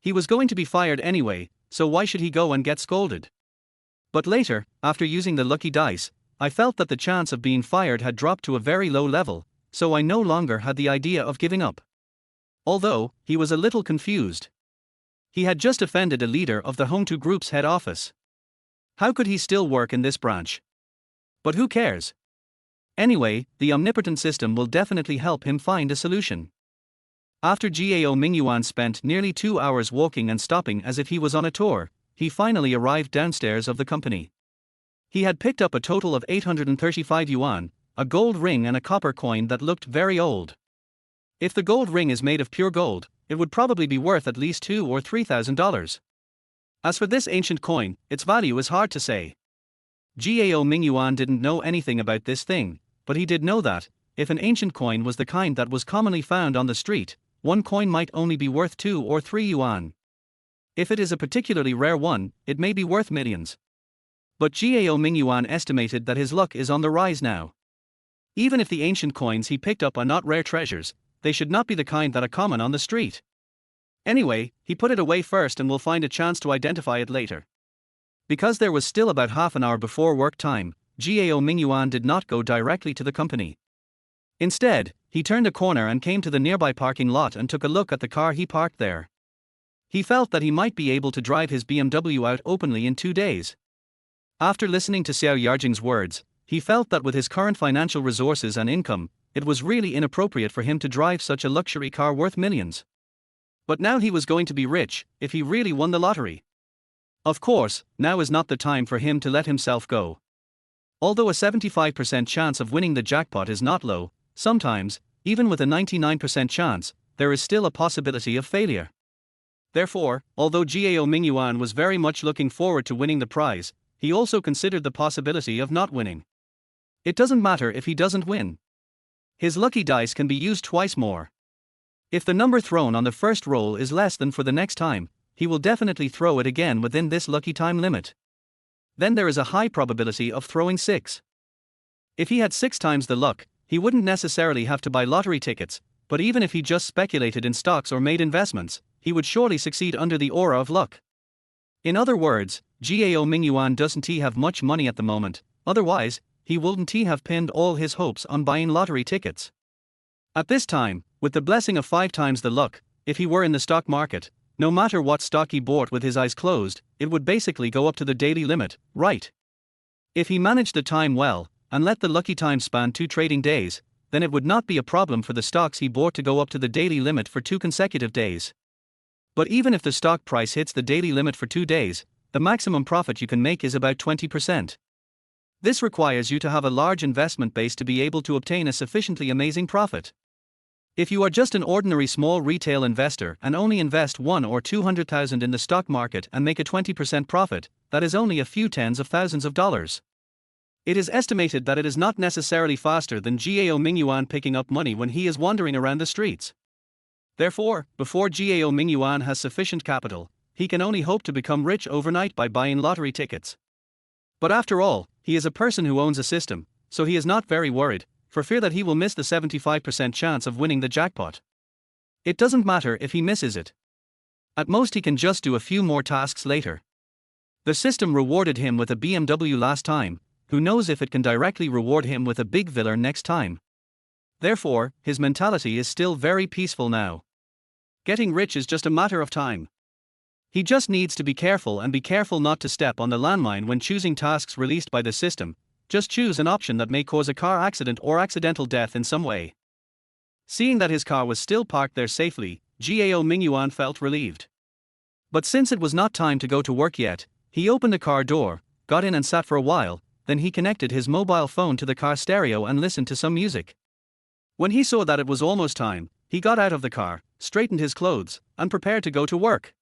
S1: He was going to be fired anyway, so why should he go and get scolded? But later, after using the lucky dice, I felt that the chance of being fired had dropped to a very low level, so I no longer had the idea of giving up. Although, he was a little confused. He had just offended a leader of the Home2 Group's head office. How could he still work in this branch? But who cares? Anyway, the omnipotent system will definitely help him find a solution. After Gao Mingyuan spent nearly 2 hours walking and stopping as if he was on a tour, he finally arrived downstairs of the company. He had picked up a total of 835 yuan, a gold ring and a copper coin that looked very old. If the gold ring is made of pure gold, it would probably be worth at least $2,000 or $3,000. As for this ancient coin, its value is hard to say. Gao Mingyuan didn't know anything about this thing, but he did know that, if an ancient coin was the kind that was commonly found on the street, one coin might only be worth 2 or 3 yuan. If it is a particularly rare one, it may be worth millions. But Gao Mingyuan estimated that his luck is on the rise now. Even if the ancient coins he picked up are not rare treasures, they should not be the kind that are common on the street. Anyway, he put it away first and will find a chance to identify it later. Because there was still about half an hour before work time, Gao Mingyuan did not go directly to the company. Instead, he turned a corner and came to the nearby parking lot and took a look at the car he parked there. He felt that he might be able to drive his BMW out openly in 2 days. After listening to Xiao Yarjing's words, he felt that with his current financial resources and income, it was really inappropriate for him to drive such a luxury car worth millions. But now he was going to be rich, if he really won the lottery. Of course, now is not the time for him to let himself go. Although a 75% chance of winning the jackpot is not low, sometimes, even with a 99% chance, there is still a possibility of failure. Therefore, although Gao Mingyuan was very much looking forward to winning the prize, he also considered the possibility of not winning. It doesn't matter if he doesn't win. His lucky dice can be used twice more. If the number thrown on the first roll is less than for the next time, he will definitely throw it again within this lucky time limit. Then there is a high probability of throwing 6. If he had 6 times the luck, he wouldn't necessarily have to buy lottery tickets, but even if he just speculated in stocks or made investments, he would surely succeed under the aura of luck. In other words, Gao Mingyuan doesn't have much money at the moment, otherwise, he wouldn't have pinned all his hopes on buying lottery tickets. At this time, with the blessing of 5 times the luck, if he were in the stock market, no matter what stock he bought with his eyes closed, it would basically go up to the daily limit, right? If he managed the time well, and let the lucky time span 2 trading days, then it would not be a problem for the stocks he bought to go up to the daily limit for 2 consecutive days. But even if the stock price hits the daily limit for 2 days, the maximum profit you can make is about 20%. This requires you to have a large investment base to be able to obtain a sufficiently amazing profit. If you are just an ordinary small retail investor and only invest 1 or 200,000 in the stock market and make a 20% profit, that is only a few tens of thousands of dollars. It is estimated that it is not necessarily faster than Gao Mingyuan picking up money when he is wandering around the streets. Therefore, before Gao Mingyuan has sufficient capital, he can only hope to become rich overnight by buying lottery tickets. But after all, he is a person who owns a system, so he is not very worried, for fear that he will miss the 75% chance of winning the jackpot. It doesn't matter if he misses it. At most he can just do a few more tasks later. The system rewarded him with a BMW last time, who knows if it can directly reward him with a big villa next time. Therefore, his mentality is still very peaceful now. Getting rich is just a matter of time. He just needs to be careful not to step on the landmine when choosing tasks released by the system. Just choose an option that may cause a car accident or accidental death in some way. Seeing that his car was still parked there safely, Gao Mingyuan felt relieved. But since it was not time to go to work yet, he opened the car door, got in and sat for a while, then he connected his mobile phone to the car stereo and listened to some music. When he saw that it was almost time, he got out of the car, straightened his clothes, and prepared to go to work.